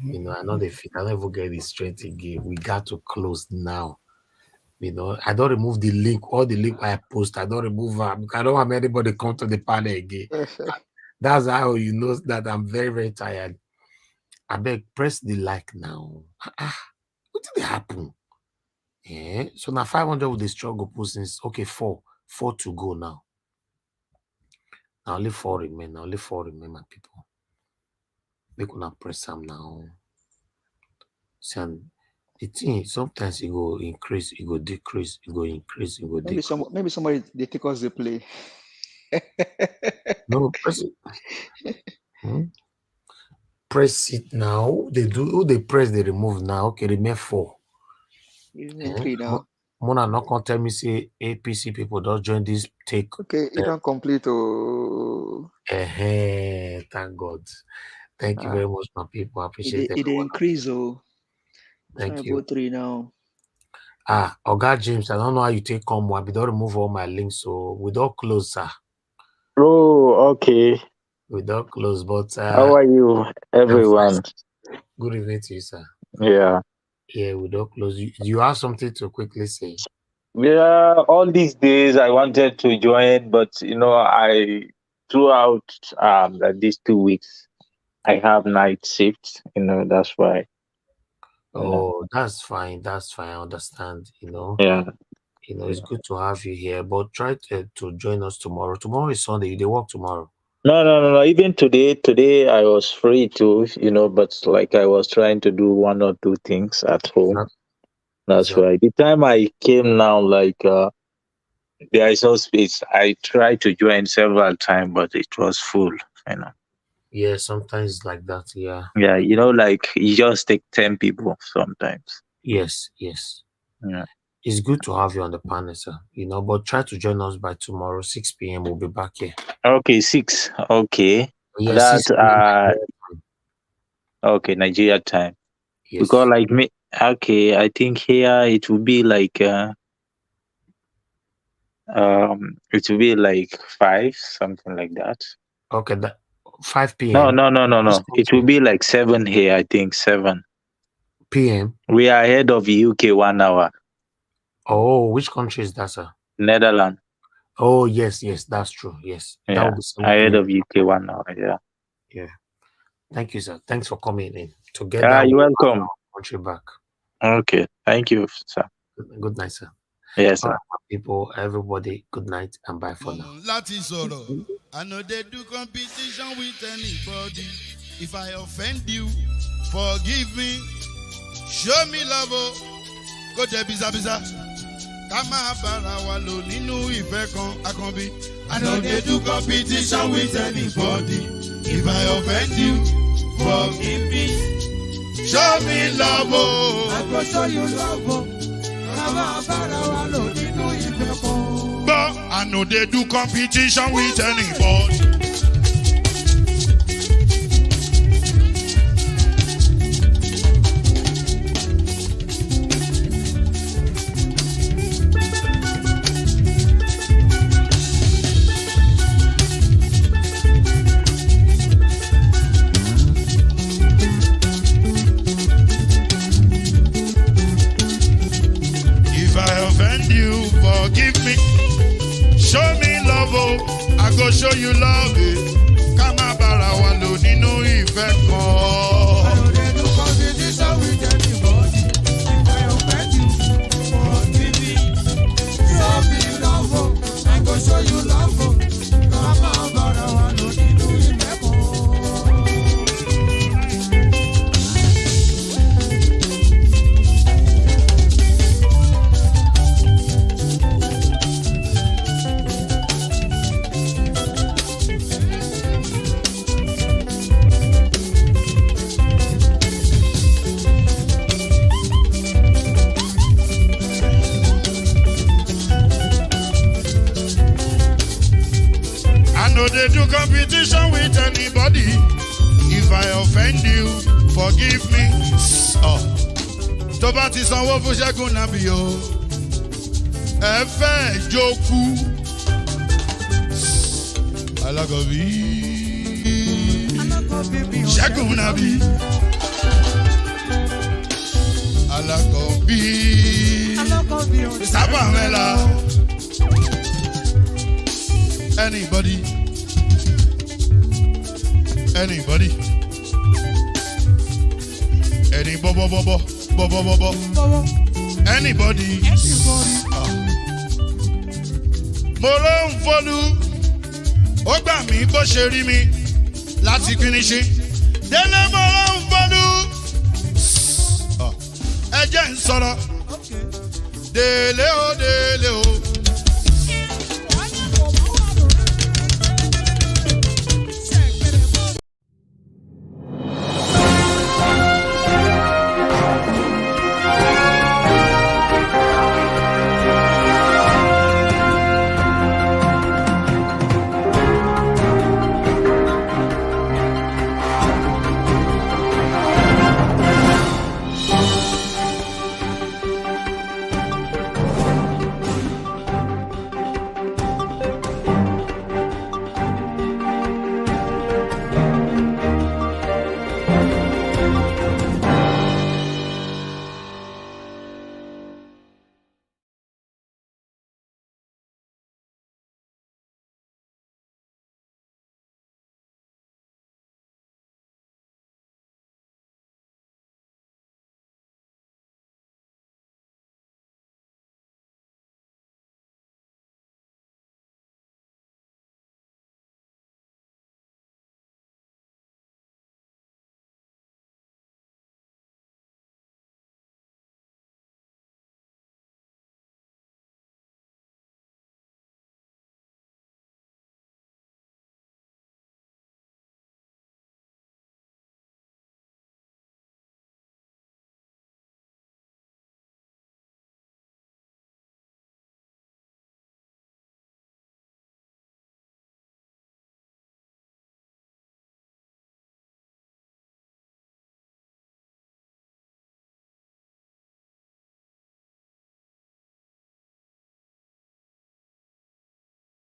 You know, I know the fit. I never get it straight again. We got to close now. You know, I don't remove the link. All the link I post, I don't remove them. I don't want anybody come to the panel again. That's how you know that I'm very, very tired. I beg, press the like now. What did happen? Yeah. So now 500 with the struggle since okay, 4 to go now. Now only 4 remain. Now only 4 remain, my people. They could not press them now. So the thing sometimes it go increase, it go decrease, it go increase, it go decrease. Maybe somebody they take us the play. No, press it. Press it now. They do who they press, they remove now. Okay, remain 4. Remain 3 now. Mona not gonna tell me say APC people don't join this take. Okay, it don't complete. Oh. Thank God. Thank you very much, my people. I appreciate it. It increase. Oh. Thank you. Go 3 now. Oga James, I don't know how you take come. I don't remove all my links, so we don't close, sir. Oh, okay. We don't close, but how are you, everyone? Good evening to you, sir. Yeah. Yeah, we don't close. You have something to quickly say? Yeah, all these days I wanted to join, but you know, I throughout these 2 weeks I have night shifts, you know, that's why. Oh, that's fine. That's fine. I understand, you know. Yeah. You know, it's good to have you here, but try to join us tomorrow. Tomorrow is Sunday. They work tomorrow. No. Even today I was free too, you know, but like I was trying to do 1 or 2 things at home. That's why. The time I came now, like there is no space. I tried to join several times, but it was full, you know. Yeah, sometimes it's like that. Yeah. Yeah, you know, like you just take 10 people sometimes. Yes. Yeah. It's good to have you on the panel, sir. You know, but try to join us by tomorrow, 6 p.m. We'll be back here. Okay, 6. Okay. Yes, That okay, Nigeria time. Yes. Because like me, okay, I think here it will be like it will be like 5, something like that. Okay, that 5 p.m. No. It will be like 7 here, I think 7 p.m. We are ahead of the UK 1 hour. Oh, which country is that, sir? Netherlands. Oh, yes, that's true. Yes. Yeah. That will be 7 Ahead p.m. of UK 1 hour, yeah. Yeah. Thank you, sir. Thanks for coming in. Together You're we'll welcome. have our country back. Okay. Thank you, sir. Good night, sir. Yes, sir. All right, people, everybody, good night and bye for now. I know they do competition with anybody. If I offend you, forgive me. Show me love, go there, biza. Kama bara wa lo ninu ife kan akanbi. I know they do competition with anybody. If I offend you, forgive me. Show me love, I go show you love. Kama bara wa lo ninu ife kan. But I know they do competition with anybody. I go show you love it. Ká má bára wa lò nínú ìfẹ́ kan. I no dey do competition with anybody. If I offend you, forgive me. Show me love, I go show you love. Ká má bára wa lò nínú ìfẹ́ kan. No, they do competition with anybody. If I offend you, forgive me. Oh, tó bá ti sanwó fún Ṣẹ́gun Nàbí o. Ẹ fẹ́ jókù. Alákọ̀bí. Ṣẹ́gun Nàbí. Alákọ̀bí. Sábà mẹ́la. Anybody? Anybody? Any bobo. Anybody? Mo ló ń fọlú, ó gbà mí bó ṣe rí mi láti finish. Délé mo ló ń fọlú, ẹ jẹ́ ń sọ̀rọ̀. Délé o.